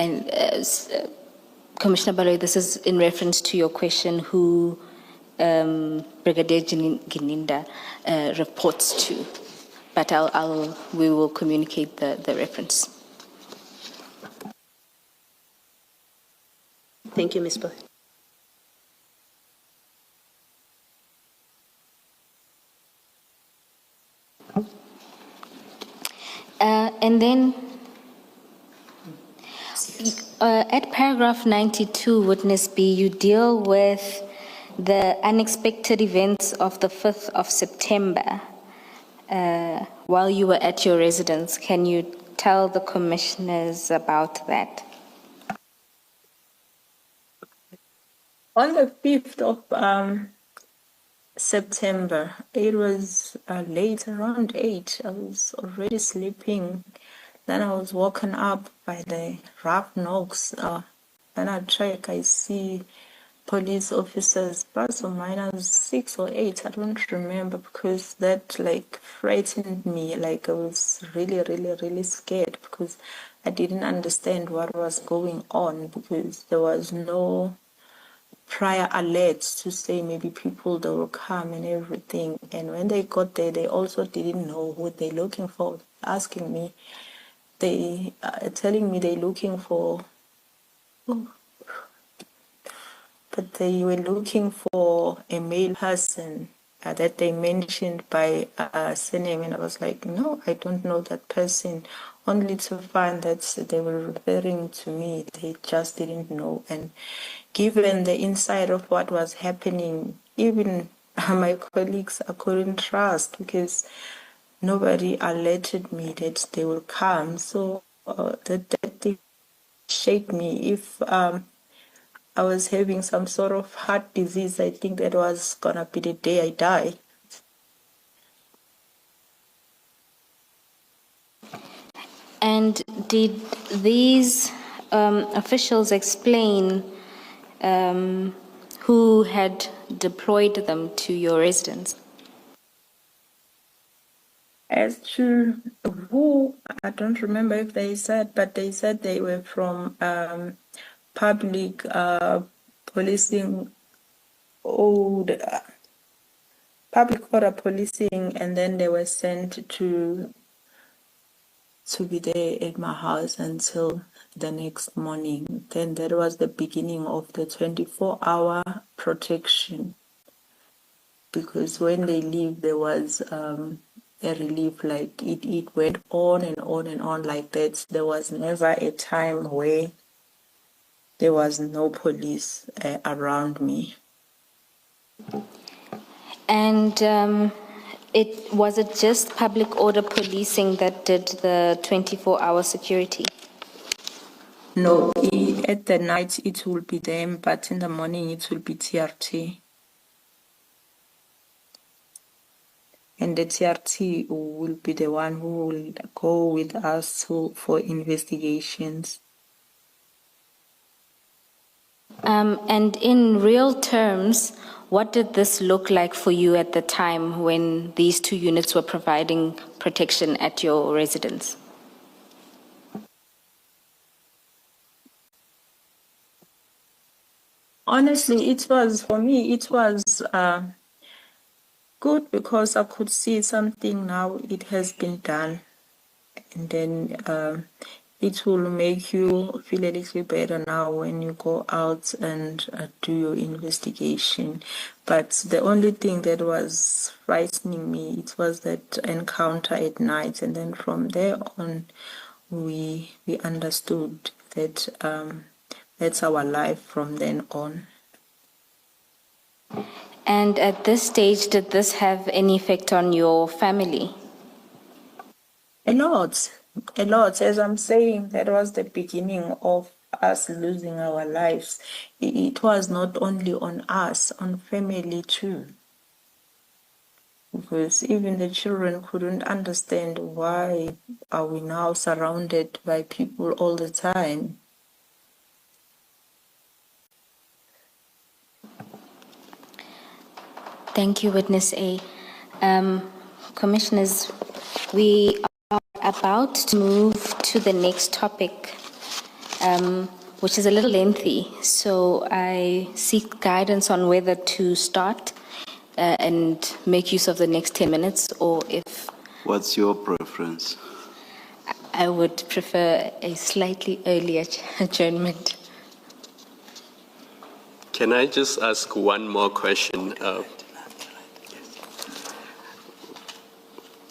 Baloyi, this is in reference to your question who Brigadier Gininda reports to. But we will communicate the reference. Thank you, Ms. Boy. And then at paragraph 92, witness B, you deal with the unexpected events of the 5th of September while you were at your residence. Can you tell the commissioners about that? On the 5th of September, it was late, around 8. I was already sleeping. Then I was woken up by the rough knocks. When I check, I see police officers, plus or minus 6 or 8. I don't remember because that like frightened me. Like I was really scared because I didn't understand what was going on because there was no prior alerts to say maybe people they will come and everything. And when they got there, they also didn't know what they're looking for. Asking me, they telling me they're looking for but they were looking for a male person that they mentioned by surname, and I was like, no, I don't know that person, only to find that they were referring to me. They just didn't know. And given the insight of what was happening, even my colleagues I couldn't trust, because nobody alerted me that they will come. So that thing shake me. If I was having some sort of heart disease, I think that was gonna be the day I die. And did these officials explain who had deployed them to your residence? As to who, I don't remember if they said, but they said they were from public policing, public order policing, and then they were sent to be there at my house until the next morning. Then that was the beginning of the 24-hour protection. Because when they leave, there was a relief, like it went on and on and on like that. There was never a time where there was no police around me. And was it just public order policing that did the 24-hour security? No, at the night it will be them, but in the morning it will be TRT. And the TRT will be the one who will go with us for investigations. And in real terms, what did this look like for you at the time when these two units were providing protection at your residence? Honestly, it was, for me, it was good because I could see something now, it has been done. And then it will make you feel a little better now when you go out and do your investigation. But the only thing that was frightening me, it was that encounter at night. And then from there on, we understood that that's our life from then on. And at this stage, did this have any effect on your family? A lot. As I'm saying, that was the beginning of us losing our lives. It was not only on us, on family too. Because even the children couldn't understand why are we now surrounded by people all the time. Thank you, Witness A. Commissioners, we are about to move to the next topic, which is a little lengthy. So I seek guidance on whether to start and make use of the next 10 minutes, or if... What's your preference? I would prefer a slightly earlier adjournment. Can I just ask one more question?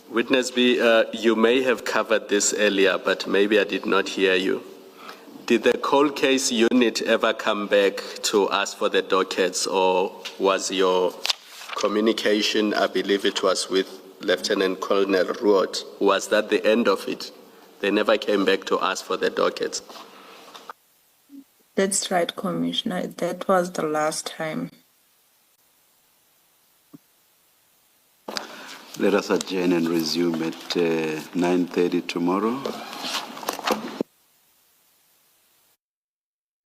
Witness B, you may have covered this earlier, but maybe I did not hear you. Did the cold case unit ever come back to ask for the dockets, or was your communication, I believe it was with Lieutenant Colonel Ruot, was that the end of it? They never came back to ask for the dockets? That's right, Commissioner. That was the last time. Let us adjourn and resume at 9:30 tomorrow.